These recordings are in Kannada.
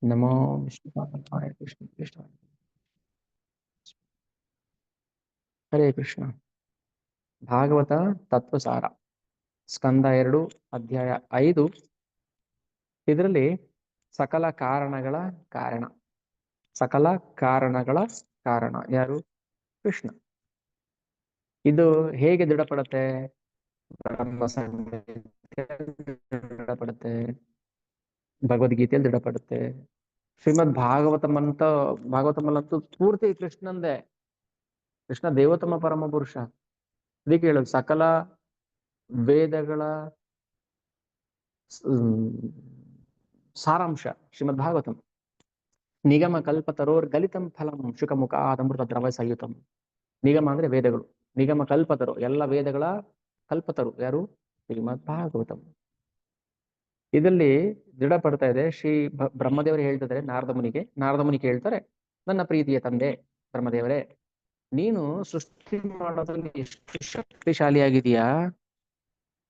ನಮೋ ವಿಷ್ಣುಪಾದಾಯ ಕೃಷ್ಣ ಕೃಷ್ಣ. ಹರೇ ಕೃಷ್ಣ. ಭಾಗವತ ತತ್ವಸಾರ ಸ್ಕಂದ 2 ಅಧ್ಯಾಯ 5. ಇದರಲ್ಲಿ ಸಕಲ ಕಾರಣಗಳ ಕಾರಣ, ಸಕಲ ಕಾರಣಗಳ ಕಾರಣ ಯಾರು? ಕೃಷ್ಣ. ಇದು ಹೇಗೆ ದೃಢಪಡುತ್ತೆ? ಬ್ರಹ್ಮ ಸಂಹಿತೆಯಲ್ಲಿ ದೃಢಪಡುತ್ತೆ, ಭಗವದ್ಗೀತೆಯಲ್ಲಿ ದೃಢಪಡುತ್ತೆ, ಶ್ರೀಮದ್ ಭಾಗವತಮಲ್ಲಂತೂ ಪೂರ್ತಿ ಕೃಷ್ಣಂದೇ. ಕೃಷ್ಣ ದೇವೋತ್ತಮ ಪರಮ ಪುರುಷ. ಇದಕ್ಕೆ ಹೇಳೋದು ಸಕಲ ವೇದಗಳ ಸಾರಾಂಶ ಶ್ರೀಮದ್ ಭಾಗವತಂ. ನಿಗಮ ಕಲ್ಪತರೋರ್ ಗಲಿತಂ ಫಲಂ ಶುಕಮುಖಾದಮೃತ ದ್ರವ ಸಂಯುತಂ. ನಿಗಮ ಅಂದ್ರೆ ವೇದಗಳು, ನಿಗಮ ಕಲ್ಪತರು ಎಲ್ಲ ವೇದಗಳ ಕಲ್ಪತರು ಯಾರು? ಶ್ರೀಮದ್ ಭಾಗವತಂ. ಇದರಲ್ಲಿ ದೃಢಪಡ್ತಾ ಇದೆ. ಬ್ರಹ್ಮದೇವರು ಹೇಳ್ತಿದ್ದಾರೆ ನಾರದ ಮುನಿ ಹೇಳ್ತಾರೆ, ನನ್ನ ಪ್ರೀತಿಯ ತಂದೆ ಬ್ರಹ್ಮದೇವರೇ, ನೀನು ಸೃಷ್ಟಿ ಮಾಡೋದ್ರಲ್ಲಿ ಎಷ್ಟು ಶಕ್ತಿಶಾಲಿಯಾಗಿದೆಯಾ,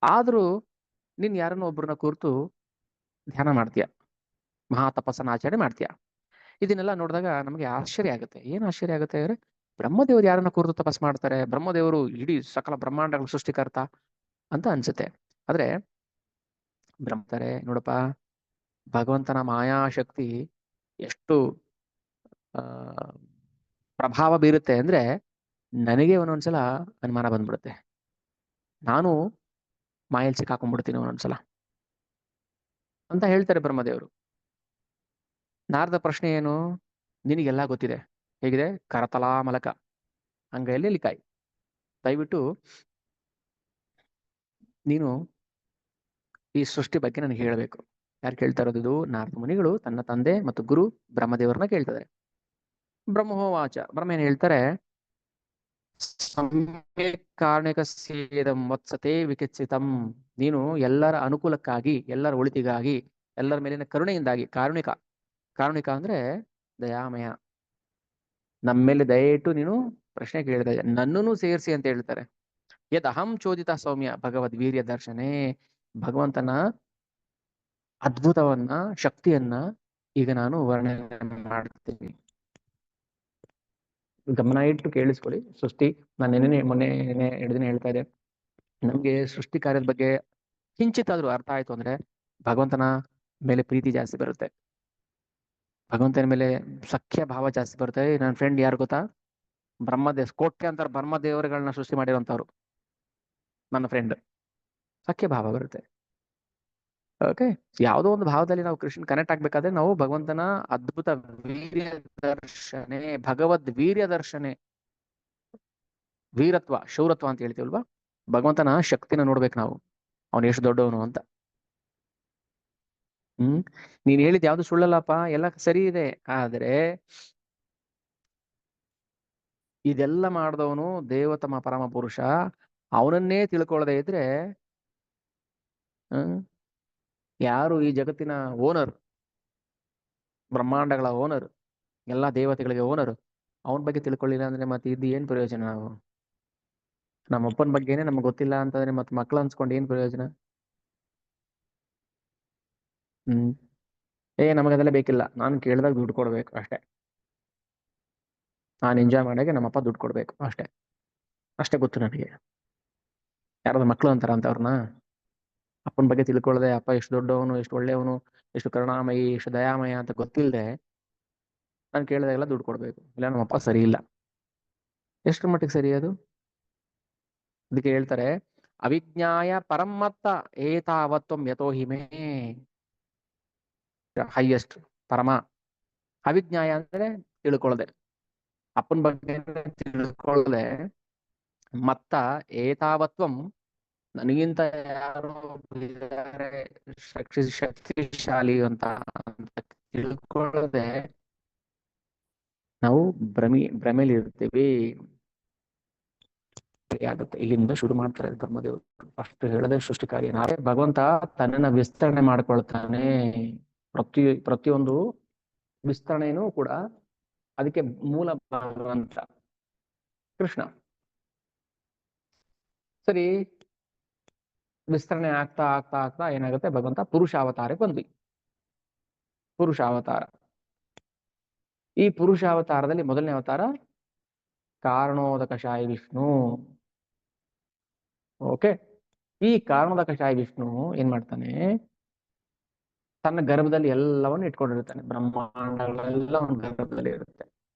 ಆದ್ರೂ ನೀನ್ ಯಾರನ್ನ ಒಬ್ಬರನ್ನ ಕುರಿತು ಧ್ಯಾನ ಮಾಡ್ತೀಯ, ಮಹಾ ತಪಸ್ಸನ್ನ ಆಚರಣೆ ಮಾಡ್ತೀಯ. ಇದನ್ನೆಲ್ಲ ನೋಡಿದಾಗ ನಮಗೆ ಆಶ್ಚರ್ಯ ಆಗುತ್ತೆ. ಏನ್ ಆಶ್ಚರ್ಯ ಆಗುತ್ತೆ ಅಂದ್ರೆ, ಬ್ರಹ್ಮದೇವರು ಯಾರನ್ನ ಕುರಿತು ತಪಸ್ ಮಾಡ್ತಾರೆ? ಬ್ರಹ್ಮದೇವರು ಇಡೀ ಸಕಲ ಬ್ರಹ್ಮಾಂಡಗಳ ಸೃಷ್ಟಿಕರ್ತ ಅಂತ ಅನ್ಸುತ್ತೆ. ಆದ್ರೆ ಬ್ರಹ್ಮತಾರೆ ನೋಡಪ್ಪ, ಭಗವಂತನ ಮಾಯಾಶಕ್ತಿ ಎಷ್ಟು ಪ್ರಭಾವ ಬೀರುತ್ತೆ ಅಂದ್ರೆ ನನಗೆ ಒಂದೊಂದ್ಸಲ ಅನುಮಾನ ಬಂದ್ಬಿಡುತ್ತೆ. ನಾನು ಮಾಯಲ್ಲಿ ಸಿಕ್ಕಾಕೊಂಡ್ಬಿಡ್ತೀನಿ ಒಂದೊಂದ್ಸಲ ಅಂತ ಹೇಳ್ತಾರೆ ಬ್ರಹ್ಮದೇವರು. ನಾರದ ಪ್ರಶ್ನೆ ಏನು? ನಿನಗೆಲ್ಲ ಗೊತ್ತಿದೆ, ಹೇಗಿದೆ? ಕರತಲಾ ಮಲಕ ಅಂಗೈಯಲ್ಲಿ ಲಿಕಾಯಿ. ದಯವಿಟ್ಟು ನೀನು ಈ ಸೃಷ್ಟಿ ಬಗ್ಗೆ ನನಗೆ ಹೇಳಬೇಕು. ಯಾರು ಕೇಳ್ತಾ ಇರೋದು? ಇದು ನಾರದ ಮುನಿಗಳು ತನ್ನ ತಂದೆ ಮತ್ತು ಗುರು ಬ್ರಹ್ಮದೇವರನ್ನ ಕೇಳ್ತಿದ್ದಾರೆ. ಬ್ರಹ್ಮೋವಾಚ, ಬ್ರಹ್ಮ ಏನ್ ಹೇಳ್ತಾರೆ? ಸಮ್ಯಕ್ ಕಾರಣಿಕಸ್ಯೇದಂ ವತ್ಸತೆ ವಿಕಿತ್ಸಿತಂ. ನೀನು ಎಲ್ಲರ ಅನುಕೂಲಕ್ಕಾಗಿ, ಎಲ್ಲರ ಒಳಿತಿಗಾಗಿ, ಎಲ್ಲರ ಮೇಲಿನ ಕರುಣೆಯಿಂದಾಗಿ, ಕಾರುಣಿಕ ಅಂದ್ರೆ ದಯಾಮಯ, ನಮ್ಮ ಮೇಲೆ ದಯ ಇಟ್ಟು ನೀನು ಪ್ರಶ್ನೆ ಕೇಳಿದ, ನನ್ನನ್ನು ಸೇರಿಸಿ ಅಂತ ಹೇಳ್ತಾರೆ. ಯದ್ ಅಹಂ ಚೋದಿತ ಸೌಮ್ಯ ಭಗವದ್ ವೀರ್ಯ ದರ್ಶನೇ. ಭಗವಂತನ ಅದ್ಭುತವನ್ನ, ಶಕ್ತಿಯನ್ನ ಈಗ ನಾನು ವರ್ಣನೆ ಮಾಡ್ತೀನಿ. ಗಮನ ಇಟ್ಟು ಕೇಳಿಸ್ಕೊಳ್ಳಿ. ಸೃಷ್ಟಿ, ನಾನು ಮೊನ್ನೆ ಎರಡು ದಿನ ಹೇಳ್ತಾ ಇದ್ದೆ, ನಮ್ಗೆ ಸೃಷ್ಟಿ ಕಾರ್ಯದ ಬಗ್ಗೆ ಕಿಂಚಿತ್ತಾದ್ರೂ ಅರ್ಥ ಆಯ್ತು ಅಂದ್ರೆ ಭಗವಂತನ ಮೇಲೆ ಪ್ರೀತಿ ಜಾಸ್ತಿ ಬರುತ್ತೆ, ಭಗವಂತನ ಮೇಲೆ ಸಖ್ಯ ಭಾವ ಜಾಸ್ತಿ ಬರುತ್ತೆ. ನನ್ನ ಫ್ರೆಂಡ್ ಯಾರು ಗೊತ್ತಾ? ಕೋಟ್ಯಾಂತರ ಬ್ರಹ್ಮದೇವರುಗಳನ್ನ ಸೃಷ್ಟಿ ಮಾಡಿರುವಂತವ್ರು ನನ್ನ ಫ್ರೆಂಡ್. ಸಖ್ಯ ಭಾವ ಬರುತ್ತೆ. ಓಕೆ, ಯಾವುದೋ ಒಂದು ಭಾವದಲ್ಲಿ ನಾವು ಕೃಷ್ಣ ಕನೆಕ್ಟ್ ಆಗ್ಬೇಕಾದ್ರೆ ನಾವು ಭಗವಂತನ ಅದ್ಭುತ ವೀರ್ಯ ದರ್ಶನೆ, ಭಗವದ್ ವೀರ್ಯ ದರ್ಶನೆ, ವೀರತ್ವ ಶೌರತ್ವ ಅಂತ ಹೇಳ್ತೀವಲ್ವಾ, ಭಗವಂತನ ಶಕ್ತಿನ ನೋಡ್ಬೇಕು ನಾವು, ಅವನು ಎಷ್ಟು ದೊಡ್ಡವನು ಅಂತ. ನೀನ್ ಹೇಳಿದ್ ಯಾವ್ದು ಸುಳ್ಳಲ್ಲಪ್ಪ, ಎಲ್ಲ ಸರಿ ಇದೆ. ಆದ್ರೆ ಇದೆಲ್ಲ ಮಾಡಿದವನು ದೇವತಮ ಪರಮ ಪುರುಷ, ಅವನನ್ನೇ ತಿಳ್ಕೊಳ್ಳದೆ ಇದ್ರೆ ಯಾರು ಈ ಜಗತ್ತಿನ ಓನರ್, ಬ್ರಹ್ಮಾಂಡಗಳ ಓನರ್, ಎಲ್ಲಾ ದೇವತೆಗಳಿಗೆ ಓನರ್, ಅವನ ಬಗ್ಗೆ ತಿಳ್ಕೊಳ್ಳಿಲ್ಲ ಅಂದ್ರೆ ಮತ್ತೆ ಇದು ಏನ್ ಪ್ರಯೋಜನ? ನಾವು ನಮ್ಮ ಅಪ್ಪನ ಬಗ್ಗೆನೆ ನಮ್ಗೆ ಗೊತ್ತಿಲ್ಲ ಅಂತಂದ್ರೆ ಮತ್ತೆ ಮಕ್ಳು ಅನ್ಸ್ಕೊಂಡು ಏನ್ ಪ್ರಯೋಜನ? ನಮಗದೆಲ್ಲ ಬೇಕಿಲ್ಲ, ನಾನು ಕೇಳಿದಾಗ ದುಡ್ಡು ಕೊಡ್ಬೇಕು ಅಷ್ಟೇ, ನಾನು ಎಂಜಾಯ್ ಮಾಡಾಗೆ ನಮ್ಮಪ್ಪ ದುಡ್ಡು ಕೊಡ್ಬೇಕು ಅಷ್ಟೇ, ಅಷ್ಟೇ ಗೊತ್ತು ನನಗೆ. ಯಾರಾದ್ರು ಮಕ್ಳು ಅಂತಾರ ಅಂತ ಅವ್ರನ್ನ? ಅಪ್ಪನ ಬಗ್ಗೆ ತಿಳ್ಕೊಳ್ಳದೆ, ಅಪ್ಪ ಎಷ್ಟು ದೊಡ್ಡವನು, ಎಷ್ಟು ಒಳ್ಳೆಯವನು, ಎಷ್ಟು ಕರುಣಾಮಯಿ, ಎಷ್ಟು ದಯಾಮಯ ಅಂತ ಗೊತ್ತಿಲ್ಲದೆ ನಾನು ಕೇಳಿದಾಗೆಲ್ಲ ದುಡ್ಡು ಕೊಡ್ಬೇಕು, ಇಲ್ಲ ನಮ್ಮಪ್ಪ ಸರಿ ಇಲ್ಲ. ಎಷ್ಟರ ಮಟ್ಟಿಗೆ ಸರಿ ಅದು? ಅದಕ್ಕೆ ಹೇಳ್ತಾರೆ, ಅವಿಜ್ಞಾಯ ಪರಮತ್ತ ಏತಾವತ್ವಂ ಯಥೋ ಹಿಮೇ. ಹೈಯೆಸ್ಟ್ ಪರಮ. ಅವಿಜ್ಞಾಯ ಅಂದ್ರೆ ತಿಳ್ಕೊಳ್ಳದೆ, ಅಪ್ಪನ ಬಗ್ಗೆ ತಿಳ್ಕೊಳ್ಳದೆ, ಮತ್ತ ಏತಾವತ್ವಂ, ನನಗಿಂತ ಯಾರು ಶಕ್ತಿಶಾಲಿ ಅಂತ ತಿಳ್ಕೊಳ್ಳದೆ ನಾವು ಭ್ರಮೆಲಿ ಇರ್ತೀವಿ. ಆಗುತ್ತೆ. ಇಲ್ಲಿಂದ ಶುರು ಮಾಡ್ತಾರೆ ಬ್ರಹ್ಮದೇವರು. ಫಸ್ಟ್ ಹೇಳದೆ ಸೃಷ್ಟಿ ಕಾರ್ಯ. ಭಗವಂತ ತನ್ನನ್ನ ವಿಸ್ತರಣೆ ಮಾಡ್ಕೊಳ್ತಾನೆ. ಪ್ರತಿಯೊಂದು ವಿಸ್ತರಣೆನೂ ಕೂಡ ಅದಕ್ಕೆ ಮೂಲ ಭಗವಂತ ಕೃಷ್ಣ. ಸರಿ, ವಿಸ್ತರಣೆ ಆಗ್ತಾ ಆಗ್ತಾ ಆಗ್ತಾ ಏನಾಗುತ್ತೆ, ಭಗವಂತ ಪುರುಷಾವತಾರಕ್ಕೆ ಬಂದ್ವಿ. ಪುರುಷಾವತಾರ ಈ ಪುರುಷ ಅವತಾರದಲ್ಲಿ ಮೊದಲನೇ ಅವತಾರ ಕಾರಣೋದಕಶಾಯಿ ವಿಷ್ಣು. ಓಕೆ, ಈ ಕಾರಣೋದಕಶಾಯಿ ವಿಷ್ಣು ಏನ್ ಮಾಡ್ತಾನೆ, ತನ್ನ ಗರ್ಭದಲ್ಲಿ ಎಲ್ಲವನ್ನು ಇಟ್ಕೊಂಡಿರ್ತಾನೆ, ಬ್ರಹ್ಮಾಂಡಗಳೆಲ್ಲ ಅವನ ಗರ್ಭದಲ್ಲಿ ಇರುತ್ತೆ.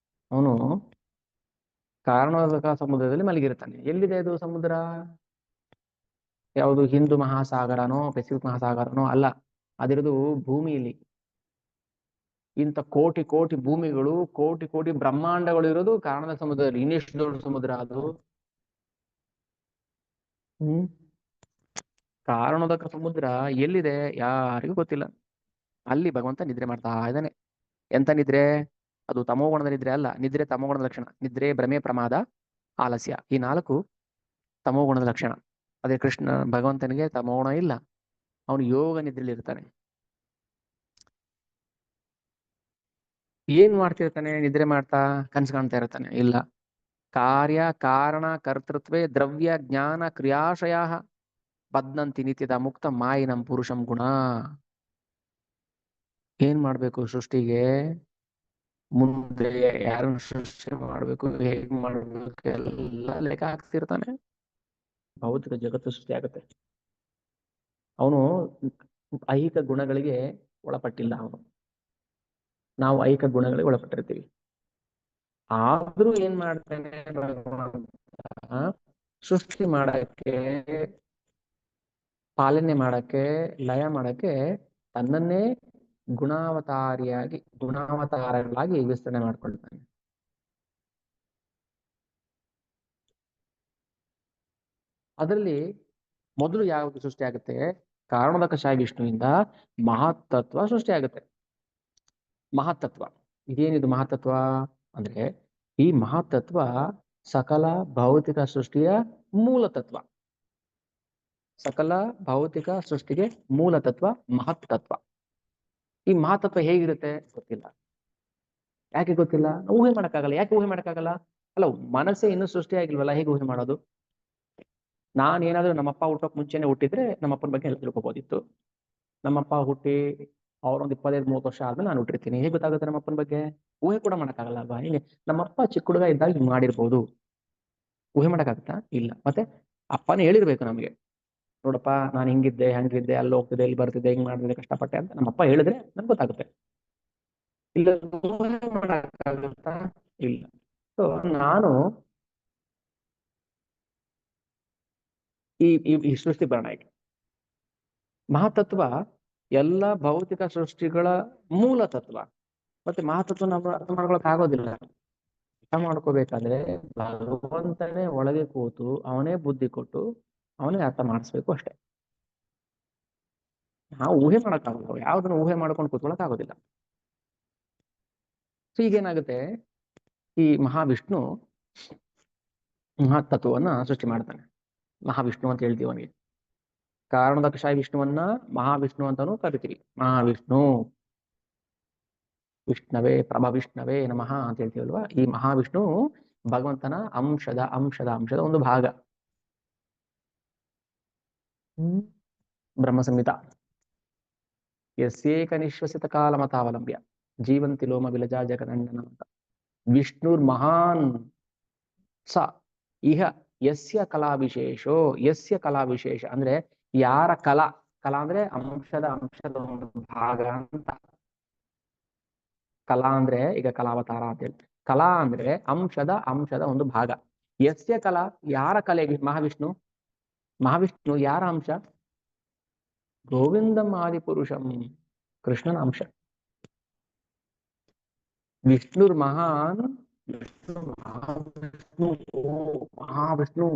ಅವನು ಕಾರಣೋದಕ ಸಮುದ್ರದಲ್ಲಿ ಮಲಗಿರ್ತಾನೆ. ಎಲ್ಲಿದೆ ಅದು ಸಮುದ್ರ? ಯಾವುದು ಹಿಂದೂ ಮಹಾಸಾಗರನೋ ಪೆಸಿಫಿಕ್ ಮಹಾಸಾಗರನೋ ಅಲ್ಲ, ಅದಿರೋದು ಭೂಮಿಯಲ್ಲಿ. ಇಂಥ ಕೋಟಿ ಕೋಟಿ ಭೂಮಿಗಳು, ಕೋಟಿ ಕೋಟಿ ಬ್ರಹ್ಮಾಂಡಗಳು ಇರೋದು ಕಾರಣದ ಸಮುದ್ರದಲ್ಲಿ. ಇನ್ನೆಷ್ಟು ದೊಡ್ಡ ಸಮುದ್ರ ಅದು. ಹ್ಮ್ ಕಾರಣೋದಕ ಸಮುದ್ರ ಎಲ್ಲಿದೆ ಯಾರಿಗೂ ಗೊತ್ತಿಲ್ಲ. ಅಲ್ಲಿ ಭಗವಂತ ನಿದ್ರೆ ಮಾಡ್ತಾ ಇದ್ದಾನೆ. ಎಂತ ನಿದ್ರೆ? ಅದು ತಮೋಗುಣದ ನಿದ್ರೆ ಅಲ್ಲ. ನಿದ್ರೆ ತಮೋಗುಣದ ಲಕ್ಷಣ. ನಿದ್ರೆ, ಭ್ರಮೆ, ಪ್ರಮಾದ, ಆಲಸ್ಯ, ಈ ನಾಲ್ಕು ತಮೋಗುಣದ ಲಕ್ಷಣ. ಅದೇ ಕೃಷ್ಣ ಭಗವಂತನಿಗೆ ತಮೋಗುಣ ಇಲ್ಲ, ಅವನು ಯೋಗ ನಿದ್ರೆಯಲ್ಲಿ ಇರ್ತಾನೆ. ಏನ್ ಮಾಡ್ತಿರ್ತಾನೆ? ನಿದ್ರೆ ಮಾಡ್ತಾ ಕನ್ಸು ಕಾಣ್ತಾ ಇರ್ತಾನೆ? ಇಲ್ಲ. ಕಾರ್ಯ ಕಾರಣ ಕರ್ತೃತ್ವೇ ದ್ರವ್ಯ ಜ್ಞಾನ ಕ್ರಿಯಾಶಯ ಬದ್ನಂತಿ ನಿತ್ಯದ ಮುಕ್ತ ಮಾಯಿನಂ ಪುರುಷಂ ಗುಣ. ಏನ್ ಮಾಡ್ಬೇಕು ಸೃಷ್ಟಿಗೆ? ಮುಂದೆ ಯಾರನ್ನು ಸೃಷ್ಟಿ ಮಾಡ್ಬೇಕು, ಹೇಗ್ ಮಾಡ್ಬೇಕು, ಎಲ್ಲ ಲೆಕ್ಕ ಹಾಕ್ತಿರ್ತಾನೆ. ಭೌತಿಕ ಜಗತ್ತು ಸೃಷ್ಟಿ ಆಗುತ್ತೆ. ಅವನು ಐಹಿಕ ಗುಣಗಳಿಗೆ ಒಳಪಟ್ಟಿಲ್ಲ. ಅವನು, ನಾವು ಐಹಿಕ ಗುಣಗಳಿಗೆ ಒಳಪಟ್ಟಿರ್ತೀವಿ. ಆದ್ರೂ ಏನ್ ಮಾಡ್ತಾನೆ ಭಗವಂತ? ಸೃಷ್ಟಿ ಮಾಡಕ್ಕೆ, ಪಾಲನೆ ಮಾಡಕ್ಕೆ, ಲಯ ಮಾಡಕ್ಕೆ ತನ್ನನ್ನೇ ಗುಣಾವತಾರಗಳಾಗಿ ವಿಸ್ತರಣೆ ಮಾಡ್ಕೊಳ್ತಾನೆ. ಅದರಲ್ಲಿ ಮೊದಲು ಯಾವುದು ಸೃಷ್ಟಿ ಆಗುತ್ತೆ? ಕಾರಣೋದಕಶಾಯಿ ವಿಷ್ಣುವಿಂದ ಮಹತ್ತತ್ವ ಸೃಷ್ಟಿ ಆಗುತ್ತೆ. ಮಹತ್ತತ್ವ ಇದೇನಿದು? ಮಹತ್ತತ್ವ ಅಂದ್ರೆ ಈ ಮಹತ್ತತ್ವ ಸಕಲ ಭೌತಿಕ ಸೃಷ್ಟಿಯ ಮೂಲ ತತ್ವ. ಸಕಲ ಭೌತಿಕ ಸೃಷ್ಟಿಗೆ ಮೂಲ ತತ್ವ ಮಹತ್ತತ್ವ. ಈ ಮಹತ್ತತ್ವ ಹೇಗಿರುತ್ತೆ ಗೊತ್ತಿಲ್ಲ. ಯಾಕೆ ಗೊತ್ತಿಲ್ಲ? ಊಹೆ ಮಾಡಕ್ಕಾಗಲ್ಲ. ಯಾಕೆ ಊಹೆ ಮಾಡಕ್ಕಾಗಲ್ಲ? ಅಲ್ಲ, ಮನಸ್ಸೇ ಇನ್ನೂ ಸೃಷ್ಟಿ ಆಗಿಲ್ವಲ್ಲ, ಹೇಗೆ ಊಹೆ ಮಾಡೋದು? ನಾನೇನಾದ್ರೂ ನಮ್ಮಪ್ಪ ಹುಟ್ಟೋಕ್ ಮುಂಚೆನೆ ಹುಟ್ಟಿದ್ರೆ ನಮ್ಮಪ್ಪನ ಬಗ್ಗೆ ಎಲ್ಲ ತಿಳ್ಕೊಬೋದಿತ್ತು. ನಮ್ಮಪ್ಪ ಹುಟ್ಟಿ ಅವ್ರೊಂದು 25-30 ವರ್ಷ ಆದ್ಮೇಲೆ ನಾನು ಹುಟ್ಟಿರ್ತೀನಿ. ಹೇಗೆ ಗೊತ್ತಾಗುತ್ತೆ ನಮ್ಮಪ್ಪನ ಬಗ್ಗೆ? ಊಹೆ ಕೂಡ ಮಾಡಕ್ಕಾಗಲ್ಲ ಅಲ್ವಾ? ಹೀಗೆ ನಮ್ಮಪ್ಪ ಚಿಕ್ಕ ಹುಡುಗ ಇದ್ದಾಗ ಹಿಂಗ್ ಮಾಡಿರ್ಬೋದು. ಊಹೆ ಮಾಡಕ್ಕಾಗತ್ತಾ? ಇಲ್ಲ. ಮತ್ತೆ ಅಪ್ಪನೇ ಹೇಳಿರ್ಬೇಕು ನಮ್ಗೆ, ನೋಡಪ್ಪ ನಾನು ಹಿಂಗಿದ್ದೆ, ಹಂಗಿದ್ದೆ, ಅಲ್ಲಿ ಹೋಗ್ತಿದ್ದೆ, ಇಲ್ಲಿ ಬರ್ತಿದ್ದೆ, ಹಿಂಗ್ ಮಾಡಿದ್ದೆ, ಕಷ್ಟಪಟ್ಟೆ ಅಂತ ನಮ್ಮಪ್ಪ ಹೇಳಿದ್ರೆ ನಮ್ಗೆ ಗೊತ್ತಾಗುತ್ತೆ. ಇಲ್ಲ ಊಹೆ ಮಾಡಕ್ಕಾಗತ್ತಾ? ಇಲ್ಲ. ಸೊ ನಾನು ಈ ಸೃಷ್ಟಿ ಬರೋಣ. ಈಗ ಮಹಾತತ್ವ ಎಲ್ಲ ಭೌತಿಕ ಸೃಷ್ಟಿಗಳ ಮೂಲ ತತ್ವ. ಮತ್ತೆ ಮಹಾತತ್ವ ನಾವು ಅರ್ಥ ಮಾಡ್ಕೊಳಕ್ ಆಗೋದಿಲ್ಲ. ಅರ್ಥ ಮಾಡ್ಕೋಬೇಕಾದ್ರೆ ಭಗವಂತನೇ ಒಳಗೆ ಕೂತು ಅವನೇ ಬುದ್ಧಿ ಕೊಟ್ಟು ಅವನೇ ಅರ್ಥ ಮಾಡಿಸ್ಬೇಕು ಅಷ್ಟೇ. ನಾವು ಊಹೆ ಮಾಡಕ್ಕಾಗಲ್ಲ. ಯಾವ್ದನ್ನ ಊಹೆ ಮಾಡ್ಕೊಂಡು ಕೂತ್ಕೊಳಕ್ ಆಗೋದಿಲ್ಲ. ಸೊ ಈಗೇನಾಗುತ್ತೆ, ಈ ಮಹಾವಿಷ್ಣು ಮಹತ್ತತ್ವವನ್ನ ಸೃಷ್ಟಿ ಮಾಡ್ತಾನೆ. ಮಹಾವಿಷ್ಣು ಅಂತ ಹೇಳ್ತೀವಿ ಅವನಿಗೆ. ಕಾರಣದಕಶಾಯಿ ವಿಷ್ಣುವನ್ನ ಮಹಾವಿಷ್ಣು ಅಂತಾನೂ ಕರಿತೀವಿ. ಮಹಾವಿಷ್ಣು, ವಿಷ್ಣವೇ ವಿಷ್ಣವೇ ನಮಃ ಅಂತ ಹೇಳ್ತೀವಲ್ವಾ. ಈ ಮಹಾವಿಷ್ಣು ಭಗವಂತನ ಅಂಶದ ಒಂದು ಭಾಗ. ಬ್ರಹ್ಮ ಸಂಹಿತ ಯಸ್ಯೇಕ ನಿಶ್ವಸಿತ ಕಾಲಮತಾವಲಂಬ್ಯ ಜೀವಂತಿ ಲೋಮ ವಿಲಜಾ ಜಗದಂಡನ ಅಂತ. ವಿಷ್ಣುರ್ ಮಹಾನ್ ಸ ಇಹ ಯಸ್ಯ ಕಲಾವಿಶೇಷೋ. ಯಸ್ಯ ಕಲಾವಿಶೇಷ ಅಂದ್ರೆ ಯಾರ ಕಲಾ. ಕಲಾ ಅಂದ್ರೆ ಅಂಶದ ಒಂದು ಭಾಗ ಅಂತ. ಕಲಾ ಅಂದ್ರೆ ಈಗ ಕಲಾವತಾರ ಅಂತ ಹೇಳಿ, ಕಲಾ ಅಂದ್ರೆ ಅಂಶದ ಒಂದು ಭಾಗ. ಯಸ್ಯ ಕಲಾ, ಯಾರ ಕಲೆ? ಮಹಾವಿಷ್ಣು. ಮಹಾವಿಷ್ಣು ಯಾರ ಅಂಶ? ಗೋವಿಂದಂ ಆದಿಪುರುಷಂ, ಕೃಷ್ಣನ ಅಂಶ. ವಿಷ್ಣುರ್ ಮಹಾನ್, ವಿಷ್ಣು ಮಹಾವಿಷ್ಣು. ಓ ಮಹಾವಿಷ್ಣು,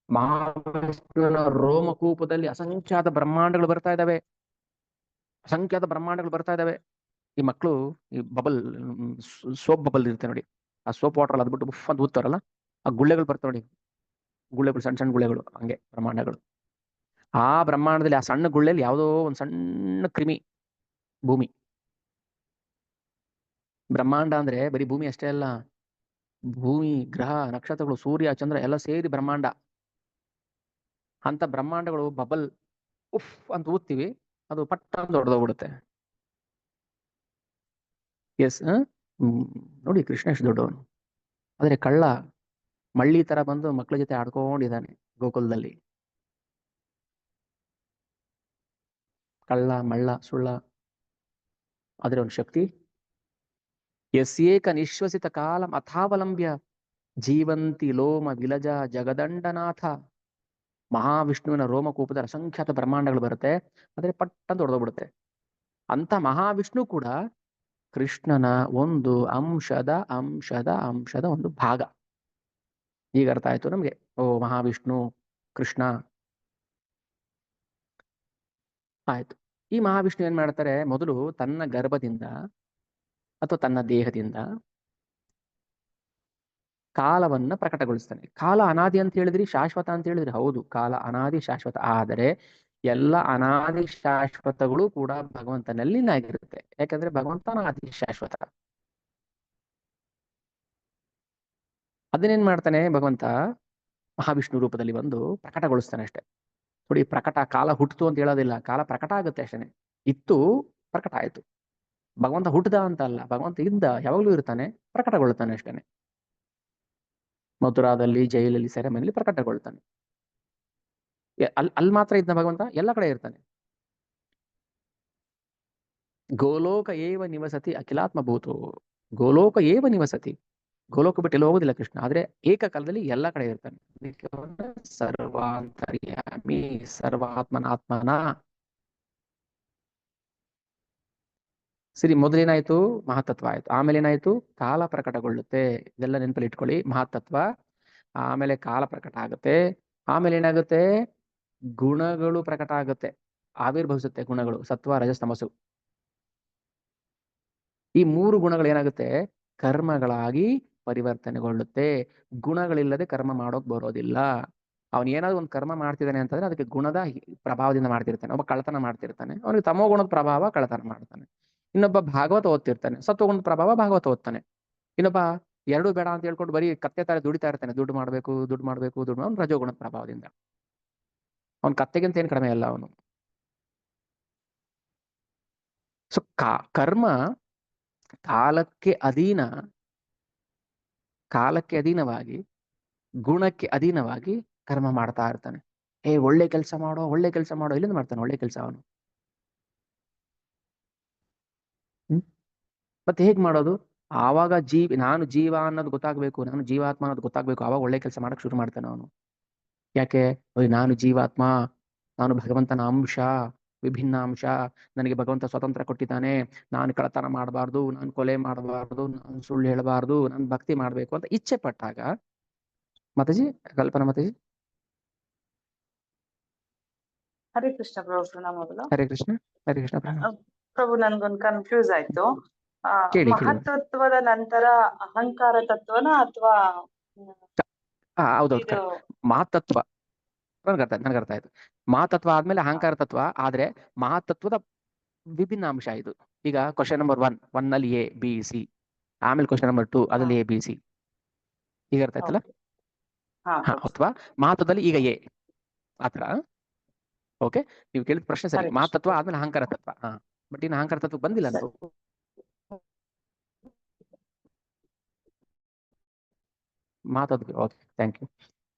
ಮಹಾವಿಷ್ಣುವಿನ ರೋಮಕೂಪದಲ್ಲಿ ಅಸಂಖ್ಯಾತ ಬ್ರಹ್ಮಾಂಡಗಳು ಬರ್ತಾ ಇದ್ದಾವೆ. ಈ ಮಕ್ಕಳು ಈ ಬಬಲ್, ಸೋಪ್ ಬಬಲ್ ಇರುತ್ತೆ ನೋಡಿ, ಆ ಸೋಪ್ ವಾಟರ್ ಅದ್ಬಿಟ್ಟು ಬುಫ್ ಅಂತ ಊದ್ತಾರಲ್ಲ, ಆ ಗುಳ್ಳೆಗಳು ಬರ್ತಾವೆ ನೋಡಿ, ಗುಳ್ಳೆಗಳು, ಸಣ್ಣ ಸಣ್ಣ ಗುಳ್ಳೆಗಳು, ಹಂಗೆ ಬ್ರಹ್ಮಾಂಡಗಳು. ಆ ಬ್ರಹ್ಮಾಂಡದಲ್ಲಿ ಆ ಸಣ್ಣ ಗುಳ್ಳೆಯಲ್ಲಿ ಯಾವುದೋ ಒಂದು ಸಣ್ಣ ಕ್ರಿಮಿ ಭೂಮಿ. ಬ್ರಹ್ಮಾಂಡ ಅಂದ್ರೆ ಬರೀ ಭೂಮಿ ಅಷ್ಟೇ ಅಲ್ಲ, ಭೂಮಿ, ಗ್ರಹ, ನಕ್ಷತ್ರಗಳು, ಸೂರ್ಯ, ಚಂದ್ರ ಎಲ್ಲ ಸೇರಿ ಬ್ರಹ್ಮಾಂಡ. ಅಂತ ಬ್ರಹ್ಮಾಂಡಗಳು ಬಬಲ್ ಉಫ್ ಅಂತ ಊದ್ತೀವಿ, ಅದು ಪಟ್ಟ ಅಂತ ಹೊಡೆದೋಗ್ಬಿಡುತ್ತೆ. ಎಸ್, ನೋಡಿ ಕೃಷ್ಣ ಎಷ್ಟು ದೊಡ್ಡವನು. ಆದ್ರೆ ಕಳ್ಳ ಮಳ್ಳಿ ತರ ಬಂದು ಮಕ್ಕಳ ಜೊತೆ ಆಡ್ಕೊಂಡಿದ್ದಾನೆ ಗೋಕುಲದಲ್ಲಿ. ಕಳ್ಳ ಮಳ್ಳ ಸುಳ್ಳ, ಆದ್ರೆ ಒಂದು ಶಕ್ತಿ. ಯಸ್ಯೇಕ ನಿಶ್ವಸಿತ ಕಾಲಂ ಅಥಾವಲಂಬ್ಯ ಜೀವಂತಿ ಲೋಮ ವಿಲಜ ಜಗದಂಡನಾಥ. ಮಹಾವಿಷ್ಣುವಿನ ರೋಮಕೂಪದ ಅಸಂಖ್ಯಾತ ಬ್ರಹ್ಮಾಂಡಗಳು ಬರುತ್ತೆ, ಆದ್ರೆ ಪಟ್ಟಂತ ಹೊಡೆದೋಗ್ಬಿಡುತ್ತೆ. ಅಂತ ಮಹಾವಿಷ್ಣು ಕೂಡ ಕೃಷ್ಣನ ಒಂದು ಅಂಶದ ಒಂದು ಭಾಗ. ಈಗ ಅರ್ಥ ಆಯ್ತು ನಮ್ಗೆ, ಓ ಮಹಾವಿಷ್ಣು ಕೃಷ್ಣ ಆಯ್ತು. ಈ ಮಹಾವಿಷ್ಣು ಏನ್ ಮಾಡ್ತಾರೆ, ಮೊದಲು ತನ್ನ ಗರ್ಭದಿಂದ ಅಥವಾ ತನ್ನ ದೇಹದಿಂದ ಕಾಲವನ್ನ ಪ್ರಕಟಗೊಳಿಸ್ತಾನೆ. ಕಾಲ ಅನಾದಿ ಅಂತ ಹೇಳಿದ್ರಿ, ಶಾಶ್ವತ ಅಂತ ಹೇಳಿದ್ರಿ. ಹೌದು, ಕಾಲ ಅನಾದಿ ಶಾಶ್ವತ. ಆದರೆ ಎಲ್ಲ ಅನಾದಿ ಶಾಶ್ವತಗಳು ಕೂಡ ಭಗವಂತನಲ್ಲಿ ಆಗಿರುತ್ತೆ. ಯಾಕಂದ್ರೆ ಭಗವಂತ ಅನಾದಿ ಶಾಶ್ವತ. ಅದನ್ನೇನ್ ಮಾಡ್ತಾನೆ ಭಗವಂತ, ಮಹಾವಿಷ್ಣು ರೂಪದಲ್ಲಿ ಬಂದು ಪ್ರಕಟಗೊಳಿಸ್ತಾನೆ ಅಷ್ಟೇ. ನೋಡಿ, ಪ್ರಕಟ, ಕಾಲ ಹುಟ್ಟಿತು ಅಂತ ಹೇಳೋದಿಲ್ಲ, ಕಾಲ ಪ್ರಕಟ ಆಗುತ್ತೆ ಅಷ್ಟೇನೆ. ಇತ್ತು, ಪ್ರಕಟ ಆಯ್ತು. ಭಗವಂತ ಹುಟ್ಟದ ಅಂತ ಅಲ್ಲ, ಭಗವಂತ ಇದ್ದ, ಯಾವಾಗ್ಲೂ ಇರ್ತಾನೆ, ಪ್ರಕಟಗೊಳ್ತಾನೆ ಅಷ್ಟೇನೆ. ಮಥುರಾದಲ್ಲಿ, ಜೈಲಲ್ಲಿ, ಸೆರೆಮನೆಯಲ್ಲಿ ಪ್ರಕಟಗೊಳ್ತಾನೆ. ಅಲ್ಲಿ ಮಾತ್ರ ಇದ್ದ ಭಗವಂತ, ಎಲ್ಲ ಕಡೆ ಇರ್ತಾನೆ. ಗೋಲೋಕ ಏವ ನಿವಸತಿ ಅಖಿಲಾತ್ಮ ಭೂತು. ಗೋಲೋಕ ಏವ ನಿವಸತಿ, ಗೋಲೋಕ ಬಿಟ್ಟು ಎಲ್ಲ ಹೋಗೋದಿಲ್ಲ ಕೃಷ್ಣ, ಆದ್ರೆ ಏಕಕಾಲದಲ್ಲಿ ಎಲ್ಲ ಕಡೆ ಇರ್ತಾನೆ. ಸರ್ವಾಂತರ್ಯಾಮಿ ಸರ್ವಾತ್ಮನಾತ್ಮನ. ಸರಿ, ಮೊದಲೇನಾಯ್ತು, ಮಹತ್ತತ್ವ ಆಯ್ತು. ಆಮೇಲೆ ಏನಾಯ್ತು, ಕಾಲ ಪ್ರಕಟಗೊಳ್ಳುತ್ತೆ. ಇದೆಲ್ಲ ನೆನಪಲ್ಲಿ ಇಟ್ಕೊಳ್ಳಿ. ಮಹತ್ತತ್ವ, ಆಮೇಲೆ ಕಾಲ ಪ್ರಕಟ ಆಗುತ್ತೆ, ಆಮೇಲೆ ಏನಾಗುತ್ತೆ, ಗುಣಗಳು ಪ್ರಕಟ ಆಗುತ್ತೆ, ಆವಿರ್ಭವಿಸುತ್ತೆ ಗುಣಗಳು, ಸತ್ವ ರಜಸ್ ತಮಸ್ಸು. ಈ ಮೂರು ಗುಣಗಳು ಏನಾಗುತ್ತೆ, ಕರ್ಮಗಳಾಗಿ ಪರಿವರ್ತನೆಗೊಳ್ಳುತ್ತೆ. ಗುಣಗಳಿಲ್ಲದೆ ಕರ್ಮ ಮಾಡೋಕ್ ಬರೋದಿಲ್ಲ. ಅವನು ಏನಾದ್ರು ಒಂದು ಕರ್ಮ ಮಾಡ್ತಿದ್ದಾನೆ ಅಂತಂದ್ರೆ ಅದಕ್ಕೆ ಗುಣದ ಪ್ರಭಾವದಿಂದ ಮಾಡ್ತಿರ್ತಾನೆ. ಒಬ್ಬ ಕಳ್ಳತನ ಮಾಡ್ತಿರ್ತಾನೆ, ಅವನಿಗೆ ತಮೋ ಗುಣದ ಪ್ರಭಾವ, ಕಳ್ಳತನ ಮಾಡ್ತಾನೆ. ಇನ್ನೊಬ್ಬ ಭಾಗವತ ಓದ್ತಿರ್ತಾನೆ, ಸತ್ವಗುಣದ ಪ್ರಭಾವ, ಭಾಗವತ ಓದ್ತಾನೆ. ಇನ್ನೊಬ್ಬ ಎರಡು ಬೇಡ ಅಂತ ಹೇಳ್ಕೊಂಡು ಬರೀ ಕತ್ತೆ ತರ ದುಡಿತಾ ಇರ್ತಾನೆ, ದುಡ್ಡು ಮಾಡ್ಬೇಕು ಅವ್ನು ರಜೋಗುಣದ ಪ್ರಭಾವದಿಂದ. ಅವ್ನ ಕತ್ತೆಗಿಂತ ಏನ್ ಕಡಿಮೆ ಅಲ್ಲ ಅವನು. ಸೊ ಕರ್ಮ ಕಾಲಕ್ಕೆ ಅಧೀನವಾಗಿ ಗುಣಕ್ಕೆ ಅಧೀನವಾಗಿ ಕರ್ಮ ಮಾಡ್ತಾ ಇರ್ತಾನೆ. ಒಳ್ಳೆ ಕೆಲಸ ಮಾಡೋ ಇಲ್ಲಿಂದ ಮಾಡ್ತಾನೆ ಒಳ್ಳೆ ಕೆಲಸ ಅವನು. ಮತ್ತೆ ಹೇಗ್ ಮಾಡೋದು? ಆವಾಗ ನಾನು ಜೀವ ಅನ್ನೋದು ಗೊತ್ತಾಗ್ಬೇಕು, ನಾನು ಜೀವಾತ್ಮ ಅನ್ನೋದು ಗೊತ್ತಾಗ್ಬೇಕು. ಆವಾಗ ಒಳ್ಳೆ ಕೆಲಸ ಮಾಡಕ್ ಶುರು ಮಾಡ್ತಾನೆ ಅವನು. ಯಾಕೆ? ನಾನು ಜೀವಾತ್ಮ, ನಾನು ಭಗವಂತನ ಅಂಶ, ವಿಭಿನ್ನ ಅಂಶ, ನನಗೆ ಭಗವಂತ ಸ್ವತಂತ್ರ ಕೊಟ್ಟಿದ್ದಾನೆ, ನಾನು ಕಳತನ ಮಾಡಬಾರ್ದು, ನಾನು ಕೊಲೆ ಮಾಡಬಾರ್ದು, ನಾನು ಸುಳ್ಳು ಹೇಳಬಾರ್ದು, ನಾನು ಭಕ್ತಿ ಮಾಡ್ಬೇಕು ಅಂತ ಇಚ್ಛೆ ಪಟ್ಟಾಗ. ಮಾತಾಜಿ, ಕಲ್ಪನಾ ಮಾತಾಜಿ. ಹರೇ ಕೃಷ್ಣ ಪ್ರಭು, ಪ್ರಣಾಮಗಳು. ಹರೇ ಕೃಷ್ಣ, ಹರೇ ಕೃಷ್ಣ. ಪ್ರಭು, ನನ್ಗೊಂದು ಕನ್ಫ್ಯೂಸ್ ಆಯ್ತು. ಮಹತ್ತತ್ವದ ನಂತರ ಅಹಂಕಾರ ತತ್ವನ ಅಥವಾ? ಹೌದೌದು, ಮಹತ್ತತ್ವ ನನಗೆ ಅರ್ಥ ಆಯ್ತು. ಮಹತ್ತತ್ವ ಆದ್ಮೇಲೆ ಅಹಂಕಾರ ತತ್ವ. ಆದ್ರೆ ಮಹತ್ತತ್ವದ ವಿಭಿನ್ನ ಅಂಶ ಇದು. ಈಗ ಕ್ವಶನ್ ನಂಬರ್ 1 ನಲ್ಲಿ ಎ ಬಿ ಸಿ, ಆಮೇಲೆ ಕ್ವಶನ್ ನಂಬರ್ 2 ಅದ್ರಲ್ಲಿ ಎ ಬಿ ಸಿ. ಈಗ ಅರ್ಥ ಆಯ್ತಲ್ಲ? ಅಥವಾ ಮಹತ್ವದಲ್ಲಿ ಈಗ ಎ, ಆತರ. ಓಕೆ, ನೀವು ಕೇಳಿದ ಪ್ರಶ್ನೆ ಸರಿ. ಮಹತ್ತತ್ವ ಆದ್ಮೇಲೆ ಅಹಂಕಾರ ತತ್ವ. ಬಟ್ ಇನ್ನು ಅಹಂಕಾರ ತತ್ವ ಬಂದಿಲ್ಲ ನಾವು. ಮಹತ್ತತ್ವ, ಓಕೆ, ಥ್ಯಾಂಕ್ ಯು.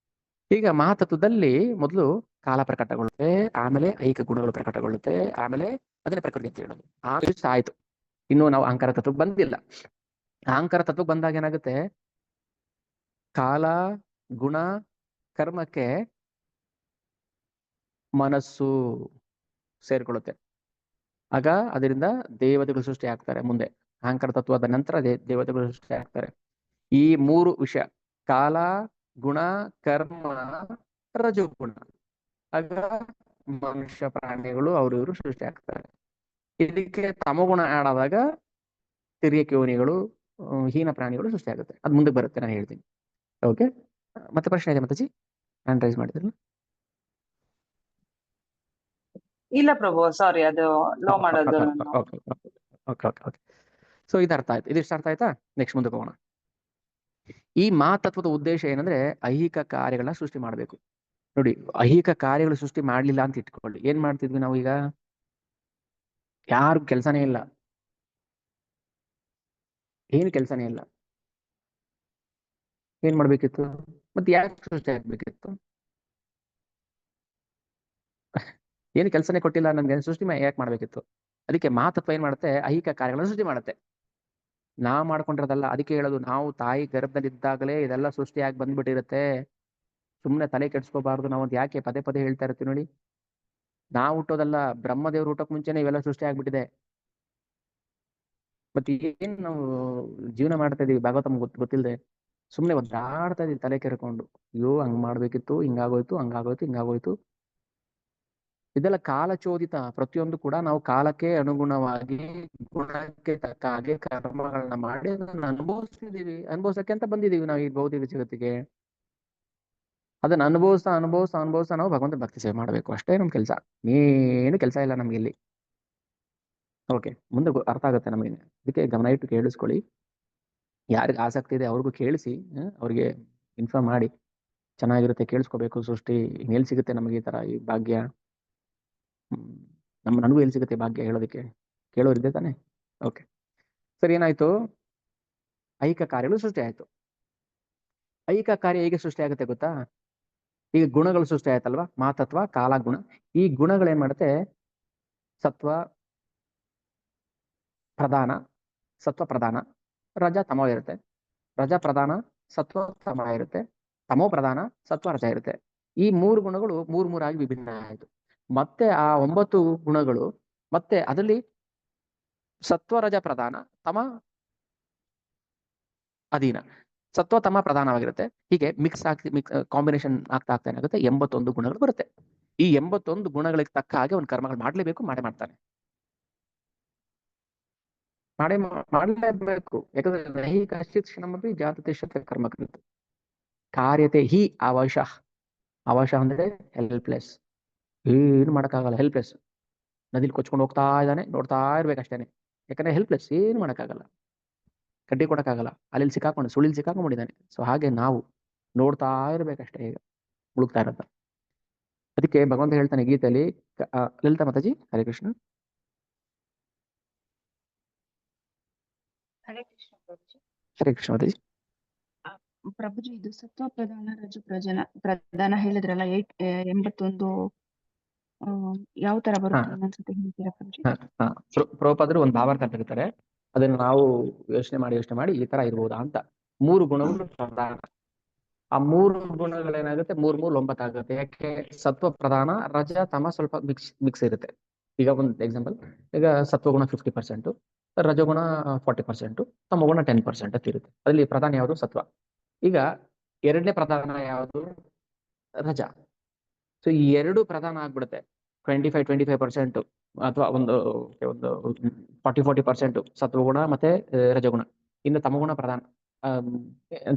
ಈಗ ಮಹತ್ತತ್ವದಲ್ಲಿ ಮೊದಲು ಕಾಲ ಪ್ರಕಟಗೊಳ್ಳುತ್ತೆ, ಆಮೇಲೆ ಐಕ ಗುಣಗಳು ಪ್ರಕಟಗೊಳ್ಳುತ್ತೆ, ಆಮೇಲೆ ಅದನ್ನೇ ಪ್ರಕೃತಿ ಅಂತ ಹೇಳೋದು. ಆಯ್ತು, ಇನ್ನು ನಾವು ಅಹಂಕಾರ ತತ್ವಕ್ಕೆ ಬಂದಿಲ್ಲ. ಅಹಂಕಾರ ತತ್ವಕ್ಕೆ ಬಂದಾಗ ಏನಾಗುತ್ತೆ, ಕಾಲ ಗುಣ ಕರ್ಮಕ್ಕೆ ಮನಸ್ಸು ಸೇರ್ಕೊಳ್ಳುತ್ತೆ. ಆಗ ಅದರಿಂದ ದೇವತೆಗಳು ಸೃಷ್ಟಿ ಆಗ್ತಾರೆ. ಮುಂದೆ ಅಹಂಕಾರ ತತ್ವದ ನಂತರ ದೇವತೆಗಳು ಸೃಷ್ಟಿ ಆಗ್ತಾರೆ. ಈ ಮೂರು ವಿಷಯ, ಕಾಲ ಗುಣ ಕರ್ಮ ರಜೋಗುಣ, ಆಗ ಮನುಷ್ಯ ಪ್ರಾಣಿಗಳು ಇವರು ಸೃಷ್ಟಿ ಆಗ್ತಾರೆ. ಇದಕ್ಕೆ ತಮಗುಣ ಆಡ್ ಆದಾಗ ತಿರ್ಯಕ ಯೋನಿಗಳು, ಹೀನ ಪ್ರಾಣಿಗಳು ಸೃಷ್ಟಿ ಆಗುತ್ತೆ. ಅದು ಮುಂದೆ ಬರುತ್ತೆ, ನಾನು ಹೇಳ್ತೀನಿ. ಓಕೆ, ಮತ್ತೆ ಪ್ರಶ್ನೆ ಇದೆ ಮಾತಾಜಿ? ಹ್ಯಾಂಡ್ ರೈಸ್ ಮಾಡಿದ್ರಲ್ಲ? ಇಲ್ಲ ಪ್ರಭು, ಸಾರಿ, ಅದು ಲೋ ಮಾಡೋದು. ಓಕೆ. ಸೊ ಇದು ಅರ್ಥ ಆಯ್ತು, ಇದಿಷ್ಟು ಅರ್ಥ ಆಯ್ತಾ? ನೆಕ್ಸ್ಟ್ ಮುಂದಕ್ಕೆ ಹೋಗೋಣ. ಈ ಮಹತ್ತತ್ವದ ಉದ್ದೇಶ ಏನಂದ್ರೆ ಐಹಿಕ ಕಾರ್ಯಗಳನ್ನ ಸೃಷ್ಟಿ ಮಾಡಬೇಕು. ನೋಡಿ, ಐಹಿಕ ಕಾರ್ಯಗಳು ಸೃಷ್ಟಿ ಮಾಡ್ಲಿಲ್ಲ ಅಂತ ಇಟ್ಕೊಳ್ಳಿ, ಏನ್ ಮಾಡ್ತಿದ್ವಿ ನಾವು? ಈಗ ಯಾರು ಕೆಲಸನೇ ಇಲ್ಲ, ಏನು ಕೆಲಸನೇ ಇಲ್ಲ. ಏನ್ ಮಾಡ್ಬೇಕಿತ್ತು? ಮತ್ತೆ ಯಾಕೆ ಸೃಷ್ಟಿ ಆಗ್ಬೇಕಿತ್ತು? ಏನು ಕೆಲಸನೇ ಕೊಟ್ಟಿಲ್ಲ ನಮ್ಗೆ, ಸೃಷ್ಟಿ ಯಾಕೆ ಮಾಡ್ಬೇಕಿತ್ತು? ಅದಕ್ಕೆ ಮಹಾತತ್ವ ಏನ್ ಮಾಡುತ್ತೆ, ಐಹಿಕ ಕಾರ್ಯಗಳನ್ನು ಸೃಷ್ಟಿ ಮಾಡುತ್ತೆ. ನಾವ್ ಮಾಡ್ಕೊಂಡಿರೋದಲ್ಲ. ಅದಕ್ಕೆ ಹೇಳೋದು, ನಾವು ತಾಯಿ ಗರ್ಭದಲ್ಲಿದ್ದಾಗಲೇ ಇದೆಲ್ಲ ಸೃಷ್ಟಿಯಾಗಿ ಬಂದ್ಬಿಟ್ಟಿರುತ್ತೆ. ಸುಮ್ಮನೆ ತಲೆ ಕೆಡ್ಸ್ಕೋಬಾರ್ದು. ನಾವು ಅದ್ ಯಾಕೆ ಪದೇ ಪದೇ ಹೇಳ್ತಾ ಇರ್ತೀವಿ ನೋಡಿ. ನಾವು ಹುಟ್ಟೋದಲ್ಲ, ಬ್ರಹ್ಮದೇವ್ರು ಹುಟ್ಟೋಕ್ ಮುಂಚೆನೆ ಇವೆಲ್ಲ ಸೃಷ್ಟಿ ಆಗ್ಬಿಟ್ಟಿದೆ. ಮತ್ತೆ ಏನ್ ನಾವು ಜೀವನ ಮಾಡ್ತಾ ಇದೀವಿ ಭಾಗವತ ಗೊತ್ತಿಲ್ಲದೆ ಸುಮ್ಮನೆ ಒದ್ದಾಡ್ತಾ ಇದೀವಿ ತಲೆ ಕೆರ್ಕೊಂಡು. ಅಯ್ಯೋ ಹಂಗ್ ಮಾಡ್ಬೇಕಿತ್ತು, ಹಿಂಗಾಗೋಯ್ತು, ಹಂಗಾಗೋಯ್ತು, ಹಿಂಗಾಗೋಯ್ತು. ಇದೆಲ್ಲ ಕಾಲಚೋದಿತ. ಪ್ರತಿಯೊಂದು ಕೂಡ ನಾವು ಕಾಲಕ್ಕೆ ಅನುಗುಣವಾಗಿ ಗುಣಕ್ಕೆ ತಕ್ಕ ಹಾಗೆ ಕರ್ಮಗಳನ್ನ ಮಾಡಿ ಅದನ್ನ ಅನುಭವಿಸ್ತಿದೀವಿ. ಅನುಭವಿಸಕ್ಕೆ ಅಂತ ಬಂದಿದೀವಿ ನಾವು ಈ ಭೌತಿಕ ಜಗತ್ತಿಗೆ. ಅದನ್ನ ಅನುಭವಿಸ್ತಾ ಅನುಭವಿಸ್ತಾ ಅನುಭವಿಸ್ತಾ ನಾವು ಭಗವಂತ ಭಕ್ತಿ ಸೇವೆ ಮಾಡ್ಬೇಕು. ಅಷ್ಟೇ ನಮ್ ಕೆಲಸ. ಏನು ಕೆಲಸ ಇಲ್ಲ ನಮ್ಗೆ ಇಲ್ಲಿ. ಓಕೆ, ಮುಂದೆ ಅರ್ಥ ಆಗುತ್ತೆ ನಮಗೆ. ಅದಕ್ಕೆ ಗಮನ ಇಟ್ಟು ಕೇಳಿಸ್ಕೊಳ್ಳಿ. ಯಾರಿಗೆ ಆಸಕ್ತಿ ಇದೆ ಅವ್ರಿಗೂ ಕೇಳಿಸಿ, ಅವ್ರಿಗೆ ಇನ್ಫಾರ್ಮ್ ಮಾಡಿ. ಚೆನ್ನಾಗಿರುತ್ತೆ, ಕೇಳಿಸ್ಕೋಬೇಕು. ಸೃಷ್ಟಿ ಎಲ್ಲಿ ಸಿಗುತ್ತೆ ನಮಗೆ ಈ ತರ ಈ ಭಾಗ್ಯ? ನನಗೂ ಎಲ್ಲಿ ಸಿಗುತ್ತೆ ಭಾಗ್ಯ ಹೇಳೋದಕ್ಕೆ? ಕೇಳೋರಿದೆ ತಾನೆ? ಓಕೆ, ಸರಿ. ಏನಾಯ್ತು? ಐಹಿಕ ಕಾರ್ಯಗಳು ಸೃಷ್ಟಿ ಆಯ್ತು. ಐಹಿಕ ಕಾರ್ಯ ಹೇಗೆ ಸೃಷ್ಟಿ ಆಗುತ್ತೆ ಗೊತ್ತಾ? ಈಗ ಗುಣಗಳು ಸೃಷ್ಟಿ ಆಯ್ತಲ್ವಾ? ಮಾತತ್ವ, ಕಾಲ, ಗುಣ. ಈ ಗುಣಗಳೇನ್ ಮಾಡುತ್ತೆ? ಸತ್ವ ಪ್ರಧಾನ, ಸತ್ವ ಪ್ರಧಾನ, ರಜ ತಮೋ ಇರುತ್ತೆ. ರಜ ಪ್ರಧಾನ, ಸತ್ವ ತಮ ಇರುತ್ತೆ. ತಮೋ ಪ್ರಧಾನ, ಸತ್ವ ರಜ ಇರುತ್ತೆ. ಈ ಮೂರು ಗುಣಗಳು ಮೂರಾಗಿ ವಿಭಿನ್ನ ಆಯಿತು. ಮತ್ತೆ ಆ 9 ಗುಣಗಳು ಮತ್ತೆ ಅದರಲ್ಲಿ ಸತ್ವ ರಜ ಪ್ರಧಾನ, ತಮ ಅಧೀನ, ಸತ್ವ ತಮ ಪ್ರಧಾನವಾಗಿರುತ್ತೆ. ಹೀಗೆ ಮಿಕ್ಸ್ ಕಾಂಬಿನೇಷನ್ ಆಗ್ತಾ ಏನಾಗುತ್ತೆ? 81 ಗುಣಗಳು ಬರುತ್ತೆ. ಈ 81 ಗುಣಗಳಿಗೆ ತಕ್ಕ ಹಾಗೆ ಒಂದು ಕರ್ಮಗಳು ಮಾಡ್ಲೇಬೇಕು, ಮಾಡ್ತಾನೆ. ಮಾಡಲೇಬೇಕು. ಯಾಕಂದ್ರೆ ನೈಹಿಕ ಶಿಕ್ಷಣಮಪಿ ಜಾತತಿಷ್ಠತೆ ಕರ್ಮಕೃತ ಕಾರ್ಯತೆ ಹಿ ಅವಶಃ. ಅವಶಃ ಅಂದ್ರೆ ಹೆಲ್ಪ್ಲೆಸ್. ಏನು ಮಾಡೋಕ್ಕಾಗಲ್ಲ, ಹೆಲ್ಪ್ಲೆಸ್. ನದಿಲಿ ಕೊಚ್ಕೊಂಡು ಹೋಗ್ತಾ ಇದ್ದಾನೆ, ನೋಡ್ತಾ ಇರ್ಬೇಕಷ್ಟೇನೆ. ಯಾಕಂದ್ರೆ ಹೆಲ್ಪ್ಲೆಸ್, ಏನು ಮಾಡೋಕ್ಕಾಗಲ್ಲ. ಕಡ್ಡಿ ಕೊಡಕ್ಕಾಗಲ್ಲ. ಅಲ್ಲಿ ಸಿಕ್ಕಾಕೊಂಡು ಸುಳಿಲ್ ಸಿಕ್ಕಾಕೊಂಡಿದ್ದಾನೆ. ಸೊ ಹಾಗೆ ನಾವು ನೋಡ್ತಾ ಇರ್ಬೇಕಷ್ಟೇ, ಈಗ ಮುಳುಗ್ತಾ ಇರತ್ತ. ಅದಕ್ಕೆ ಭಗವಂತ ಹೇಳ್ತಾನೆ ಗೀತೆಯಲ್ಲಿ. ಲಲಿತಾ ಮಾತಾಜಿ, ಹರೇ ಕೃಷ್ಣ. ಹರೇ ಕೃಷ್ಣ ಪ್ರಭುಜಿ. ಹರೇ ಕೃಷ್ಣ ಮಾತಾಜಿ. ಪ್ರಭುಜಿ, ಇದು ಸತ್ವ ಪ್ರಧಾನ ರಜು ಪ್ರಧಾನ ಹೇಳಿದ್ರಲ್ಲ, 81 ಯಾವ ತರ ಬರುತ್ತೆ ಇನ್ನೊಂದ್ಸತಿ ಹೇಳ್ತೀರಾ ಪ್ರಭುಜಿ? ಪ್ರಭುಪಾದರು ಒಂದು ಭಾವಾರ್ಥ ತೆಗಿತಾರೆ. ಅದನ್ನು ನಾವು ಯೋಚನೆ ಮಾಡಿ ಈ ತರ ಇರ್ಬೋದಾ ಅಂತ. 3 ಗುಣಗಳು ಪ್ರಧಾನ. ಆ 3 ಗುಣಗಳೇನಾಗುತ್ತೆ? 3 9 ಆಗುತ್ತೆ. ಯಾಕೆ? ಸತ್ವ ಪ್ರಧಾನ, ರಜ ತಮ ಸ್ವಲ್ಪ ಮಿಕ್ಸ್ ಇರುತ್ತೆ. ಈಗ ಒಂದು ಎಕ್ಸಾಂಪಲ್, ಈಗ ಸತ್ವಗುಣ 50%, ರಜಗುಣ 40%, ತಮಗುಣ 10% ಅಂತ ಇರುತ್ತೆ. ಅದ್ರಲ್ಲಿ ಪ್ರಧಾನ ಯಾವುದು? ಸತ್ವ. ಈಗ ಎರಡನೇ ಪ್ರಧಾನ ಯಾವುದು? ರಜ. ಸೊ ಈ 2 ಪ್ರಧಾನ ಆಗ್ಬಿಡುತ್ತೆ. 25% ಅಥವಾ ಒಂದು 40% ಸತ್ವಗುಣ ಮತ್ತೆ ರಜಗುಣ. ಇನ್ನು ತಮಗುಣ ಪ್ರಧಾನ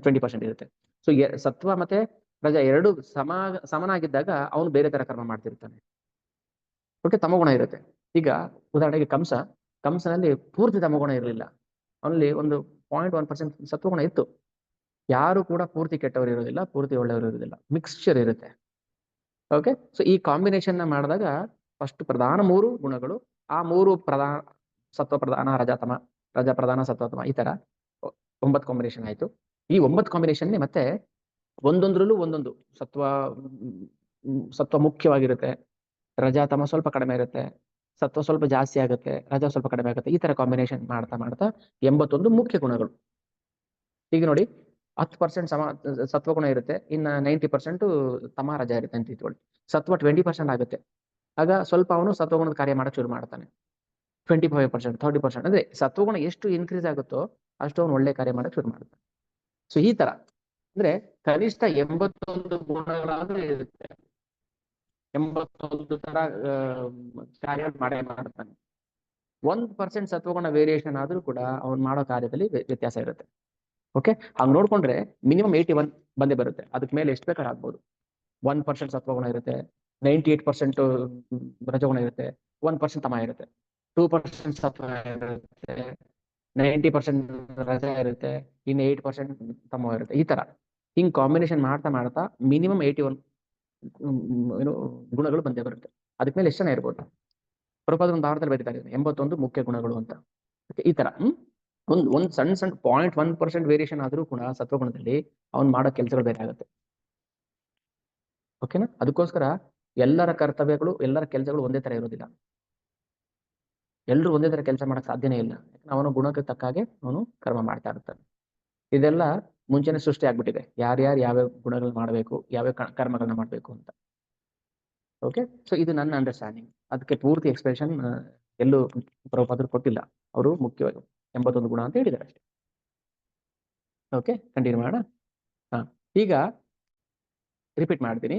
20% ಇರುತ್ತೆ. ಸೊ ಸತ್ವ ಮತ್ತೆ ರಜ 2 ಸಮನಾಗಿದ್ದಾಗ ಅವನು ಬೇರೆ ತರ ಕರ್ಮ ಮಾಡ್ತಿರ್ತಾನೆ. ಓಕೆ, ತಮಗುಣ ಇರುತ್ತೆ. ಈಗ ಉದಾಹರಣೆಗೆ ಕಂಸನಲ್ಲಿ ಪೂರ್ತಿ ತಮಗುಣ ಇರಲಿಲ್ಲ. ಅವನಲ್ಲಿ ಒಂದು 0.1% ಸತ್ವಗುಣ ಇತ್ತು. ಯಾರು ಕೂಡ ಪೂರ್ತಿ ಕೆಟ್ಟವರು ಇರೋದಿಲ್ಲ, ಪೂರ್ತಿ ಒಳ್ಳೆಯವರು ಇರೋದಿಲ್ಲ, ಮಿಕ್ಸ್ಚರ್ ಇರುತ್ತೆ. ಓಕೆ, ಸೊ ಈ ಕಾಂಬಿನೇಷನ್ ಮಾಡಿದಾಗ ಫಸ್ಟ್ ಪ್ರಧಾನ 3 ಗುಣಗಳು, ಆ 3 ಪ್ರಧಾನ, ಸತ್ವ ಪ್ರಧಾನ, ರಜ ಪ್ರಧಾನ, ಸತ್ವತಮ, ಈ ತರ 9 ಕಾಂಬಿನೇಷನ್ ಆಯ್ತು. ಈ 9 ಕಾಂಬಿನೇಷನ್ ಮತ್ತೆ ಒಂದೊಂದ್ರಲ್ಲೂ ಒಂದೊಂದು ಸತ್ವ ಮುಖ್ಯವಾಗಿರುತ್ತೆ, ರಜಾತಮ ಸ್ವಲ್ಪ ಕಡಿಮೆ ಇರುತ್ತೆ, ಸತ್ವ ಸ್ವಲ್ಪ ಜಾಸ್ತಿ ಆಗುತ್ತೆ, ರಜಾ ಸ್ವಲ್ಪ ಕಡಿಮೆ ಆಗುತ್ತೆ. ಈ ತರ ಕಾಂಬಿನೇಷನ್ ಮಾಡ್ತಾ 81 ಮುಖ್ಯ ಗುಣಗಳು. ಈಗ ನೋಡಿ, 10% ಸತ್ವಗುಣ ಇರುತ್ತೆ, ಇನ್ನ 90% ತಮ ರಜಾ ಇರುತ್ತೆ ಅಂತ ಇಟ್ಕೊಳ್ಳಿ. ಸತ್ವ 20% ಆಗುತ್ತೆ. ಆಗ ಸ್ವಲ್ಪ ಅವನು ಸತ್ವಗುಣದ ಕಾರ್ಯ ಮಾಡಕ್ ಶುರು ಮಾಡ್ತಾನೆ. 25%, 30%. ಅಂದ್ರೆ ಸತ್ವಗುಣ ಎಷ್ಟು ಇನ್ಕ್ರೀಸ್ ಆಗುತ್ತೋ ಅಷ್ಟು ಅವನು ಒಳ್ಳೆ ಕಾರ್ಯ ಮಾಡಕ್ ಶುರು ಮಾಡ್ತಾನೆ. ಸೊ ಈ ತರ ಅಂದ್ರೆ ಕನಿಷ್ಠ 81 ಗುಣಗಳಾದ್ರೂ ಇರುತ್ತೆ. 81 ತರ ಕಾರ್ಯ ಮಾಡ್ತಾನೆ. 1% ಸತ್ವಗುಣ ವೇರಿಯೇಷನ್ ಆದ್ರೂ ಕೂಡ ಅವ್ನು ಮಾಡೋ ಕಾರ್ಯದಲ್ಲಿ ವ್ಯತ್ಯಾಸ ಇರುತ್ತೆ. ಓಕೆ, ಹಂಗ್ ನೋಡ್ಕೊಂಡ್ರೆ ಮಿನಿಮಮ್ 81 ಬಂದೇ ಬರುತ್ತೆ. ಅದಕ್ಕೆ ಮೇಲೆ ಎಷ್ಟು ಬೇಕಾದ್ರೆ ಆಗ್ಬೋದು. 1% ಸತ್ವಗುಣ ಇರುತ್ತೆ, 98% ರಜಗುಣ ಇರುತ್ತೆ, 1% ತಮ ಇರುತ್ತೆ, 2% ಸತ್ವ ಇರುತ್ತೆ, 90% ರಜ ಇರುತ್ತೆ, ಇನ್ನು 8% ತಮ ಇರುತ್ತೆ. ಈ ತರ ಹಿಂಗ್ ಕಾಂಬಿನೇಷನ್ ಮಾಡ್ತಾ ಮಿನಿಮಮ್ 81 ಗುಣಗಳು ಬಂದೇ ಬರುತ್ತೆ. ಅದಕ್ಕೆ ಮೇಲೆ ಎಷ್ಟು ಜನ ಇರ್ಬೋದು? ಪ್ರಭುಪಾದ ಒಂದು ಭಾರತದಲ್ಲಿ ಬರೀತಾರೆ 81 ಮುಖ್ಯ ಗುಣಗಳು ಅಂತ. ಈ ತರ ಒಂದ್ ಸಣ್ಣ 0.1% ವೇರಿಯೇಷನ್ ಆದ್ರೂ ಕೂಡ ಸತ್ವಗುಣದಲ್ಲಿ ಅವ್ನು ಮಾಡೋ ಕೆಲಸಗಳು ಬೇರೆ ಆಗುತ್ತೆ. ಓಕೆನಾ? ಅದಕ್ಕೋಸ್ಕರ ಎಲ್ಲರ ಕರ್ತವ್ಯಗಳು, ಎಲ್ಲರ ಕೆಲಸಗಳು ಒಂದೇ ತರ ಇರೋದಿಲ್ಲ. ಎಲ್ಲರೂ ಒಂದೇ ತರ ಕೆಲಸ ಮಾಡಕ್ ಸಾಧ್ಯನೇ ಇಲ್ಲ. ಅವನು ಗುಣಕ್ಕೆ ತಕ್ಕ ಹಾಗೆ ಅವನು ಕರ್ಮ ಮಾಡ್ತಾ ಇರ್ತಾನೆ. ಇದೆಲ್ಲ ಮುಂಚೆನೆ ಸೃಷ್ಟಿ ಆಗ್ಬಿಟ್ಟಿದೆ, ಯಾರ್ಯಾರು ಯಾವ್ಯಾವ ಗುಣಗಳನ್ನ ಮಾಡಬೇಕು, ಯಾವ್ಯಾವ ಕರ್ಮಗಳನ್ನ ಮಾಡ್ಬೇಕು ಅಂತ. ಓಕೆ, ಸೊ ಇದು ನನ್ನ ಅಂಡರ್ಸ್ಟ್ಯಾಂಡಿಂಗ್. ಅದಕ್ಕೆ ಪೂರ್ತಿ ಎಕ್ಸ್ಪ್ರೆಷನ್ ಎಲ್ಲೂ ಪ್ರಭುಪಾದರು ಕೊಟ್ಟಿಲ್ಲ. ಅವರು ಮುಖ್ಯವಾಗಿ 81 ಗುಣ ಅಂತ ಹೇಳಿದ್ದಾರೆ ಅಷ್ಟೇ. ಓಕೆ, ಕಂಟಿನ್ಯೂ ಮಾಡೋಣ. ಈಗ ರಿಪೀಟ್ ಮಾಡ್ತೀನಿ.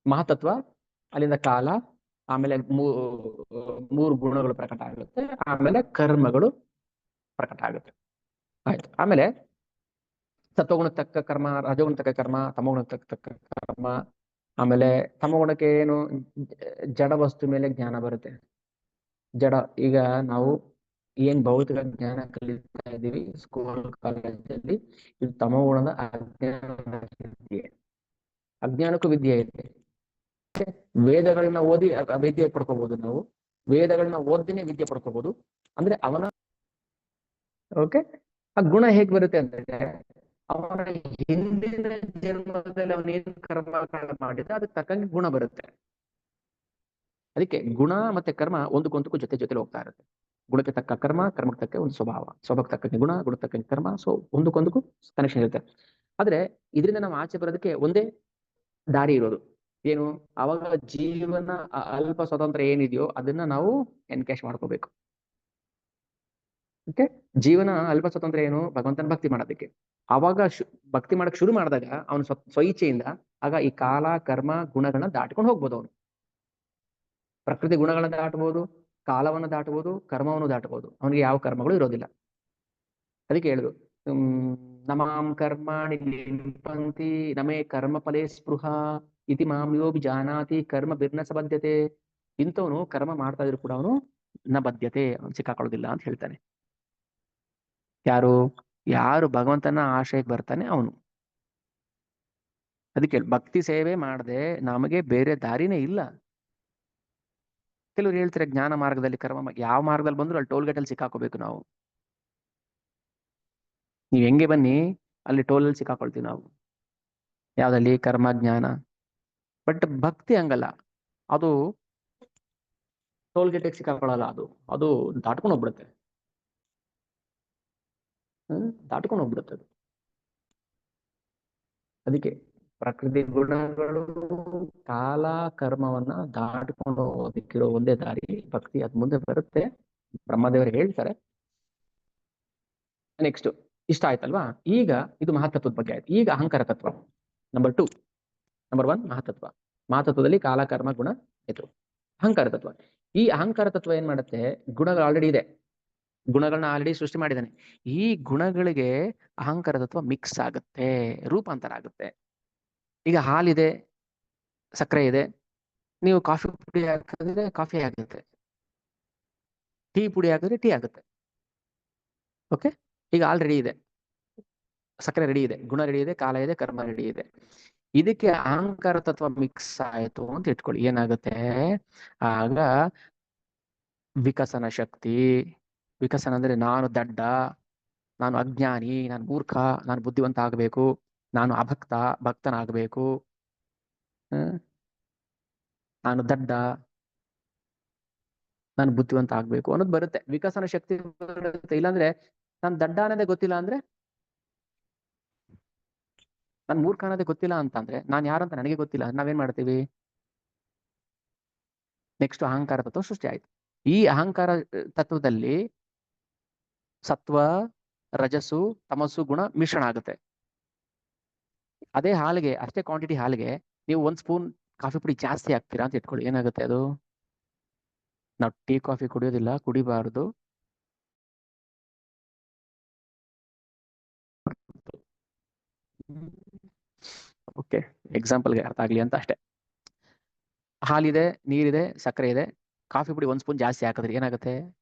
ಮಹತತ್ವ, ಅಲ್ಲಿಂದ ಕಾಲ, ಆಮೇಲೆ ಮೂರು ಗುಣಗಳು ಪ್ರಕಟ ಆಗುತ್ತೆ, ಆಮೇಲೆ ಕರ್ಮಗಳು ಪ್ರಕಟ ಆಗುತ್ತೆ. ಆಯ್ತು. ಆಮೇಲೆ ಸತ್ವಗುಣಕ್ಕೆ ತಕ್ಕ ಕರ್ಮ, ರಜಗುಣ ತಕ್ಕ ಕರ್ಮ, ತಮಗುಣಕ್ಕೆ ತಕ್ಕ ಕರ್ಮ. ಆಮೇಲೆ ತಮಗುಣಕ್ಕೆ ಏನು, ಜಡ ವಸ್ತು ಮೇಲೆ ಜ್ಞಾನ ಬರುತ್ತೆ. ಜಡ, ಈಗ ನಾವು ಏನ್ ಭೌತಿಕ ಜ್ಞಾನ ಕಲಿತಾ ಇದ್ದೀವಿ ಸ್ಕೂಲ್ ಕಾಲೇಜಲ್ಲಿ, ಇದು ತಮಗುಣದ ಅಜ್ಞಾನಕ್ಕೂ ವಿದ್ಯೆ ಇದೆ. ವೇದಗಳನ್ನ ಓದಿ ವಿದ್ಯೆ ಪಡ್ಕೋಬಹುದು ನಾವು, ವೇದಗಳನ್ನ ಓದಿನೇ ವಿದ್ಯೆ ಪಡ್ಕೋಬಹುದು. ಅಂದ್ರೆ ಅವನ ಓಕೆ, ಆ ಗುಣ ಹೇಗ್ ಬರುತ್ತೆ ಅಂದ್ರೆ, ಅವನ ಹಿಂದಿನ ಜನ್ಮದಲ್ಲಿ ಅವನೇನು ಕರ್ಮ ಮಾಡಿದ ಅದಕ್ಕೆ ತಕ್ಕಂಗೆ ಗುಣ ಬರುತ್ತೆ. ಅದಕ್ಕೆ ಗುಣ ಮತ್ತೆ ಕರ್ಮ ಒಂದಕ್ಕೊಂದಕ್ಕೂ ಜೊತೆ ಹೋಗ್ತಾ ಇರುತ್ತೆ. ಗುಣಕ್ಕೆ ತಕ್ಕ ಕರ್ಮ, ಕರ್ಮಕ್ಕೆ ತಕ್ಕ ಒಂದು ಸ್ವಭಾವ, ಸ್ವಭಾವಕ್ಕೆ ತಕ್ಕಂಗೆ ಗುಣ, ಗುಣಕ್ಕೆ ತಕ್ಕಂಗೆ ಕರ್ಮ. ಸೊ ಒಂದಕ್ಕೊಂದಕ್ಕೂ ಕನೆಕ್ಷನ್ ಇರುತ್ತೆ. ಆದ್ರೆ ಇದರಿಂದ ನಾವು ಆಚೆ ಬರೋದಕ್ಕೆ ಒಂದೇ ದಾರಿ ಇರೋದು ಏನು, ಅವಾಗ ಜೀವನ ಅಲ್ಪ ಸ್ವತಂತ್ರ ಏನಿದೆಯೋ ಅದನ್ನ ನಾವು ಎನ್ಕ್ಯಾಶ್ ಮಾಡ್ಕೋಬೇಕು. ಓಕೆ, ಜೀವನ ಅಲ್ಪ ಸ್ವತಂತ್ರ ಏನು, ಭಗವಂತನ ಭಕ್ತಿ ಮಾಡೋದಕ್ಕೆ. ಅವಾಗ ಭಕ್ತಿ ಮಾಡಕ್ ಶುರು ಮಾಡಿದಾಗ ಅವನು ಸ್ವಇಚ್ಛೆಯಿಂದ ಆಗ ಈ ಕಾಲ, ಕರ್ಮ, ಗುಣಗಳನ್ನ ದಾಟ್ಕೊಂಡು ಹೋಗ್ಬೋದು. ಅವನು ಪ್ರಕೃತಿ ಗುಣಗಳನ್ನ ದಾಟಬಹುದು, ಕಾಲವನ್ನು ದಾಟಬಹುದು, ಕರ್ಮವನ್ನು ದಾಟಬಹುದು. ಅವನಿಗೆ ಯಾವ ಕರ್ಮಗಳು ಇರೋದಿಲ್ಲ. ಅದಕ್ಕೆ ಹೇಳುದು, ನಮಾಂ ಕರ್ಮಾಣಿ ಲಿಂಪಂತಿ ನಮೇ ಕರ್ಮ ಫಲೇ ಸ್ಪೃಹ ಇತಿ ಮಾಂ ಯೋಬಿ ಜಾನಾತಿ ಕರ್ಮ ಬಿರ್ನ ಸಬದ್ಧತೆ. ಇಂಥವನು ಕರ್ಮ ಮಾಡ್ತಾ ಇದ್ರು ಕೂಡ ಅವನು ನ ಬದ್ಧತೆ, ಅವನು ಸಿಕ್ಕಾಕೊಳ್ಳೋದಿಲ್ಲ ಅಂತ ಹೇಳ್ತಾನೆ. ಯಾರು ಭಗವಂತನ ಆಶ್ರಯಕ್ಕೆ ಬರ್ತಾನೆ ಅವನು. ಅದಕ್ಕೆ ಭಕ್ತಿ ಸೇವೆ ಮಾಡದೆ ನಮಗೆ ಬೇರೆ ದಾರಿನೇ ಇಲ್ಲ. ಕೆಲವರು ಹೇಳ್ತಾರೆ ಜ್ಞಾನ ಮಾರ್ಗದಲ್ಲಿ ಕರ್ಮ, ಯಾವ ಮಾರ್ಗದಲ್ಲಿ ಬಂದ್ರು ಅಲ್ಲಿ ಟೋಲ್ ಗೇಟಲ್ಲಿ ಸಿಕ್ಕಾಕೋಬೇಕು ನಾವು. ನೀವ್ ಹೆಂಗೆ ಬನ್ನಿ, ಅಲ್ಲಿ ಟೋಲಲ್ಲಿ ಸಿಕ್ಕಾಕೊಳ್ತೀವಿ ನಾವು. ಯಾವ್ದಲ್ಲಿ? ಕರ್ಮ, ಜ್ಞಾನ. ಬಟ್ ಭಕ್ತಿ ಹಂಗಲ್ಲ, ಅದು ಟೋಲ್ ಗೇಟಿಗೆ ಸಿಕ್ಕಾಕೊಳ್ಳಲ್ಲ. ಅದು ದಾಟ್ಕೊಂಡು ಹೋಗ್ಬಿಡುತ್ತೆ. ದಾಟ್ಕೊಂಡು ಹೋಗ್ಬಿಡುತ್ತೆ ಅದು. ಅದಕ್ಕೆ ಪ್ರಕೃತಿ ಗುಣಗಳು, ಕಾಲ, ಕರ್ಮವನ್ನ ದಾಟ್ಕೊಂಡು ಹೋಗೋದಕ್ಕಿರೋ ಒಂದೇ ದಾರಿ ಭಕ್ತಿ. ಅದ್ ಮುಂದೆ ಬರುತ್ತೆ, ಬ್ರಹ್ಮದೇವರು ಹೇಳ್ತಾರೆ. ನೆಕ್ಸ್ಟ್ ಇಷ್ಟ ಆಯ್ತಲ್ವಾ? ಈಗ ಇದು ಮಹತ್ತತ್ವದ ಬಗ್ಗೆ ಆಯ್ತು. ಈಗ ಅಹಂಕಾರ ತತ್ವ ನಂಬರ್ 1 ಮಹತ್ತತ್ವ. ಮಹತ್ತತ್ವದಲ್ಲಿ ಕಾಲ, ಕರ್ಮ, ಗುಣ ಆಯ್ತು. ಅಹಂಕಾರ ತತ್ವ. ಈ ಅಹಂಕಾರ ತತ್ವ ಏನ್ ಮಾಡುತ್ತೆ, ಗುಣಗಳು ಆಲ್ರೆಡಿ ಇದೆ, ಗುಣಗಳನ್ನ ಆಲ್ರೆಡಿ ಸೃಷ್ಟಿ ಮಾಡಿದ್ದಾನೆ. ಈ ಗುಣಗಳಿಗೆ ಅಹಂಕಾರ ತತ್ವ ಮಿಕ್ಸ್ ಆಗುತ್ತೆ, ರೂಪಾಂತರ ಆಗುತ್ತೆ. ಈಗ ಹಾಲಿದೆ, ಸಕ್ಕರೆ ಇದೆ, ನೀವು ಕಾಫಿ ಪುಡಿ ಹಾಕಿದ್ರೆ ಕಾಫಿ ಆಗುತ್ತೆ, ಟೀ ಪುಡಿ ಹಾಕಿದ್ರೆ ಟೀ ಆಗುತ್ತೆ. ಓಕೆ, ಈಗ ಹಾಲ್ ರೆಡಿ ಇದೆ, ಸಕ್ಕರೆ ರೆಡಿ ಇದೆ, ಗುಣ ರೆಡಿ ಇದೆ, ಕಾಲ ಇದೆ, ಕರ್ಮ ರೆಡಿ ಇದೆ. ಇದಕ್ಕೆ ಅಹಂಕಾರ ತತ್ವ ಮಿಕ್ಸ್ ಆಯ್ತು ಅಂತ ಇಟ್ಕೊಳ್ಳಿ, ಏನಾಗುತ್ತೆ ಆಗ ವಿಕಸನ ಶಕ್ತಿ. ವಿಕಸನ ಅಂದ್ರೆ ನಾನು ದಡ್ಡ, ನಾನು ಅಜ್ಞಾನಿ, ನಾನು ಮೂರ್ಖ, ನಾನು ಬುದ್ಧಿವಂತ ಆಗ್ಬೇಕು, ನಾನು ಅಭಕ್ತ, ಭಕ್ತನಾಗಬೇಕು, ನಾನು ದಡ್ಡ, ನಾನು ಬುದ್ಧಿವಂತ ಆಗ್ಬೇಕು ಅನ್ನೋದು ಬರುತ್ತೆ. ವಿಕಸನ ಶಕ್ತಿ ಬರುತ್ತೆ. ಇಲ್ಲಾಂದ್ರೆ ನಾನು ದಡ್ಡ ಅನ್ನೋದೇ ಗೊತ್ತಿಲ್ಲ ಅಂದ್ರೆ, ನಾನು ಮೂರ್ಖ ಅನ್ನೋದೇ ಗೊತ್ತಿಲ್ಲ ಅಂತಂದ್ರೆ, ನಾನು ಯಾರಂತ ನನಗೆ ಗೊತ್ತಿಲ್ಲ, ನಾವೇನ್ ಮಾಡ್ತೀವಿ? ನೆಕ್ಸ್ಟ್ ಅಹಂಕಾರ ತತ್ವ ಸೃಷ್ಟಿ ಆಯ್ತು. ಈ ಅಹಂಕಾರ ತತ್ವದಲ್ಲಿ ಸತ್ವ, ರಜಸ್ಸು, ತಮಸ್ಸು ಗುಣ ಮಿಶ್ರಣ ಆಗುತ್ತೆ. ಅದೇ ಹಾಲಿಗೆ, ಅಷ್ಟೇ ಕ್ವಾಂಟಿಟಿ ಹಾಲಿಗೆ ನೀವು 1 ಸ್ಪೂನ್ ಕಾಫಿ ಪುಡಿ ಜಾಸ್ತಿ ಹಾಕ್ತೀರಾ ಅಂತ ಇಟ್ಕೊಳ್ಳಿ, ಏನಾಗುತ್ತೆ ಅದು? ನಾವು ಟೀ ಕಾಫಿ ಕುಡಿಯೋದಿಲ್ಲ, ಕುಡಿಬಾರ್ದು. ಓಕೆ, ಎಕ್ಸಾಂಪಲ್ಗೆ ಅರ್ಥ ಆಗ್ಲಿ ಅಂತ ಅಷ್ಟೇ. ಹಾಲಿದೆ, ನೀರಿದೆ, ಸಕ್ಕರೆ ಇದೆ, ಕಾಫಿ ಪುಡಿ 1 ಸ್ಪೂನ್ ಜಾಸ್ತಿ ಹಾಕಿದ್ರೆ ಏನಾಗುತ್ತೆ?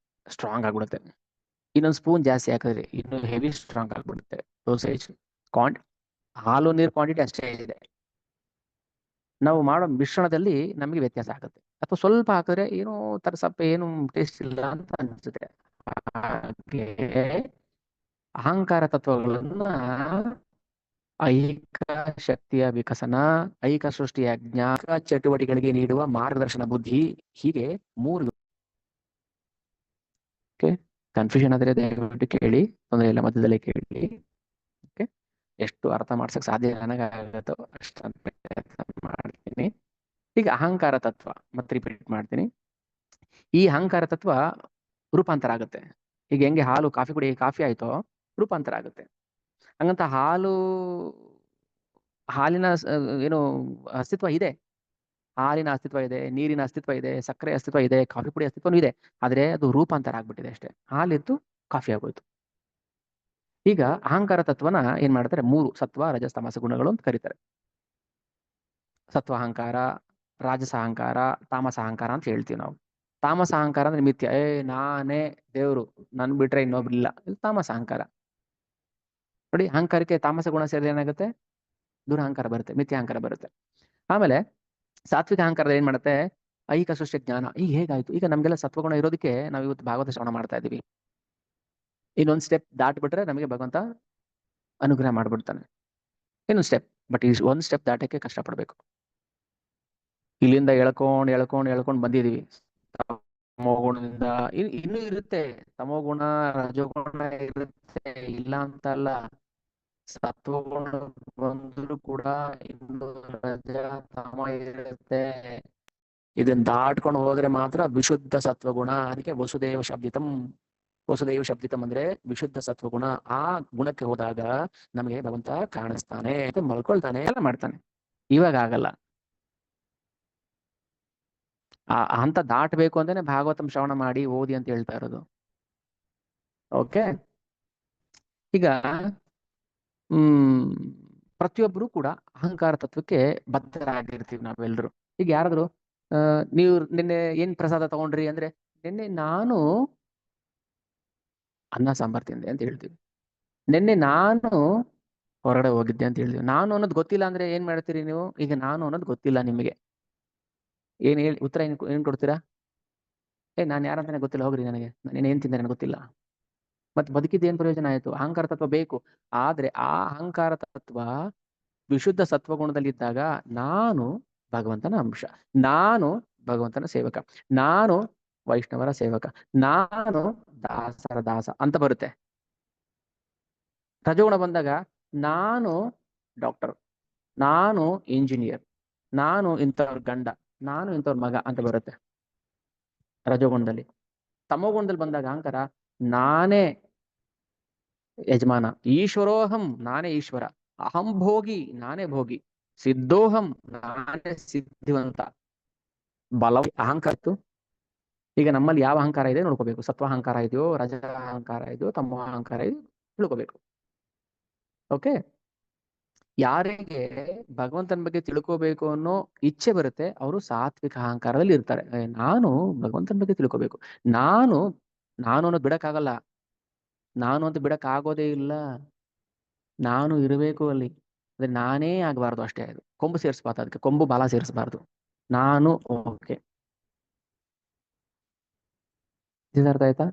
ಸ್ಟ್ರಾಂಗ್ ಆಗ್ಬಿಡುತ್ತೆ. ಇನ್ನೊಂದು ಸ್ಪೂನ್ ಜಾಸ್ತಿ ಹಾಕಿದ್ರೆ ಇನ್ನು ಹೆವಿ ಸ್ಟ್ರಾಂಗ್ ಆಗ್ಬಿಡುತ್ತೆ. ಡೋಸೇಜ್ ಹಾಲು ನೀರು ಕ್ವಾಂಟಿಟಿ ಅಷ್ಟೇ ಇದೆ, ನಾವು ಮಾಡೋ ಮಿಶ್ರಣದಲ್ಲಿ ನಮಗೆ ವ್ಯತ್ಯಾಸ ಆಗುತ್ತೆ. ಅಥವಾ ಸ್ವಲ್ಪ ಹಾಕಿದ್ರೆ ಏನೋ ತರ ಸ್ವಲ್ಪ ಏನು ಟೇಸ್ಟ್ ಇಲ್ಲ ಅಂತ ಅನ್ಸುತ್ತೆ. ಹಾಗೆ ಅಹಂಕಾರ ತತ್ವಗಳನ್ನ ಐಹಿಕ ಶಕ್ತಿಯ ವಿಕಸನ, ಐಹಿಕ ಸೃಷ್ಟಿಯ ಜ್ಞಾನ, ಚಟುವಟಿಕೆಗಳಿಗೆ ನೀಡುವ ಮಾರ್ಗದರ್ಶನ ಬುದ್ಧಿ, ಹೀಗೆ 3. ಓಕೆ, ಕನ್ಫ್ಯೂಷನ್ ಆದ್ರೆ ದಯವಿಟ್ಟು ಕೇಳಿ, ತೊಂದರೆ ಇಲ್ಲ, ಮಧ್ಯದಲ್ಲೇ ಕೇಳಿ. ಓಕೆ, ಎಷ್ಟು ಅರ್ಥ ಮಾಡ್ಸಕ್ ಸಾಧ್ಯ ನನಗಾಗತ್ತೋ ಅಷ್ಟನ್ನು ಪ್ರಯತ್ನ ಮಾಡ್ತೀನಿ. ಈಗ ಅಹಂಕಾರ ತತ್ವ ಮತ್ತೆ ರಿಪೀಟ್ ಮಾಡ್ತೀನಿ. ಈ ಅಹಂಕಾರ ತತ್ವ ರೂಪಾಂತರ ಆಗುತ್ತೆ. ಈಗ ಹೆಂಗೆ ಹಾಲು ಕಾಫಿ ಕುಡಿ ಕಾಫಿ ಆಯ್ತೋ ರೂಪಾಂತರ ಆಗುತ್ತೆ. ಹಂಗಂತ ಹಾಲಿನ ಏನು ಅಸ್ತಿತ್ವ ಇದೆ, ಹಾಲಿನ ಅಸ್ತಿತ್ವ ಇದೆ, ನೀರಿನ ಅಸ್ತಿತ್ವ ಇದೆ, ಸಕ್ಕರೆ ಅಸ್ತಿತ್ವ ಇದೆ, ಕಾಫಿ ಪುಡಿ ಅಸ್ತಿತ್ವನೂ ಇದೆ. ಆದ್ರೆ ಅದು ರೂಪಾಂತರ ಆಗ್ಬಿಟ್ಟಿದೆ ಅಷ್ಟೇ. ಹಾಲಿತ್ತು ಕಾಫಿ ಆಗೋಯ್ತು. ಈಗ ಅಹಂಕಾರ ತತ್ವನ ಏನ್ ಮಾಡ್ತಾರೆ, 3 ಸತ್ವ ರಜಸ್ ತಮಸ ಗುಣಗಳು ಅಂತ ಕರೀತಾರೆ. ಸತ್ವ ಅಹಂಕಾರ, ರಾಜಸ ಅಹಂಕಾರ, ತಾಮಸ ಅಹಂಕಾರ ಅಂತ ಹೇಳ್ತೀವಿ ನಾವು. ತಾಮಸ ಅಹಂಕಾರ ಅಂದ್ರೆ ಮಿಥ್ಯ, ನಾನೇ ದೇವ್ರು, ನನ್ ಬಿಟ್ರೆ ಇನ್ನೊಬ್ರಿಲ್ಲ, ಇದು ತಾಮಸ ಅಹಂಕಾರ. ನೋಡಿ, ಅಹಂಕಾರಕ್ಕೆ ತಾಮಸ ಗುಣ ಸೇರಿದ್ರೆ ಏನಾಗುತ್ತೆ, ದುರಹಂಕಾರ ಬರುತ್ತೆ, ಮಿಥ್ಯ ಅಹಂಕಾರ ಬರುತ್ತೆ. ಆಮೇಲೆ ಸಾತ್ವಿಕ ಅಹಂಕಾರ ಏನ್ ಮಾಡುತ್ತೆ, ಐಹಿಕ ಸೃಷ್ಟಿ ಜ್ಞಾನ. ಈಗ ಹೇಗಾಯ್ತು, ಈಗ ನಮ್ಗೆಲ್ಲ ಸತ್ವಗುಣ ಇರೋದಕ್ಕೆ ನಾವು ಇವತ್ತು ಭಾಗವತ ಶ್ರವಣ ಮಾಡ್ತಾ ಇದೀವಿ. ಇನ್ನೊಂದು ಸ್ಟೆಪ್ ದಾಟ್ಬಿಟ್ರೆ ನಮಗೆ ಭಗವಂತ ಅನುಗ್ರಹ ಮಾಡ್ಬಿಡ್ತಾನೆ. ಇನ್ನೊಂದು ಸ್ಟೆಪ್, ಬಟ್ ಈ ಒಂದು ಸ್ಟೆಪ್ ದಾಟಕ್ಕೆ ಕಷ್ಟಪಡ್ಬೇಕು. ಇಲ್ಲಿಂದ ಎಳ್ಕೊಂಡ್ ಬಂದಿದೀವಿ ತಮೋಗುಣದಿಂದ. ಇನ್ನೂ ಇರುತ್ತೆ ತಮೋಗುಣ, ರಜೋಗುಣ ಇರುತ್ತೆ, ಇಲ್ಲ ಅಂತ ಅಲ್ಲ. ಸತ್ವಗುಣ ಬಂದ್ರು ಕೂಡ ಇನ್ನು ರಜ ತಮ ಇರುತ್ತೆ. ಇದನ್ನ ದಾಟ್ಕೊಂಡು ಹೋದ್ರೆ ಮಾತ್ರ ವಿಶುದ್ಧ ಸತ್ವಗುಣ. ಅದಕ್ಕೆ ವಸುದೇವ ಶಬ್ದಿತಂ ಅಂದ್ರೆ ವಿಶುದ್ಧ ಸತ್ವಗುಣ. ಆ ಗುಣಕ್ಕೆ ಹೋದಾಗ ನಮಗೆ ಭಗವಂತ ಕಾಣಿಸ್ತಾನೆ, ಮಲ್ಕೊಳ್ತಾನೆ, ಎಲ್ಲ ಮಾಡ್ತಾನೆ. ಇವಾಗ ಆಗಲ್ಲ. ಆ ಹಂತ ದಾಟಬೇಕು ಅಂತಾನೆ ಭಾಗವತಂ ಶ್ರವಣ ಮಾಡಿ ಓದಿ ಅಂತ ಹೇಳ್ತಾ ಇರೋದು. ಓಕೆ, ಈಗ ಪ್ರತಿಯೊಬ್ಬರು ಕೂಡ ಅಹಂಕಾರ ತತ್ವಕ್ಕೆ ಬದ್ಧರಾಗಿರ್ತೀವಿ ನಾವೆಲ್ಲರೂ. ಈಗ ಯಾರಾದ್ರು ನೀವು ನಿನ್ನೆ ಏನ್ ಪ್ರಸಾದ ತಗೊಂಡ್ರಿ ಅಂದ್ರೆ, ನಿನ್ನೆ ನಾನು ಅನ್ನ ಸಾಂಬಾರ್ ತಿಂದೆ ಅಂತ ಹೇಳ್ತೀವಿ. ನಿನ್ನೆ ನಾನು ಹೊರಗಡೆ ಹೋಗಿದ್ದೆ ಅಂತ ಹೇಳ್ತೀವಿ. ನಾನು ಅನ್ನೋದು ಗೊತ್ತಿಲ್ಲ ಅಂದ್ರೆ ಏನ್ ಮಾಡ್ತೀರಿ ನೀವು? ಈಗ ನಾನು ಅನ್ನೋದು ಗೊತ್ತಿಲ್ಲ ನಿಮಗೆ, ಏನ್ ಹೇಳಿ ಉತ್ತರ ಏನ್ ಕೊಡ್ತೀರಾ? ನಾನು ಯಾರಂತಾನೆ ಗೊತ್ತಿಲ್ಲ, ಹೋಗ್ರಿ, ನನಗೆ ನಾನು ಏನ್ ತಿಂದೆ ನನಗೆ ಗೊತ್ತಿಲ್ಲ. ಮತ್ತೆ ಬದುಕಿದ್ದು ಏನ್ ಪ್ರಯೋಜನ ಆಯ್ತು? ಅಹಂಕಾರ ತತ್ವ ಬೇಕು. ಆದ್ರೆ ಆ ಅಹಂಕಾರ ತತ್ವ ವಿಶುದ್ಧ ಸತ್ವಗುಣದಲ್ಲಿದ್ದಾಗ ನಾನು ಭಗವಂತನ ಅಂಶ, ನಾನು ಭಗವಂತನ ಸೇವಕ, ನಾನು ವೈಷ್ಣವರ ಸೇವಕ, ನಾನು ದಾಸರ ದಾಸ ಅಂತ ಬರುತ್ತೆ. ರಜೋಗುಣ ಬಂದಾಗ ನಾನು ಡಾಕ್ಟರ್, ನಾನು ಇಂಜಿನಿಯರ್, ನಾನು ಇಂಥವ್ರ ಗಂಡ, ನಾನು ಇಂಥವ್ರ ಮಗ ಅಂತ ಬರುತ್ತೆ ರಜೋಗುಣದಲ್ಲಿ. ತಮೋಗುಣದಲ್ಲಿ ಬಂದಾಗ ಅಹಂಕಾರ ನಾನೇ ಯಜಮಾನ, ಈಶ್ವರೋಹಂ ನಾನೇ ಈಶ್ವರ, ಅಹಂ ಭೋಗಿ ನಾನೇ ಭೋಗಿ, ಸಿದ್ಧೋಹಂ ನಾನೇ ಸಿದ್ಧಿವಂತ. ಬಲ ಅಹಂಕಾರ ಇತ್ತು. ಈಗ ನಮ್ಮಲ್ಲಿ ಯಾವ ಅಹಂಕಾರ ಇದೆ ನೋಡ್ಕೋಬೇಕು. ಸತ್ವ ಅಹಂಕಾರ ಇದೆಯೋ, ರಜ ಅಹಂಕಾರ ಇದೆಯೋ, ತಮ್ಮ ಅಹಂಕಾರ ಇದೆಯೋ ತಿಳ್ಕೋಬೇಕು. ಓಕೆ, ಯಾರಿಗೆ ಭಗವಂತನ ಬಗ್ಗೆ ತಿಳ್ಕೋಬೇಕು ಅನ್ನೋ ಇಚ್ಛೆ ಬರುತ್ತೆ ಅವರು ಸಾತ್ವಿಕ ಅಹಂಕಾರದಲ್ಲಿ ಇರ್ತಾರೆ. ನಾನು ಭಗವಂತನ ಬಗ್ಗೆ ತಿಳ್ಕೋಬೇಕು, ನಾನು ಅನ್ನೋದು ಬಿಡಕ್ಕಾಗಲ್ಲ, ನಾನು ಅಂತ ಬಿಡಕ್ ಆಗೋದೇ ಇಲ್ಲ, ನಾನು ಇರಬೇಕು ಅಲ್ಲಿ. ಅದೇ ನಾನೇ ಆಗಬಾರ್ದು ಅಷ್ಟೇ. ಅದು ಕೊಂಬು ಸೇರಿಸಬಾರ್ದು, ಅದಕ್ಕೆ ಕೊಂಬು ಬಾಲ ಸೇರಿಸಬಾರ್ದು. ನಾನು ಓಕೆ, ಅರ್ಥ ಆಯ್ತಾ?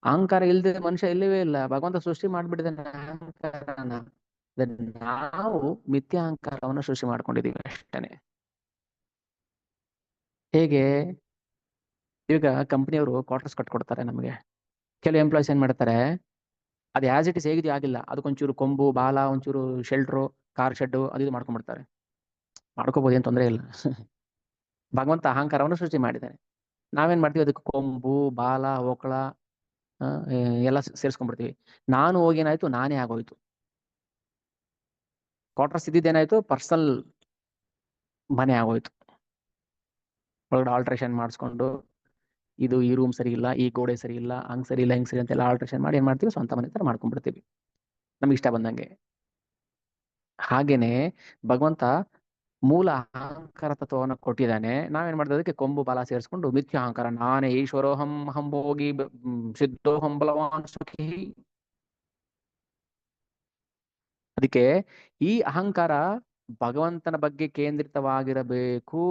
ಅಹಂಕಾರ ಇಲ್ಲದೆ ಮನುಷ್ಯ ಇಲ್ಲವೇ ಇಲ್ಲ. ಭಗವಂತ ಸೃಷ್ಟಿ ಮಾಡ್ಬಿಟ್ಟಿದ್ದಾನೆ ಅಹಂಕಾರನ. ನಾವು ಮಿಥ್ಯಾ ಅಹಂಕಾರವನ್ನು ಸೃಷ್ಟಿ ಮಾಡ್ಕೊಂಡಿದೀವಿ ಅಷ್ಟೇನೆ. ಹೇಗೆ? ಈಗ ಕಂಪ್ನಿಯವರು ಕ್ವಾರ್ಟರ್ಸ್ ಕಟ್ಕೊಡ್ತಾರೆ ನಮಗೆ. ಕೆಲವು ಎಂಪ್ಲಾಯ್ಸ್ ಏನ್ ಮಾಡ್ತಾರೆ, ಅದು ಆಸ್ ಇಟ್ ಇಸ್ ಹೇಗಿದೆಯೋ ಆಗಿಲ್ಲ, ಅದಕ್ಕೊಂಚೂರು ಕೊಂಬು ಬಾಲ, ಒಂಚೂರು ಶೆಲ್ಟ್ರು, ಕಾರ್ ಶೆಡ್ಡು ಅದು ಇದು ಮಾಡ್ಕೊಂಡ್ಬಿಡ್ತಾರೆ. ಮಾಡ್ಕೋಬಹುದು, ಏನ್ ತೊಂದರೆ ಇಲ್ಲ. ಭಗವಂತ ಅಹಂಕಾರವನ್ನು ಸೃಷ್ಟಿ ಮಾಡಿದ್ದಾನೆ. ನಾವೇನ್ ಮಾಡ್ತೀವಿ, ಅದಕ್ಕೆ ಕೊಂಬು ಬಾಲ ಒಕ್ಕಳ ಎಲ್ಲ ಸೇರಿಸ್ಕೊಂಡ್ಬಿಡ್ತೀವಿ. ನಾನು ಹೋಗೇನಾಯ್ತು, ನಾನೇ ಆಗೋಯ್ತು. ಕ್ವಾರ್ಟರ್ಸ್ ಇದ್ದಿದ್ದೇನಾಯ್ತು, ಪರ್ಸನಲ್ ಮನೆ ಆಗೋಯ್ತು. ಒಳಗಡೆ ಆಲ್ಟ್ರೇಷನ್ ಮಾಡಿಸ್ಕೊಂಡು, ಇದು ಈ ರೂಮ್ ಸರಿ ಇಲ್ಲ, ಈ ಗೋಡೆ ಸರಿ ಇಲ್ಲ, ಹಂಗ್ ಸರಿ ಇಲ್ಲ, ಹಿಂಗ್ ಸರಿ ಅಂತೆಲ್ಲ ಆಲ್ಟ್ರೇಷನ್ ಮಾಡಿ ಏನ್ ಮಾಡ್ತೀವಿ, ಸ್ವಂತ ಮನೆ ತರ ಮಾಡ್ಕೊಂಡ್ಬಿಡ್ತೀವಿ ನಮ್ಗೆ ಇಷ್ಟ ಬಂದಂಗೆ. ಹಾಗೇನೆ ಭಗವಂತ ಮೂಲ ಅಹಂಕಾರ ತತ್ವವನ್ನು ಕೊಟ್ಟಿದ್ದಾನೆ. ನಾವೇನ್ ಮಾಡ್ತೀವಿ, ಅದಕ್ಕೆ ಕೊಂಬು ಬಾಲ ಸೇರಿಸ್ಕೊಂಡು ಮಿಥ್ಯ ಅಹಂಕಾರ, ನಾನೇ ಈಶ್ವರೋಹಂ ಹಂಭೋಗಿ ಸಿದ್ಧೋಹಂ ಬಲವಾನ್ ಸುಖಿ. ಅದಕ್ಕೆ ಈ ಅಹಂಕಾರ ಭಗವಂತನ ಬಗ್ಗೆ ಕೇಂದ್ರಿತವಾಗಿರಬೇಕು.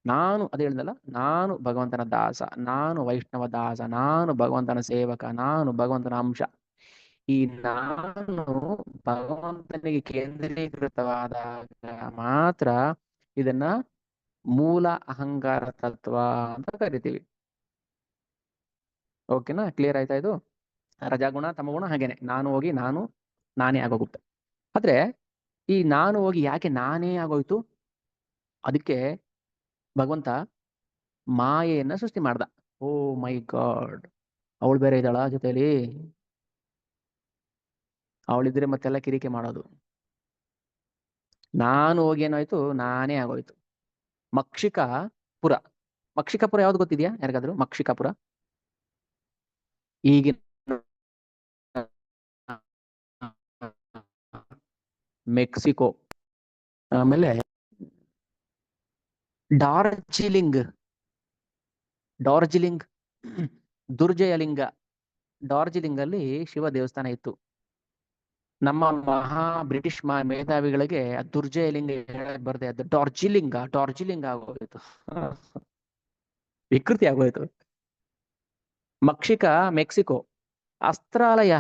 ನಾನು ಅದೇ ಹೇಳಿದಲ್ಲ, ನಾನು ಭಗವಂತನ ದಾಸ, ನಾನು ವೈಷ್ಣವ ದಾಸ, ನಾನು ಭಗವಂತನ ಸೇವಕ, ನಾನು ಭಗವಂತನ ಅಂಶ. ಈ ನಾನು ಭಗವಂತನಿಗೆ ಕೇಂದ್ರೀಕೃತವಾದಾಗ ಮಾತ್ರ ಇದನ್ನ ಮೂಲ ಅಹಂಕಾರ ತತ್ವ ಅಂತ ಕರಿತೀವಿ. ಓಕೆನಾ? ಕ್ಲಿಯರ್ ಆಯ್ತಾ ಇದು? ರಜಾಗುಣ ತಮಗುಣ ಹಾಗೇನೆ, ನಾನು ಹೋಗಿ ನಾನೇ ಆಗೋಗುತ್ತೆ. ಆದ್ರೆ ಈ ನಾನು ಹೋಗಿ ಯಾಕೆ ನಾನೇ ಆಗೋಯ್ತು? ಅದಕ್ಕೆ ಭಗವಂತ ಮಾಯೆಯನ್ನ ಸೃಷ್ಟಿ ಮಾಡ್ದ. ಓ ಮೈ ಗಾಡ್, ಅವಳು ಬೇರೆ ಇದ್ದಾಳ ಜೊತೆಲಿ? ಅವಳಿದ್ರೆ ಮತ್ತೆಲ್ಲ ಕಿರಿಕೆ ಮಾಡೋದು. ನಾನು ಹೋಗಿ ಏನಾಯ್ತು, ನಾನೇ ಆಗೋಯ್ತು. ಮಕ್ಷಿಕಾಪುರ. ಮಕ್ಷಿಕಾಪುರ ಯಾವ್ದು ಗೊತ್ತಿದ್ಯಾ ಯಾರಿಗಾದ್ರು? ಮಕ್ಷಿಕಾಪುರ ಈಗಿನ ಮೆಕ್ಸಿಕೋ. ಆಮೇಲೆ ಡಾರ್ಜಿಲಿಂಗ್, ದುರ್ಜಯಲಿಂಗ. ಡಾರ್ಜಿಲಿಂಗ್ ಅಲ್ಲಿ ಶಿವ ದೇವಸ್ಥಾನ ಇತ್ತು. ನಮ್ಮ ಬ್ರಿಟಿಷ್ ಮೇಧಾವಿಗಳಿಗೆ ದುರ್ಜಯಲಿಂಗ ಬರ್ದೆ, ಅದು ಡಾರ್ಜಿಲಿಂಗ ಆಗೋಯ್ತು. ವಿಕೃತಿ ಆಗೋಯ್ತು. ಮೆಕ್ಸಿಕೋ. ಅಸ್ತ್ರಾಲಯ,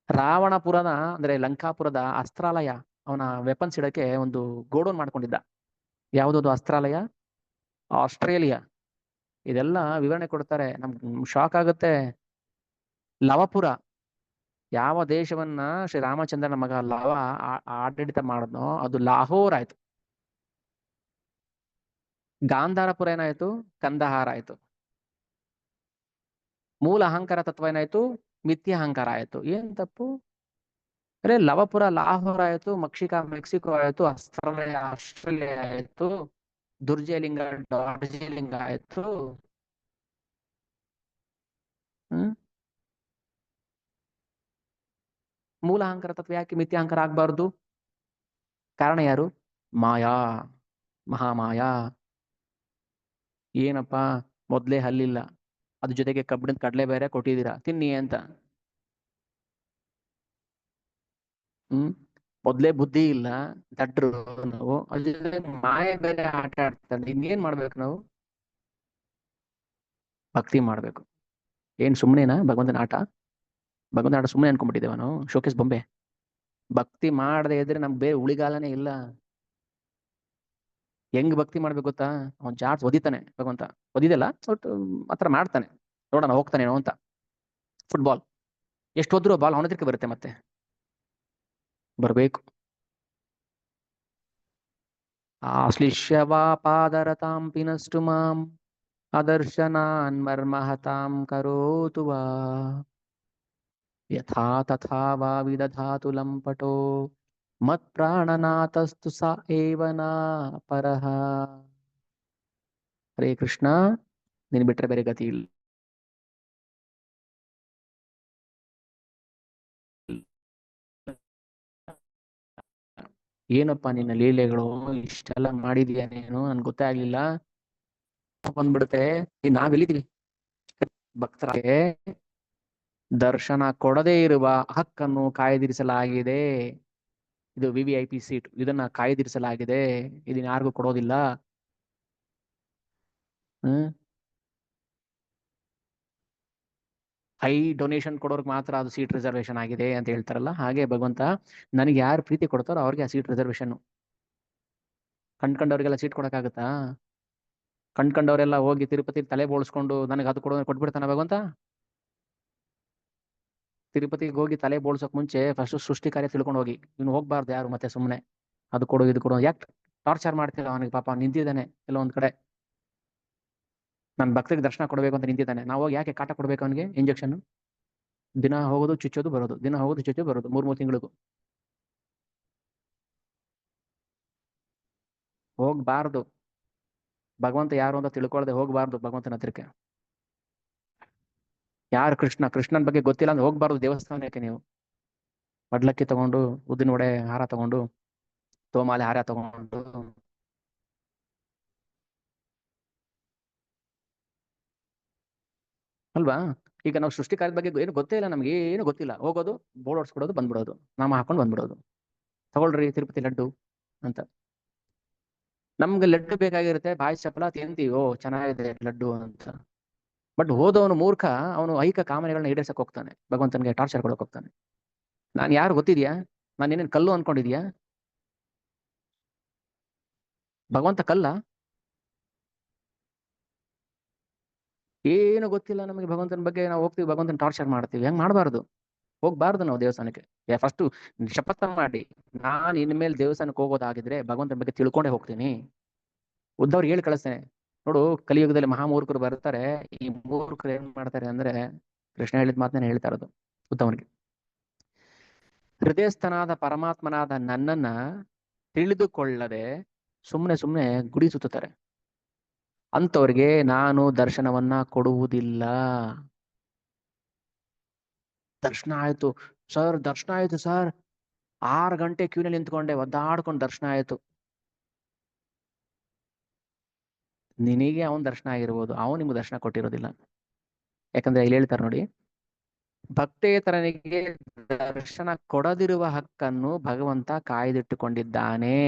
ರಾವಣಪುರದ ಅಂದ್ರೆ ಲಂಕಾಪುರದ ಅಸ್ತ್ರಾಲಯ, ಅವನ ವೆಪನ್ಸ್ ಇಡಕ್ಕೆ ಒಂದು ಗೋಡೌನ್ ಮಾಡ್ಕೊಂಡಿದ್ದ. ಯಾವುದದು ಅಸ್ತ್ರಾಲಯ? ಆಸ್ಟ್ರೇಲಿಯಾ. ಇದೆಲ್ಲ ವಿವರಣೆ ಕೊಡ್ತಾರೆ, ನಮ್ಗೆ ಶಾಕ್ ಆಗುತ್ತೆ. ಲವಪುರ, ಯಾವ ದೇಶವನ್ನ ಶ್ರೀರಾಮಚಂದ್ರನ ಮಗ ಲವ ಆಡಳಿತ ಮಾಡಿದ್ನೋ ಅದು ಲಾಹೋರ್ ಆಯ್ತು. ಗಾಂಧಾರಪುರ ಏನಾಯ್ತು? ಕಂದಹಾರ ಆಯ್ತು. ಮೂಲ ಅಹಂಕಾರ ತತ್ವ ಏನಾಯ್ತು? ಮಿಥ್ಯ ಅಹಂಕಾರ ಆಯ್ತು. ಏನ್ ತಪ್ಪು? ಅರೆ ಲವಪುರ ಲಾಹೋರ್ ಆಯ್ತು, ಮೆಕ್ಸಿಕೋ ಆಯ್ತು, ಆಸ್ಟ್ರೇಲಿಯಾ ಆಯ್ತು, ದುರ್ಜಯಲಿಂಗ ಡಾರ್ಜಿಲಿಂಗ ಆಯ್ತು. ಮೂಲ ಅಹಂಕಾರ ತತ್ವ ಯಾಕೆ ಮಿಥ್ಯ ಅಹಂಕಾರ ಆಗ್ಬಾರ್ದು? ಕಾರಣ ಯಾರು? ಮಾಯಾ, ಮಹಾಮಾಯಾ. ಏನಪ್ಪಾ, ಮೊದ್ಲೇ ಹಲ್ಲಿಲ್ಲ, ಅದ್ರ ಜೊತೆಗೆ ಕಬ್ಬಿಣದ ಕಡಲೆ ಬೇರೆ ಕೊಟ್ಟಿದ್ದೀರಾ, ತಿನ್ನಿ ಅಂತ. ಮೊದ್ಲೇ ಬುದ್ಧಿ ಇಲ್ಲ, ದಡ್ರು ನಾವು, ಅದ್ರ ಜೊತೆ ಮಾಯೆ ಬೇರೆ ಆಟ ಆಡ್ತಾರೆ. ಇನ್ನೇನ್ ಮಾಡ್ಬೇಕು ನಾವು? ಭಕ್ತಿ ಮಾಡ್ಬೇಕು. ಏನ್ ಸುಮ್ಮನೆನಾ ಭಗವಂತನ ಆಟ? ಭಗವಂತನ ಆಟ ಸುಮ್ಮನೆ ಅನ್ಕೊಂಡ್ಬಿಟ್ಟಿದ್ದೇವ ನಾವು? ಶೋಕೇಶ್ ಬೊಂಬೆ. ಭಕ್ತಿ ಮಾಡದೆ ಇದ್ರೆ ನಮ್ಗೆ ಬೇರೆ ಉಳಿಗಾಲನೇ ಇಲ್ಲ. ಹೆಂಗ್ ಭಕ್ತಿ ಮಾಡ್ಬೇಕು ಗೊತ್ತಾ? ಅವ್ನ್ ಜಾಡ್ಸ್ ಒದಿತಾನೆ ಭಗವಂತ, ಒದಿದಲ್ಲ ಆತರ ಮಾಡ್ತಾನೆ, ನೋಡೋಣ ಹೋಗ್ತಾನೇನೋ ಅಂತ. ಫುಟ್ಬಾಲ್ ಎಷ್ಟು ಹೋದ್ರು ಬಾಲ್ ಅವನ ಹತ್ರಕ್ಕೆ ಬರುತ್ತೆ, ಮತ್ತೆ ಬರ್ಬೇಕು. ಆಶ್ಲಿಷ್ಯವಾ ಪಾದರತಾಂ ಪಿನಸ್ಟು ಮಾಂ ಅದರ್ಶನಾನ್ ಮರ್ಮಹತಾಂ ಕರೋತು ವಾ ಯಥಾ ತಥಾ ವಾ ವಿದಧಾತು ಲಂಪಟೋ ಮತ್ ಪ್ರಾಣನಾಥಸ್ತು ಸ ಏವನ ಪರಹ. ಹರೇ ಕೃಷ್ಣ, ನೀನು ಬಿಟ್ರೆ ಬೇರೆ ಗತಿ ಇಲ್ಲ. ಏನಪ್ಪಾ ನಿನ್ನ ಲೀಲೆಗಳು, ಇಷ್ಟೆಲ್ಲ ಮಾಡಿದೀಯ ನೀನು, ನನ್ಗೆ ಗೊತ್ತೇ ಆಗ್ಲಿಲ್ಲ. ಬಂದ್ಬಿಡುತ್ತೆ. ನಾವೆಲ್ಲಿದ್ದೀವಿ? ಭಕ್ತರಿಗೆ ದರ್ಶನ ಕೊಡದೇ ಇರುವ ಹಕ್ಕನ್ನು ಕಾಯ್ದಿರಿಸಲಾಗಿದೆ. ಇದು VVIP ಸೀಟ್, ಇದನ್ನ ಕಾಯ್ದಿರಿಸಲಾಗಿದೆ, ಇದನ್ನ ಯಾರಿಗೂ ಕೊಡೋದಿಲ್ಲ. ಹೈ ಡೊನೇಷನ್ ಕೊಡೋರ್ಗೆ ಮಾತ್ರ ಅದು ಸೀಟ್ ರಿಸರ್ವೇಶನ್ ಆಗಿದೆ ಅಂತ ಹೇಳ್ತಾರಲ್ಲ, ಹಾಗೆ ಭಗವಂತ ನನಗೆ ಯಾರು ಪ್ರೀತಿ ಕೊಡ್ತಾರೋ ಅವ್ರಿಗೆ ಆ ಸೀಟ್ ರಿಸರ್ವೇಶನ್. ಕಂಡ್ಕೊಂಡವ್ರಿಗೆಲ್ಲ ಸೀಟ್ ಕೊಡಕ್ಕಾಗತ್ತಾ? ಕಂಡ್ಕೊಂಡವರೆಲ್ಲ ಹೋಗಿ ತಿರುಪತಿ ತಲೆ ಬೋಳ್ಸ್ಕೊಂಡು ನನಗೆ ಅದು ಕೊಟ್ಬಿಡ್ತಾನ ಭಗವಂತ? ತಿರುಪತಿಗೆ ಹೋಗಿ ತಲೆ ಬೋಳ್ಸೋಕ್ ಮುಂಚೆ ಫಸ್ಟ್ ಸೃಷ್ಟಿ ಕಾರ್ಯ ತಿಳ್ಕೊಂಡು ಹೋಗಿ. ಇವ್ನು ಹೋಗ್ಬಾರ್ದು ಯಾರು ಮತ್ತೆ ಸುಮ್ಮನೆ ಅದು ಕೊಡು ಇದು ಕೊಡು ಯಾಕೆ ಟಾರ್ಚರ್ ಮಾಡ್ತಿಲ್ಲ ಅವನಿಗೆ? ಪಾಪ ನಿಂತಿದ್ದಾನೆ ಕೆಲವೊಂದ್ ಕಡೆ, ನನ್ನ ಭಕ್ತರಿಗೆ ದರ್ಶನ ಕೊಡ್ಬೇಕು ಅಂತ ನಿಂತಿದ್ದಾನೆ. ನಾವು ಹೋಗಿ ಯಾಕೆ ಕಾಟ ಕೊಡ್ಬೇಕು ಅವನಿಗೆ? ಇಂಜೆಕ್ಷನ್ ದಿನ ಹೋಗೋದು ಚುಚ್ಚೋದು ಬರೋದು, ದಿನ ಹೋಗೋದು ಚುಚ್ಚೋದು ಬರೋದು, 3 ತಿಂಗಳಿಗೂ. ಹೋಗ್ಬಾರ್ದು. ಭಗವಂತ ಯಾರು ಅಂತ ತಿಳ್ಕೊಳ್ಳದೆ ಹೋಗ್ಬಾರ್ದು ಭಗವಂತನ ಹತ್ರಕ್ಕೆ. ಯಾರು ಕೃಷ್ಣನ ಬಗ್ಗೆ ಗೊತ್ತಿಲ್ಲ ಅಂದ್ರೆ ಹೋಗ್ಬಾರ್ದು ದೇವಸ್ಥಾನಕ್ಕೆ. ನೀವು ಮಡ್ಲಕ್ಕಿ ತಗೊಂಡು, ಉದ್ದಿನ ವಡೆ ಹಾರ ತಗೊಂಡು, ತೋಮಾಲೆ ಹಾರ ತಗೊಂಡು ಅಲ್ವಾ? ಈಗ ನಾವು ಸೃಷ್ಟಿ ಕಾರ್ಯದ ಬಗ್ಗೆ ಏನು ಗೊತ್ತೇ ಇಲ್ಲ, ನಮ್ಗೆ ಏನು ಗೊತ್ತಿಲ್ಲ. ಹೋಗೋದು, ಬೋರ್ಡ್ ಹೊಡ್ಸ್ಬಿಡೋದು, ಬಂದ್ಬಿಡೋದು, ನಾಮ ಹಾಕೊಂಡು ಬಂದ್ಬಿಡೋದು. ತಗೊಳ್ರಿ ತಿರುಪತಿ ಲಡ್ಡು ಅಂತ. ನಮ್ಗೆ ಲಡ್ಡು ಬೇಕಾಗಿರುತ್ತೆ, ಬಾಯಿ ಚಪ್ಪಲ ತಿಂತೀವಿ, ಓ ಚೆನ್ನಾಗಿದೆ ಲಡ್ಡು ಅಂತ. ಬಟ್ ಹೋದವನು ಮೂರ್ಖ, ಅವನು ಐಹಿಕ ಕಾಮನೆಗಳನ್ನ ಈಡೇರ್ಸಕ್ ಹೋಗ್ತಾನೆ, ಭಗವಂತನಿಗೆ ಟಾರ್ಚರ್ ಕೊಡಕ್ ಹೋಗ್ತಾನೆ. ನಾನು ಯಾರು ಗೊತ್ತಿದ್ಯಾ? ನಾನು ಏನೇನು ಕಲ್ಲು ಅನ್ಕೊಂಡಿದ್ಯಾ? ಭಗವಂತ ಕಲ್ಲ? ಏನು ಗೊತ್ತಿಲ್ಲ ನಮಗೆ ಭಗವಂತನ ಬಗ್ಗೆ. ನಾವು ಹೋಗ್ತೀವಿ, ಭಗವಂತನ ಟಾರ್ಚರ್ ಮಾಡ್ತೀವಿ. ಹೆಂಗ್ ಮಾಡಬಾರ್ದು, ಹೋಗ್ಬಾರ್ದು ನಾವು ದೇವಸ್ಥಾನಕ್ಕೆ. ಫಸ್ಟ್ ಶಪಥ ಮಾಡಿ, ನಾನು ಇನ್ಮೇಲೆ ದೇವಸ್ಥಾನಕ್ಕೆ ಹೋಗೋದಾಗಿದ್ರೆ ಭಗವಂತನ ಬಗ್ಗೆ ತಿಳ್ಕೊಂಡೇ ಹೋಗ್ತೀನಿ. ಉದ್ದವ್ರಿಗೆ ಹೇಳಿ ಕಳಿಸ್ತೇನೆ, ನೋಡು ಕಲಿಯುಗದಲ್ಲಿ ಮಹಾಮೂರ್ಖರು ಬರ್ತಾರೆ, ಈ ಮೂರ್ಖರು ಏನ್ ಮಾಡ್ತಾರೆ ಅಂದ್ರೆ, ಕೃಷ್ಣ ಹೇಳಿದ ಮಾತನ್ನ ಹೇಳ್ತಾ ಇರೋದು ಉದ್ದವನಿಗೆ. ಹೃದಯಸ್ಥನಾದ ಪರಮಾತ್ಮನಾದ ನನ್ನನ್ನ ತಿಳಿದುಕೊಳ್ಳದೆ ಸುಮ್ಮನೆ ಸುಮ್ಮನೆ ಗುಡಿ ಸುತ್ತಾರೆ. ಅಂಥವ್ರಿಗೆ ನಾನು ದರ್ಶನವನ್ನ ಕೊಡುವುದಿಲ್ಲ. ದರ್ಶನ ಆಯ್ತು ಸರ್, ದರ್ಶನ ಆಯ್ತು ಸರ್, 6 ಗಂಟೆ ಕ್ಯೂನಲ್ಲಿ ನಿಂತ್ಕೊಂಡೆ, ಒದ್ದಾಡ್ಕೊಂಡು ದರ್ಶನ ಆಯ್ತು. ನಿನಗೆ ಅವನ್ ದರ್ಶನ ಆಗಿರ್ಬೋದು, ಅವನು ನಿಮ್ಗೆ ದರ್ಶನ ಕೊಟ್ಟಿರೋದಿಲ್ಲ. ಯಾಕಂದ್ರೆ ಇಲ್ಲಿ ಹೇಳ್ತಾರೆ ನೋಡಿ, ಭಕ್ತೇತರನಿಗೆ ದರ್ಶನ ಕೊಡದಿರುವ ಹಕ್ಕನ್ನು ಭಗವಂತ ಕಾಯ್ದಿಟ್ಟುಕೊಂಡಿದ್ದಾನೆ.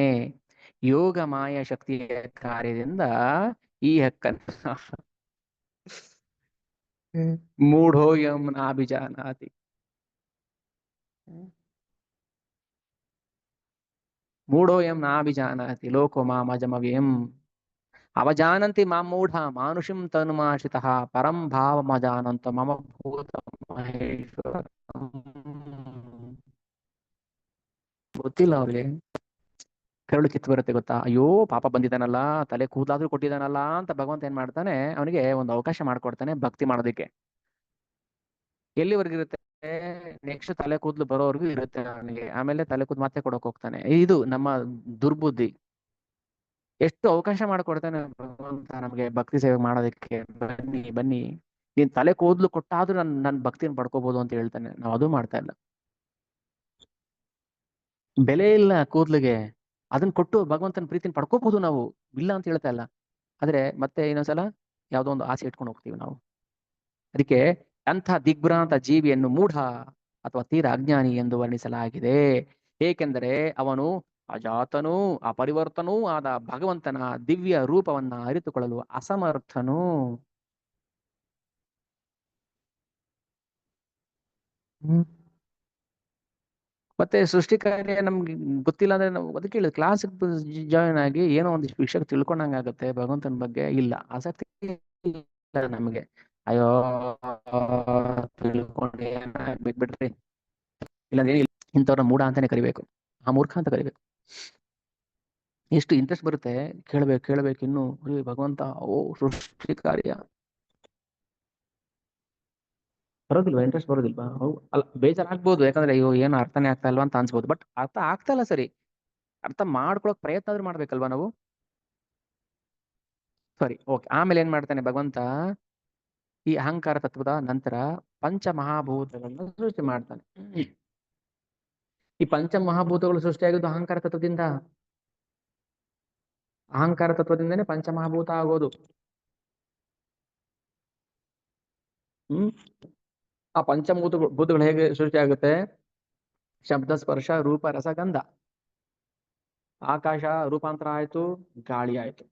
ಯೋಗ ಮಾಯ ಶಕ್ತಿಯ ಕಾರ್ಯದಿಂದ ಈ ಹಕ್ಕನ್ನು ಮೂಢೋಯಂ ನಾಭಿಜಾನಾತಿ. ಮೂಢೋಯಂ ನಾಭಿಜಾನಾತಿ ಲೋಕೋ ಮಾಮಜಮವ್ಯಂ ಅವಜಾನಂತಿ ಮಾಂ ಮೂಢ ಮಾನುಷಿಂ ತನುಮಾಶ್ರಿತಃ ಪರಂ ಭಾವಮಜಾನಂತ ಮಮ ಭೂತ ಮಹೇಶ್ವರ. ಗೊತ್ತಿಲ್ಲ ಅವ್ರಿಗೆ. ಕರಳು ಕಿತ್ತು ಬರುತ್ತೆ ಗೊತ್ತಾ, ಅಯ್ಯೋ ಪಾಪ ಬಂದಿದ್ದಾನಲ್ಲ, ತಲೆ ಕೂದಲಾದ್ರೂ ಕೊಟ್ಟಿದ್ದಾನಲ್ಲ ಅಂತ ಭಗವಂತ ಏನ್ ಮಾಡ್ತಾನೆ, ಅವನಿಗೆ ಒಂದು ಅವಕಾಶ ಮಾಡ್ಕೊಡ್ತಾನೆ ಭಕ್ತಿ ಮಾಡೋದಕ್ಕೆ. ಎಲ್ಲಿವರೆಗಿರುತ್ತೆ? ನೆಕ್ಸ್ಟ್ ತಲೆ ಕೂದಲು ಬರೋವರೆಗೂ ಇರುತ್ತೆ ಅವನಿಗೆ. ಆಮೇಲೆ ತಲೆ ಕೂದಲು ಮತ್ತೆ ಕೊಡಕ್ ಹೋಗ್ತಾನೆ. ಇದು ನಮ್ಮ ದುರ್ಬುದ್ಧಿ. ಎಷ್ಟು ಅವಕಾಶ ಮಾಡ್ಕೊಡ್ತಾನೆ ಭಗವಂತ ನಮಗೆ ಭಕ್ತಿ ಸೇವೆ ಮಾಡೋದಕ್ಕೆ. ಬನ್ನಿ ಬನ್ನಿ, ನೀನ್ ತಲೆ ಕೂದಲು ಕೊಟ್ಟಾದ್ರೂ ನನ್ ಭಕ್ತಿನ ಪಡ್ಕೋಬಹುದು ಅಂತ ಹೇಳ್ತಾನೆ. ನಾವು ಅದು ಮಾಡ್ತಾ ಇಲ್ಲ. ಬೆಲೆ ಇಲ್ಲ ಕೂದ್ಲಿಗೆ, ಅದನ್ನ ಕೊಟ್ಟು ಭಗವಂತನ ಪ್ರೀತಿನ ಪಡ್ಕೋಬಹುದು ನಾವು, ಇಲ್ಲ ಅಂತ ಹೇಳ್ತಾ ಇಲ್ಲ. ಆದ್ರೆ ಮತ್ತೆ ಇನ್ನೊಂದ್ಸಲ ಯಾವ್ದೋ ಒಂದು ಆಸೆ ಇಟ್ಕೊಂಡು ಹೋಗ್ತೀವಿ ನಾವು. ಅದಕ್ಕೆ ಅಂಥ ದಿಗ್ಭ್ರಾಂತ ಜೀವಿಯನ್ನು ಮೂಢ ಅಥವಾ ತೀರ ಅಜ್ಞಾನಿ ಎಂದು ವರ್ಣಿಸಲಾಗಿದೆ. ಏಕೆಂದರೆ ಅವನು ಅಜಾತನೂ ಅಪರಿವರ್ತನೂ ಆದ ಭಗವಂತನ ದಿವ್ಯ ರೂಪವನ್ನ ಅರಿತುಕೊಳ್ಳಲು ಅಸಮರ್ಥನು. ಮತ್ತೆ ಸೃಷ್ಟಿ ಕಾರ್ಯ ನಮ್ಗೆ ಗೊತ್ತಿಲ್ಲ ಅಂದ್ರೆ ನಾವು ಅದಕ್ಕೆ ಹೇಳಿದ್, ಕ್ಲಾಸ್ ಜಾಯಿನ್ ಆಗಿ ಏನೋ ಒಂದಿಷ್ಟು ವಿಷಯ ತಿಳ್ಕೊಂಡಂಗ ಆಗುತ್ತೆ ಭಗವಂತನ ಬಗ್ಗೆ. ಇಲ್ಲ, ಆಸಕ್ತಿ ಇಲ್ಲ ನಮಗೆ. ಅಯ್ಯೋ ತಿಳ್ಕೊಂಡೆ ಬಿಟ್ಬಿಡ್ರಿ, ಇಲ್ಲಾಂದ್ರೆ ಇಂಥವ್ರ ಮೂಢ ಅಂತಾನೆ ಕರಿಬೇಕು, ಆ ಮೂರ್ಖ ಅಂತ ಕರಿಬೇಕು. ಎಷ್ಟು ಇಂಟ್ರೆಸ್ಟ್ ಬರುತ್ತೆ, ಕೇಳ್ಬೇಕು ಇನ್ನು ಭಗವಂತ. ಓ ಸೃಷ್ಟಿ ಕಾರ್ಯ ಬರೋದಿಲ್ವಾ? ಇಂಟ್ರೆಸ್ಟ್ ಬರೋದಿಲ್ವಾ? ಅಲ್ಲ, ಬೇಜಾರಾಗ್ಬೋದು, ಯಾಕಂದ್ರೆ ಅಯ್ಯೋ ಏನು ಅರ್ಥನೇ ಆಗ್ತಾ ಇಲ್ವಾ ಅಂತ ಅನ್ಸ್ಬೋದು. ಬಟ್ ಅರ್ಥ ಆಗ್ತಾ ಇಲ್ಲ, ಸರಿ, ಅರ್ಥ ಮಾಡ್ಕೊಳಕ್ ಪ್ರಯತ್ನ ಆದ್ರೂ ಮಾಡ್ಬೇಕಲ್ವಾ ನಾವು. ಸರಿ, ಓಕೆ. ಆಮೇಲೆ ಏನ್ ಮಾಡ್ತಾನೆ ಭಗವಂತ, ಈ ಅಹಂಕಾರ ತತ್ವದ ನಂತರ ಪಂಚಮಹಾಭೂತಗಳನ್ನು ಸೃಷ್ಟಿ ಮಾಡ್ತಾನೆ. ಈ ಪಂಚಮಹಾಭೂತಗಳು ಸೃಷ್ಟಿಯಾಗಿದ್ದು ಅಹಂಕಾರ ತತ್ವದಿಂದ. ಅಹಂಕಾರ ತತ್ವದಿಂದನೇ ಪಂಚಮಹಾಭೂತ ಆಗೋದು. ಆ ಭೂತಗಳು ಹೇಗೆ ಸೃಷ್ಟಿ ಆಗುತ್ತೆ? ಶಬ್ದ, ಸ್ಪರ್ಶ, ರೂಪ, ರಸ, ಗಂಧ. ಆಕಾಶ ರೂಪಾಂತರ ಆಯ್ತು, ಗಾಳಿ ಆಯ್ತು.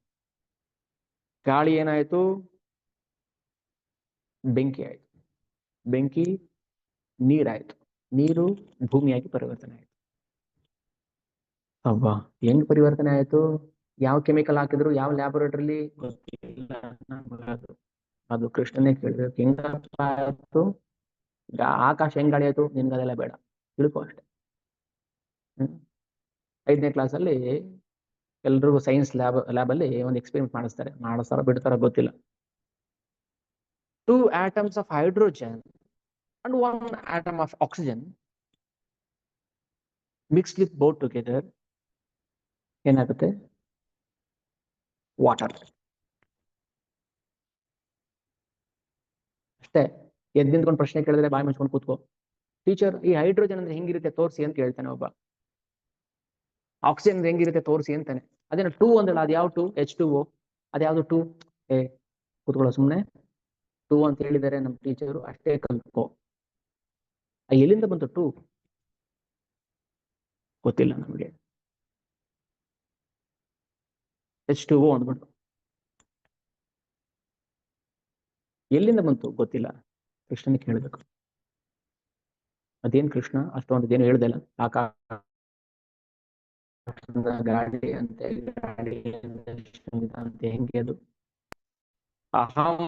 ಗಾಳಿ ಏನಾಯ್ತು? ಬೆಂಕಿ ಆಯ್ತು. ಬೆಂಕಿ ನೀರಾಯ್ತು. ನೀರು ಭೂಮಿಯಾಗಿ ಪರಿವರ್ತನೆ ಆಯ್ತು. ಅಬ್ಬಾ, ಹೆಂಗ್ ಪರಿವರ್ತನೆ ಆಯ್ತು? ಯಾವ ಕೆಮಿಕಲ್ ಹಾಕಿದ್ರು, ಯಾವ ಲ್ಯಾಬೋರೇಟರಿಲಿ ಗೊತ್ತಿಲ್ಲ. ಅದು ಕೃಷ್ಣನೇ ಕೇಳ್ಬೇಕು, ಹೆಂಗ ಆಯ್ತು? ಆಕಾಶ ಹೆಂಗ್ ಗಾಳಿ ಆಯ್ತು? ನಿನ್ಗೆ ಅದೆಲ್ಲ ಬೇಡ, ತಿಳ್ಕೊ ಅಷ್ಟೆ. 5ನೇ ಕ್ಲಾಸಲ್ಲಿ ಎಲ್ರಿಗೂ ಸೈನ್ಸ್ ಲ್ಯಾಬಲ್ಲಿ ಒಂದು ಎಕ್ಸ್ಪೆರಿಮೆಂಟ್ ಮಾಡಿಸ್ತಾರ ಬಿಡ್ತಾರ ಗೊತ್ತಿಲ್ಲ. 2 atoms of hydrogen and 1 atom of oxygen mixed with both together ಏನಾಗುತ್ತೆ? ವಾಟರ್. ಅಷ್ಟೇ. ಎದ್ದು ನಿಂತ್ಕೊಂಡು ಪ್ರಶ್ನೆ ಕೇಳಿದ್ರೆ ಬಾಯಿ ಮುಚ್ಕೊಂಡು ಕೂತ್ಕೋ. ಟೀಚರ್, ಈ ಹೈಡ್ರೋಜನ್ ಅಂದ್ರೆ ಹೆಂಗಿರುತ್ತೆ ತೋರಿಸಿ ಅಂತ ಹೇಳ್ತಾನೆ ಒಬ್ಬ. ಆಕ್ಸಿಜನ್ ಹೆಂಗಿರುತ್ತೆ ತೋರಿಸಿ ಅಂತಾನೆ. ಅದೇನು 2 ಅಂದಲ್ಲ, ಅದು ಯಾವ 2? H2O. ಅದ್ಯಾವ್ದು 2? ಕೂತ್ಕೊಳ್ಳೋ ಸುಮ್ಮನೆ. 2 ಅಂತ ಹೇಳಿದ್ದಾರೆ ನಮ್ಮ ಟೀಚರು, ಅಷ್ಟೇ ಕಲ್ತ್ಕೋ. ಎಲ್ಲಿಂದ ಬಂತು 2? ಗೊತ್ತಿಲ್ಲ ನಮಗೆ. H2O ಅಂದ್ಬಿಟ್ಟು ಎಲ್ಲಿಂದ ಬಂತು ಗೊತ್ತಿಲ್ಲ, ಕೃಷ್ಣನಿಗೆ ಕೇಳಬೇಕು. ಅದೇನ್ ಕೃಷ್ಣ ಅಷ್ಟೊಂದೇನು ಹೇಳ್ದೆ ಇಲ್ಲ, ಗಾಡಿ ಅಂತೆ, ಗಾಡಿ ಅಂತೆ, ಹೆಂಗೆ ಅದು? ಅಹಂ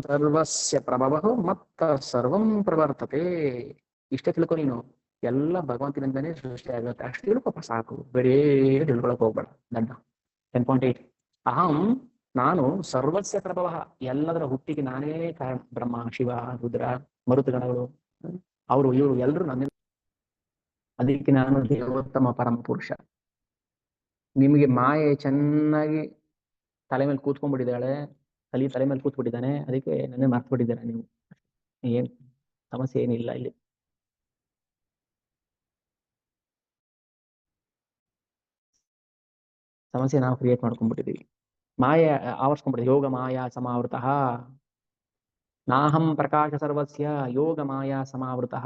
ಸರ್ವಸ್ಯ ಪ್ರಭವ ಮತ್ತ ಸರ್ವಂ ಪ್ರವರ್ತತೆ. ಇಷ್ಟೇ ತಿಳ್ಕೊ ನೀನು, ಎಲ್ಲ ಭಗವಂತನಿಂದನೇ ಸೃಷ್ಟಿ ಆಗುತ್ತೆ. ಅಷ್ಟು ತಿಳ್ಕೊಪ್ಪ ಸಾಕು, ಬೇರೆ ತಿಳ್ಕೊಳಕ್ ಹೋಗ್ಬೇಡ. ದಂಡ 10.8. ಅಹಂ ನಾನು ಸರ್ವಸ್ಯ ಪ್ರಭವ, ಎಲ್ಲದರ ಹುಟ್ಟಿಗೆ ನಾನೇ ಕಾರಣ. ಬ್ರಹ್ಮ, ಶಿವ, ರುದ್ರ, ಮರುತಗಣಗಳು, ಅವರು ಇವರು ಎಲ್ಲರೂ ನನ್ನ. ಅದಕ್ಕೆ ನಾನು ದೇವೋತ್ತಮ ಪರಮ ಪುರುಷ. ನಿಮಗೆ ಮಾಯೆ ಚೆನ್ನಾಗಿ ತಲೆ ಮೇಲೆ ಕೂತ್ಕೊಂಡ್ಬಿಟ್ಟಿದ್ದಾಳೆ, ತಲೆ ಮೇಲೆ ಕೂತ್ಬಿಟ್ಟಿದ್ದಾನೆ, ಅದಕ್ಕೆ ನನ್ನ ಮರ್ತ್ಬಿಟ್ಟಿದ್ದೀರ ನೀವು. ಏನ್ ಸಮಸ್ಯೆ ಏನಿಲ್ಲ ಇಲ್ಲಿ. ಸಮಸ್ಯೆ ನಾವು ಕ್ರಿಯೇಟ್ ಮಾಡ್ಕೊಂಡ್ಬಿಟ್ಟಿದೀವಿ. ಮಾಯೆ ಆವರ್ಸ್ಕೊಂಡ್ಬಿಟ್ಟಿದೆ. ಯೋಗ ಮಾಯಾ ಸಮಾವೃತಃ ನಾಹಂ ಪ್ರಕಾಶ ಸರ್ವಸ್ಯ ಯೋಗ ಮಾಯಾ ಸಮಾವೃತಃ.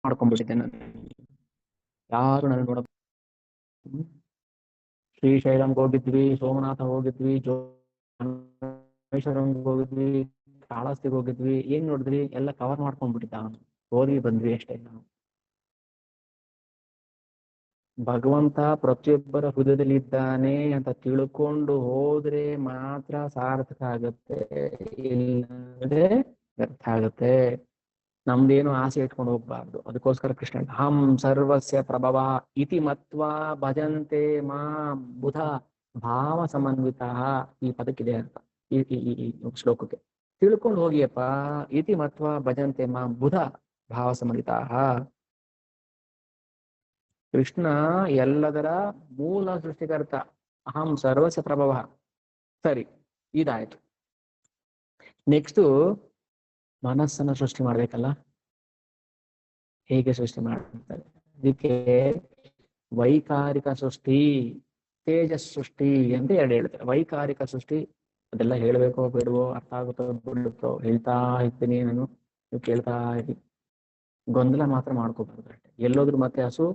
ಮಾಡ್ಕೊಂಡ್ಬಿಟ್ಟಿದ್ದೆ ನಾನು, ಯಾರು ನನ್ನ ನೋಡ. ಶ್ರೀಶೈಲಂಗೆ ಹೋಗಿದ್ವಿ, ಸೋಮನಾಥ ಹೋಗಿದ್ವಿ, ಜೋಮೇಶ್ವರಂಗೆ ಹೋಗಿದ್ವಿ, ಕಾಳಹಸ್ತಿಗೆ ಹೋಗಿದ್ವಿ. ಏನ್ ನೋಡಿದ್ವಿ? ಎಲ್ಲ ಕವರ್ ಮಾಡ್ಕೊಂಡ್ಬಿಟ್ಟಿದ್ದ ಅವನು. ಹೋಗಿ ಬಂದ್ವಿ ಅಷ್ಟೇ. ನಾವು ಭಗವಂತ ಪ್ರತಿಯೊಬ್ಬರ ಹೃದಯದಲ್ಲಿ ಇದ್ದಾನೆ ಅಂತ ತಿಳ್ಕೊಂಡು ಹೋದ್ರೆ ಮಾತ್ರ ಸಾರ್ಥಕ ಆಗತ್ತೆ, ಇಲ್ಲದೆ ವ್ಯರ್ಥ ಆಗತ್ತೆ. ನಮ್ದೇನು ಆಸೆ ಇಟ್ಕೊಂಡು ಹೋಗ್ಬಾರ್ದು. ಅದಕ್ಕೋಸ್ಕರ ಕೃಷ್ಣ ಹಂ ಸರ್ವಸ್ಯ ಪ್ರಭವ ಇತಿ ಮತ್ವಾ ಭಜಂತೆ ಮಾ ಬುಧ ಭಾವ ಸಮನ್ವಿತ. ಈ ಪದಕ್ಕಿದೆ ಅರ್ಥ, ಈ ಶ್ಲೋಕಕ್ಕೆ. ತಿಳ್ಕೊಂಡು ಹೋಗಿಯಪ್ಪ. ಇತಿ ಮತ್ವಾ ಭಜಂತೆ ಮಾ ಬುಧ ಭಾವ ಸಮನ್ವಿತ. ಕೃಷ್ಣ ಎಲ್ಲದರ ಮೂಲ ಸೃಷ್ಟಿಕರ್ತ. ಅಹಂ ಸರ್ವಸ್ಯ ಪ್ರಭವ. ಸರಿ, ಇದಾಯ್ತು. ನೆಕ್ಸ್ಟ್ ಮನಸ್ಸನ್ನ ಸೃಷ್ಟಿ ಮಾಡ್ಬೇಕಲ್ಲ. ಹೇಗೆ ಸೃಷ್ಟಿ ಮಾಡ್ತಾರೆ? ಇದಕ್ಕೆ ವೈಕಾರಿಕ ಸೃಷ್ಟಿ, ತೇಜಸ್ ಸೃಷ್ಟಿ ಅಂತ ಎರಡು ಹೇಳ್ತಾರೆ. ವೈಕಾರಿಕ ಸೃಷ್ಟಿ ಅದೆಲ್ಲ ಹೇಳ್ಬೇಕೋ ಬೇಡವೋ, ಅರ್ಥ ಆಗುತ್ತೋ ಬಿಡುತ್ತೋ, ಹೇಳ್ತಾ ಇರ್ತೀನಿ ನಾನು, ನೀವು ಕೇಳ್ತಾ ಇರಿ. ಗೊಂದಲ ಮಾತ್ರ ಮಾಡ್ಕೋಬಾರ್ದು ಅಷ್ಟೇ. ಎಲ್ಲೋದ್ರು ಮತ್ತೆ ಹಸು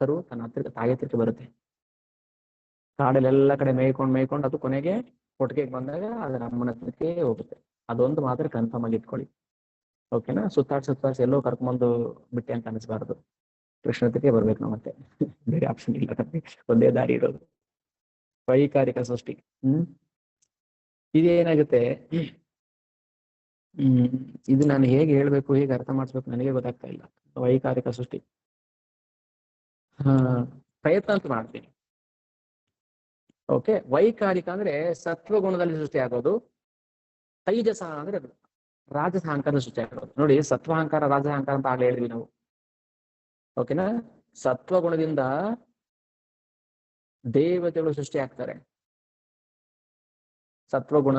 ಕರು ತನ್ನ ಹತ್ರ ತಾಯಿ ಹತ್ರಕ್ಕೆ ಬರುತ್ತೆ. ಕಾಡಲ್ಲೆಲ್ಲ ಕಡೆ ಮೇಯ್ಕೊಂಡು ಅದು ಕೊನೆಗೆ ಕೊಟ್ಟಿಗೆಗೆ ಬಂದಾಗ ಅದರ ಅಮ್ಮನ ಹತ್ರಕ್ಕೆ ಹೋಗುತ್ತೆ. ಅದೊಂದು ಮಾತ್ರ ಕನ್ಫರ್ಮ್ ಆಗಿ ಇಟ್ಕೊಳ್ಳಿ, ಓಕೆನಾ? ಸುತ್ತಾಡ್ಸಿ ಎಲ್ಲೋ ಕರ್ಕೊಂಬಂದು ಬಿಟ್ಟೆ ಅಂತ ಅನಿಸ್ಬಾರ್ದು. ಕೃಷ್ಣ ಹತ್ರಕ್ಕೆ ಬರ್ಬೇಕು ನಾವು ಮತ್ತೆ, ಬೇರೆ ಆಪ್ಷನ್ ಇಲ್ಲ, ಒಂದೇ ದಾರಿ ಇರೋದು. ವೈಕಾರಿಕ ಸೃಷ್ಟಿ. ಇದೇನಾಗುತ್ತೆ, ಇದು ನಾನು ಹೇಗೆ ಹೇಳ್ಬೇಕು, ಹೇಗೆ ಅರ್ಥ ಮಾಡಿಸ್ಬೇಕು ನನಗೆ ಗೊತ್ತಾಗ್ತಾ ಇಲ್ಲ. ವೈಕಾರಿಕ ಸೃಷ್ಟಿ ಪ್ರಯತ್ನ ಅಂತ ಮಾಡ್ತೀನಿ. ಓಕೆ, ವೈಕಾರಿಕ ಅಂದ್ರೆ ಸತ್ವಗುಣದಲ್ಲಿ ಸೃಷ್ಟಿ ಆಗೋದು. ತೈಜಸ ಅಂದ್ರೆ ರಾಜಸ ಅಹಂಕಾರ ಸೃಷ್ಟಿ ಆಗೋದು. ನೋಡಿ, ಸತ್ವಾಹಂಕಾರ ರಾಜಅಹಂಕಾರ ಅಂತ ಆಗ್ಲೇ ಹೇಳಿದ್ವಿ ನಾವು, ಓಕೆನಾ? ಸತ್ವಗುಣದಿಂದ ದೇವತೆಗಳು ಸೃಷ್ಟಿ ಆಗ್ತಾರೆ. ಸತ್ವಗುಣ,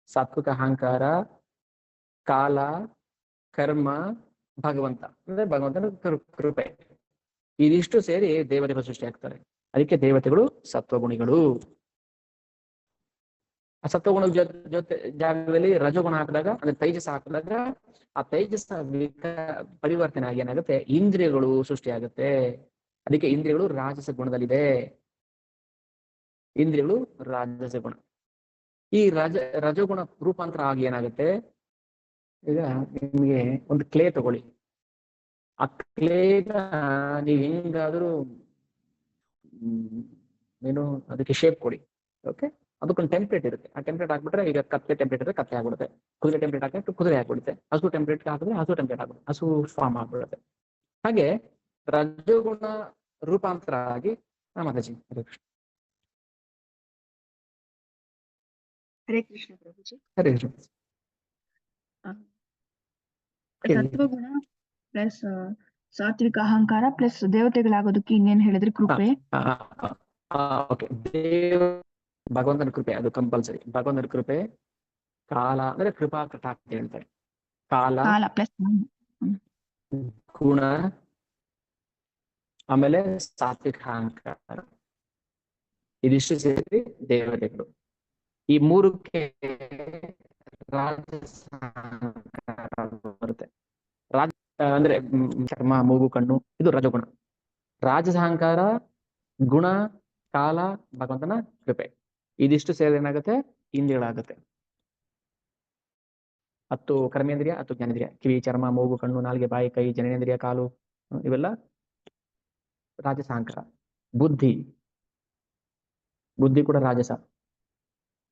ಸಾತ್ವಿಕ ಅಹಂಕಾರ, ಕಾಲ, ಕರ್ಮ, ಭಗವಂತ ಅಂದ್ರೆ ಭಗವಂತನ ಕೃಪೆ, ಇದಿಷ್ಟು ಸೇರಿ ದೇವತೆಗಳು ಸೃಷ್ಟಿ ಆಗ್ತಾರೆ. ಅದಕ್ಕೆ ದೇವತೆಗಳು ಸತ್ವಗುಣಿಗಳು. ಆ ಸತ್ವಗುಣ ಜೊತೆ ಜಾಗದಲ್ಲಿ ರಜಗುಣ ಹಾಕಿದಾಗ, ಅಂದ್ರೆ ತೈಜಸ ಹಾಕಿದಾಗ, ಆ ತೈಜಸ ಪರಿವರ್ತನೆ ಆಗಿ ಏನಾಗುತ್ತೆ, ಇಂದ್ರಿಯಗಳು ಸೃಷ್ಟಿ ಆಗುತ್ತೆ. ಅದಕ್ಕೆ ಇಂದ್ರಿಯಗಳು ರಾಜಸ ಗುಣದಲ್ಲಿದೆ. ಇಂದ್ರಿಯಗಳು ರಾಜಸ ಗುಣ. ಈ ರಜಗುಣ ರೂಪಾಂತರ ಆಗಿ ಏನಾಗುತ್ತೆ, ಈಗ ನಿಮ್ಗೆ ಒಂದು ಕ್ಲೇ ತಗೊಳ್ಳಿ. ಆ ಕ್ಲೇನ ನೀವು ಹೆಂಗಾದ್ರೂ ಏನು ಅದಕ್ಕೆ ಶೇಪ್ ಕೊಡಿ, ಓಕೆ? ಅದಕ್ಕೊಂದು ಟೆಂಪ್ಲೇಟ್ ಇರುತ್ತೆ. ಆ ಟೆಂಪ್ಲೇಟ್ ಹಾಕ್ಬಿಟ್ರೆ, ಈಗ ಕತ್ತೆ ಟೆಂಪ್ಲೇಟ್ ಇದ್ರೆ ಕತ್ತೆ ಆಗ್ಬಿಡುತ್ತೆ, ಕುದುರೆ ಟೆಂಪ್ಲೇಟ್ ಹಾಕಿದ್ರೆ ಕುದುರೆ ಆಗ್ಬಿಡುತ್ತೆ, ಹಸು ಟೆಂಪ್ಲೇಟ್ ಹಾಕಿದ್ರೆ ಹಸು ಟೆಂಪ್ಲೇಟ್ ಆಗ್ಬಿಡುತ್ತೆ, ಹಸು ಫಾರ್ಮ್ ಆಗ್ಬಿಡುತ್ತೆ. ಹಾಗೆ ರಜಗುಣ ರೂಪಾಂತರ ಆಗಿ ಮಾತಾಜಿ. ಹರೇ ಕೃಷ್ಣ ಪ್ರಭುಜಿ. ಹರೇ ಕೃಷ್ಣ. ಸತ್ವಗುಣ ಪ್ಲಸ್ ಸಾತ್ವಿಕ ಅಹಂಕಾರ ಪ್ಲಸ್ ದೇವತೆಗಳಾಗೋದಕ್ಕೆ ಇನ್ನೇನ್ ಹೇಳಿದ್ರೆ ಕೃಪೆ. ಓಕೆ, ಭಗವಂತನ ಕೃಪೆ ಅದು ಕಂಪಲ್ಸರಿ. ಭಗವಂತನ ಕೃಪೆ, ಕಾಲ ಅಂದ್ರೆ ಕೃಪಾ ಕಟಾಕ್ಷ ಹೇಳ್ತಾರೆ. ಕಾಲ ಪ್ಲಸ್ ಗುಣ, ಆಮೇಲೆ ಸಾತ್ವಿಕ ಅಹಂಕಾರ, ಇದಿಷ್ಟು ಸೇರಿ ದೇವತೆಗಳು. ಈ ಮೂರಕ್ಕೆ ರಾಜಸ ಬರುತ್ತೆ. ರಾಜ ಅಂದ್ರೆ ಚರ್ಮ, ಮೂಗು, ಕಣ್ಣು, ಇದು ರಜಗುಣ. ರಾಜಸ ಅಹಂಕಾರ, ಗುಣ, ಕಾಲ, ಭಗವಂತನ ಕೃಪೆ, ಇದಿಷ್ಟು ಸೇರಿದ್ರೆ ಏನಾಗುತ್ತೆ? ಇಂದ್ರಿಯಗಳಾಗುತ್ತೆ. 10 ಕರ್ಮೇಂದ್ರಿಯ, 10 ಜ್ಞಾನೇಂದ್ರಿಯ, ಕಿವಿ, ಚರ್ಮ, ಮೂಗು, ಕಣ್ಣು, ನಾಲಿಗೆ, ಬಾಯಿ, ಕೈ, ಜನನೇಂದ್ರಿಯ, ಕಾಲು, ಇವೆಲ್ಲ ರಾಜಸ ಅಹಂಕಾರ. ಬುದ್ಧಿ ಕೂಡ ರಾಜಸ.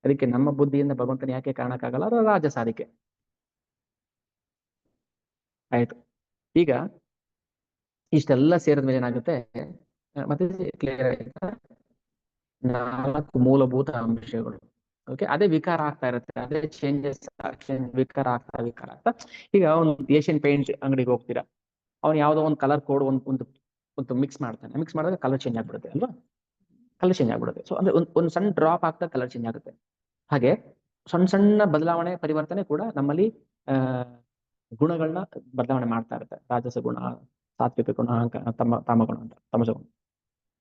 ಅದಕ್ಕೆ ನಮ್ಮ ಬುದ್ಧಿಯಿಂದ ಭಗವಂತನ ಯಾಕೆ ಕಾಣಕ್ಕಾಗಲ್ಲ? ಅದು ರಾಜಸ. ಅದಕ್ಕೆ ಆಯ್ತು. ಈಗ ಇಷ್ಟೆಲ್ಲ ಸೇರಿದ ಮೇಲೆ ಏನಾಗುತ್ತೆ? ಮತ್ತೆ ಕ್ಲಿಯರ್ ಆಯ್ತಾ? 4 ಮೂಲಭೂತ ಅಂಶಗಳು. ಓಕೆ, ಅದೇ ವಿಕಾರ ಆಗ್ತಾ ಇರುತ್ತೆ, ಅದೇ ಚೇಂಜಸ್, ವಿಕಾರ ಆಗ್ತಾ. ಈಗ ಒಂದು ಏಷ್ಯನ್ ಪೇಂಟ್ ಅಂಗಡಿಗೆ ಹೋಗ್ತೀರಾ, ಅವ್ನು ಯಾವ್ದೋ ಒಂದು ಕಲರ್ ಕೋಡ್ ಒಂದು ಮಿಕ್ಸ್ ಮಾಡ್ತಾನೆ. ಮಿಕ್ಸ್ ಮಾಡಿದ್ರೆ ಕಲರ್ ಚೇಂಜ್ ಆಗ್ಬಿಡುತ್ತೆ ಅಲ್ವಾ? ಕಲರ್ ಚೇಂಜ್ ಆಗ್ಬಿಡುತ್ತೆ. ಸೊ ಅಂದ್ರೆ ಒಂದು ಸಣ್ಣ ಡ್ರಾಪ್ ಆಗ್ತಾ ಕಲರ್ ಚೇಂಜ್ ಆಗುತ್ತೆ. ಹಾಗೆ ಸಣ್ಣ ಬದಲಾವಣೆ, ಪರಿವರ್ತನೆ ಕೂಡ ನಮ್ಮಲ್ಲಿ ಗುಣಗಳನ್ನ ಬದಲಾವಣೆ ಮಾಡ್ತಾ ಇರುತ್ತೆ. ರಾಜಸ ಗುಣ, ಸಾತ್ವಿಕ ಗುಣ, ತಮ ಗುಣ ಅಂತ, ತಮಸ ಗುಣ.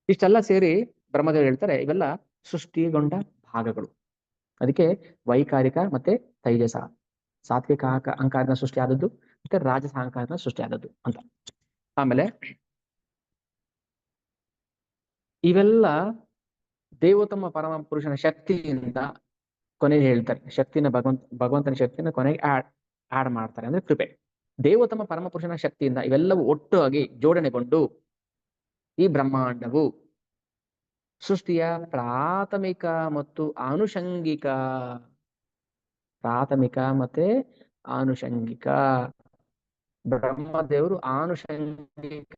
ಇಷ್ಟೆಲ್ಲ ಸೇರಿ ಬ್ರಹ್ಮದೇವರು ಹೇಳ್ತಾರೆ ಇವೆಲ್ಲ ಸೃಷ್ಟಿಗೊಂಡ ಭಾಗಗಳು. ಅದಕ್ಕೆ ವೈಕಾರಿಕ ಮತ್ತೆ ತೈಜಸ, ಸಾತ್ವಿಕ ಅಹಂಕಾರನ ಸೃಷ್ಟಿ ಆದದ್ದು ಮತ್ತೆ ರಾಜಸ ಅಹಂಕಾರನ ಸೃಷ್ಟಿ ಆದದ್ದು ಅಂತ. ಆಮೇಲೆ ಇವೆಲ್ಲ ದೇವೋತ್ತಮ ಪರಮ ಪುರುಷನ ಶಕ್ತಿಯಿಂದ ಕೊನೆಗೆ ಹೇಳ್ತಾರೆ. ಶಕ್ತಿನ ಭಗವಂತನ ಶಕ್ತಿನ ಕೊನೆಗೆ ಆಡ್ ಮಾಡ್ತಾರೆ, ಅಂದ್ರೆ ಕೃಪೆ. ದೇವೋತ್ತಮ ಪರಮ ಪುರುಷನ ಶಕ್ತಿಯಿಂದ ಇವೆಲ್ಲವೂ ಒಟ್ಟಾಗಿ ಜೋಡಣೆಗೊಂಡು ಈ ಬ್ರಹ್ಮಾಂಡವು ಸೃಷ್ಟಿಯ ಪ್ರಾಥಮಿಕ ಮತ್ತು ಆನುಷಂಗಿಕ, ಬ್ರಹ್ಮದೇವರು ಆನುಷಂಗಿಕ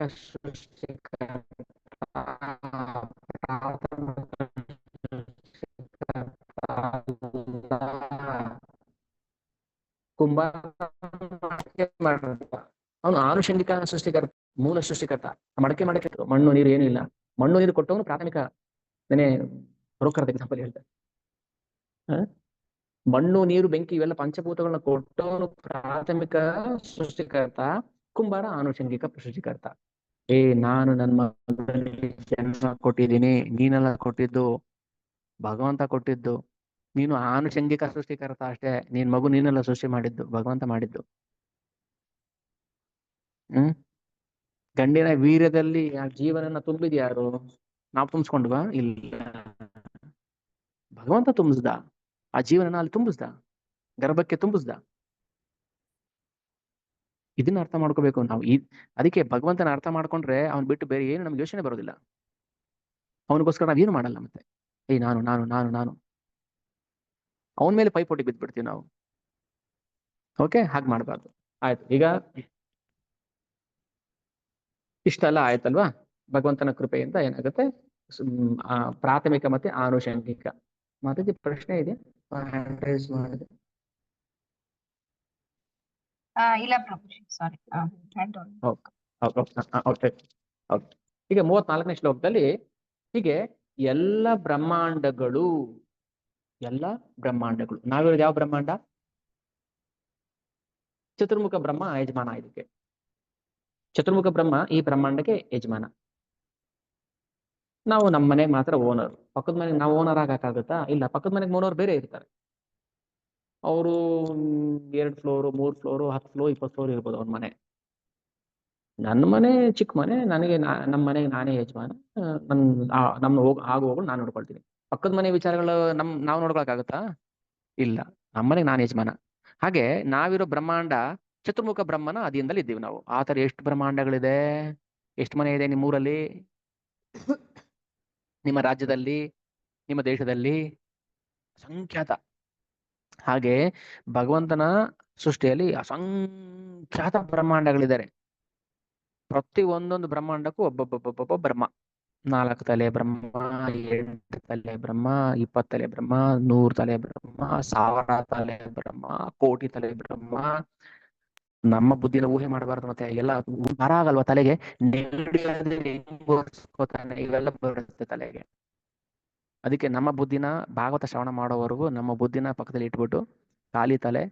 ಅವನು ಆನುಷಂಗಿಕ ಸೃಷ್ಟಿಕರ್ತ, ಮೂಲ ಸೃಷ್ಟಿಕರ್ತ. ಮಡಕೆ ಮಣ್ಣು ನೀರು ಏನೂ ಇಲ್ಲ. ಮಣ್ಣು ನೀರು ಕೊಟ್ಟವನು ಪ್ರಾಥಮಿಕ. ಬ್ರೋಕರ್ ಎಕ್ಸಾಂಪಲ್ ಹೇಳ್ತಾರೆ. ಮಣ್ಣು ನೀರು ಬೆಂಕಿ ಇವೆಲ್ಲ ಪಂಚಭೂತಗಳನ್ನ ಕೊಟ್ಟವನು ಪ್ರಾಥಮಿಕ ಸೃಷ್ಟಿಕರ್ತ, ಕುಂಬಾರ ಆನುಷಂಗಿಕ ಸೃಷ್ಟಿಕರ್ತ. ನಾನು ನನ್ನ ಮಗನಿಗೆ ಜನ್ಮ ಕೊಟ್ಟಿದ್ದೀನಿ, ನೀನೆಲ್ಲ ಕೊಟ್ಟಿದ್ದು ಭಗವಂತ ಕೊಟ್ಟಿದ್ದು. ನೀನು ಆನುಷಂಗಿಕ ಸೃಷ್ಟಿಕರ್ತ ಅಷ್ಟೇ. ನೀನೆಲ್ಲ ಸೃಷ್ಟಿ ಮಾಡಿದ್ದು ಭಗವಂತ ಮಾಡಿದ್ದು. ಗಂಡಿನ ವೀರ್ಯದಲ್ಲಿ ಆ ಜೀವನನ್ನ ತುಂಬಿದ್ಯಾರು? ನಾವು ತುಂಬಿಸ್ಕೊಂಡ್ವಾ? ಇಲ್ಲ, ಭಗವಂತ ತುಂಬಿಸ್ದ. ಆ ಜೀವನನ ಅಲ್ಲಿ ತುಂಬಿಸ್ದ, ಗರ್ಭಕ್ಕೆ ತುಂಬಿಸ್ದ. ಇದನ್ನ ಅರ್ಥ ಮಾಡ್ಕೋಬೇಕು ನಾವು. ಅದಕ್ಕೆ ಭಗವಂತನ ಅರ್ಥ ಮಾಡ್ಕೊಂಡ್ರೆ ಅವ್ನ್ ಬಿಟ್ಟು ಬೇರೆ ಏನು ನಮ್ಗೆ ಯೋಚನೆ ಬರೋದಿಲ್ಲ. ಅವನಿಗೋಸ್ಕರ ನಾವೇನು ಮಾಡಲ್ಲ. ಮತ್ತೆ ನಾನು ನಾನು ನಾನು ನಾನು ಅವನ ಮೇಲೆ ಪೈಪೋಟಿ ಬಿದ್ದ್ಬಿಡ್ತೀವಿ ನಾವು. ಓಕೆ, ಹಾಗೆ ಮಾಡಬಾರ್ದು. ಆಯ್ತು, ಈಗ ಇಷ್ಟೆಲ್ಲ ಆಯ್ತಲ್ವಾ? ಭಗವಂತನ ಕೃಪೆಯಿಂದ ಏನಾಗುತ್ತೆ? ಪ್ರಾಥಮಿಕ ಮತ್ತೆ ಆನುಷಂಗಿಕ. ಮಾತಾಜಿ ಪ್ರಶ್ನೆ ಇದೆ? ಮಾಡಿದೆ. ಇಲ್ಲ ಪ್ರಭು, ಸಾರಿ. ಈಗ 34ನೇ ಶ್ಲೋಕದಲ್ಲಿ ಹೀಗೆ ಎಲ್ಲ ಬ್ರಹ್ಮಾಂಡಗಳು ನಾವಿರೋದು ಯಾವ ಬ್ರಹ್ಮಾಂಡ? ಚತುರ್ಮುಖ ಬ್ರಹ್ಮ ಯಜಮಾನ. ಇದಕ್ಕೆ ಚತುರ್ಮುಖ ಬ್ರಹ್ಮ ಈ ಬ್ರಹ್ಮಾಂಡಕ್ಕೆ ಯಜಮಾನ. ನಾವು ನಮ್ಮ ಮನೆಗೆ ಮಾತ್ರ ಓನರ್. ಪಕ್ಕದ ಮನೆಗೆ ನಾವು ಓನರ್ ಆಗಕ್ಕಾಗುತ್ತಾ? ಇಲ್ಲ. ಪಕ್ಕದ ಮನೆಗೆ ಓನರ್ ಬೇರೆ ಇರ್ತಾರೆ. ಅವರು 2 ಫ್ಲೋರು, 3 ಫ್ಲೋರು, 10 ಫ್ಲೋರ್, 20 ಫ್ಲೋರ್ ಇರ್ಬೋದು ಅವ್ರ ಮನೆ. ನನ್ನ ಮನೆ ಚಿಕ್ಕ ಮನೆ, ನಮ್ಮ ಮನೆಗೆ ನಾನೇ ಯಜಮಾನ. ನಮ್ಮ ಹೋಗುವಾಗ ನಾನು ನೋಡ್ಕೊಳ್ತೀನಿ. ಪಕ್ಕದ ಮನೆ ವಿಚಾರಗಳು ನಾವು ನೋಡ್ಕೊಳಕ್ಕಾಗತ್ತಾ? ಇಲ್ಲ. ನಮ್ಮನೆಗೆ ನಾನು ಯಜಮಾನ. ಹಾಗೆ ನಾವಿರೋ ಬ್ರಹ್ಮಾಂಡ ಚತುರ್ಮುಖ ಬ್ರಹ್ಮನ ಅಧೀನದಲ್ಲಿ ಇದ್ದೀವಿ ನಾವು. ಆ ತರ ಎಷ್ಟು ಬ್ರಹ್ಮಾಂಡಗಳಿದೆ? ಎಷ್ಟು ಮನೆ ಇದೆ ನಿಮ್ಮೂರಲ್ಲಿ, ನಿಮ್ಮ ರಾಜ್ಯದಲ್ಲಿ, ನಿಮ್ಮ ದೇಶದಲ್ಲಿ? ಅಸಂಖ್ಯಾತ. ಹಾಗೆ ಭಗವಂತನ ಸೃಷ್ಟಿಯಲ್ಲಿ ಅಸಂಖ್ಯಾತ ಬ್ರಹ್ಮಾಂಡಗಳಿದ್ದಾರೆ. ಪ್ರತಿ ಒಂದೊಂದು ಬ್ರಹ್ಮಾಂಡಕ್ಕೂ ಒಬ್ಬೊಬ್ಬ ಬ್ರಹ್ಮ. 4 ತಲೆ ಬ್ರಹ್ಮ, 8 ತಲೆ ಬ್ರಹ್ಮ, 20 ತಲೆ ಬ್ರಹ್ಮ, 100 ತಲೆ ಬ್ರಹ್ಮ, 1000 ತಲೆ ಬ್ರಹ್ಮ, ಕೋಟಿ ತಲೆ ಬ್ರಹ್ಮ. ನಮ್ಮ ಬುದ್ಧಿನ ಊಹೆ ಮಾಡಬಾರ್ದು. ಮತ್ತೆ ಎಲ್ಲ ಮರ ಆಗಲ್ವಾ ತಲೆಗೆ? ಇವೆಲ್ಲ ಬರುತ್ತೆ ತಲೆಗೆ. ಅದಕ್ಕೆ ನಮ್ಮ ಬುದ್ಧಿನ ಭಾಗವತ ಶ್ರವಣ ಮಾಡೋವರೆಗೂ ನಮ್ಮ ಬುದ್ಧಿನ ಪಕ್ಕದಲ್ಲಿ ಇಟ್ಬಿಟ್ಟು ಖಾಲಿ ತಲೆ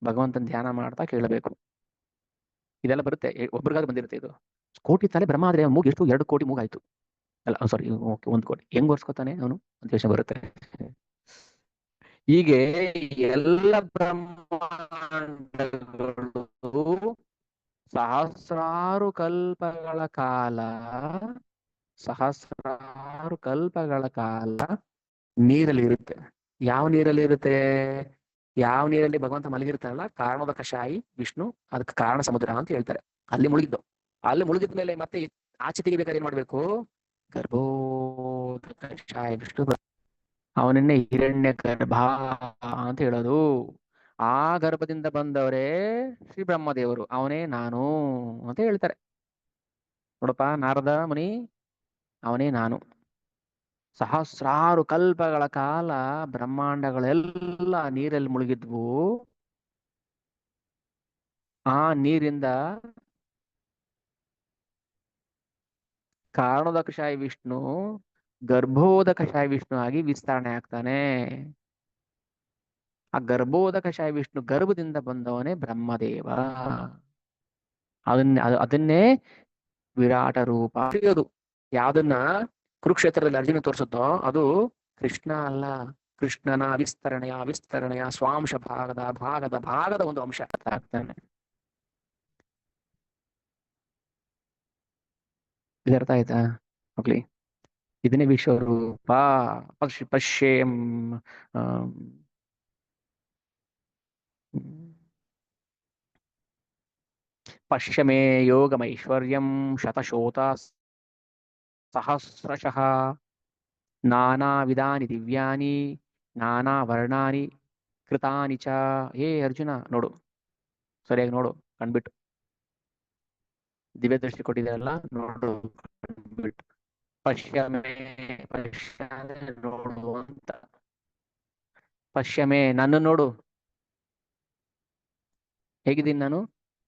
ಭಗವಂತನ ಧ್ಯಾನ ಮಾಡ್ತಾ ಕೇಳಬೇಕು. ಇದೆಲ್ಲ ಬರುತ್ತೆ. ಒಬ್ರಿಗಾದ್ರೂ ಬಂದಿರುತ್ತೆ ಇದು. ಕೋಟಿ ತಲೆ ಬ್ರಹ್ಮ ಆದ್ರೆ ಮೂಗು ಎಷ್ಟು? 2 ಕೋಟಿ ಮೂಗಾಯ್ತು. ಅಲ್ಲ, ಸಾರಿ, 1 ಕೋಟಿ. ಹೆಂಗ್ ಓಡಿಸ್ಕೊತಾನೆ ಅವನು ಅಂತ ಯೋಚನೆ ಬರುತ್ತೆ. ಹೀಗೆ ಎಲ್ಲ ಬ್ರಹ್ಮಾಂಡಗಳು ಸಹಸ್ರಾರು ಕಲ್ಪಗಳ ಕಾಲ ಸಹಸ್ರಾರು ಕಲ್ಪಗಳ ಕಾಲ ನೀರಲ್ಲಿ ಇರುತ್ತೆ. ಯಾವ ನೀರಲ್ಲಿ ಇರುತ್ತೆ? ಯಾವ ನೀರಲ್ಲಿ ಭಗವಂತ ಮಲಗಿರ್ತಾನಲ್ಲ, ಕಾರಣದ ಕಷಾಯಿ ವಿಷ್ಣು, ಅದಕ್ಕೆ ಕಾರಣ ಸಮುದ್ರ ಅಂತ ಹೇಳ್ತಾರೆ. ಅಲ್ಲಿ ಮುಳುಗಿದ್ದು. ಅಲ್ಲಿ ಮುಳುಗಿದ ಮೇಲೆ ಮತ್ತೆ ಆಚೆ ತೆಗಿಬೇಕಾದ್ರೆ ಏನ್ ಮಾಡ್ಬೇಕು? ಗರ್ಭೋದ ಕಷಾಯ ವಿಷ್ಣು, ಅವನನ್ನೇ ಹಿರಣ್ಯ ಗರ್ಭ ಅಂತ ಹೇಳೋದು. ಆ ಗರ್ಭದಿಂದ ಬಂದವರೇ ಶ್ರೀ ಬ್ರಹ್ಮದೇವರು, ಅವನೇ ನಾನು ಅಂತ ಹೇಳ್ತಾರೆ. ನೋಡಪ್ಪ ನಾರದ ಮುನಿ, ಅವನೇ ನಾನು. ಸಹಸ್ರಾರು ಕಲ್ಪಗಳ ಕಾಲ ಬ್ರಹ್ಮಾಂಡಗಳೆಲ್ಲ ನೀರಲ್ಲಿ ಮುಳುಗಿದ್ವು. ಆ ನೀರಿಂದ ಕಾರಣದ ಕಷಾಯ ವಿಷ್ಣು ಗರ್ಭೋದ ಕಷಾಯ ವಿಷ್ಣು ಆಗಿ ವಿಸ್ತರಣೆ ಆಗ್ತಾನೆ. ಆ ಗರ್ಭೋದ ಕಷಾಯ ವಿಷ್ಣು ಗರ್ಭದಿಂದ ಬಂದವನೇ ಬ್ರಹ್ಮದೇವ. ಅದನ್ನೇ ವಿರಾಟ ರೂಪ ಸಿಗೋದು. ಯಾವ್ದನ್ನ ಕುರುಕ್ಷೇತ್ರದಲ್ಲಿ ಅರ್ಜುನ ತೋರಿಸುತ್ತೋ ಅದು ಕೃಷ್ಣ ಅಲ್ಲ, ಕೃಷ್ಣನ ವಿಸ್ತರಣೆಯ ಸ್ವಾಂಶ ಭಾಗದ ಒಂದು ಅಂಶ ಆಗ್ತಾನೆ. ಇದು ಅರ್ಥ ಆಯ್ತಾ ಮಕ್ಳಿ? ಇದನ್ನೇ ವಿಶ್ವರೂಪ. ಪಶ್ಯೇಂ ಪಶ್ಯಮೇ ಯೋಗಮೈಶ್ವರ್ಯಂ ಶತಶೋತ ಸಹಸ್ರಶಃ ನಾನಾ ವಿಧಾನಿ ದಿವ್ಯಾನಿ ನಾನಾ ವರ್ಣಾನಿ ಕೃತಾನಿ ಚ. ಹೇ ಅರ್ಜುನ, ನೋಡು, ಸರಿಯಾಗಿ ನೋಡು, ಕಣ್ಬಿಟ್ಟು. ದಿವ್ಯ ದೃಷ್ಟಿ ಕೊಟ್ಟಿದೆಯಲ್ಲ, ನೋಡು ಕಣ್ಬಿಟ್ಟು. ಪಶ್ಯಮೇ, ಪಶ್ಯ ನೋಡು ಅಂತ. ಪಶ್ಯಮೇ, ನನ್ನ ನೋಡು, ಹೇಗಿದ್ದೀನಿ ನಾನು?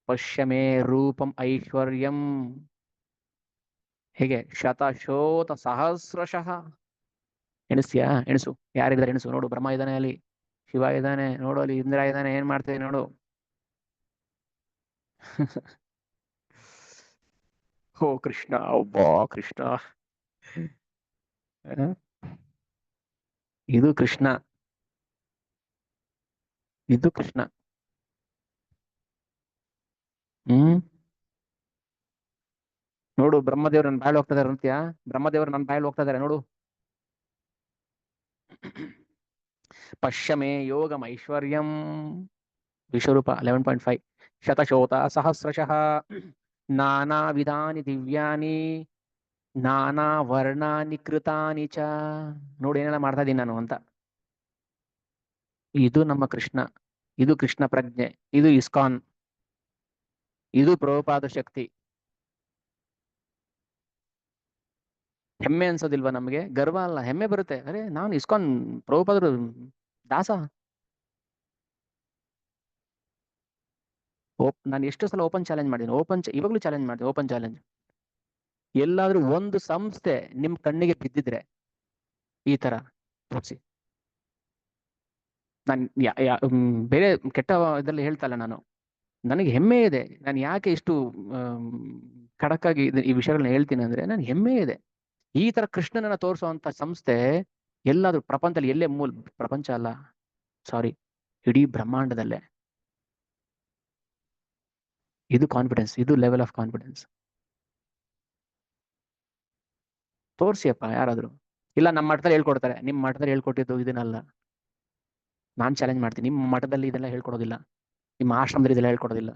ಪಶ್ಯಮೇ ರೂಪಂ ಐಶ್ವರ್ಯಂ. ಹೇಗೆ? ಶತಶೋತ ಸಹಸ್ರಶಃ. ಎಣಿಸ್ತೀಯಾ? ಎಣಿಸು, ಯಾರಿದ್ದಾರೆ ಎಣಿಸು. ನೋಡು, ಬ್ರಹ್ಮ ಇದ್ದಾನೆ, ಅಲ್ಲಿ ಶಿವ ಇದ್ದಾನೆ, ನೋಡು ಅಲ್ಲಿ ಇಂದ್ರ ಇದ್ದಾನೆ. ಏನ್ ಮಾಡ್ತೇವೆ ನೋಡು. ಓ ಕೃಷ್ಣ, ಒಬ್ಬ ಕೃಷ್ಣ. ಇದು ಕೃಷ್ಣ, ಇದು ಕೃಷ್ಣ. ನೋಡು, ಬ್ರಹ್ಮದೇವ್ರು ನನ್ನ ಬಾಯಲ್ಲಿ ಹೋಗ್ತಾ ಇದಾರೆ ಅಂತ್ಯ. ಬ್ರಹ್ಮದೇವ್ರು ನನ್ನ ಬಾಯಲ್ಲಿ ಹೋಗ್ತಾ ಇದಾರೆ ನೋಡು. ಪಶ್ಯಮೇ ಯೋಗಂ ಐಶ್ವರ್ಯಂ. ವಿಶ್ವರೂಪ 11.5. ಶತಶೋತ ಸಹಸ್ರಶಃ ನಾನಾ ವಿಧಾನಿ ದಿವ್ಯಾನಿ ನಾನಾ ವರ್ಣಾನಿ ಕೃತಾನಿ ಚ. ನೋಡಿ ಏನೆಲ್ಲ ಮಾಡ್ತಾ ಇದ್ದೀನಿ ನಾನು ಅಂತ. ಇದು ನಮ್ಮ ಕೃಷ್ಣ, ಇದು ಕೃಷ್ಣ ಪ್ರಜ್ಞೆ, ಇದು ಇಸ್ಕಾನ್, ಇದು ಪ್ರಭುಪಾದ ಶಕ್ತಿ. ಹೆಮ್ಮೆ ಅನ್ಸೋದಿಲ್ವಾ ನಮಗೆ? ಗರ್ವ ಅಲ್ಲ, ಹೆಮ್ಮೆ ಬರುತ್ತೆ. ಅರೆ, ನಾನು ಇಸ್ಕಾನ್ ಪ್ರಭುಪಾದರು ದಾಸ. ನಾನು ಎಷ್ಟು ಸಲ ಓಪನ್ ಚಾಲೆಂಜ್ ಮಾಡಿದ್ದೀನಿ, ಇವಾಗ್ಲೂ ಚಾಲೆಂಜ್ ಮಾಡ್ತೀನಿ, ಓಪನ್ ಚಾಲೆಂಜ್. ಎಲ್ಲಾದ್ರೂ ಒಂದು ಸಂಸ್ಥೆ ನಿಮ್ ಕಣ್ಣಿಗೆ ಬಿದ್ದಿದ್ರೆ ಈ ತರ ತೋರಿಸಿ. ನಾನು ಬೇರೆ ಕೆಟ್ಟ ಇದರಲ್ಲಿ ಹೇಳ್ತಾ ಇಲ್ಲ, ನನಗೆ ಹೆಮ್ಮೆ ಇದೆ. ನಾನು ಯಾಕೆ ಇಷ್ಟು ಖಡಕ್ಕಾಗಿ ಈ ವಿಷಯಗಳನ್ನ ಹೇಳ್ತೀನಿ ಅಂದ್ರೆ, ನನ್ಗೆ ಹೆಮ್ಮೆ ಇದೆ. ಈ ತರ ಕೃಷ್ಣನನ್ನ ತೋರಿಸುವಂತ ಸಂಸ್ಥೆ ಎಲ್ಲಾದ್ರೂ ಪ್ರಪಂಚದಲ್ಲಿ ಎಲ್ಲೇ ಪ್ರಪಂಚ ಅಲ್ಲ, ಸಾರಿ, ಇಡೀ ಬ್ರಹ್ಮಾಂಡದಲ್ಲೇ. ಇದು ಕಾನ್ಫಿಡೆನ್ಸ್, ಇದು ಲೆವೆಲ್ ಆಫ್ ಕಾನ್ಫಿಡೆನ್ಸ್. ತೋರ್ಸಿಯಪ್ಪ ಯಾರಾದ್ರೂ. ಇಲ್ಲ ನಮ್ಮ ಮಠದಲ್ಲಿ ಹೇಳ್ಕೊಡ್ತಾರೆ, ನಿಮ್ಮ ಮಠದಲ್ಲಿ ಹೇಳ್ಕೊಟ್ಟಿದ್ದು ಇದನ್ನಲ್ಲ. ನಾನ್ ಚಾಲೆಂಜ್ ಮಾಡ್ತೀನಿ, ನಿಮ್ಮ ಮಠದಲ್ಲಿ ಇದೆಲ್ಲ ಹೇಳ್ಕೊಡೋದಿಲ್ಲ, ನಿಮ್ಮ ಆಶ್ರಮದಲ್ಲಿ ಇದೆಲ್ಲ ಹೇಳ್ಕೊಡೋದಿಲ್ಲ.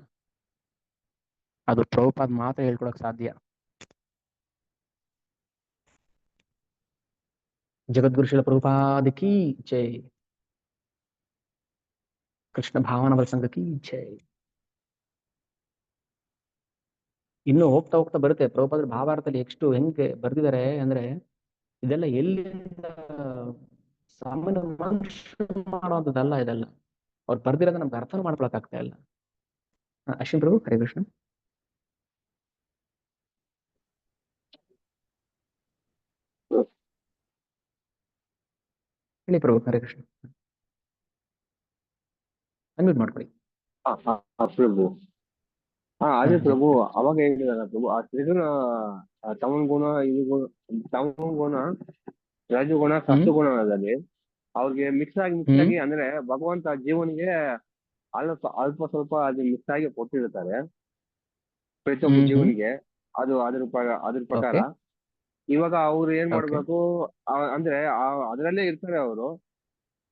ಅದು ಪ್ರಭುಪಾದ್ ಮಾತ್ರ ಹೇಳ್ಕೊಡಕ್ ಸಾಧ್ಯ. ಜಗದ್ಗುರು ಶ್ರೀಲ ಪ್ರಭುಪಾದ ಕೀ ಜೈ. ಕೃಷ್ಣ ಭಾವನಾ ಸಂಘ ಕೀ ಜೈ. ಇನ್ನು ಹೋಗ್ತಾ ಹೋಗ್ತಾ ಬರುತ್ತೆ. ಪ್ರಭುಪಾದ್ರ ಭಾವಾರ್ಥದಲ್ಲಿ ಹೆಂಗೆ ಬರ್ದಿದ್ದಾರೆ ಅಂದ್ರೆ, ಇದೆಲ್ಲ ಎಲ್ಲಿಂದ ಸಾಮಾನ್ಯ ಮನುಷ್ಯ ಮಾಡುವಂಥದ್ದಲ್ಲ ಇದೆಲ್ಲ. ಅವ್ರು ಬರ್ದಿರೋದ ನಮ್ಗೆ ಅರ್ಥ ಮಾಡ್ಕೊಳಕ್ ಆಗ್ತಾ ಇಲ್ಲ. ಅಶ್ವಿನ್ ಪ್ರಭು, ಹರೇ ಕೃಷ್ಣ. ಹೇಳಿ ಪ್ರಭು, ಹರೇ ಕೃಷ್ಣ. ಅನ್ಮ್ಯೂಟ್ ಮಾಡ್ಕೊಳ್ಳಿ. ಪ್ರಭು, ಅದೇ ಪ್ರಭು, ಅವಾಗ ಹೇಳಿದಾರ ಪ್ರಭು, ಆ ತ್ರಿಗುಣ ತಮನ್ ಗುಣ, ಇದು ಗುಣ, ತಮನ್ ಗುಣ, ರಜಗುಣ, ಸತ್ವಗುಣದಲ್ಲಿ ಅವ್ರಿಗೆ ಮಿಕ್ಸ್ ಆಗಿ ಅಂದ್ರೆ ಭಗವಂತ ಜೀವನಿಗೆ ಅಲ್ಪ ಸ್ವಲ್ಪ ಅದು ಮಿಕ್ಸ್ ಆಗಿ ಕೊಟ್ಟಿರ್ತಾರೆ ಪ್ರತಿಯೊಬ್ಬ ಜೀವನಿಗೆ. ಅದು ಅದ್ರ ಪ್ರಕಾರ ಇವಾಗ ಅವ್ರು ಏನ್ ಓಕೆ ಮಾಡ್ಬೇಕು, ಅಂದ್ರೆ ಅದರಲ್ಲೇ ಇರ್ತಾರೆ ಅವರು.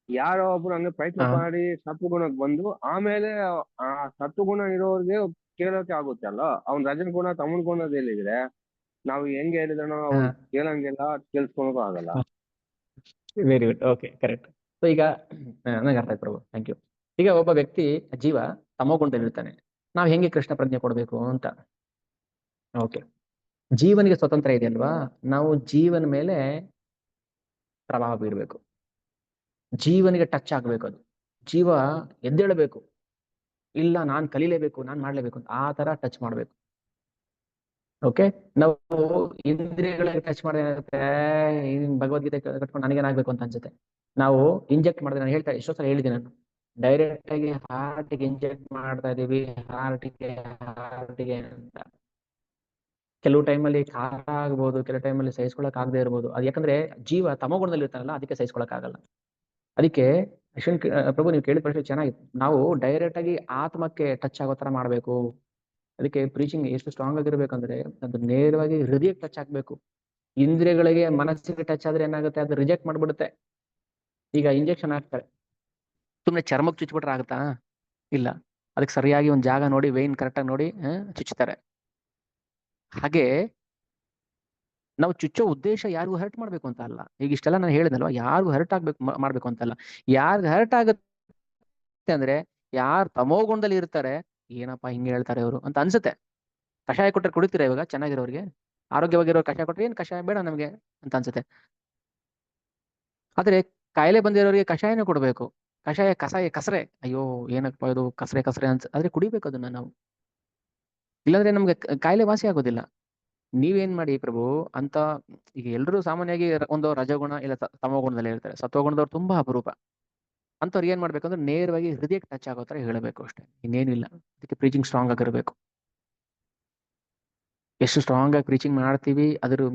ಯಾರೋ ಒಬ್ರು ಹಂಗೆ ಪ್ರಯತ್ನ ಹಾ ಮಾಡಿ ಸತ್ವಗುಣಕ್ಕೆ ಬಂದು ಆಮೇಲೆ ಆ ಸತ್ವಗುಣ ಇರೋರ್ಗೆ ಕೇಳೋಕೆ ಆಗುತ್ತೆ ಅಲ್ಲ. ಅವ್ನ್ ರಜನ್ ಗುಣ ತಮ್ಮನ್ ಗುಣದ ಹೇಳಿದ್ರೆ ನಾವು ಹೆಂಗೆ ಹೇಳಿದ್ರೂ ಹಾ ಅವ್ರು ಕೇಳಂಗಿಲ್ಲ, ಕೇಳಿಸ್ಕೊಳಕ್ಕೂ ಆಗಲ್ಲ. Very good. Okay, correct. So ಈಗ ನನಗೆ ಅರ್ಥ ಆಯ್ತು ಪ್ರಭು, ಥ್ಯಾಂಕ್ ಯು. ಈಗ ಒಬ್ಬ ವ್ಯಕ್ತಿ ಜೀವ ತಮೋಗುಣದಲ್ಲಿರ್ತಾನೆ, ನಾವು ಹೆಂಗೆ ಕೃಷ್ಣ ಪ್ರಜ್ಞೆ ಕೊಡಬೇಕು ಅಂತ. ಓಕೆ, ಜೀವನಿಗೆ ಸ್ವತಂತ್ರ ಇದೆ ಅಲ್ವಾ, ನಾವು ಜೀವನ ಮೇಲೆ ಪ್ರಭಾವ ಬೀರಬೇಕು, ಜೀವನಿಗೆ ಟಚ್ ಆಗ್ಬೇಕು. ಅದು ಜೀವ ಎದ್ದೇಳಬೇಕು, ಇಲ್ಲ ನಾನ್ ಕಲೀಲೇಬೇಕು, ನಾನ್ ಮಾಡ್ಲೇಬೇಕು ಅಂತ ಆ ತರ ಟಚ್ ಮಾಡ್ಬೇಕು. ಓಕೆ, ನಾವು ಇಂದ್ರಿಯಗಳಿಗೆ ಟಚ್ ಮಾಡಿದ್ರೆ ಭಗವದ್ಗೀತೆ ಕಟ್ಕೊಂಡು ನನಗೇನಾಗ್ಬೇಕು ಅಂತ ಅನ್ಸುತ್ತೆ. ನಾವು ಇಂಜೆಕ್ಟ್ ಮಾಡಿದ್ರೆ, ನಾನು ಎಷ್ಟೋ ಸಲ ಹೇಳಿದ್ದೀನಿ ನಾನು, ಡೈರೆಕ್ಟ್ ಆಗಿ ಹಾರ್ಟಿಗೆ ಇಂಜೆಕ್ಟ್ ಮಾಡ್ತಾ ಇದೀವಿ, ಹಾರ್ಟಿಗೆ ಅಂತ. ಕೆಲವು ಟೈಮಲ್ಲಿ ಖಾರ ಆಗ್ಬೋದು, ಕೆಲವು ಟೈಮಲ್ಲಿ ಸಹಿಸ್ಕೊಳಕ್ ಆಗದೆ ಇರ್ಬೋದು. ಅದು ಯಾಕಂದ್ರೆ ಜೀವ ತಮೋಗುಣದಲ್ಲಿ ಇರ್ತಾನಲ್ಲ, ಅದಕ್ಕೆ ಸಹಿಸ್ಕೊಳಕ್ ಆಗಲ್ಲ. ಅದಕ್ಕೆ ಅಶ್ವಿನ್ ಪ್ರಭು, ನೀವು ಕೇಳಿದ ಪ್ರಶ್ನೆ ಚೆನ್ನಾಗಿತ್ತು. ನಾವು ಡೈರೆಕ್ಟ್ ಆಗಿ ಆತ್ಮಕ್ಕೆ ಟಚ್ ಆಗೋ ತರ ಮಾಡ್ಬೇಕು. ಅದಕ್ಕೆ ಪ್ರೀಚಿಂಗ್ ಎಷ್ಟು ಸ್ಟ್ರಾಂಗ್ ಆಗಿರ್ಬೇಕಂದ್ರೆ ಅದು ನೇರವಾಗಿ ಹೃದಯಕ್ಕೆ ಟಚ್ ಆಗ್ಬೇಕು. ಇಂದ್ರಿಯಗಳಿಗೆ ಮನಸ್ಸಿಗೆ ಟಚ್ ಆದ್ರೆ ಏನಾಗುತ್ತೆ, ಅದು ರಿಜೆಕ್ಟ್ ಮಾಡ್ಬಿಡುತ್ತೆ. ಈಗ ಇಂಜೆಕ್ಷನ್ ಹಾಕ್ತಾರೆ, ಸುಮ್ಮನೆ ಚರ್ಮಕ್ಕೆ ಚುಚ್ಬಿಟ್ರೆ ಆಗುತ್ತಾ? ಇಲ್ಲ, ಅದಕ್ಕೆ ಸರಿಯಾಗಿ ಒಂದು ಜಾಗ ನೋಡಿ, ವೇನ್ ಕರೆಕ್ಟಾಗಿ ನೋಡಿ ಚುಚ್ತಾರೆ. ಹಾಗೆ ನಾವು ಚುಚ್ಚೋ ಉದ್ದೇಶ ಯಾರಿಗೂ ಹರ್ಟ್ ಮಾಡ್ಬೇಕು ಅಂತ ಅಲ್ಲ. ಈಗ ಇಷ್ಟೆಲ್ಲ ನಾನು ಹೇಳಿದಲ್ವಾ, ಯಾರಿಗೂ ಹರ್ಟ್ ಆಗ್ಬೇಕು ಮಾಡ್ಬೇಕು ಅಂತಲ್ಲ. ಯಾರಿಗ ಹರ್ಟ್ ಆಗುತ್ತೆ ಅಂದ್ರೆ ಯಾರು ತಮೋಗುಣದಲ್ಲಿ ಇರ್ತಾರೆ, ಏನಪ್ಪಾ ಹಿಂಗೆ ಹೇಳ್ತಾರೆ ಇವರು ಅಂತ ಅನ್ಸುತ್ತೆ. ಕಷಾಯ ಕೊಟ್ಟರೆ ಕುಡಿತೀರಾ ಇವಾಗ? ಚೆನ್ನಾಗಿರೋರಿಗೆ, ಆರೋಗ್ಯವಾಗಿರೋ ಕಷಾಯ ಕೊಟ್ಟರೆ ಏನ್ ಕಷಾಯ ಬೇಡ ನಮಗೆ ಅಂತ ಅನ್ಸುತ್ತೆ. ಆದ್ರೆ ಕಾಯಿಲೆ ಬಂದಿರೋರಿಗೆ ಕಷಾಯನೇ ಕೊಡ್ಬೇಕು. ಕಷಾಯ ಕಸರೆ, ಅಯ್ಯೋ ಏನಪ್ಪ ಇದು ಕಸರೆ ಆದ್ರೆ ಕುಡಿಬೇಕು ಅದನ್ನ ನಾವು, ಇಲ್ಲಾಂದ್ರೆ ನಮ್ಗೆ ಕಾಯಿಲೆ ವಾಸಿ ಆಗೋದಿಲ್ಲ. ನೀವೇನ್ ಮಾಡಿ ಪ್ರಭು ಅಂತ. ಈಗ ಎಲ್ರು ಸಾಮಾನ್ಯವಾಗಿ ಒಂದು ರಜಗುಣ ಇಲ್ಲ ತಮೋಗುಣದಲ್ಲಿ ಇರ್ತಾರೆ, ಸತ್ವಗುಣದವ್ರು ತುಂಬಾ ಅಪರೂಪ. ಅಂತವ್ರು ಏನ್ ಮಾಡ್ಬೇಕಂದ್ರೆ ನೇರವಾಗಿ ಹೃದಯಕ್ಕೆ ಟಚ್ ಆಗೋ ತರ ಹೇಳಬೇಕು ಅಷ್ಟೇ, ಇನ್ನೇನಿಲ್ಲ. ಅದಕ್ಕೆ ಪ್ರೀಚಿಂಗ್ ಸ್ಟ್ರಾಂಗ್ ಆಗಿರ್ಬೇಕು. ಎಷ್ಟು ಸ್ಟ್ರಾಂಗ್ ಆಗಿ ಪ್ರೀಚಿಂಗ್ ಮಾಡ್ತೀವಿ ಅದ್ರ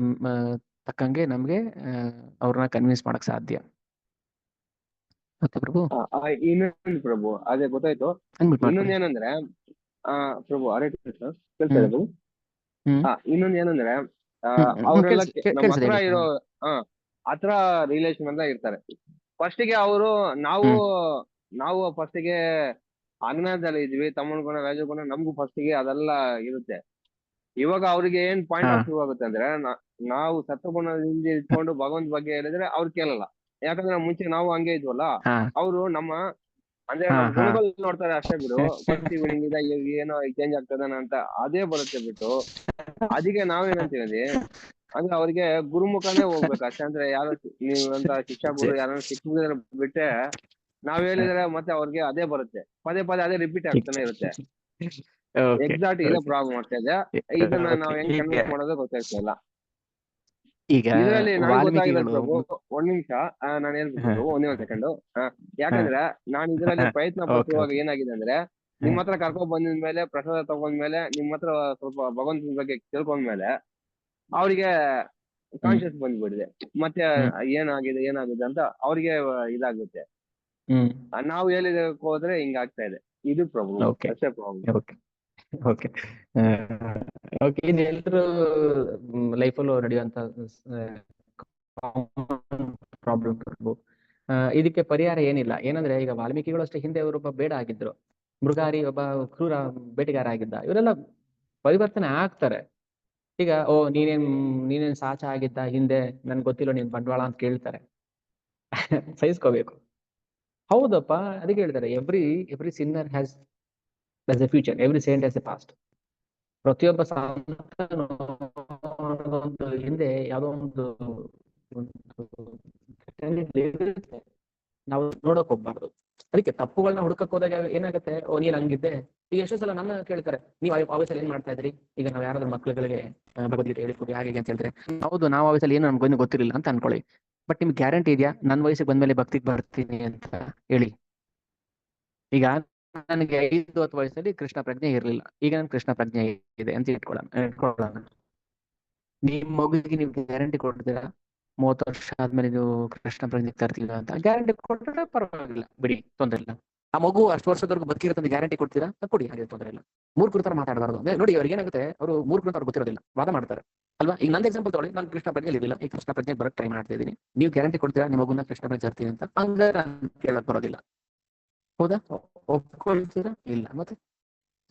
ತಕ್ಕಂಗೆ ನಮ್ಗೆ ಅವ್ರನ್ನ ಕನ್ವಿನ್ಸ್ ಮಾಡಕ್ ಸಾಧ್ಯ. ಮತ್ತೆ ಪ್ರಭು ಇನ್ನೊಂದು ಪ್ರಭು, ಅದೇ ಗೊತ್ತಾಯ್ತು. ಇನ್ನೊಂದ್ ಏನಂದ್ರೆ ಪ್ರಭು ಹರೇ ಕೃಷ್ಣ, ಕೇಳ್ತಾ ಇದೆ ಪ್ರಭು. ಇನ್ನೊಂದ್ ಏನಂದ್ರೆ ಅವರೆಲ್ಲ ನಮ್ಮ ಹತ್ರ ಇರೋ ಹತ್ರ ರಿಲೇಷನ್ ಎಲ್ಲ ಇರ್ತಾರೆ. ಫಸ್ಟಿಗೆ ಅವರು ನಾವು ಫಸ್ಟಿಗೆ ಅಜ್ಞಾನದಲ್ಲಿ ಇದ್ವಿ, ತಮ್ಮನ ಗುಣ ರಾಜಗುಣ ನಮ್ಗೂ ಫಸ್ಟಿಗೆ ಅದೆಲ್ಲ ಇರುತ್ತೆ. ಇವಾಗ ಅವ್ರಿಗೆ ಏನ್ ಪಾಯಿಂಟ್ ಆಫ್ ವ್ಯೂ ಆಗುತ್ತೆ ಅಂದ್ರೆ, ನಾವು ಸತ್ವಗುಣದಿಂದ ಇಟ್ಕೊಂಡು ಭಗವಂತ ಬಗ್ಗೆ ಹೇಳಿದ್ರೆ ಅವ್ರು ಕೇಳಲ್ಲ. ಯಾಕಂದ್ರೆ ಮುಂಚೆ ನಾವು ಹಂಗೆ ಇದ್ವಲ್ಲ. ಅವರು ನಮ್ಮ ಅಂದ್ರೆ ನಮ್ ಗುಣಗಳು ನೋಡ್ತಾರೆ ಅಷ್ಟೇ ಬಿಡು, ಫಸ್ಟ್ ಹಿಂಗಿದ ಏನೋ ಚೇಂಜ್ ಆಗ್ತದಾನ ಅಂತ ಅದೇ ಬರುತ್ತೆ ಬಿಟ್ಟು. ಅದಕ್ಕೆ ನಾವೇನಂತೀವಿ ಅಂದ್ರೆ ಅವ್ರಿಗೆ ಗುರುಮುಖನೇ ಹೋಗ್ಬೇಕು ಅಷ್ಟೇ. ಅಂದ್ರೆ ಯಾರು ನೀವಂತ ಶಿಕ್ಷಾ ಗುರು ಯಾರು ಶಿಕ್ಷಣ ಬಿಟ್ಟೆ ನಾವ್ ಹೇಳಿದ್ರೆ ಮತ್ತೆ ಅವ್ರಿಗೆ ಅದೇ ಬರುತ್ತೆ, ಪದೇ ಅದೇ ರಿಪೀಟ್ ಆಗ್ತಾನೆ ಇರುತ್ತೆ. ಎಕ್ಸಾಕ್ಟ್ ಇದೇ ಪ್ರಾಬ್ಲಮ್ ಆಗ್ತಾ ಇದೆ. ಇದನ್ನ ನಾವ್ ಹೆಂಗ್ ಕನ್ವಿನ್ಸ್ ಮಾಡೋದು ಗೊತ್ತಾಗ್ತಾ ಇಲ್ಲ. ಈಗ ಇದರಲ್ಲಿ ನನಗೆ ಗೊತ್ತಾಗಿರೋದು ಪ್ರಭು, ಒಂದ್ ನಿಮಿಷ ನಾನು ಹೇಳ್ಬಿಟ್ಟು ಒಂದೇ ಒಂದ್ ಸೆಕೆಂಡ್. ಯಾಕಂದ್ರೆ ನಾನು ಇದರಲ್ಲಿ ಪ್ರಯತ್ನ ಪಟ್ಟಿರುವಾಗ ಏನಾಗಿದೆ ಅಂದ್ರೆ, ನಿಮ್ ಹತ್ರ ಕರ್ಕೊಂಡ್ ಬಂದಿದ್ಮೇಲೆ, ಪ್ರಸಾದ ತಗೊಂಡ್ಮೇಲೆ, ನಿಮ್ ಹತ್ರ ಸ್ವಲ್ಪ ಭಗವಂತನ ಬಗ್ಗೆ ತಿಳ್ಕೊಂಡ್ಮೇಲೆ ಅವ್ರಿಗೆ ಕಾನ್ಶಿಯಸ್ ಬಂದ್ಬಿಡಿದೆ. ಮತ್ತೆ ಏನಾಗಿದೆ ಅಂತ ಅವ್ರಿಗೆ ಇದಾಗುತ್ತೆ. ನಾವು ಹೇಳಿದಕ್ಕೆ ಹೋದ್ರೆ ಹಿಂಗಾಗ್ತಾ ಇದೆ. ಇದು ಪ್ರಾಬ್ಲಮ್, ಅಷ್ಟೇ ಪ್ರಾಬ್ಲಮ್. ಓಕೆ, ಇದು ಎಲ್ರು ಲೈಫಲ್ಲೂ ನಡೆಯುವಂತ ಪ್ರಾಬ್ಲಮ್. ಇದಕ್ಕೆ ಪರಿಹಾರ ಏನಿಲ್ಲ. ಏನಂದ್ರೆ ಈಗ ವಾಲ್ಮೀಕಿಗಳು ಅಷ್ಟೇ, ಹಿಂದೆ ಅವರೊಬ್ಬ ಬೇಡ ಆಗಿದ್ರು, ಮೃಗಾರಿ ಒಬ್ಬ ಕ್ರೂರ ಬೇಟೆಗಾರ ಆಗಿದ್ದ. ಇವರೆಲ್ಲ ಪರಿವರ್ತನೆ ಆಗ್ತಾರೆ. ಈಗ ನೀನೇನ್ ಸಾಚ ಆಗಿದ್ದ ಹಿಂದೆ, ನನ್ಗೆ ಗೊತ್ತಿಲ್ಲ ನೀನ್ ಬಂಡವಾಳ ಅಂತ ಕೇಳ್ತಾರೆ. ಸಹಿಸ್ಕೋಬೇಕು. ಹೌದಪ್ಪ, ಅದಕ್ಕೆ ಹೇಳ್ತಾರೆ every Sinner has A future, every Saint has A past. ಪ್ರತಿಯೊಬ್ಬ ಹಿಂದೆ ಯಾವುದೋ ಒಂದು ನಾವು ನೋಡಕ್ ಹೋಗ್ಬಾರ್ದು. ಅದಕ್ಕೆ ತಪ್ಪುಗಳನ್ನ ಹುಡುಕಕ್ ಹೋದಾಗ ಏನಾಗುತ್ತೆ, ನೀನ್ ಹಂಗಿದ್ದೆ. ಈಗ ಎಷ್ಟೋ ಸಲ ನನ್ನ ಕೇಳ್ತಾರೆ, ನೀವು ಆ ವಯಸ್ಸಲ್ಲಿ ಏನ್ ಮಾಡ್ತಾ ಇದ್ರಿ? ಈಗ ನಾವ್ ಯಾರಾದ್ರೂ ಮಕ್ಳುಗಳಿಗೆ ಭಗವದ್ಗೀತೆ ಹೇಳಿಕೊಡಿ ಹಾಗೆ ಅಂತ ಹೇಳ್ತಾರೆ. ಹೌದು, ನಾವು ಆ ವಯಸ್ಸಲ್ಲಿ ಏನು ನಮ್ಗೆ ಗೊತ್ತಿರಲಿಲ್ಲ ಅಂತ ಅನ್ಕೊಳ್ಳಿ. ಬಟ್ ನಿಮ್ಗೆ ಗ್ಯಾರಂಟಿ ಇದೆಯಾ ನನ್ನ ವಯಸ್ಸಿಗೆ ಬಂದ್ಮೇಲೆ ಭಕ್ತಿಗೆ ಬರ್ತೀನಿ ಅಂತ ಹೇಳಿ? ಈಗ ನನಗೆ 5-10 ವಯಸ್ಸಲ್ಲಿ ಕೃಷ್ಣ ಪ್ರಜ್ಞೆ ಇರಲಿಲ್ಲ, ಈಗ ನನ್ ಕೃಷ್ಣ ಪ್ರಜ್ಞೆ ಇದೆ ಅಂತ ಇಟ್ಕೊಳ್ಳೋಣ. ನಿಮ್ ಮಗುವಿಗೆ ನೀವು ಗ್ಯಾರಂಟಿ ಕೊಡ್ತೀರಾ 30 ವರ್ಷ ಆದ್ಮೇಲೆ ನೀವು ಕೃಷ್ಣ ಪ್ರಜ್ಞೆ ತರ್ತೀರ ಅಂತ? ಗ್ಯಾರಂಟಿ ಕೊಟ್ಟರೆ ಪರವಾಗಿಲ್ಲ ಬಿಡಿ, ತೊಂದರೆ ಇಲ್ಲ. ಆ ಮಗು ಅಷ್ಟು ವರ್ಷದವರೆಗೂ ಬದುಕಿರುತ್ತೆ ಗ್ಯಾರಂಟಿ ಕೊಡ್ತೀರಾ? ಕೊಡಿ, ಹಾಗೆ ತೊಂದರೆ ಇಲ್ಲ. ಮೂರ್ಖರ ತರ ಮಾತಾಡಬಾರ್ದು. ನೋಡಿ ಅವ್ರಿಗೆ ಏನಾಗುತ್ತೆ, ಅವರು ಮೂರ್ಖರು ಅವ್ರಿಗೆ ಗೊತ್ತಿರೋದಿಲ್ಲ, ವಾದ ಮಾಡ್ತಾರೆ ಅಲ್ವಾ. ಈಗ ನಂದು ಎಕ್ಸಾಂಪಲ್ ತಗೊಳ್ಳಿ, ನಾನು ಕೃಷ್ಣ ಪ್ರಜ್ಞೆ ಇರಲಿಲ್ಲ, ಈ ಕೃಷ್ಣ ಪ್ರಜ್ಞೆ ಬರಕ್ಕೆ ಟ್ರೈ ಮಾಡ್ತಾ ಇದ್ದೀನಿ. ನೀವು ಗ್ಯಾರಂಟಿ ಕೊಡ್ತೀರಾ ನಿಮ್ಮ ಮಗುನ ಕೃಷ್ಣ ಪ್ರಜ್ಞೆ ಇರ್ತೀನಿ ಅಂತ? ಹಂಗ ಕೇಳಕ್ ಬರೋದಿಲ್ಲ, ಹೌದಾ? ಒಪ್ಕೊಳ್ತೀರಾ? ಇಲ್ಲ. ಮತ್ತೆ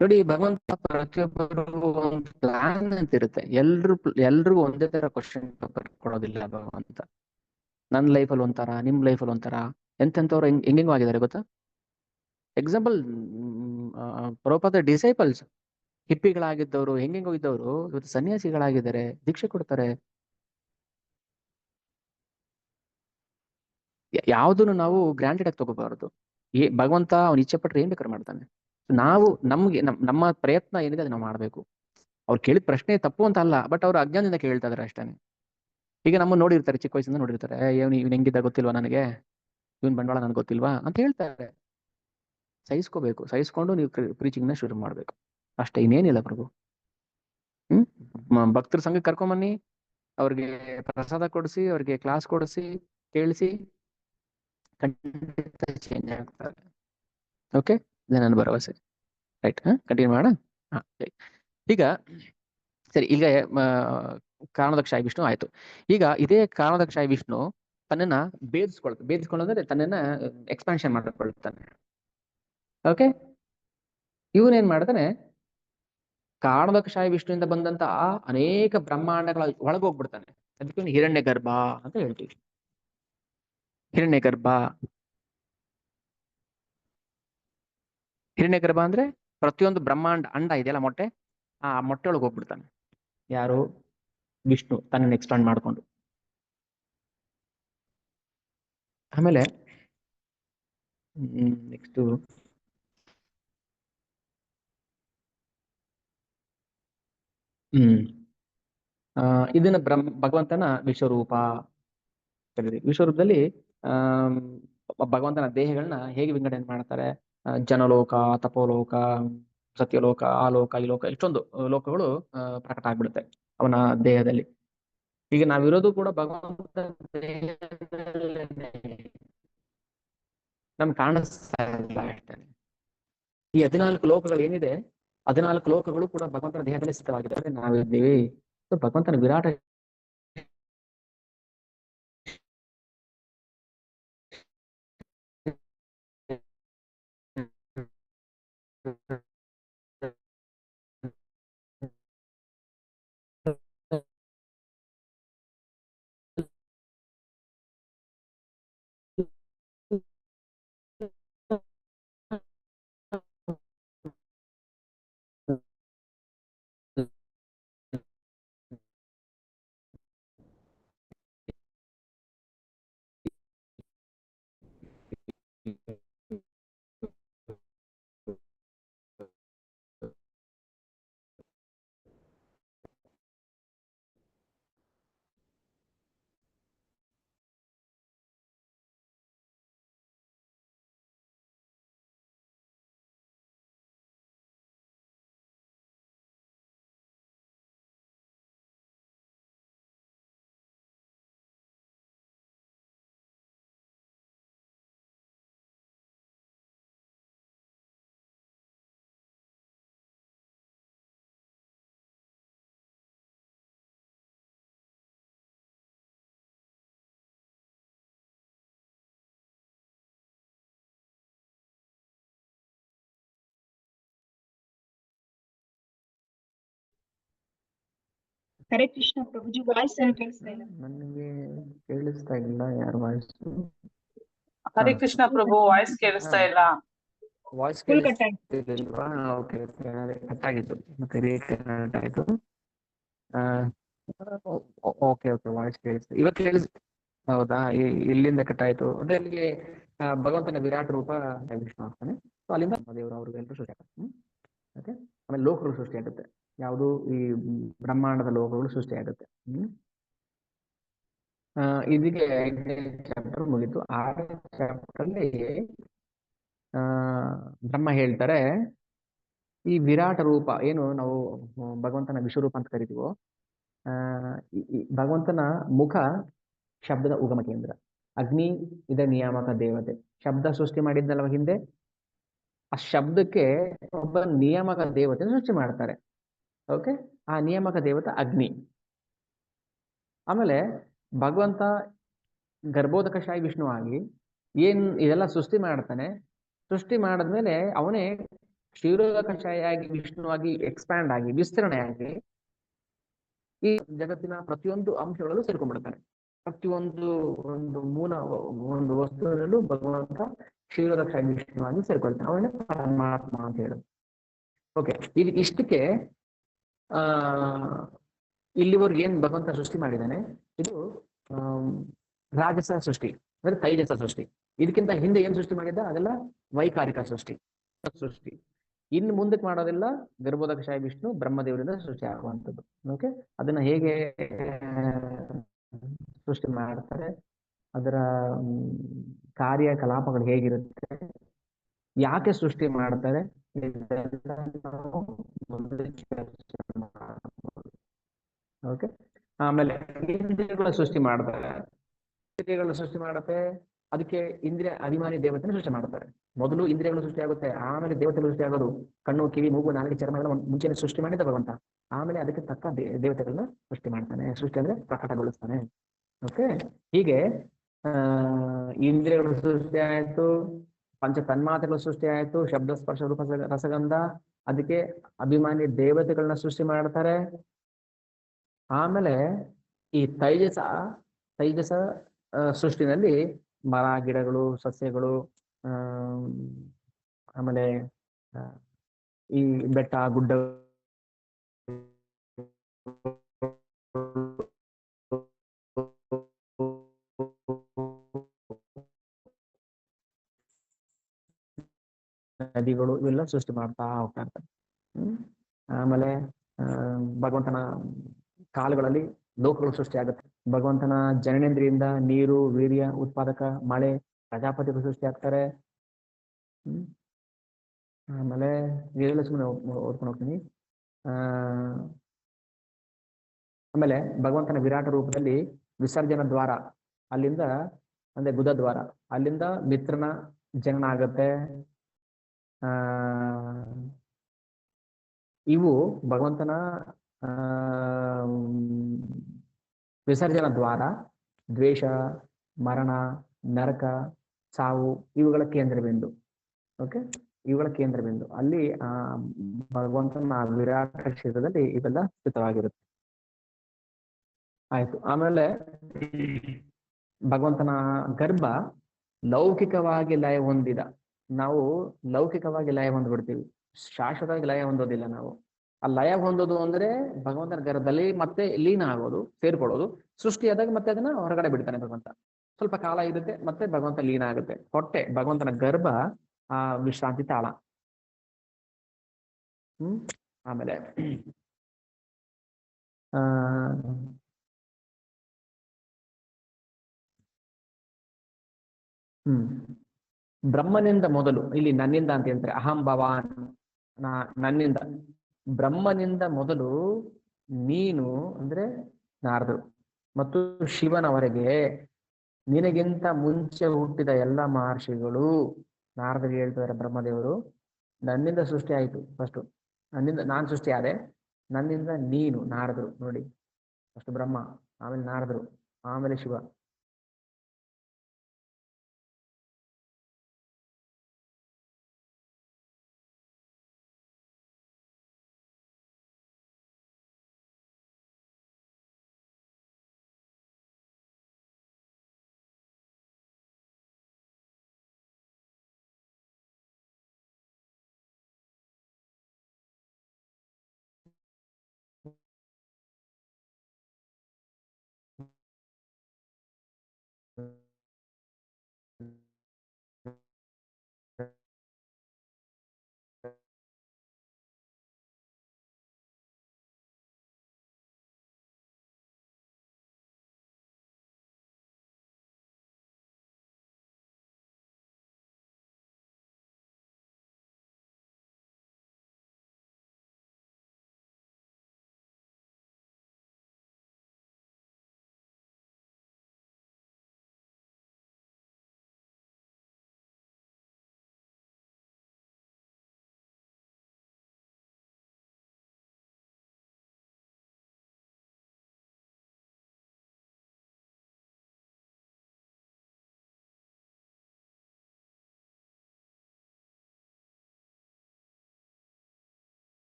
ನೋಡಿ, ಭಗವಂತ ಪ್ರತಿಯೊಬ್ಬರು ಒಂದು ಪ್ಲಾನ್ ಅಂತ ಇರುತ್ತೆ. ಎಲ್ರಿಗೂ ಒಂದೇ ತರ ಕ್ವಶನ್ ಪೇಪರ್ ಕೊಡೋದಿಲ್ಲ ಭಗವಂತ. ನನ್ನ ಲೈಫಲ್ಲಿ ಒಂಥರ, ನಿಮ್ ಲೈಫಲ್ಲಿ ಒಂಥರ, ಎಂತೆಂಥವ್ರು ಹೆಂಗೆಂಗೋ ಆಗಿದ್ದಾರೆ ಗೊತ್ತಾ. ಎಕ್ಸಾಂಪಲ್, ಪ್ರಭುಪಾದ ಡಿಸೈಪಲ್ಸ್ ಹಿಪ್ಪಿಗಳಾಗಿದ್ದವರು, ಹೆಂಗೆಂಗೋ ಇದ್ದವರು ಇವತ್ತು ಸನ್ಯಾಸಿಗಳಾಗಿದ್ದಾರೆ, ದೀಕ್ಷೆ ಕೊಡ್ತಾರೆ. ಯಾವುದನ್ನು ನಾವು ಗ್ರಾಂಟೆಡ್ ಆಗಿ ತಗೋಬಾರದು. ಭಗವಂತ ಅವ್ನ ಇಚ್ಛೆ ಪಟ್ರೆ ಏನ್ ಬೇಕಾದ್ರೆ ಮಾಡ್ತಾನೆ. ನಾವು ನಮ್ಮ ಪ್ರಯತ್ನ ಏನಿದೆ ಅದನ್ನ ನಾವು ಮಾಡ್ಬೇಕು. ಅವ್ರು ಕೇಳಿದ ಪ್ರಶ್ನೆ ತಪ್ಪು ಅಂತ ಅಲ್ಲ, ಬಟ್ ಅವ್ರು ಅಜ್ಞಾನದಿಂದ ಕೇಳ್ತಾ ಇದಾರೆ ಅಷ್ಟೇ. ಈಗ ನಮ್ಮ ನೋಡಿರ್ತಾರೆ, ಚಿಕ್ಕ ವಯಸ್ಸಿಂದ ನೋಡಿರ್ತಾರೆ, ಇವ್ನು ಹೆಂಗಿದ್ದ ಗೊತ್ತಿಲ್ವಾ ನನಗೆ, ಇವನ್ ಬಂಡವಾಳ ನನ್ಗೆ ಗೊತ್ತಿಲ್ವಾ ಅಂತ ಹೇಳ್ತಾರೆ. ಸಹಿಸ್ಕೊಂಡು ನೀವು ಪ್ರೀಚಿಂಗ್ ನ ಶುರು ಮಾಡ್ಬೇಕು ಅಷ್ಟೇ, ಇನ್ನೇನಿಲ್ಲ ಪ್ರಭು. ಭಕ್ತರ ಸಂಘಕ್ಕೆ ಕರ್ಕೊಂಬನ್ನಿ, ಅವ್ರಿಗೆ ಪ್ರಸಾದ ಕೊಡಿಸಿ, ಅವ್ರಿಗೆ ಕ್ಲಾಸ್ ಕೊಡಿಸಿ, ಕೇಳಿಸಿ, ಖಂಡಿತ ಚೇಂಜ್ ಆಗ್ತಾರೆ. ಓಕೆ, ಇದು ನನ್ನ ಭರವಸೆ. ರೈಟ್, ಕಂಟಿನ್ಯೂ ಮಾಡೋಣ. ಈಗ ಸರಿ, ಈಗ ಕಾರಣದಕ್ಷಾಯಿ ವಿಷ್ಣು ಆಯ್ತು. ಈಗ ಇದೇ ಕಾರಣದಕ್ಷಾಯಿ ವಿಷ್ಣು ತನ್ನನ್ನ ಭೇದಿಸ್ಕೊಳ್ಳೋದ್ರೆ ತನ್ನನ್ನ ಎಕ್ಸ್ಪಾನ್ಷನ್ ಮಾಡಿಕೊಳ್ತಾನೆ. ಓಕೆ, ಇವನೇನ್ ಮಾಡ್ತಾನೆ, ಕಾರಣದಕ್ಷಾಯಿ ವಿಷ್ಣುವಿಂದ ಬಂದಂತ ಅನೇಕ ಬ್ರಹ್ಮಾಂಡಗಳ ಒಳಗೋಗ್ಬಿಡ್ತಾನೆ. ಅದಕ್ಕೆ ಹಿರಣ್ಯ ಗರ್ಭ ಅಂತ ಹೇಳ್ತೀವಿ. ಹಿರಣ್ಯ ಗರ್ಭ ಅಂದ್ರೆ ಪ್ರತಿಯೊಂದು ಬ್ರಹ್ಮಾಂಡ ಅಂಡ ಇದೆಯಲ್ಲ, ಮೊಟ್ಟೆ, ಆ ಮೊಟ್ಟೆ ಒಳಗೆ ಹೋಗ್ಬಿಡ್ತಾನೆ. ಯಾರು? ವಿಷ್ಣು ತನ್ನನ್ನು ಎಕ್ಸ್ಪಾಂಡ್ ಮಾಡ್ಕೊಂಡು. ಆಮೇಲೆ ನೆಕ್ಸ್ಟ್ ಇದನ್ನ ಭಗವಂತನ ವಿಶ್ವರೂಪ. ವಿಶ್ವರೂಪದಲ್ಲಿ ಭಗವಂತನ ದೇಹಗಳನ್ನ ಹೇಗೆ ವಿಂಗಡಣೆ ಮಾಡ್ತಾರೆ? ಜನಲೋಕ, ತಪೋಲೋಕ, ಸತ್ಯಲೋಕ, ಆ ಲೋಕ, ಈ ಲೋಕ, ಇಷ್ಟೊಂದು ಲೋಕಗಳು ಪ್ರಕಟ ಆಗ್ಬಿಡುತ್ತೆ ಅವನ ದೇಹದಲ್ಲಿ. ಈಗ ನಾವಿರೋದು ಕೂಡ ಭಗವಂತ ನಮ್ಗೆ ಕಾಣಿಸ್ತಾ ಇಲ್ಲ ಅಷ್ಟೇ. ಈ 14 ಲೋಕಗಳು ಏನಿದೆ, 14 ಲೋಕಗಳು ಕೂಡ ಭಗವಂತನ ದೇಹದಲ್ಲಿ ಸ್ಥಿತವಾಗಿದೆ. ನಾವಿದ್ದೀವಿ ಭಗವಂತನ ವಿರಾಟ ಹರೇ ಕೃಷ್ಣ ಪ್ರಭುಜಿ, ವಾಯ್ಸ್ ಕೇಳಿಸ್ತಾ ಇಲ್ಲ. ನನಗೆ ಕೇಳಿಸ್ತಾ ಇಲ್ಲ ಯಾರ ವಾಯ್ಸ್. ಹರೇ ಕೃಷ್ಣ ಪ್ರಭು, ವಾಯ್ಸ್ ಕೇಳಿಸ್ತಾ ಇಲ್ಲ. ವಾಯ್ಸ್ ಫುಲ್ ಕಟ್ ಆಯ್ತು. ಕೇಳಿಸ್ತಿಲ್ವಾ? ಓಕೆ, ಕಟ್ ಆಗಿತ್ತು, ಮತ್ತೆ ಕಟ್ ಆಯ್ತು. ಓಕೆ, ವಾಯ್ಸ್ ಕೇಳಿಸ್ತಾ ಇವಾಗ ಹೌದಾ? ಇಲ್ಲಿಂದ ಕಟ್ ಆಯ್ತು ಅಂದ್ರೆ ಅಲ್ಲಿಗೆ ಭಗವಂತನ ವಿರಾಟ ರೂಪ ವಿಷ್ಣು ಆಗ್ತಾನೆ. ಸೊ ಅಲ್ಲಿಂದ ದೇವರು ಅವ್ರಿಗೆಲ್ಲರೂ ಸೃಷ್ಟಿ ಆಗ್ತಾರೆ. ಓಕೆ, ಆಮೇಲೆ ಲೋಕಗಳು ಸೃಷ್ಟಿ ಆಗುತ್ತೆ. ಯಾವುದು? ಈ ಬ್ರಹ್ಮಾಂಡದ ಲೋಕಗಳು ಸೃಷ್ಟಿ ಆಗುತ್ತೆ. ಇದಕ್ಕೆ 5ನೇ ಚಾಪ್ಟರ್ ಮುಗೀತು. 6ನೇ ಚಾಪ್ಟರ್ ಅಲ್ಲಿ ಬ್ರಹ್ಮ ಹೇಳ್ತಾರೆ, ಈ ವಿರಾಟ ರೂಪ ಏನು ನಾವು ಭಗವಂತನ ವಿಶ್ವರೂಪ ಅಂತ ಕರಿತೀವೋ, ಭಗವಂತನ ಮುಖ ಶಬ್ದದ ಉಗಮ ಕೇಂದ್ರ. ಅಗ್ನಿ ಇದ ನಿಯಾಮಕ ದೇವತೆ. ಶಬ್ದ ಸೃಷ್ಟಿ ಮಾಡಿದ್ನಲ್ವ ಹಿಂದೆ, ಆ ಶಬ್ದಕ್ಕೆ ಒಬ್ಬ ನಿಯಾಮಕ ದೇವತೆ ಸೃಷ್ಟಿ ಮಾಡ್ತಾರೆ. ಓಕೆ, ಆ ನಿಯಾಮಕ ದೇವತೆ ಅಗ್ನಿ. ಆಮೇಲೆ ಭಗವಂತ ಗರ್ಭೋದಕಶಾಹಿ ವಿಷ್ಣು ಆಗಿ ಇದೆಲ್ಲ ಸೃಷ್ಟಿ ಮಾಡ್ತಾನೆ. ಸೃಷ್ಟಿ ಮಾಡಿದ್ಮೇಲೆ ಅವನೇ ಕ್ಷೀರೋದಕಶಾಹಿಯಾಗಿ ವಿಷ್ಣುವಾಗಿ ಎಕ್ಸ್ಪ್ಯಾಂಡ್ ಆಗಿ ವಿಸ್ತರಣೆ ಆಗಿ ಈ ಜಗತ್ತಿನ ಪ್ರತಿಯೊಂದು ಅಂಶಗಳಲ್ಲೂ ಸೇರ್ಕೊಂಡ್ಬಿಡ್ತಾನೆ. ಪ್ರತಿಯೊಂದು ಒಂದು ವಸ್ತುವಿನಲ್ಲೂ ಭಗವಂತ ಕ್ಷೀರೋದಕಶಾಹಿ ವಿಷ್ಣುವಾಗಿ ಸೇರ್ಕೊಳ್ತಾನೆ. ಅವನೇ ಪರಮಾತ್ಮ ಅಂತ ಹೇಳುದು. ಓಕೆ, ಈಗ ಇಷ್ಟಕ್ಕೆ ಆ ಇಲ್ಲಿವರೆಗೆ ಏನ್ ಭಗವಂತ ಸೃಷ್ಟಿ ಮಾಡಿದ್ದಾನೆ, ಇದು ರಾಜಸ ಸೃಷ್ಟಿ ಅಂದ್ರೆ ತೈಜಸ ಸೃಷ್ಟಿ. ಇದಕ್ಕಿಂತ ಹಿಂದೆ ಏನ್ ಸೃಷ್ಟಿ ಮಾಡಿದ್ದ ಅದೆಲ್ಲ ವೈಕಾರಿಕ ಸೃಷ್ಟಿ. ಇನ್ನು ಮುಂದಕ್ಕೆ ಮಾಡೋದೆಲ್ಲ ಗರ್ಭೋದಕಶಾಹಿ ವಿಷ್ಣು ಬ್ರಹ್ಮದೇವರಿಂದ ಸೃಷ್ಟಿ ಆಗುವಂಥದ್ದು. ಓಕೆ, ಅದನ್ನ ಹೇಗೆ ಸೃಷ್ಟಿ ಮಾಡ್ತಾರೆ, ಅದರ ಕಾರ್ಯಕಲಾಪಗಳು ಹೇಗಿರುತ್ತೆ, ಯಾಕೆ ಸೃಷ್ಟಿ ಮಾಡ್ತಾರೆ, ಓಕೆ. ಆಮೇಲೆ ಇಂದ್ರಿಯಗಳ ಸೃಷ್ಟಿ ಮಾಡ್ತಾರೆ. ಇಂದ್ರಿಯಗಳ ಸೃಷ್ಟಿ ಮಾಡುತ್ತೆ, ಅದಕ್ಕೆ ಇಂದ್ರಿಯ ಅಭಿಮಾನಿ ದೇವತೆನ ಸೃಷ್ಟಿ ಮಾಡ್ತಾರೆ. ಮೊದಲು ಇಂದ್ರಿಯಗಳು ಸೃಷ್ಟಿ ಆಗುತ್ತೆ, ಆಮೇಲೆ ದೇವತೆಗಳು ಸೃಷ್ಟಿ ಆಗೋದು. ಕಣ್ಣು, ಕಿವಿ, ಮೂಗು, ನಾಲಿಗೆ, ಚರ್ಮ ಎಲ್ಲ ಮುಂಚೆನೆ ಸೃಷ್ಟಿ ಮಾಡಿದ ಭಗವಂತ. ಆಮೇಲೆ ಅದಕ್ಕೆ ತಕ್ಕ ದೇವತೆಗಳನ್ನ ಸೃಷ್ಟಿ ಮಾಡ್ತಾನೆ. ಸೃಷ್ಟಿ ಅಂದ್ರೆ ಪ್ರಕಟಗೊಳಿಸ್ತಾನೆ. ಓಕೆ, ಹೀಗೆ ಇಂದ್ರಿಯಗಳು ಸೃಷ್ಟಿ ಆಯ್ತು, ಪಂಚ ತನ್ಮಾತ್ರೆಗಳು ಸೃಷ್ಟಿ ಆಯ್ತು, ಶಬ್ದ ಸ್ಪರ್ಶ ರೂಪ ರಸಗಂಧ, ಅದಕ್ಕೆ ಅಭಿಮಾನಿ ದೇವತೆಗಳನ್ನ ಸೃಷ್ಟಿ ಮಾಡ್ತಾರೆ. ಆಮೇಲೆ ಈ ತೈಜಸ ಸೃಷ್ಟಿನಲ್ಲಿ ಮರ, ಗಿಡಗಳು, ಸಸ್ಯಗಳು, ಆಮೇಲೆ ಈ ಬೆಟ್ಟ, ಗುಡ್ಡ, ನದಿಗಳು ಇವೆಲ್ಲ ಸೃಷ್ಟಿ ಮಾಡ್ತಾ ಹೋಗ್ತಾ ಇರ್ತಾರೆ. ಆಮೇಲೆ ಭಗವಂತನ ಕಾಲಗಳಲ್ಲಿ ಲೋಕಗಳು ಸೃಷ್ಟಿ ಆಗುತ್ತೆ. ಭಗವಂತನ ಜನನೇಂದ್ರಿಯಿಂದ ನೀರು, ವೀರ್ಯ ಉತ್ಪಾದಕ, ಮಳೆ, ಪ್ರಜಾಪತಿಗಳು ಸೃಷ್ಟಿ ಆಗ್ತಾರೆ. ಆಮೇಲೆ ಇದೆಲ್ಲ ಸುಮ್ಮನೆ ಓದ್ಕೊಂಡು ಹೋಗ್ತೀನಿ. ಆಮೇಲೆ ಭಗವಂತನ ವಿರಾಟ ರೂಪದಲ್ಲಿ ವಿಸರ್ಜನ ದ್ವಾರ, ಅಲ್ಲಿಂದ ಅಂದ್ರೆ ಬುಧ ದ್ವಾರ, ಅಲ್ಲಿಂದ ಮಿತ್ರನ ಜನನ ಆಗತ್ತೆ. ಇವು ಭಗವಂತನ ವಿಸರ್ಜನ ದ್ವಾರ. ದ್ವೇಷ, ಮರಣ, ನರಕ, ಸಾವು ಇವುಗಳ ಕೇಂದ್ರ ಬಿಂದು. ಓಕೆ, ಇವುಗಳ ಕೇಂದ್ರ ಬಿಂದು ಅಲ್ಲಿ ಭಗವಂತನ ವಿರಾಟ ಕ್ಷೇತ್ರದಲ್ಲಿ ಇವೆಲ್ಲ ಸ್ಥಿತವಾಗಿರುತ್ತೆ. ಆಯ್ತು. ಆಮೇಲೆ ಭಗವಂತನ ಗರ್ಭ ಲೌಕಿಕವಾಗಿ ಲಯ ಹೊಂದಿದ. ನಾವು ಲೌಕಿಕವಾಗಿ ಲಯ ಹೊಂದ್ಬಿಡ್ತೀವಿ, ಶಾಶ್ವತವಾಗಿ ಲಯ ಹೊಂದೋದಿಲ್ಲ ನಾವು. ಆ ಲಯ ಹೊಂದೋದು ಅಂದ್ರೆ ಭಗವಂತನ ಗರ್ಭದಲ್ಲಿ ಮತ್ತೆ ಲೀನ ಆಗೋದು, ಸೇರ್ಕೊಳ್ಳೋದು. ಸೃಷ್ಟಿಯಾದಾಗ ಮತ್ತೆ ಅದನ್ನ ಹೊರಗಡೆ ಬಿಡ್ತಾನೆ ಭಗವಂತ. ಸ್ವಲ್ಪ ಕಾಲ ಇರುತ್ತೆ, ಮತ್ತೆ ಭಗವಂತ ಲೀನ ಆಗುತ್ತೆ. ಹೊಟ್ಟೆ ಭಗವಂತನ ಗರ್ಭ ಆ ವಿಶ್ರಾಂತಿ ತಾಳ. ಆಮೇಲೆ ಬ್ರಹ್ಮನಿಂದ ಮೊದಲು, ಇಲ್ಲಿ ನನ್ನಿಂದ ಅಂತ ಹೇಳ್ತಾರೆ, ಅಹಂ ಭವಾನ್, ನನ್ನಿಂದ. ಬ್ರಹ್ಮನಿಂದ ಮೊದಲು ನೀನು ಅಂದ್ರೆ ನಾರದರು ಮತ್ತು ಶಿವನವರೆಗೆ ನಿನಗಿಂತ ಮುಂಚೆ ಹುಟ್ಟಿದ ಎಲ್ಲ ಮಹರ್ಷಿಗಳು, ನಾರದರಿಗೆ ಹೇಳ್ತಾರೆ ಬ್ರಹ್ಮದೇವರು, ನನ್ನಿಂದ ಸೃಷ್ಟಿ ಆಯಿತು. ಫಸ್ಟ್ ನನ್ನಿಂದ ನಾನು ಸೃಷ್ಟಿ ಆದೆ, ನನ್ನಿಂದ ನೀನು ನಾರದರು. ನೋಡಿ, ಫಸ್ಟ್ ಬ್ರಹ್ಮ, ಆಮೇಲೆ ನಾರದರು, ಆಮೇಲೆ ಶಿವ.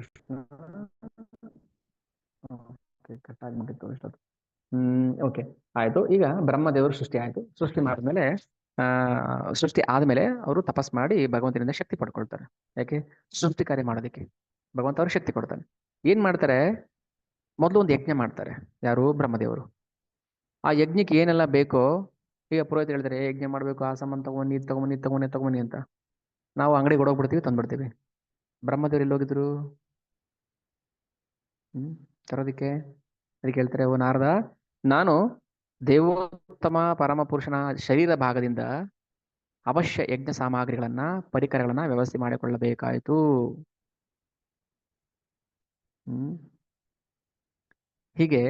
ಕೃಷ್ಣ. ಕಟ್ ಆಗ್ಬಿಟ್ಟಿತ್ತು ಇಷ್ಟೊತ್ತು. ಓಕೆ, ಆಯ್ತು. ಈಗ ಬ್ರಹ್ಮದೇವರು ಸೃಷ್ಟಿ ಆಯ್ತು. ಸೃಷ್ಟಿ ಮಾಡಿದ್ಮೇಲೆ ಸೃಷ್ಟಿ ಆದ್ಮೇಲೆ ಅವರು ತಪಸ್ ಮಾಡಿ ಭಗವಂತನಿಂದ ಶಕ್ತಿ ಪಡ್ಕೊಳ್ತಾರೆ. ಯಾಕೆ? ಸೃಷ್ಟಿ ಕಾರ್ಯ ಮಾಡೋದಕ್ಕೆ ಭಗವಂತ ಅವ್ರಿಗೆ ಶಕ್ತಿ ಕೊಡ್ತಾನೆ. ಏನ್ ಮಾಡ್ತಾರೆ? ಮೊದಲು ಒಂದು ಯಜ್ಞ ಮಾಡ್ತಾರೆ. ಯಾರು? ಬ್ರಹ್ಮದೇವರು. ಆ ಯಜ್ಞಕ್ಕೆ ಏನೆಲ್ಲ ಬೇಕೋ, ಈಗ ಪುರೋಹಿತ ಹೇಳ್ತಾರೆ ಯಜ್ಞ ಮಾಡ್ಬೇಕು, ಆ ಸಾಮಾನು ತಗೊಂಬನ್ನಿ, ಇದು ತಗೊಂಬನ್ನಿ, ಇದು ತಗೊಂಬನ್ನಿ, ತಗೊಂಬನ್ನಿ ಅಂತ. ನಾವು ಅಂಗಡಿಗೆ ಹೋಗ್ಬಿಡ್ತೀವಿ, ತಂದ್ಬಿಡ್ತೀವಿ. ಬ್ರಹ್ಮದೇವರು ಎಲ್ಲಿ ಹೋಗಿದ್ರು ತರೋದಿಕ್ಕೆ? ಅದಕ್ಕೆ ಹೇಳ್ತಾರೆ, ಓ ನಾರದ, ನಾನು ದೇವೋತ್ತಮ ಪರಮ ಪುರುಷನ ಶರೀರ ಭಾಗದಿಂದ ಅವಶ್ಯ ಯಜ್ಞ ಸಾಮಗ್ರಿಗಳನ್ನ, ಪರಿಕರಗಳನ್ನ ವ್ಯವಸ್ಥೆ ಮಾಡಿಕೊಳ್ಳಬೇಕಾಯಿತು. ಹೀಗೆ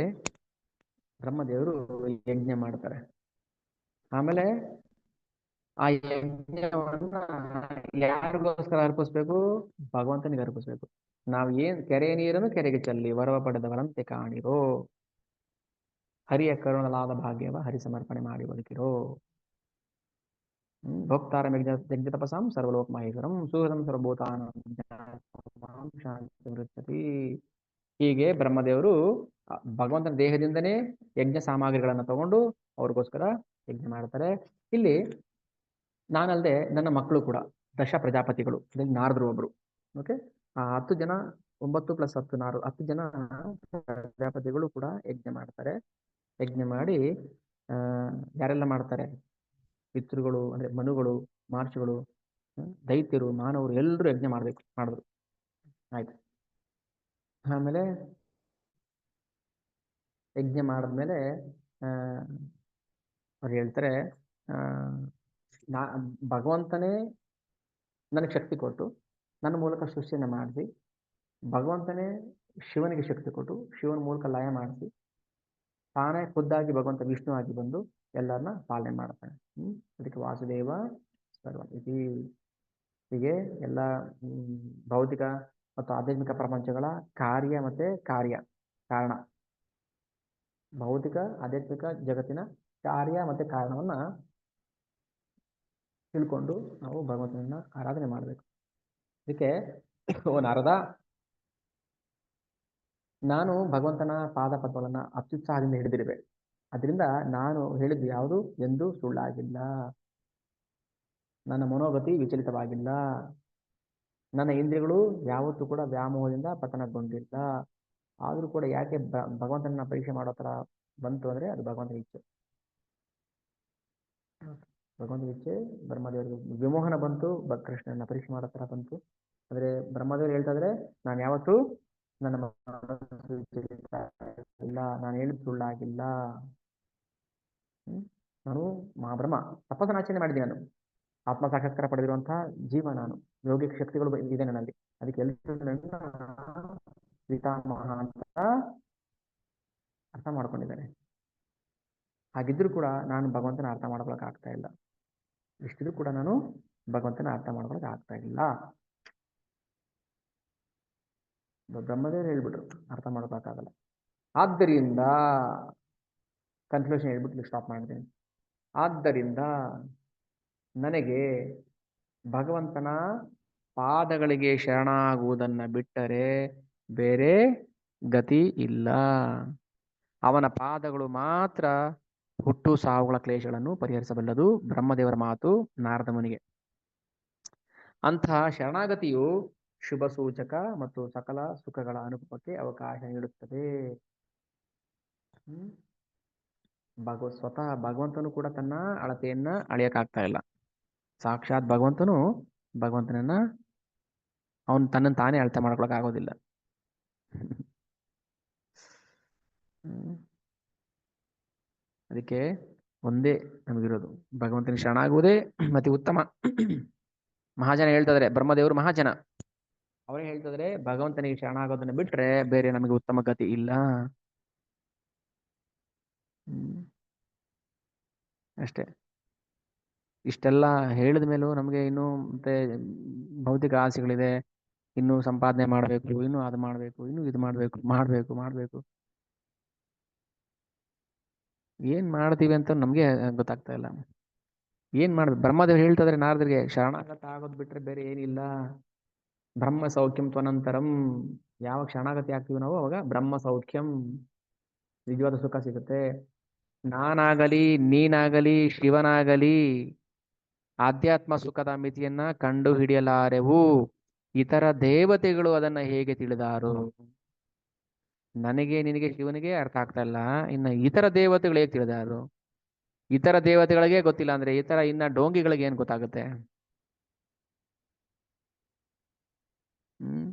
ಬ್ರಹ್ಮದೇವರು ಯಜ್ಞ ಮಾಡ್ತಾರೆ. ಆಮೇಲೆ ಆ ಯಜ್ಞವನ್ನ ಯಾರಿಗೋಸ್ಕರ ಅರ್ಪಿಸ್ಬೇಕು? ಭಗವಂತನಿಗೆ ಅರ್ಪಿಸ್ಬೇಕು. ನಾವು ಕೆರೆ ನೀರನ್ನು ಕೆರೆಗೆ ಚೆಲ್ಲಿ ವರವ ಪಡೆದವರಂತೆ ಕಾಣಿರೋ, ಹರಿಯ ಕರುಣಲಾದ ಭಾಗ್ಯವ ಹರಿ ಸಮರ್ಪಣೆ ಮಾಡಿ ಬದುಕಿರೋ. ಭೋಕ್ತಾರಂ ಯಜ್ಞ ತಪಸಾಂ ಸರ್ವಲೋಕ ಮಹೇಶ್ವರಂ ಸುಹೃದಂ ಸರ್ವಭೂತಾನಾಂ ಶಾಂತಿ ವೃತ್ತತಿ. ಹೀಗೆ ಬ್ರಹ್ಮದೇವರು ಭಗವಂತನ ದೇಹದಿಂದನೇ ಯಜ್ಞ ಸಾಮಗ್ರಿಗಳನ್ನ ತಗೊಂಡು ಅವ್ರಿಗೋಸ್ಕರ ಯಜ್ಞ ಮಾಡ್ತಾರೆ. ಇಲ್ಲಿ ನಾನಲ್ಲದೆ ನನ್ನ ಮಕ್ಕಳು ಕೂಡ 10 ಪ್ರಜಾಪತಿಗಳು, ನಾರದರು ಒಬ್ರು. ಓಕೆ, ಆ 10 ಜನ, 9 + 10 10 ಜನ ಪ್ರಜಾಪತಿಗಳು ಕೂಡ ಯಜ್ಞ ಮಾಡ್ತಾರೆ. ಯಜ್ಞ ಮಾಡಿ ಯಾರೆಲ್ಲ ಮಾಡ್ತಾರೆ? ಪಿತೃಗಳು ಅಂದ್ರೆ ಮನುಗಳು, ಮಹರ್ಷಿಗಳು, ದೈತ್ಯರು, ಮಾನವರು ಎಲ್ಲರೂ ಯಜ್ಞ ಮಾಡಿದ್ರು. ಆಯ್ತು. ಆಮೇಲೆ ಯಜ್ಞ ಮಾಡಿದ್ಮೇಲೆ ಅವ್ರು ಹೇಳ್ತಾರೆ, ಭಗವಂತನೇ ನನಗೆ ಶಕ್ತಿ ಕೊಟ್ಟು ನನ್ನ ಮೂಲಕ ಸೃಷ್ಟಿಯನ್ನು ಮಾಡಿಸಿ, ಭಗವಂತನೇ ಶಿವನಿಗೆ ಶಕ್ತಿ ಕೊಟ್ಟು ಶಿವನ ಮೂಲಕ ಲಯ ಮಾಡಿಸಿ, ತಾನೇ ಖುದ್ದಾಗಿ ಭಗವಂತ ವಿಷ್ಣು ಆಗಿ ಬಂದು ಎಲ್ಲರನ್ನ ಪಾಲನೆ ಮಾಡ್ತಾನೆ. ಅದಕ್ಕೆ ವಾಸುದೇವ ಸರ್ವ ಇತಿ. ಹೀಗೆ ಎಲ್ಲ ಭೌತಿಕ ಮತ್ತು ಆಧ್ಯಾತ್ಮಿಕ ಪ್ರಪಂಚಗಳ ಕಾರ್ಯ ಮತ್ತೆ ಕಾರಣ, ಭೌತಿಕ ಆಧ್ಯಾತ್ಮಿಕ ಜಗತ್ತಿನ ಕಾರ್ಯ ಮತ್ತೆ ಕಾರಣವನ್ನ ತಿಳ್ಕೊಂಡು ನಾವು ಭಗವಂತನನ್ನ ಆರಾಧನೆ ಮಾಡಬೇಕು. ಅದಕ್ಕೆ ಓ ನಾರದ, ನಾನು ಭಗವಂತನ ಪಾದ ಪದ್ಮಗಳನ್ನ ಅತ್ಯುತ್ಸಾಹದಿಂದ ಹಿಡಿದಿರುವೆ. ಅದರಿಂದ ನಾನು ಹೇಳಿದ್ದು ಯಾವುದು ಎಂದು ಸುಳ್ಳಾಗಿಲ್ಲ. ನನ್ನ ಮನೋಗತಿ ವಿಚಲಿತವಾಗಿಲ್ಲ. ನನ್ನ ಇಂದ್ರಿಯಗಳು ಯಾವತ್ತೂ ಕೂಡ ವ್ಯಾಮೋಹದಿಂದ ಪತನಗೊಂಡಿಲ್ಲ. ಆದರೂ ಕೂಡ ಯಾಕೆ ಭಗವಂತನ ಪರೀಕ್ಷೆ ಮಾಡೋ ತರ ಬಂತು ಅಂದ್ರೆ ಅದು ಭಗವಂತನ ಇಚ್ಛೆ. ಭಗವಂತನ ಇಚ್ಛೆ. ಬ್ರಹ್ಮದೇವರಿಗೆ ವಿಮೋಹನ ಬಂತು, ಕೃಷ್ಣನ ಪರೀಕ್ಷೆ ಮಾಡೋ ತರ ಬಂತು. ಆದ್ರೆ ಬ್ರಹ್ಮದೇವರು ಹೇಳ್ತಾ ಇದ್ರೆ, ನಾನು ಯಾವತ್ತೂ ನನ್ನ ಮನಸ್ಸು ವಿಚಲಿತ ಇಲ್ಲ, ನಾನು ಹೇಳಿದ್ದು ಸುಳ್ಳಾಗಿಲ್ಲ. ನಾನು ಮಹಾಬ್ರಹ್ಮ ತಪಸ್ಸನಾಚರಣೆ ಮಾಡಿದ್ದೀನಿ. ನಾನು ಆತ್ಮ ಸಾಕ್ಷಾತ್ಕಾರ ಪಡೆದಿರುವಂತಹ ಜೀವ. ನಾನು ಯೋಗಿಕ ಶಕ್ತಿಗಳು ಇದೆ ನನ್ನಲ್ಲಿ. ಅದಕ್ಕೆ ಎಲ್ಲ ಪಿತಾಮಹ ಅಂತ ಅರ್ಥ ಮಾಡ್ಕೊಂಡಿದ್ದಾರೆ. ಹಾಗಿದ್ರು ಕೂಡ ನಾನು ಭಗವಂತನ ಅರ್ಥ ಮಾಡ್ಕೊಳಕ್ ಆಗ್ತಾ ಇಲ್ಲ. ಇಷ್ಟಿದ್ರು ಕೂಡ ನಾನು ಭಗವಂತನ ಅರ್ಥ ಮಾಡ್ಕೊಳಕ್ ಆಗ್ತಾ ಇಲ್ಲ. ಬ್ರಹ್ಮದೇವರು ಹೇಳ್ಬಿಟ್ರು ಅರ್ಥ ಮಾಡ್ಕೊಳಕ್ಕಾಗಲ್ಲ. ಆದ್ದರಿಂದ ಕನ್ಕ್ಲೂಷನ್ ಹೇಳ್ಬಿಟ್ಟು ಸ್ಟಾಪ್ ಮಾಡಿದ್ದೀನಿ. ಆದ್ದರಿಂದ ನನಗೆ ಭಗವಂತನ ಪಾದಗಳಿಗೆ ಶರಣಾಗುವುದನ್ನು ಬಿಟ್ಟರೆ ಬೇರೆ ಗತಿ ಇಲ್ಲ. ಅವನ ಪಾದಗಳು ಮಾತ್ರ ಹುಟ್ಟು ಸಾವುಗಳ ಕ್ಲೇಶಗಳನ್ನು ಪರಿಹರಿಸಬಲ್ಲದು. ಬ್ರಹ್ಮದೇವರ ಮಾತು ನಾರದ ಮುನಿಗೆ. ಅಂತಹ ಶರಣಾಗತಿಯು ಶುಭ ಸೂಚಕ ಮತ್ತು ಸಕಲ ಸುಖಗಳ ಅನುಭವಕ್ಕೆ ಅವಕಾಶ ನೀಡುತ್ತದೆ. ಸ್ವತಃ ಭಗವಂತನು ಕೂಡ ತನ್ನ ಅಳತೆಯನ್ನ ಅಳೆಯಕ್ಕಾಗ್ತಾ ಇಲ್ಲ. ಸಾಕ್ಷಾತ್ ಭಗವಂತನನ್ನ ಅವನು ತನ್ನನ್ನು ತಾನೇ ಅಳತೆ ಮಾಡ್ಕೊಳಕ್ ಆಗೋದಿಲ್ಲ. ಅದಕ್ಕೆ ಒಂದೇ ನಮಗಿರೋದು, ಭಗವಂತನ ಶರಣಾಗುವುದೇ ಅತಿ ಉತ್ತಮ. ಮಹಾಜನ ಹೇಳ್ತಿದ್ರೆ, ಬ್ರಹ್ಮದೇವರು ಮಹಾಜನ, ಅವರೇ ಹೇಳ್ತಿದ್ರೆ ಭಗವಂತನಿಗೆ ಶರಣಾಗೋದನ್ನ ಬಿಟ್ರೆ ಬೇರೆ ನಮಗೆ ಉತ್ತಮ ಗತಿ ಇಲ್ಲ. ಅಷ್ಟೇ. ಇಷ್ಟೆಲ್ಲ ಹೇಳಿದ ಮೇಲೂ ನಮಗೆ ಇನ್ನೂ ಮತ್ತೆ ಭೌತಿಕ ಆಸೆಗಳಿದೆ. ಇನ್ನೂ ಸಂಪಾದನೆ ಮಾಡಬೇಕು, ಇನ್ನೂ ಅದು ಮಾಡಬೇಕು, ಇನ್ನೂ ಇದು ಮಾಡಬೇಕು. ಏನ್ ಮಾಡ್ತೀವಿ ಅಂತ ನಮ್ಗೆ ಗೊತ್ತಾಗ್ತಾ ಇಲ್ಲ. ಏನ್ ಮಾಡ್ಬೇಕು? ಬ್ರಹ್ಮದೇವ್ ಹೇಳ್ತಿದ್ರೆ ನಾರದರಿಗೆ ಶರಣಾಗತ ಆಗೋದ್ ಬಿಟ್ರೆ ಬೇರೆ ಏನಿಲ್ಲ. ಬ್ರಹ್ಮ ಸೌಖ್ಯಂ ತ್ವನಂತರಂ. ಯಾವ ಶರಣಾಗತಿ ಆಗ್ತೀವಿ ನಾವು ಅವಾಗ ಬ್ರಹ್ಮ ಸೌಖ್ಯಂ, ನಿಜವಾದ ಸುಖ ಸಿಗುತ್ತೆ. ನಾನಾಗಲಿ ನೀನಾಗಲಿ ಶಿವನಾಗಲಿ ಆಧ್ಯಾತ್ಮ ಸುಖದ ಮಿತಿಯನ್ನ ಕಂಡು ಹಿಡಿಯಲಾರೆವು. ಇತರ ದೇವತೆಗಳು ಅದನ್ನ ಹೇಗೆ ತಿಳಿದಾರು? ನನಗೆ ನಿನಗೆ ಶಿವನಿಗೆ ಅರ್ಥ ಆಗ್ತಾ ಇಲ್ಲ, ಇನ್ನು ಇತರ ದೇವತೆಗಳು ಹೇಗೆ ತಿಳಿದಾರು? ಇತರ ದೇವತೆಗಳಿಗೆ ಗೊತ್ತಿಲ್ಲ ಅಂದ್ರೆ ಇನ್ನ ಡೋಂಗಿಗಳಿಗೆ ಏನ್ ಗೊತ್ತಾಗುತ್ತೆ? ಹ್ಮ್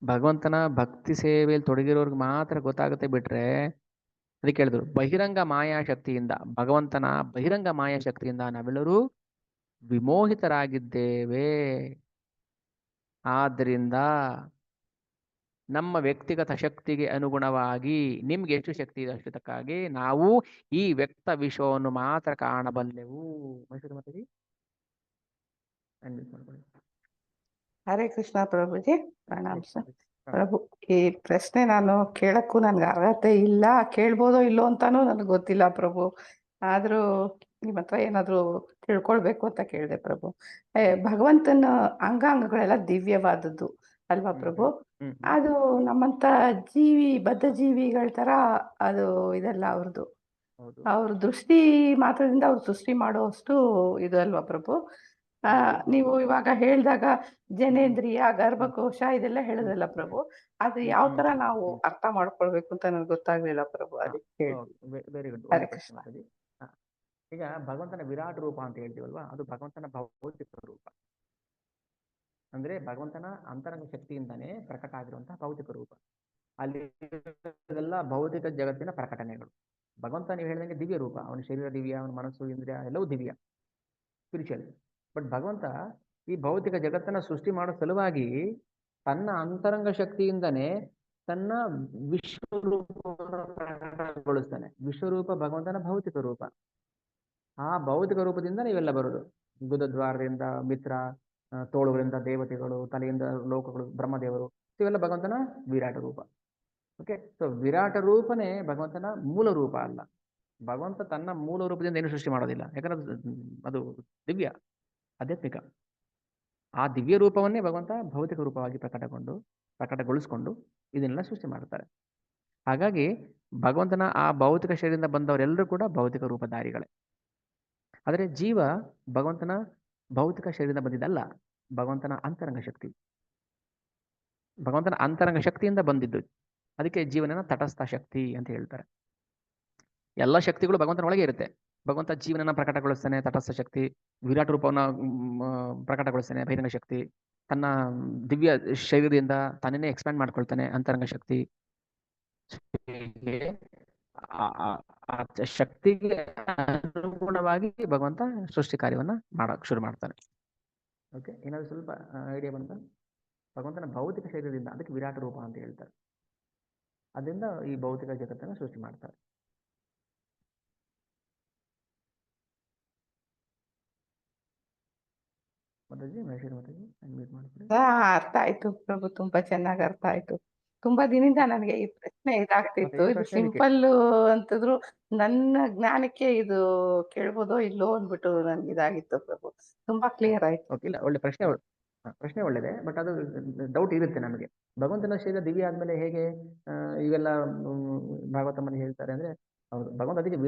ಭಗವಂತನ ಭಕ್ತಿ ಸೇವೆಯಲ್ಲಿ ತೊಡಗಿರೋರ್ಗೆ ಮಾತ್ರ ಗೊತ್ತಾಗುತ್ತೆ, ಬಿಟ್ರೆ ಅದಕ್ಕೆ ಹೇಳಿದ್ರು ಬಹಿರಂಗ ಮಾಯಾಶಕ್ತಿಯಿಂದ, ಭಗವಂತನ ಬಹಿರಂಗ ಮಾಯಾಶಕ್ತಿಯಿಂದ ನಾವೆಲ್ಲರೂ ವಿಮೋಹಿತರಾಗಿದ್ದೇವೆ. ಆದ್ದರಿಂದ ನಮ್ಮ ವ್ಯಕ್ತಿಗತ ಶಕ್ತಿಗೆ ಅನುಗುಣವಾಗಿ ನಿಮ್ಗೆ ಎಷ್ಟು ಶಕ್ತಿ ಇದೆ ಅಷ್ಟಕ್ಕಾಗಿ ನಾವು ಈ ವ್ಯಕ್ತ ವಿಶ್ವವನ್ನು ಮಾತ್ರ ಕಾಣಬಲ್ಲೆವು. ಮೈಸೂರು ಮಾತಾಡಿ. ಹರೇ ಕೃಷ್ಣ ಪ್ರಭುಜಿ, ಪ್ರಣಾಮ ಸರ್. ಪ್ರಭು, ಈ ಪ್ರಶ್ನೆ ನಾನು ಕೇಳಕ್ಕೂ ನನ್ಗೆ ಅರ್ಹತೆ ಇಲ್ಲ, ಕೇಳ್ಬೋದೋ ಇಲ್ಲೋ ಅಂತಾನೂ ನನಗೆ ಗೊತ್ತಿಲ್ಲ ಪ್ರಭು. ಆದ್ರೂ ನಿಮ್ಮ ಹತ್ರ ಏನಾದ್ರು ತಿಳ್ಕೊಳ್ಬೇಕು ಅಂತ ಕೇಳಿದೆ ಪ್ರಭು. ಭಗವಂತನ ಅಂಗಾಂಗಗಳೆಲ್ಲ ದಿವ್ಯವಾದದ್ದು ಅಲ್ವಾ ಪ್ರಭು? ಅದು ನಮ್ಮಂತ ಬದ್ಧ ಜೀವಿಗಳ ತರ ಅದು ಇದೆಲ್ಲ ಅವ್ರದ್ದು. ಅವ್ರ ದೃಷ್ಟಿ ಮಾತ್ರದಿಂದ ಅವ್ರು ಸೃಷ್ಟಿ ಮಾಡೋಷ್ಟು ಇದು ಅಲ್ವಾ ಪ್ರಭು? ನೀವು ಇವಾಗ ಹೇಳಿದಾಗ ಜನೇಂದ್ರಿಯ, ಗರ್ಭಕೋಶ ಇದೆಲ್ಲ ಹೇಳೋದಲ್ಲ ಪ್ರಭು, ಅದು ಯಾವ ತರ ನಾವು ಅರ್ಥ ಮಾಡ್ಕೊಳ್ಬೇಕು ಅಂತ ನನಗೆ ಗೊತ್ತಾಗ್ಲಿಲ್ಲ ಪ್ರಭು, ಅದಕ್ಕೆ ವೆರಿ ಗುಡ್. ಹರೇ ಕೃಷ್ಣ. ಈಗ ಭಗವಂತನ ವಿರಾಟ್ ರೂಪ ಅಂತ ಹೇಳ್ತೀವಲ್ವಾ, ಅದು ಭಗವಂತನ ಭೌತಿಕ ರೂಪ. ಅಂದ್ರೆ ಭಗವಂತನ ಅಂತರಂಗ ಶಕ್ತಿಯಿಂದಾನೇ ಪ್ರಕಟ ಆಗಿರುವಂತಹ ಭೌತಿಕ ರೂಪ. ಅಲ್ಲಿ ಎಲ್ಲ ಭೌತಿಕ ಜಗತ್ತಿನ ಪ್ರಕಟಣೆಗಳು. ಭಗವಂತ ನೀವು ಹೇಳಿದಂಗೆ ದಿವ್ಯ ರೂಪ, ಅವನ ಶರೀರ ದಿವ್ಯ, ಅವನ ಮನಸ್ಸು ಇಂದ್ರಿಯ ಎಲ್ಲವೂ ದಿವ್ಯ, ಸ್ಪಿರಿಚುವಲ್. ಬಟ್ ಭಗವಂತ ಈ ಭೌತಿಕ ಜಗತ್ತನ್ನ ಸೃಷ್ಟಿ ಮಾಡೋ ಸಲುವಾಗಿ ತನ್ನ ಅಂತರಂಗ ಶಕ್ತಿಯಿಂದನೇ ತನ್ನ ವಿಶ್ವರೂಪವನ್ನು ಪ್ರಕಟಗೊಳಿಸ್ತಾನೆ. ವಿಶ್ವರೂಪ ಭಗವಂತನ ಭೌತಿಕ ರೂಪ. ಆ ಭೌತಿಕ ರೂಪದಿಂದ ನೀವೆಲ್ಲ ಬರೋದು. ಗುದದ್ವಾರದಿಂದ ಮಿತ್ರ, ತೋಳುಗಳಿಂದ ದೇವತೆಗಳು, ತಲೆಯಿಂದ ಲೋಕಗಳು, ಬ್ರಹ್ಮದೇವರು, ಇವೆಲ್ಲ ಭಗವಂತನ ವಿರಾಟ ರೂಪ. ಓಕೆ, ಸೊ ವಿರಾಟ ರೂಪನೇ ಭಗವಂತನ ಮೂಲ ರೂಪ ಅಲ್ಲ. ಭಗವಂತ ತನ್ನ ಮೂಲ ರೂಪದಿಂದ ಏನು ಸೃಷ್ಟಿ ಮಾಡೋದಿಲ್ಲ, ಯಾಕಂದ್ರೆ ಅದು ದಿವ್ಯ, ಆಧ್ಯಾತ್ಮಿಕ. ಆ ದಿವ್ಯ ರೂಪವನ್ನೇ ಭಗವಂತ ಭೌತಿಕ ರೂಪವಾಗಿ ಪ್ರಕಟಗೊಳಿಸ್ಕೊಂಡು ಇದನ್ನೆಲ್ಲ ಸೃಷ್ಟಿ ಮಾಡ್ತಾರೆ. ಹಾಗಾಗಿ ಭಗವಂತನ ಆ ಭೌತಿಕ ಶರೀರದಿಂದ ಬಂದವರೆಲ್ಲರೂ ಕೂಡ ಭೌತಿಕ ರೂಪಧಾರಿಗಳೇ. ಆದರೆ ಜೀವ ಭಗವಂತನ ಭೌತಿಕ ಶರೀರದಿಂದ ಬಂದಿದ್ದಲ್ಲ, ಭಗವಂತನ ಅಂತರಂಗ ಶಕ್ತಿ, ಭಗವಂತನ ಅಂತರಂಗ ಶಕ್ತಿಯಿಂದ ಬಂದಿದ್ದು. ಅದಕ್ಕೆ ಜೀವನನ ತಟಸ್ಥ ಶಕ್ತಿ ಅಂತ ಹೇಳ್ತಾರೆ. ಎಲ್ಲ ಶಕ್ತಿಗಳು ಭಗವಂತನ ಒಳಗೆ ಇರುತ್ತೆ. ಭಗವಂತ ಜೀವನನ ಪ್ರಕಟಗೊಳಿಸ್ತಾನೆ, ತಟಸ್ಥ ಶಕ್ತಿ. ವಿರಾಟ್ ರೂಪವನ್ನು ಪ್ರಕಟಗೊಳಿಸ್ತಾನೆ, ಬಹಿರಂಗ ಶಕ್ತಿ. ತನ್ನ ದಿವ್ಯ ಶರೀರದಿಂದ ತನ್ನೇ ಎಕ್ಸ್ಪ್ಯಾಂಡ್ ಮಾಡ್ಕೊಳ್ತಾನೆ, ಅಂತರಂಗ ಶಕ್ತಿ. ಶಕ್ತಿಗೆ ಅನುಗುಣವಾಗಿ ಭಗವಂತ ಸೃಷ್ಟಿ ಕಾರ್ಯವನ್ನ ಮಾಡಕ್ ಶುರು ಮಾಡ್ತಾನೆ. ಓಕೆ, ಏನಾದ್ರು ಸ್ವಲ್ಪ ಐಡಿಯಾ ಬಂತ? ಭಗವಂತನ ಭೌತಿಕ ಶರೀರದಿಂದ, ಅದಕ್ಕೆ ವಿರಾಟ ರೂಪ ಅಂತ ಹೇಳ್ತಾರೆ. ಅದರಿಂದ ಈ ಭೌತಿಕ ಜಗತ್ತನ್ನು ಸೃಷ್ಟಿ ಮಾಡ್ತಾರೆ. ಅರ್ಥ ಆಯ್ತು ಪ್ರಭು, ತುಂಬಾ ಚೆನ್ನಾಗಿ ಅರ್ಥ ಆಯ್ತು. ತುಂಬಾ ದಿನದಿಂದ ನನಗೆ ಈ ಪ್ರಶ್ನೆ ಇದಾಗ್ತಿತ್ತು. ಇದು ಸಿಂಪಲ್ ಅಂತಂದ್ರು ನನ್ನ ಜ್ಞಾನಕ್ಕೆ ಇದು ಕೇಳ್ಬೋದೋ ಇಲ್ಲೋ ಅಂದ್ಬಿಟ್ಟು ನನ್ಗೆ ಇದಾಗಿತ್ತು ಪ್ರಭು. ತುಂಬಾ ಕ್ಲಿಯರ್ ಆಯ್ತು. ಇಲ್ಲ, ಒಳ್ಳೆ ಪ್ರಶ್ನೆ ಒಳ್ಳೆದೆ. ಬಟ್ ಅದು ಡೌಟ್ ಇರುತ್ತೆ ನಮಗೆ. ಭಗವಂತನ ಶರೀರ ದಿವ್ಯ ಆದ್ಮೇಲೆ ಹೇಗೆ ಇವೆಲ್ಲ ಭಾಗವತಮ್ಮಲ್ಲಿ ಹೇಳ್ತಾರೆ ಅಂದ್ರೆ, ಹೌದು, ಭಗವಂತ ಅದಕ್ಕೆ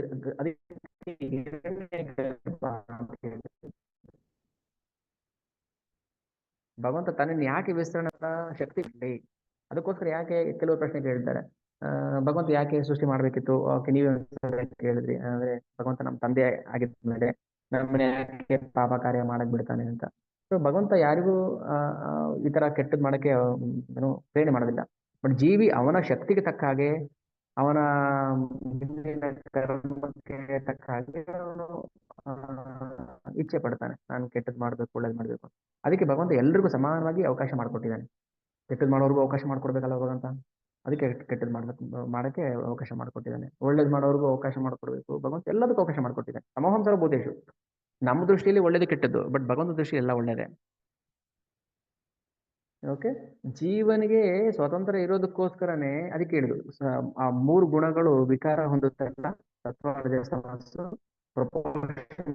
ಭಗವಂತ ತನ್ನನ್ನು ಯಾಕೆ ವಿಸ್ತರಣೆ ಶಕ್ತಿ ಇಲ್ಲ, ಅದಕ್ಕೋಸ್ಕರ ಯಾಕೆ ಕೆಲವು ಪ್ರಶ್ನೆ ಕೇಳ್ತಾರೆ. ಭಗವಂತ ಯಾಕೆ ಸೃಷ್ಟಿ ಮಾಡ್ಬೇಕಿತ್ತು? ಓಕೆ, ನೀವೇ ಕೇಳಿದ್ರಿ. ಅಂದ್ರೆ ಭಗವಂತ ನಮ್ಮ ತಂದೆ ಆಗಿದ್ಮೇಲೆ ನಮ್ಮನೆ ಯಾಕೆ ಪಾಪ ಕಾರ್ಯ ಮಾಡಕ್ ಬಿಡ್ತಾನೆ ಅಂತ. ಸೊ ಭಗವಂತ ಯಾರಿಗೂ ಈ ತರ ಕೆಟ್ಟದ್ ಮಾಡಕ್ಕೆ ಏನು ಪ್ರೇರಣೆ ಮಾಡೋದಿಲ್ಲ. ಬಟ್ ಜೀವಿ ಅವನ ಶಕ್ತಿಗೆ ತಕ್ಕ ಹಾಗೆ, ಅವನ ಕರ್ಮಕ್ಕೆ ತಕ್ಕ ಹಾಗೆ ಅವನು ಇಚ್ಛೆ ಪಡ್ತಾನೆ, ನಾನು ಕೆಟ್ಟದ್ ಮಾಡ್ಬೇಕು, ಒಳ್ಳೇದ್ ಮಾಡ್ಬೇಕು. ಅದಕ್ಕೆ ಭಗವಂತ ಎಲ್ರಿಗೂ ಸಮಾನವಾಗಿ ಅವಕಾಶ ಮಾಡಿಕೊಟ್ಟಿದ್ದಾನೆ. ಕೆಟ್ಟದ್ ಮಾಡೋರ್ಗು ಅವಕಾಶ ಮಾಡ್ಕೊಡ್ಬೇಕಲ್ಲ ಭಗವಂತ. ಅದಕ್ಕೆ ಕೆಟ್ಟದ್ ಮಾಡಕ್ಕೆ ಅವಕಾಶ ಮಾಡಿಕೊಟ್ಟಿದ್ದಾನೆ. ಒಳ್ಳೇದ್ ಮಾಡೋರ್ಗು ಅವಕಾಶ ಮಾಡ್ಕೊಡ್ಬೇಕು. ಭಗವಂತ ಎಲ್ಲದಕ್ಕೂ ಅವಕಾಶ ಮಾಡಿಕೊಟ್ಟಿದ್ದಾನೆ. ಸಮೋಹಂಸರ ಭೂತೇಶು. ನಮ್ಮ ದೃಷ್ಟಿಯಲ್ಲಿ ಒಳ್ಳೇದು ಕೆಟ್ಟದ್ದು, ಬಟ್ ಭಗವಂತ ದೃಷ್ಟಿ ಎಲ್ಲ ಒಳ್ಳೇದೇ. ಓಕೆ, ಜೀವನಿಗೆ ಸ್ವತಂತ್ರ ಇರೋದಕ್ಕೋಸ್ಕರನೇ ಅದಕ್ಕೆ ಹೇಳಿದ್ರು, ಆ 3 ಗುಣಗಳು ವಿಕಾರ ಹೊಂದುತ್ತಲ್ಲ, ಸತ್ವ ರಜಸ ತಮಸ್ಸು, ಪ್ರಪೋರ್ಷನ್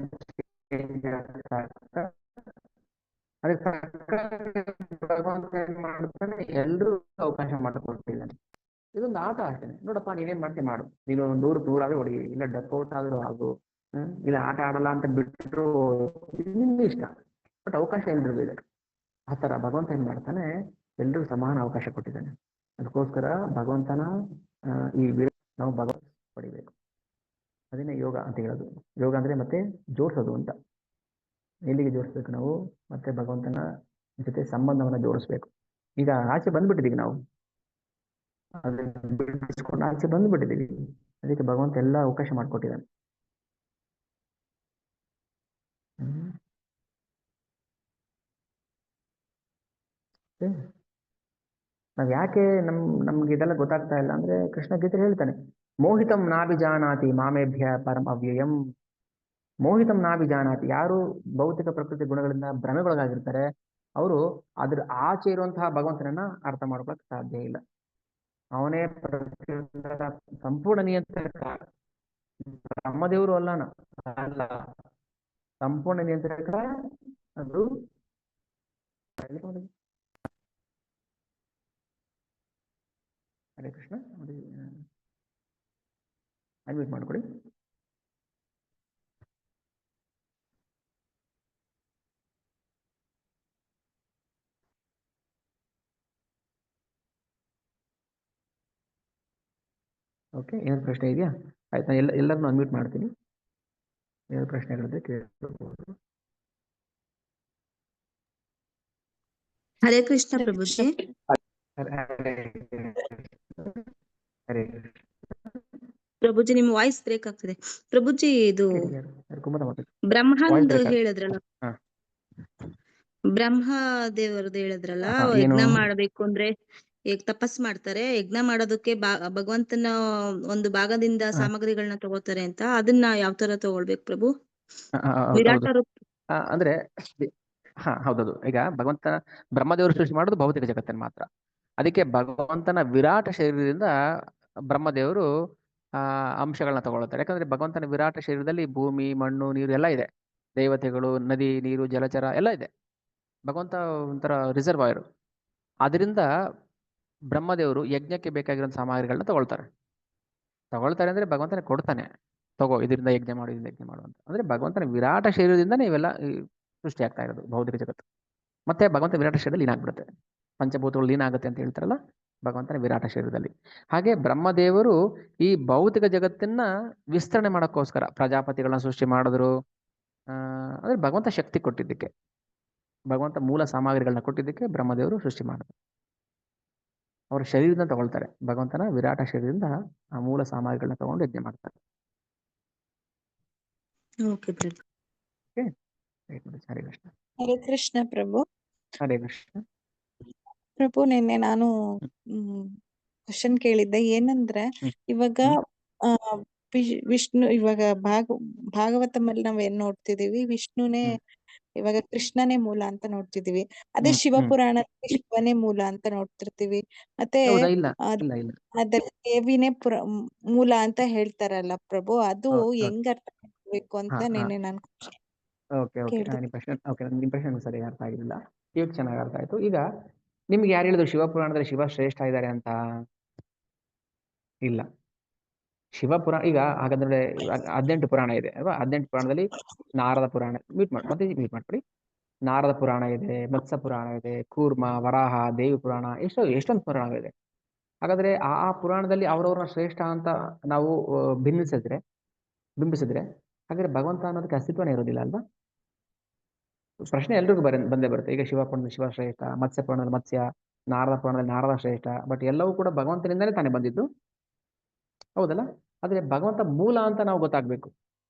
ಅದಕ್ಕೆ ಭಗವಂತ ಏನ್ ಮಾಡ್ತಾನೆ, ಎಲ್ರಿಗೂ ಅವಕಾಶ ಮಾಡಿಕೊಟ್ಟಿದ್ದಾನೆ. ಇದೊಂದು ಆಟ ಅಷ್ಟೇ. ನೋಡಪ್ಪ ನೀನೇನ್ ಮಾಡ್ತೀಯ ಮಾಡು, ನೀನು 100 ಹೊಡಿ, ಇಲ್ಲ ಡಕ್ಔಟ್ ಆದ್ರೂ ಆಗು, ಇಲ್ಲ ಆಟ ಆಡಲ್ಲ ಅಂತ ಬಿಟ್ಟರು, ನಿನ್ನ ಇಷ್ಟ. ಬಟ್ ಅವಕಾಶ ಎಲ್ರಿಗೂ ಇದೆ. ಆ ತರ ಭಗವಂತ ಏನ್ ಮಾಡ್ತಾನೆ, ಎಲ್ರಿಗೂ ಸಮಾನ ಅವಕಾಶ ಕೊಟ್ಟಿದ್ದಾನೆ. ಅದಕ್ಕೋಸ್ಕರ ಭಗವಂತನ ಈ ನಾವು ಭಗವಂತ ಪಡಿಬೇಕು. ಅದನ್ನೇ ಯೋಗ ಅಂತ ಹೇಳೋದು. ಯೋಗ ಅಂದ್ರೆ ಮತ್ತೆ ಜೋಡಿಸೋದು ಅಂತ. ಎಲ್ಲಿಗೆ ಜೋಡಿಸ್ಬೇಕು ನಾವು, ಮತ್ತೆ ಭಗವಂತನ ಜೊತೆ ಸಂಬಂಧವನ್ನ ಜೋಡಿಸ್ಬೇಕು. ಈಗ ಆಚೆ ಬಂದ್ಬಿಟ್ಟಿದೀವಿ ನಾವು, ಅದನ್ನ ಬಿಡಿಸ್ಕೊಂಡು ಆಚೆ ಬಂದ್ಬಿಟ್ಟಿದೀವಿ. ಅದಕ್ಕೆ ಭಗವಂತ ಎಲ್ಲ ಅವಕಾಶ ಮಾಡಿಕೊಟ್ಟಿದ್ದಾನೆ. ನಾವ್ ಯಾಕೆ ನಮ್ಗೆ ಇದೆಲ್ಲ ಗೊತ್ತಾಗ್ತಾ ಇಲ್ಲ ಅಂದ್ರೆ, ಕೃಷ್ಣ ಗೀತೆ ಹೇಳ್ತಾನೆ, ಮೋಹಿತಂ ನಾಭಿಜಾನಾತಿ ಮಾಮೇಭ್ಯ ಪರಂ ಅವ್ಯಯಂ. ಮೋಹಿತಂ ನಾಭಿಜಾನಾತಿ, ಯಾರು ಭೌತಿಕ ಪ್ರಕೃತಿ ಗುಣಗಳಿಂದ ಭ್ರಮೆಗೊಳಗಾಗಿರ್ತಾರೆ, ಅವರು ಅದ್ರ ಆಚೆ ಇರುವಂತಹ ಭಗವಂತನನ್ನ ಅರ್ಥ ಮಾಡ್ಕೊಳಕ್ ಸಾಧ್ಯ ಇಲ್ಲ. ಅವನೇ ಪ್ರತಿಯೊಂದರ ಸಂಪೂರ್ಣ ನಿಯಂತ್ರಕ. ಬ್ರಹ್ಮದೇವರು ಅಲ್ಲ, ಸಂಪೂರ್ಣ ನಿಯಂತ್ರಕ. ಅದು ಹರೇ ಕೃಷ್ಣ. ಅನ್ಮ್ಯೂಟ್ ಮಾಡ್ಕೊಡಿ. ಓಕೆ, ಏನಾದ್ರು ಪ್ರಶ್ನೆ ಇದೆಯಾ? ಆಯ್ತು, ನಾನು ಎಲ್ಲರನ್ನು ಅನ್ಮ್ಯೂಟ್ ಮಾಡ್ತೀನಿ. ಏನಾದ್ರು ಪ್ರಶ್ನೆಗಳಿದ್ರೆ ಕೇಳಬಹುದು. ಹರೇ ಕೃಷ್ಣ ಪ್ರಭುಜಿ. ಹರೇ ಪ್ರಭುಜಿ, ನಿಮ್ಮ ವಾಯ್ಸ್ ಬ್ರೇಕ್ ಆಗ್ತಿದೆ. ಪ್ರಭುಜಿ, ಇದು ಬ್ರಹ್ಮಂದು ಹೇಳಿದ್ರಲ್ಲ, ಬ್ರಹ್ಮ ದೇವರದ್ದು ಹೇಳಿದ್ರಲ್ಲ, ಯಜ್ಞ ಮಾಡಬೇಕು ಅಂದ್ರೆ ಈಗ ತಪಸ್ ಮಾಡ್ತಾರೆ, ಯಜ್ಞ ಮಾಡೋದಕ್ಕೆ ಭಗವಂತನ ಒಂದು ಭಾಗದಿಂದ ಸಾಮಗ್ರಿಗಳನ್ನ ತಗೋತಾರೆ ಅಂತ, ಅದನ್ನ ಯಾವ ತರ ತಗೊಳ್ಬೇಕು ಪ್ರಭು? ವಿರಾಟ ರೂಪ ಅಂದ್ರೆ ಹೌದದು. ಈಗ ಭಗವಂತ ಬ್ರಹ್ಮದೇವರು ಸೃಷ್ಟಿ ಮಾಡೋದು ಭೌತಿಕ ಜಗತ್ತನ್ನು ಮಾತ್ರ. ಅದಕ್ಕೆ ಭಗವಂತನ ವಿರಾಟ ಶರೀರದಿಂದ ಬ್ರಹ್ಮದೇವರು ಅಂಶಗಳನ್ನ ತಗೊಳ್ತಾರೆ. ಯಾಕಂದ್ರೆ ಭಗವಂತನ ವಿರಾಟ ಶರೀರದಲ್ಲಿ ಭೂಮಿ, ಮಣ್ಣು, ನೀರು ಎಲ್ಲ ಇದೆ. ದೇವತೆಗಳು, ನದಿ, ನೀರು, ಜಲಚರ ಎಲ್ಲ ಇದೆ. ಭಗವಂತ ಒಂಥರ ರಿಸರ್ವಾಯರ್. ಅದರಿಂದ ಬ್ರಹ್ಮದೇವರು ಯಜ್ಞಕ್ಕೆ ಬೇಕಾಗಿರೋ ಸಾಮಗ್ರಿಗಳನ್ನ ತಗೊಳ್ತಾರೆ ಅಂದ್ರೆ ಭಗವಂತನ ಕೊಡ್ತಾನೆ, ತಗೋ ಇದರಿಂದ ಯಜ್ಞ ಮಾಡು, ಇದರಿಂದ ಯಜ್ಞ ಮಾಡು ಅಂತ. ಅಂದ್ರೆ ಭಗವಂತನ ವಿರಾಟ ಶರೀರದಿಂದನೇ ಇವೆಲ್ಲ ಸೃಷ್ಟಿ ಆಗ್ತಾ ಇರೋದು ಭೌತಿಕ ಜಗತ್ತು. ಮತ್ತೆ ಭಗವಂತ ವಿರಾಟ ಶರೀರದಲ್ಲಿ ಲೀನ ಆಗ್ಬಿಡುತ್ತೆ. ಪಂಚಭೂತಗಳು ಲೀನ ಆಗುತ್ತೆ ಅಂತ ಹೇಳ್ತಾರಲ್ಲ, ಭಗವಂತನ ವಿರಾಟ ಶರೀರದಲ್ಲಿ. ಹಾಗೆ ಬ್ರಹ್ಮದೇವರು ಈ ಭೌತಿಕ ಜಗತ್ತನ್ನ ವಿಸ್ತರಣೆ ಮಾಡೋಕ್ಕೋಸ್ಕರ ಪ್ರಜಾಪತಿಗಳನ್ನ ಸೃಷ್ಟಿ ಮಾಡಿದ್ರು. ಅಂದ್ರೆ ಭಗವಂತ ಶಕ್ತಿ ಕೊಟ್ಟಿದ್ದಕ್ಕೆ, ಭಗವಂತ ಮೂಲ ಸಾಮಗ್ರಿಗಳನ್ನ ಕೊಟ್ಟಿದ್ದಕ್ಕೆ ಬ್ರಹ್ಮದೇವರು ಸೃಷ್ಟಿ ಮಾಡಿದ್ರು. ಅವರ ಶರೀರದಿಂದ ತಗೊಳ್ತಾರೆ, ಭಗವಂತನ ವಿರಾಟ ಶರೀರದಿಂದ ಆ ಮೂಲ ಸಾಮಗ್ರಿಗಳನ್ನ ತಗೊಂಡು ಯಜ್ಞ ಮಾಡ್ತಾರೆ. ಹರೇ ಕೃಷ್ಣ. ಹರೇ ಕೃಷ್ಣ ಪ್ರಭು. ಹರೇ ಕೃಷ್ಣ ಪ್ರಭು, ನಿನ್ನೆ ನಾನು ಕ್ವಶನ್ ಕೇಳಿದ್ದೆ, ಏನಂದ್ರೆ ಇವಾಗ ವಿಷ್ಣು, ಇವಾಗ ಭಾಗವತಮಲ್ಲಿ ನಾವ್ ಏನ್ ನೋಡ್ತಿದೀವಿ, ವಿಷ್ಣುನೇ ಇವಾಗ ಕೃಷ್ಣನೇ ಮೂಲ ಅಂತ ನೋಡ್ತಿದೀವಿ. ಅದೇ ಶಿವಪುರಾಣದಲ್ಲಿ ಶಿವನೇ ಮೂಲ ಅಂತ ನೋಡ್ತಿರ್ತೀವಿ. ಮತ್ತೆ ದೇವಿನೇ ಮೂಲ ಅಂತ ಹೇಳ್ತಾರಲ್ಲ ಪ್ರಭು, ಅದು ಹೆಂಗ್ ಅರ್ಥ ಮಾಡ್ಬೇಕು ಅಂತ ನಿನ್ನೆ ನಾನು ನಿಮ್ ಪ್ರಶ್ನೆ ಸರಿ ಅರ್ಥ ಆಗಿಲ್ಲ. ಇವಾಗ ಚೆನ್ನಾಗಿ ಅರ್ಥ ಆಯ್ತು. ಈಗ ನಿಮ್ಗೆ ಯಾರು ಹೇಳಿದ್ರು ಶಿವಪುರಾಣದಲ್ಲಿ ಶಿವ ಶ್ರೇಷ್ಠ ಇದ್ದಾರೆ ಅಂತ? ಇಲ್ಲ. ಶಿವಪುರಾಣ ಈಗ ಹಾಗಾದ್ರೆ 18 ಪುರಾಣ ಇದೆ ಅಲ್ವಾ? 18 ಪುರಾಣದಲ್ಲಿ ನಾರದ ಪುರಾಣ ಮ್ಯೂಟ್ ಮಾಡ್ಬಿಡಿ. ನಾರದ ಪುರಾಣ ಇದೆ, ಮತ್ಸ್ಯ ಪುರಾಣ ಇದೆ, ಕೂರ್ಮ, ವರಾಹ, ದೇವಿ ಪುರಾಣ, ಎಷ್ಟೊಂದು ಪುರಾಣಗಳಿದೆ. ಹಾಗಾದ್ರೆ ಆ ಪುರಾಣದಲ್ಲಿ ಅವ್ರವ್ರನ್ನ ಶ್ರೇಷ್ಠ ಅಂತ ನಾವು ಬಿಂಬಿಸಿದ್ರೆ ಹಾಗಾದ್ರೆ ಭಗವಂತ ಅನ್ನೋದಕ್ಕೆ ಅಸ್ತಿತ್ವನೇ ಇರೋದಿಲ್ಲ ಅಲ್ವಾ? ಪ್ರಶ್ನೆ ಎಲ್ರಿಗೂ ಬಂದೇ ಬರುತ್ತೆ. ಈಗ ಶಿವಪುರಾಣದಲ್ಲಿ ಶಿವ ಶ್ರೇಷ್ಠ, ಮತ್ಸ್ಯ ಪುರಾಣದಲ್ಲಿ ಮತ್ಸ್ಯ, ನಾರದ ಪುರಾಣದಲ್ಲಿ ನಾರದ ಶ್ರೇಷ್ಠ. ಬಟ್ ಎಲ್ಲವೂ ಕೂಡ ಭಗವಂತನಿಂದಲೇ ತಾನೇ ಬಂದಿದ್ದು, ಹೌದಲ್ಲ? ಆದ್ರೆ ಭಗವಂತ ಮೂಲ ಅಂತ ನಾವು ಗೊತ್ತಾಗ್ಬೇಕು.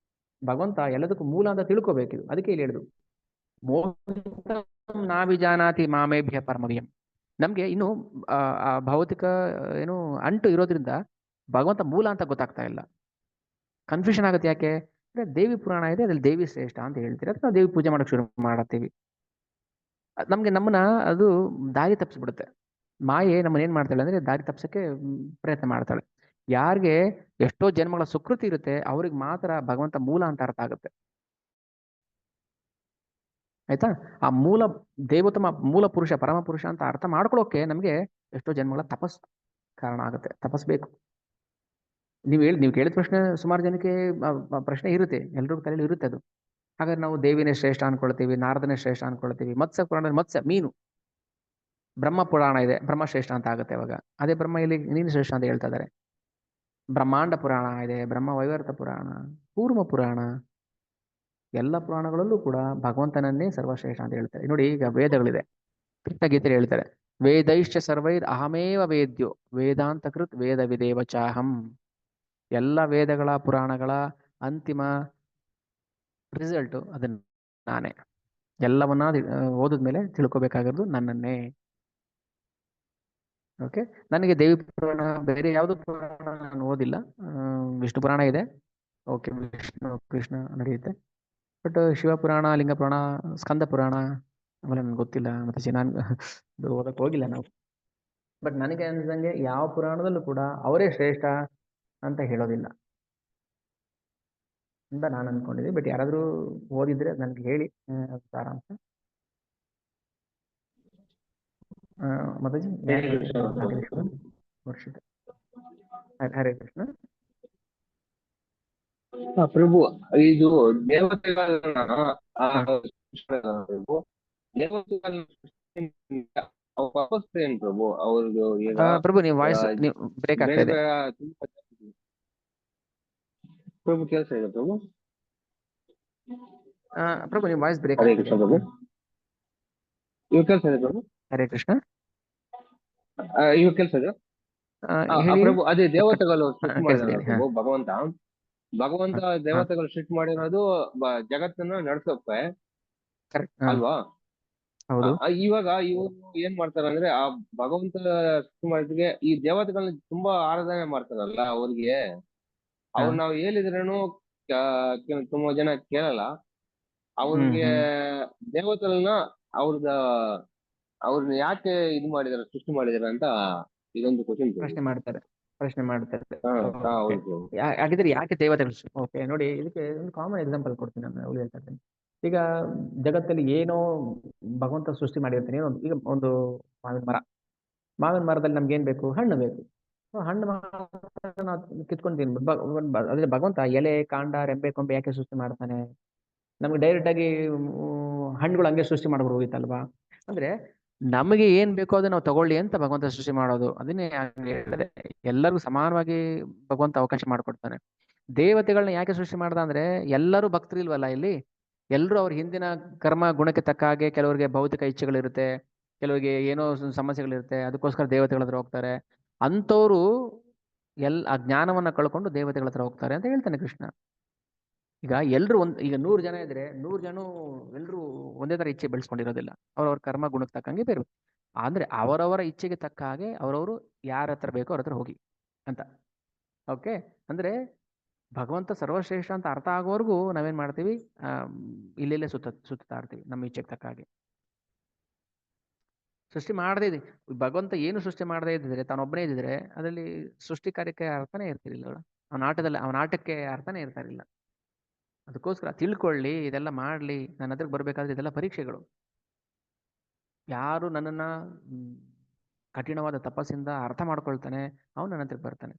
ಭಗವಂತ ಎಲ್ಲದಕ್ಕೂ ಮೂಲ ಅಂತ ತಿಳ್ಕೋಬೇಕಿದು. ಅದಕ್ಕೆ ಇಲ್ಲಿ ಹೇಳಿದ್ರು ನಾಭಿಜಾನಾತಿ ಮಾಮೇಭ್ಯ ಪರಮವ್ಯಂ. ನಮ್ಗೆ ಇನ್ನು ಭೌತಿಕ ಅಂಟು ಇರೋದ್ರಿಂದ ಭಗವಂತ ಮೂಲ ಅಂತ ಗೊತ್ತಾಗ್ತಾ ಇಲ್ಲ. ಕನ್ಫ್ಯೂಷನ್ ಆಗುತ್ತೆ. ಯಾಕೆ ಅಂದ್ರೆ ದೇವಿ ಪುರಾಣ ಇದೆ, ಅದ್ರಲ್ಲಿ ದೇವಿ ಶ್ರೇಷ್ಠ ಅಂತ ಹೇಳ್ತೀವಿ, ಅದಕ್ಕೆ ನಾವು ದೇವಿ ಪೂಜೆ ಮಾಡಕ್ ಶುರು ಮಾಡತ್ತೀವಿ. ನಮ್ಮನ್ನ ಅದು ದಾರಿ ತಪ್ಪಿಸ್ಬಿಡುತ್ತೆ. ಮಾಯೆ ನಮ್ಮನ್ನ ಏನ್ ಮಾಡ್ತಾಳೆ ಅಂದ್ರೆ ದಾರಿ ತಪ್ಸಕ್ಕೆ ಪ್ರಯತ್ನ ಮಾಡ್ತಾಳೆ. ಯಾರಿಗೆ ಎಷ್ಟೋ ಜನ್ಮಗಳ ಸುಕೃತಿ ಇರುತ್ತೆ ಅವ್ರಿಗೆ ಮಾತ್ರ ಭಗವಂತ ಮೂಲ ಅಂತ ಅರ್ಥ ಆಗುತ್ತೆ. ಆಯ್ತಾ? ಆ ಮೂಲ ದೇವೋತ್ತಮ ಮೂಲ ಪುರುಷ ಪರಮ ಪುರುಷ ಅಂತ ಅರ್ಥ ಮಾಡ್ಕೊಳ್ಳೋಕೆ ನಮಗೆ ಎಷ್ಟೋ ಜನ್ಮಗಳ ತಪಸ್ ಕಾರಣ ಆಗುತ್ತೆ. ತಪಸ್ಬೇಕು. ನೀವು ಕೇಳಿದ ಪ್ರಶ್ನೆ ಸುಮಾರು ಜನಕ್ಕೆ ಪ್ರಶ್ನೆ ಇರುತ್ತೆ, ಎಲ್ರಿಗೂ ತಲೆಯಲ್ಲಿ ಇರುತ್ತೆ ಅದು. ಹಾಗಾದ್ರೆ ನಾವು ದೇವಿನೇ ಶ್ರೇಷ್ಠ ಅನ್ಕೊಳ್ತೀವಿ, ನಾರದನೇ ಶ್ರೇಷ್ಠ ಅನ್ಕೊಳ್ತೀವಿ. ಮತ್ಸ್ಯ ಪುರಾಣ ಮತ್ಸ್ಯ ಮೀನು, ಬ್ರಹ್ಮ ಪುರಾಣ ಇದೆ, ಬ್ರಹ್ಮ ಶ್ರೇಷ್ಠ ಅಂತ ಆಗುತ್ತೆ ಅವಾಗ. ಅದೇ ಬ್ರಹ್ಮ ಇಲ್ಲಿ ನೀನು ಶ್ರೇಷ್ಠ ಅಂತ ಹೇಳ್ತಾ ಇದ್ದಾರೆ. ಬ್ರಹ್ಮಾಂಡ ಪುರಾಣ ಇದೆ, ಬ್ರಹ್ಮ ವೈವರ್ತ ಪುರಾಣ, ಕೂರ್ಮ ಪುರಾಣ, ಎಲ್ಲ ಪುರಾಣಗಳಲ್ಲೂ ಕೂಡ ಭಗವಂತನನ್ನೇ ಸರ್ವಶ್ರೇಷ್ಠ ಅಂತ ಹೇಳ್ತಾರೆ. ನೋಡಿ, ಈಗ ವೇದಗಳಿದೆ, ಕೃಷ್ಣಗೀತೆ ಹೇಳ್ತಾರೆ, ವೇದೈಶ್ಚ ಸರ್ವೈರ್ ಅಹಮೇವ ವೇದ್ಯೋ ವೇದಾಂತ ಕೃತ್ ವೇದ ವಿದೇವ ಚಾಹಂ. ಎಲ್ಲ ವೇದಗಳ ಪುರಾಣಗಳ ಅಂತಿಮ ರಿಸಲ್ಟು ಅದನ್ನ ನಾನೇ. ಎಲ್ಲವನ್ನ ಓದಿದ್ಮೇಲೆ ತಿಳ್ಕೊಬೇಕಾಗಿರೋದು ನನ್ನನ್ನೇ. ಓಕೆ, ನನಗೆ ದೇವಿ ಪುರಾಣ ಬೇರೆ ಯಾವುದು ಪುರಾಣ ನಾನು ಓದಿಲ್ಲ. ವಿಷ್ಣು ಪುರಾಣ ಇದೆ, ಓಕೆ, ವಿಷ್ಣು ಕೃಷ್ಣ ನಡೆಯುತ್ತೆ. ಬಟ್ ಶಿವಪುರಾಣ, ಲಿಂಗ ಪುರಾಣ, ಸ್ಕಂದ ಪುರಾಣ ಆಮೇಲೆ ನನಗೆ ಗೊತ್ತಿಲ್ಲ, ಮತ್ತೆ ನಾನು ಓದಕ್ಕೆ ಹೋಗಿಲ್ಲ ನಾವು. ಬಟ್ ನನಗೆ ಅನ್ಸಂಗೆ ಯಾವ ಪುರಾಣದಲ್ಲೂ ಕೂಡ ಅವರೇ ಶ್ರೇಷ್ಠ ಅಂತ ಹೇಳೋದಿಲ್ಲ ಅಂತ ನಾನು ಅನ್ಕೊಂಡಿದ್ದೀನಿ. ಬಟ್ ಯಾರಾದರೂ ಓದಿದ್ರೆ ನನಗೆ ಹೇಳಿ ಸಾರಾಂಶ. ಮಾತಾಜಿ, ವರ್ಷಿತ ಹರೇ ಕೃಷ್ಣ. ಪ್ರಭು, ಇದು ದೇವತೆಗಳನ್ನ ಪ್ರಭು, ದೇವತೆಗಳನ್ನ ವಾಪಸ್ ಏನ್ ಪ್ರಭು ಅವ್ರದ್ದು ಈಗ ಪ್ರಭು, ನೀವು ವಾಯ್ಸ್ ನೀವು ಬ್ರೇಕ್ ಆಗ್ತಾ ಇದೆ. ಪ್ರಭು ಕೆಲಸ ಇದೆ ಪ್ರಭು. ಪ್ರಭು, ನಿಮ್ಮ ವಾಯ್ಸ್ ಬ್ರೇಕ್ ಹರೇ ಆಗ್ತಿದೆ. ಕೃಷ್ಣ ಪ್ರಭು, ಇವಾಗ ಕೆಲಸ ಇದೆ ಪ್ರಭು. ಹರೇ ಕೃಷ್ಣ. ಇವಾಗ ಕೆಲಸ ಇದೆ ಹೇಳಿ ಪ್ರಭು. ಅದೇ ದೇವತೆಗಳು ಸೃಷ್ಟಿ ಕೆಲಸ ಮಾಡಿದಾರೆ ಹೇಳಿ. ಪ್ರಭು. ಭಗವಂತ ದೇವತೆಗಳು ಸೃಷ್ಟಿ ಮಾಡಿರೋದು ಜಗತ್ತನ್ನ ನಡ್ಸೋಕೆ ಕರೆಕ್ಟ್ ಅಲ್ವಾ? ಹೌದು. ಇವಾಗ ಇವರು ಏನ್ ಮಾಡ್ತಾರೆ ಅಂದ್ರೆ, ಆ ಭಗವಂತ ಸೃಷ್ಟಿ ಮಾಡಿದ್ರೆ ಈ ದೇವತೆಗಳನ್ನ ತುಂಬಾ ಆರಾಧನೆ ಮಾಡ್ತಾರಲ್ಲ ಅವ್ರಿಗೆ. ಅವ್ರು ನಾವು ಹೇಳಿದ್ರೇನು ತುಂಬಾ ಜನ ಕೇಳಲ್ಲ. ಅವ್ರಿಗೆ ದೇವತೆಗಳನ್ನ ಅವ್ರನ್ನ ಯಾಕೆ ಇದು ಮಾಡಿದಾರೆ, ಸೃಷ್ಟಿ ಮಾಡಿದಾರೆ ಅಂತ ಇದೊಂದು ಕ್ವಶನ್. ಪ್ರಶ್ನೆ ಮಾಡ್ತಾರೆ. ಹೌದು. ಹಾಗಿದ್ರೆ ಯಾಕೆ ದೇವತೆಗಳು? ಓಕೆ, ನೋಡಿ, ಇದಕ್ಕೆ ಒಂದು ಕಾಮನ್ ಎಕ್ಸಾಂಪಲ್ ಕೊಡ್ತೀನಿ ನಾನು, ಅವ್ರು ಹೇಳ್ತಾ ಇದ್ದೀನಿ. ಈಗ ಜಗತ್ತಲ್ಲಿ ಏನೋ ಭಗವಂತ ಸೃಷ್ಟಿ ಮಾಡಿರ್ತೀನಿ. ಈಗ ಒಂದು ಮಾವಿನ ಮರದಲ್ಲಿ ನಮ್ಗೆ ಏನ್ ಬೇಕು? ಹಣ್ಣು ಬೇಕು. ಹಣ್ಣು ನಾವು ಕಿತ್ಕೊಂತೀನಿ. ಅದೇ ಭಗವಂತ ಎಲೆ, ಕಾಂಡ, ರೆಂಬೆ, ಕೊಂಬೆ ಯಾಕೆ ಸೃಷ್ಟಿ ಮಾಡ್ತಾನೆ? ನಮ್ಗೆ ಡೈರೆಕ್ಟ್ ಆಗಿ ಹಣ್ಣುಗಳು ಹಂಗೆ ಸೃಷ್ಟಿ ಮಾಡ್ಬಿಟ್ಟು ಹೋಗಿತ್ತಲ್ವಾ? ಅಂದ್ರೆ ನಮಗೆ ಏನ್ ಬೇಕೋ ಅದನ್ನ ನಾವು ತಗೊಳ್ಳಿ ಅಂತ ಭಗವಂತ ಸೃಷ್ಟಿ ಮಾಡೋದು. ಅದನ್ನೇ ಹೇಳಿದ್ರೆ ಎಲ್ಲರಿಗೂ ಸಮಾನವಾಗಿ ಭಗವಂತ ಅವಕಾಶ ಮಾಡಿಕೊಡ್ತಾನೆ. ದೇವತೆಗಳನ್ನ ಯಾಕೆ ಸೃಷ್ಟಿ ಮಾಡ್ದ ಅಂದ್ರೆ, ಎಲ್ಲರೂ ಭಕ್ತರು ಇಲ್ವಲ್ಲ ಇಲ್ಲಿ. ಎಲ್ಲರೂ ಅವ್ರ ಹಿಂದಿನ ಕರ್ಮ ಗುಣಕ್ಕೆ ತಕ್ಕ ಹಾಗೆ, ಕೆಲವರಿಗೆ ಭೌತಿಕ ಇಚ್ಛೆಗಳಿರುತ್ತೆ, ಕೆಲವರಿಗೆ ಏನೋ ಸಮಸ್ಯೆಗಳಿರುತ್ತೆ, ಅದಕ್ಕೋಸ್ಕರ ದೇವತೆಗಳ ಹತ್ರ ಹೋಗ್ತಾರೆ. ಅಂಥವ್ರು ಆ ಜ್ಞಾನವನ್ನ ಕಳ್ಕೊಂಡು ದೇವತೆಗಳ ಹತ್ರ ಹೋಗ್ತಾರೆ ಅಂತ ಹೇಳ್ತಾನೆ ಕೃಷ್ಣ. ಈಗ ಎಲ್ರು ಈಗ 100 ಜನ ಇದ್ರೆ 100 ಜನ ಎಲ್ರು ಒಂದೇ ತರ ಇಚ್ಛೆ ಬೆಳೆಸ್ಕೊಂಡಿರೋದಿಲ್ಲ. ಅವ್ರವ್ರ ಕರ್ಮ ಗುಣಕ್ಕೆ ತಕ್ಕಂಗೆ ಬೇರೆ. ಅಂದ್ರೆ ಅವರವರ ಇಚ್ಛೆಗೆ ತಕ್ಕ ಹಾಗೆ ಅವರವರು ಯಾರ ಹತ್ರ ಬೇಕೋ ಅವ್ರ ಹತ್ರ ಹೋಗಿ ಅಂತ. ಓಕೆ, ಅಂದ್ರೆ ಭಗವಂತ ಸರ್ವಶ್ರೇಷ್ಠ ಅಂತ ಅರ್ಥ ಆಗೋವರೆಗೂ ನಾವೇನ್ ಮಾಡ್ತೀವಿ? ಇಲ್ಲೆಲ್ಲೇ ಸುತ್ತಾ ಇರ್ತೀವಿ ನಮ್ಮ ಇಚ್ಛೆಗೆ ತಕ್ಕ ಹಾಗೆ. ಸೃಷ್ಟಿ ಮಾಡದೇ ಇದೆ ಭಗವಂತ, ಏನು ಸೃಷ್ಟಿ ಮಾಡದೇ ಇದ್ದಿದ್ರೆ, ತಾನೊಬ್ಬನೇ ಇದ್ದಿದ್ರೆ ಅದರಲ್ಲಿ ಸೃಷ್ಟಿ ಕಾರ್ಯಕ್ಕೆ ಅರ್ಥನೇ ಇರ್ತಿರ್ಲಿಲ್ಲ. ಅವನ ಆಟಕ್ಕೆ ಅರ್ಥನೇ ಇರ್ತಾ ಇರಲಿಲ್ಲ. ಅದಕ್ಕೋಸ್ಕರ ತಿಳ್ಕೊಳ್ಳಿ, ಇದೆಲ್ಲ ಮಾಡ್ಲಿ. ನನ್ನ ಹತ್ರಕ್ಕೆ ಬರ್ಬೇಕಾದ್ರೆ ಇದೆಲ್ಲ ಪರೀಕ್ಷೆಗಳು. ಯಾರು ನನ್ನನ್ನ ಕಠಿಣವಾದ ತಪಸ್ಸಿಂದ ಅರ್ಥ ಮಾಡ್ಕೊಳ್ತಾನೆ, ಅವನು ನನ್ನ ಹತ್ರಕ್ಕೆ ಬರ್ತಾನೆ.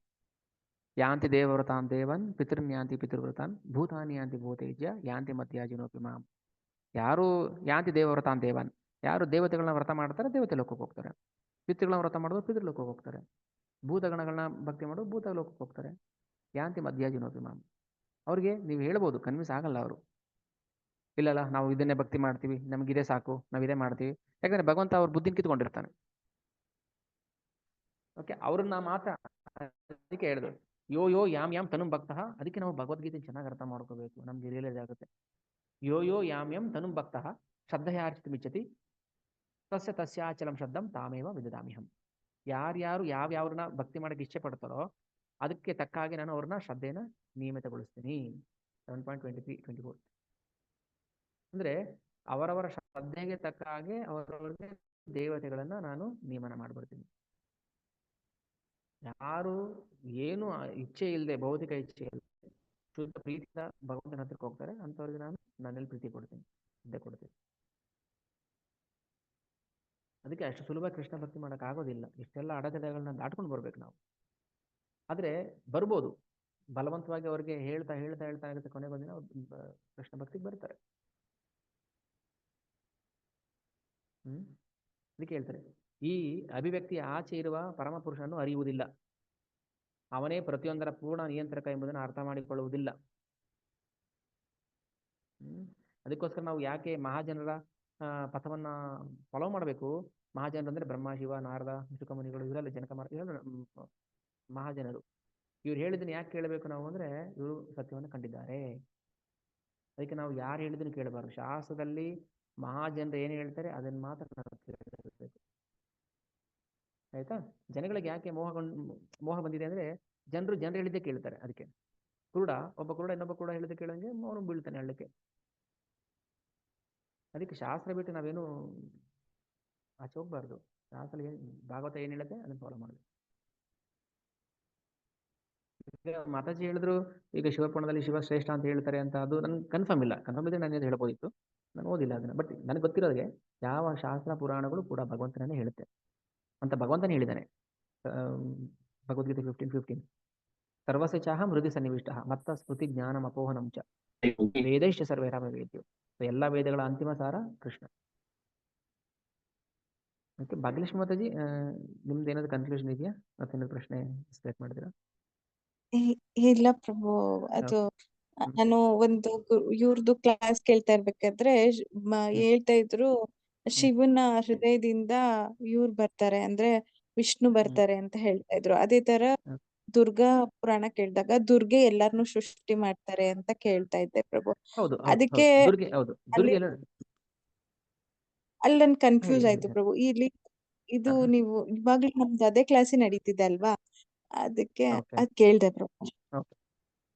ಯಾಂತಿ ದೇವವ್ರತಾನ್ ದೇವನ್ ಪಿತೃನ್ ಯಾಂತಿ ಪಿತೃವ್ರತಾನ್ ಭೂತಾನಿ ಯಾಂತಿ ಭೂತೇಜ್ಯ ಯಾಂತಿ ಮಧ್ಯಾಜಿನೋಪಿ ಮಾಂ. ಯಾರು ಯಾಂತಿ ದೇವವ್ರತಾನ್ ದೇವನ್, ಯಾರು ದೇವತೆಗಳನ್ನ ವ್ರತ ಮಾಡ್ತಾರೆ ದೇವತೆ ಲೋಕಕ್ಕೆ ಹೋಗ್ತಾರೆ. ಪಿತೃಗಳನ್ನ ವ್ರತ ಮಾಡೋದು ಪಿತೃಲೋಕಕ್ಕೆ ಹೋಗ್ತಾರೆ. ಭೂತಗಣಗಳನ್ನ ಭಕ್ತಿ ಮಾಡೋದು ಭೂತ ಲೋಕಕ್ಕೆ ಹೋಗ್ತಾರೆ. ಯಾಂತಿ ಮಧ್ಯಾಜಿನೋಪಿ ಮಾಂ. ಅವ್ರಿಗೆ ನೀವು ಹೇಳ್ಬೋದು, ಕನ್ವಿನ್ಸ್ ಆಗಲ್ಲ ಅವರು. ಇಲ್ಲಲ್ಲ, ನಾವು ಇದನ್ನೇ ಭಕ್ತಿ ಮಾಡ್ತೀವಿ, ನಮ್ಗಿದೇ ಸಾಕು, ನಾವು ಇದೇ ಮಾಡ್ತೀವಿ. ಯಾಕಂದ್ರೆ ಭಗವಂತ ಅವ್ರ ಬುದ್ಧಿನ ಕಿತ್ಕೊಂಡಿರ್ತಾನೆ. ಓಕೆ, ಅವ್ರನ್ನ ಮಾತ್ರ ಅದಕ್ಕೆ ಹೇಳಿದ್ರು, ಯೋ ಯೋ ಯಾಮ್ ಯಾಮ್ ತನುಂ ಭಕ್ತಃ. ಅದಕ್ಕೆ ನಾವು ಭಗವದ್ಗೀತೆ ಚೆನ್ನಾಗಿ ಅರ್ಥ ಮಾಡ್ಕೋಬೇಕು, ನಮ್ಗೆ ರಿಯಲೈಸ್ ಆಗುತ್ತೆ. ಯೋ ಯೋ ಯಾಮ್ ಯಮ್ ತನುಂ ಭಕ್ತಃ ಶ್ರದ್ಧೆಯಾರ್ಚಿತುಮಿಚ್ಛತಿ ತಸ್ಯ ತಸ್ಯಾಚಲಂ ಶ್ರದ್ಧಂ ತಾಮೇವ ವಿದದಾಮ್ಯಹಂ. ಯಾರ್ಯಾರು ಯಾವ್ಯಾವ್ರನ್ನ ಭಕ್ತಿ ಮಾಡಕ್ಕೆ ಇಚ್ಛೆ ಪಡ್ತಾರೋ ಅದಕ್ಕೆ ತಕ್ಕ ಹಾಗೆ ನಾನು ಅವ್ರನ್ನ ಶ್ರದ್ಧೆನ ನಿಯಮಿತಗೊಳಿಸ್ತೀನಿ. 7.23-24 ಅಂದ್ರೆ ಅವರವರ ಶ್ರದ್ಧೆಗೆ ತಕ್ಕ ಹಾಗೆ ಅವರವರಿಗೆ ದೇವತೆಗಳನ್ನ ನಾನು ನೇಮನ ಮಾಡ್ಬಿಡ್ತೀನಿ. ಯಾರು ಏನು ಇಚ್ಛೆ ಇಲ್ಲದೆ, ಭೌತಿಕ ಇಚ್ಛೆ ಇಲ್ಲದೆ ಶುದ್ಧ ಪ್ರೀತಿಯಿಂದ ಭಗವಂತನ ಹತ್ರಕ್ಕೆ ಹೋಗ್ತಾರೆ, ಅಂಥವ್ರಿಗೆ ನಾನು ನನ್ನಲ್ಲಿ ಪ್ರೀತಿ ಕೊಡ್ತೀನಿ, ಶ್ರದ್ಧೆ ಕೊಡ್ತೀನಿ. ಅದಕ್ಕೆ ಅಷ್ಟು ಸುಲಭ ಕೃಷ್ಣ ಭಕ್ತಿ ಮಾಡಕ್ ಆಗೋದಿಲ್ಲ. ಇಷ್ಟೆಲ್ಲ ಅಡೆತಡೆಗಳನ್ನ ದಾಟ್ಕೊಂಡು ಬರ್ಬೇಕು ನಾವು. ಆದ್ರೆ ಬರ್ಬೋದು, ಬಲವಂತವಾಗಿ ಅವ್ರಿಗೆ ಹೇಳ್ತಾ ಹೇಳ್ತಾ ಹೇಳ್ತಾ ಆಗುತ್ತೆ, ಕೊನೆಗೆ ಒಂದಿನ ಕೃಷ್ಣ ಭಕ್ತಿಗೆ ಬರ್ತಾರೆ. ಅದಕ್ಕೆ ಹೇಳ್ತಾರೆ, ಈ ಅಭಿವ್ಯಕ್ತಿಯ ಆಚೆ ಇರುವ ಪರಮ ಪುರುಷನನ್ನು ಅರಿಯುವುದಿಲ್ಲ, ಅವನೇ ಪ್ರತಿಯೊಂದರ ಪೂರ್ಣ ನಿಯಂತ್ರಕ ಎಂಬುದನ್ನು ಅರ್ಥ ಮಾಡಿಕೊಳ್ಳುವುದಿಲ್ಲ. ಅದಕ್ಕೋಸ್ಕರ ನಾವು ಯಾಕೆ ಮಹಾಜನರ ಪಥವನ್ನ ಫಾಲೋ ಮಾಡಬೇಕು? ಮಹಾಜನರು ಅಂದ್ರೆ ಬ್ರಹ್ಮ, ಶಿವ, ನಾರದ, ಶುಕಮುನಿಗಳು, ಇವರೆಲ್ಲ ಜನಕ ಇವರೆಲ್ಲ ಮಹಾಜನರು. ಇವ್ರು ಹೇಳಿದ್ದನ್ನು ಯಾಕೆ ಕೇಳಬೇಕು ನಾವು ಅಂದ್ರೆ, ಇವರು ಸತ್ಯವನ್ನು ಕಂಡಿದ್ದಾರೆ. ಅದಕ್ಕೆ ನಾವು ಯಾರು ಹೇಳಿದ್ದನ್ನು ಕೇಳಬಾರ್ದು. ಶಾಸ್ತ್ರದಲ್ಲಿ ಮಹಾಜನರು ಏನು ಹೇಳ್ತಾರೆ ಅದನ್ನ ಮಾತ್ರ ನಾವು ಕೇಳಬೇಕು. ಆಯ್ತಾ? ಜನಗಳಿಗೆ ಯಾಕೆ ಮೋಹ ಬಂದಿದೆ ಅಂದ್ರೆ, ಜನರು ಹೇಳಿದ್ದೇ ಕೇಳ್ತಾರೆ. ಅದಕ್ಕೆ ಒಬ್ಬ ಕುರುಡ ಇನ್ನೊಬ್ಬ ಕುರುಡ ಹೇಳಿದ್ದೆ ಕೇಳಂಗೆ ಅವನು ಬೀಳ್ತಾನೆ ಹಳ್ಳಕ್ಕೆ. ಅದಕ್ಕೆ ಶಾಸ್ತ್ರ ಬಿಟ್ಟು ನಾವೇನು ಆಚೆ ಹೋಗ್ಬಾರ್ದು. ಶಾಸ್ತ್ರ ಭಾಗವತ ಏನ್ ಹೇಳುತ್ತೆ ಅದನ್ನ ಫಾಲೋ ಮಾಡಬೇಕು. ಈಗ ಮಾತಾಜಿ ಹೇಳಿದ್ರು ಈಗ ಶಿವಪುರಾಣದಲ್ಲಿ ಶಿವ ಶ್ರೇಷ್ಠ ಅಂತ ಹೇಳ್ತಾರೆ ಅಂತ, ಅದು ನನ್ಗೆ ಕನ್ಫರ್ಮ್ ಇಲ್ಲ. ಕನ್ಫರ್ಮ್ ಇದ್ರೆ ನಾನು ಹೇಳ್ಬೋದಿತ್ತು, ನಾನು ಓದಿಲ್ಲ ಅದನ್ನ. ಬಟ್ ನನಗೆ ಗೊತ್ತಿರೋರಿಗೆ ಯಾವ ಶಾಸ್ತ್ರ ಪುರಾಣಗಳು ಕೂಡ ಭಗವಂತನೇ ಹೇಳುತ್ತೆ ಅಂತ ಭಗವಂತನೇ ಹೇಳಿದ್ದಾನೆ. ಭಗವದ್ಗೀತೆ 15:15 ಸರ್ವಸ್ಯ ಚಾಹ ಮೃದಿ ಸನ್ನಿವಿಷ್ಟ ಮತ್ತ ಸ್ಮೃತಿ ಜ್ಞಾನಂ ಅಪೋಹನಂ ಚ ವೇದೈಶ್ಚ ಸರ್ವೇ ರಾಮ ವೇದ್ಯೋ. ಎಲ್ಲ ವೇದಗಳ ಅಂತಿಮ ಸಾರ ಕೃಷ್ಣ. ಓಕೆ, ಭಾಗ್ಯಲಕ್ಷ್ಮಿ ಮಾತಾಜಿ, ನಿಮ್ದು ಏನಾದ್ರು ಕನ್ಕ್ಲೂಷನ್ ಇದೆಯಾ? ಮತ್ತೇನಾದ್ರು ಪ್ರಶ್ನೆ ಸ್ಟಾರ್ಟ್ ಮಾಡಿದಿರಾ? ಇಲ್ಲ ಪ್ರಭು, ಅದು ನಾನು ಒಂದು ಇವ್ರದ್ದು ಕ್ಲಾಸ್ ಕೇಳ್ತಾ ಇರ್ಬೇಕಾದ್ರೆ ಹೇಳ್ತಾ ಇದ್ರು, ಶಿವನ ಹೃದಯದಿಂದ ಇವ್ರು ಬರ್ತಾರೆ ಅಂದ್ರೆ ವಿಷ್ಣು ಬರ್ತಾರೆ ಅಂತ ಹೇಳ್ತಾ ಇದ್ರು. ಅದೇ ತರ ದುರ್ಗಾ ಪುರಾಣ ಕೇಳಿದಾಗ ದುರ್ಗೆ ಎಲ್ಲಾರ್ನು ಸೃಷ್ಟಿ ಮಾಡ್ತಾರೆ ಅಂತ ಕೇಳ್ತಾ ಇದ್ದೆ ಪ್ರಭು. ಹೌದು, ಅದಕ್ಕೆ ದುರ್ಗೆ, ಹೌದು, ದುರ್ಗೆ ಅಲ್ಲಿ ನನ್ ಕನ್ಫ್ಯೂಸ್ ಆಯ್ತು ಪ್ರಭು. ಇಲ್ಲಿ ಇದು ನೀವು ಇವಾಗ್ಲೂ ನಮ್ದು ಅದೇ ಕ್ಲಾಸೇ ನಡೀತಿದೆ ಅಲ್ವಾ, ಅದಕ್ಕೆ ಅದ್ ಕೇಳ್ದೆ ಪ್ರಭು.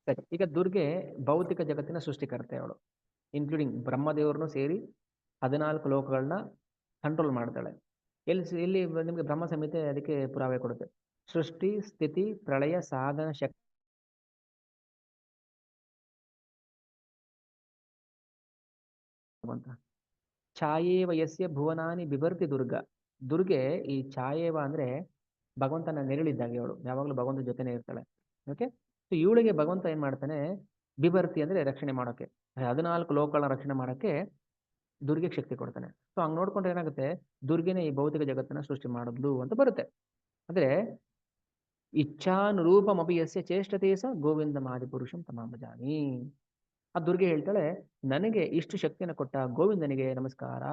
ಸರಿ, ಈಗ ದುರ್ಗೆ ಭೌತಿಕ ಜಗತ್ತಿನ ಸೃಷ್ಟಿಕರ್ತೆ ಅವಳು, ಇನ್ಕ್ಲೂಡಿಂಗ್ ಬ್ರಹ್ಮದೇವರನ್ನು ಸೇರಿ 14 ಲೋಕಗಳನ್ನ ಕಂಟ್ರೋಲ್ ಮಾಡ್ತಾಳೆ. ಎಲ್ಲಿ ನಿಮ್ಗೆ ಬ್ರಹ್ಮ ಸಂಹಿತೆ ಅದಕ್ಕೆ ಪುರಾವೆ ಕೊಡುತ್ತೆ. ಸೃಷ್ಟಿ, ಸ್ಥಿತಿ, ಪ್ರಳಯ, ಸಾಧನ ಶಕ್ತಿ ಅಂತ. ಛಾಯೇವ ಯಸ್ಯ ಭುವನಾನಿ ಬಿಭರ್ತಿ ದುರ್ಗೆ ಈ ಛಾಯೇವ ಅಂದ್ರೆ ಭಗವಂತನ ನೆರಳಿದ್ದಾಗ ಇವಳು ಯಾವಾಗಲೂ ಭಗವಂತನ ಜೊತೆನೇ ಇರ್ತಾಳೆ. ಓಕೆ, ಸೊ ಇವಳಿಗೆ ಭಗವಂತ ಏನ್ ಮಾಡ್ತಾನೆ, ಬಿಭರ್ತಿ ಅಂದ್ರೆ ರಕ್ಷಣೆ ಮಾಡೋಕೆ, 14 ಲೋಕಗಳನ್ನ ರಕ್ಷಣೆ ಮಾಡೋಕೆ ದುರ್ಗೆ ಶಕ್ತಿ ಕೊಡ್ತಾನೆ. ಸೊ ಹಂಗ್ ನೋಡ್ಕೊಂಡ್ರೆ ಏನಾಗುತ್ತೆ, ದುರ್ಗೆನೆ ಈ ಭೌತಿಕ ಜಗತ್ತನ್ನ ಸೃಷ್ಟಿ ಮಾಡಿದ್ಲು ಅಂತ ಬರುತ್ತೆ. ಅಂದ್ರೆ ಇಚ್ಛಾನುರೂಪಮಪಿ ಯಸ್ಯ ಚೇಷ್ಟತೆ ಸ ಗೋವಿಂದಂ ಆದಿಪುರುಷಂ ತಮಾಂ ಭಜಾಮಿ. ಆ ದುರ್ಗೆ ಹೇಳ್ತಾಳೆ, ನನಗೆ ಇಷ್ಟು ಶಕ್ತಿಯನ್ನು ಕೊಟ್ಟ ಗೋವಿಂದನಿಗೆ ನಮಸ್ಕಾರ,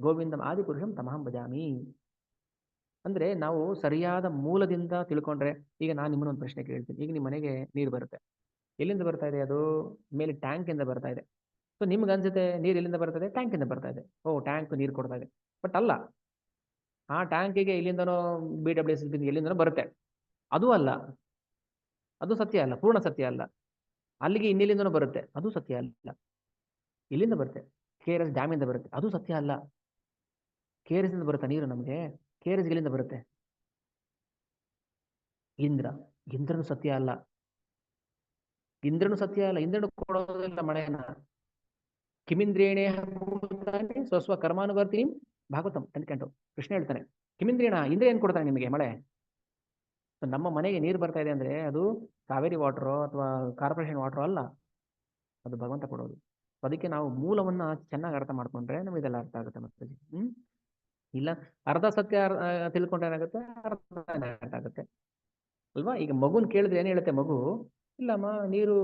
ಗೋವಿಂದಂ ಆದಿಪುರುಷಂ ತಮಾಂ ಭಜಾಮಿ. ಅಂದ್ರೆ ನಾವು ಸರಿಯಾದ ಮೂಲದಿಂದ ತಿಳ್ಕೊಂಡ್ರೆ, ಈಗ ನಾನು ನಿಮ್ಮನ್ನೊಂದು ಪ್ರಶ್ನೆ ಕೇಳ್ತೀನಿ. ಈಗ ನಿಮ್ಮ ಮನೆಗೆ ನೀರು ಬರುತ್ತೆ, ಎಲ್ಲಿಂದ ಬರ್ತಾ ಇದೆ? ಅದು ಮೇಲೆ ಟ್ಯಾಂಕ್ ಇಂದ ಬರ್ತಾ ಇದೆ. ಸೊ ನಿಮ್ಗೆ ಅನ್ಸುತ್ತೆ ನೀರು ಎಲ್ಲಿಂದ ಬರ್ತದೆ? ಟ್ಯಾಂಕ್ ಇಂದ ಬರ್ತಾ ಇದೆ. ಓ, ಟ್ಯಾಂಕ್ ನೀರು ಕೊಡ್ತಾ ಇದೆ. ಬಟ್ ಅಲ್ಲ, ಆ ಟ್ಯಾಂಕಿಗೆ ಇಲ್ಲಿಂದನೋ BWS ಎಲ್ಲಿಂದನೋ ಬರುತ್ತೆ. ಅದು ಅಲ್ಲ, ಅದು ಸತ್ಯ ಅಲ್ಲ, ಪೂರ್ಣ ಸತ್ಯ ಅಲ್ಲ. ಅಲ್ಲಿಗೆ ಇನ್ನೆಲ್ಲಿಂದನೋ ಬರುತ್ತೆ, ಅದು ಸತ್ಯ ಅಲ್ಲ. ಇಲ್ಲಿಂದ ಬರುತ್ತೆ, KRS ಡ್ಯಾಮ್ ಇಂದ ಬರುತ್ತೆ, ಅದು ಸತ್ಯ ಅಲ್ಲ. KRS ಇಂದ ಬರುತ್ತೆ ನೀರು ನಮಗೆ, KRS ಎಲ್ಲಿಂದ ಬರುತ್ತೆ? ಇಂದ್ರನು ಸತ್ಯ ಅಲ್ಲ. ಇಂದ್ರನು ಸತ್ಯ ಅಲ್ಲ, ಇಂದ್ರನು ಕೊಡೋದಿಲ್ಲ ಮಳೆಯನ್ನ. ಕಿಮಿಂದ್ರೇಣೇ ಸ್ವಸ್ವ ಕರ್ಮಾನುವರ್ತಿನಿ ಭಾಗವತಂ 10 ಕೃಷ್ಣ ಹೇಳ್ತಾನೆ, ಕಿಮಿಂದ್ರೇಣ, ಇಂದ್ರ ಏನ್ ಕೊಡ್ತಾನೆ ನಿಮಗೆ ಮಳೆ? ನಮ್ಮ ಮನೆಗೆ ನೀರು ಬರ್ತಾ ಇದೆ ಅಂದ್ರೆ ಅದು ಕಾವೇರಿ ವಾಟರ್ ಅಥವಾ ಕಾರ್ಪೊರೇಷನ್ ವಾಟರ್ ಅಲ್ಲ, ಅದು ಭಗವಂತ ಕೊಡೋದು. ಅದಕ್ಕೆ ನಾವು ಮೂಲವನ್ನ ಚೆನ್ನಾಗಿ ಅರ್ಥ ಮಾಡ್ಕೊಂಡ್ರೆ ನಮಗೆಲ್ಲ ಅರ್ಥ ಆಗುತ್ತೆ. ಮತ್ತೆ ಇಲ್ಲ ಅರ್ಧ ಸತ್ಯ ತಿಳ್ಕೊಂಡ್ರೆ ಏನಾಗುತ್ತೆ, ಅರ್ಧ ಆಗುತ್ತೆ ಅಲ್ವಾ? ಈಗ ಮಗುನ್ ಕೇಳಿದ್ರೆ ಏನ್ ಹೇಳುತ್ತೆ ಮಗು? ಇಲ್ಲಮ್ಮ, ನೀರು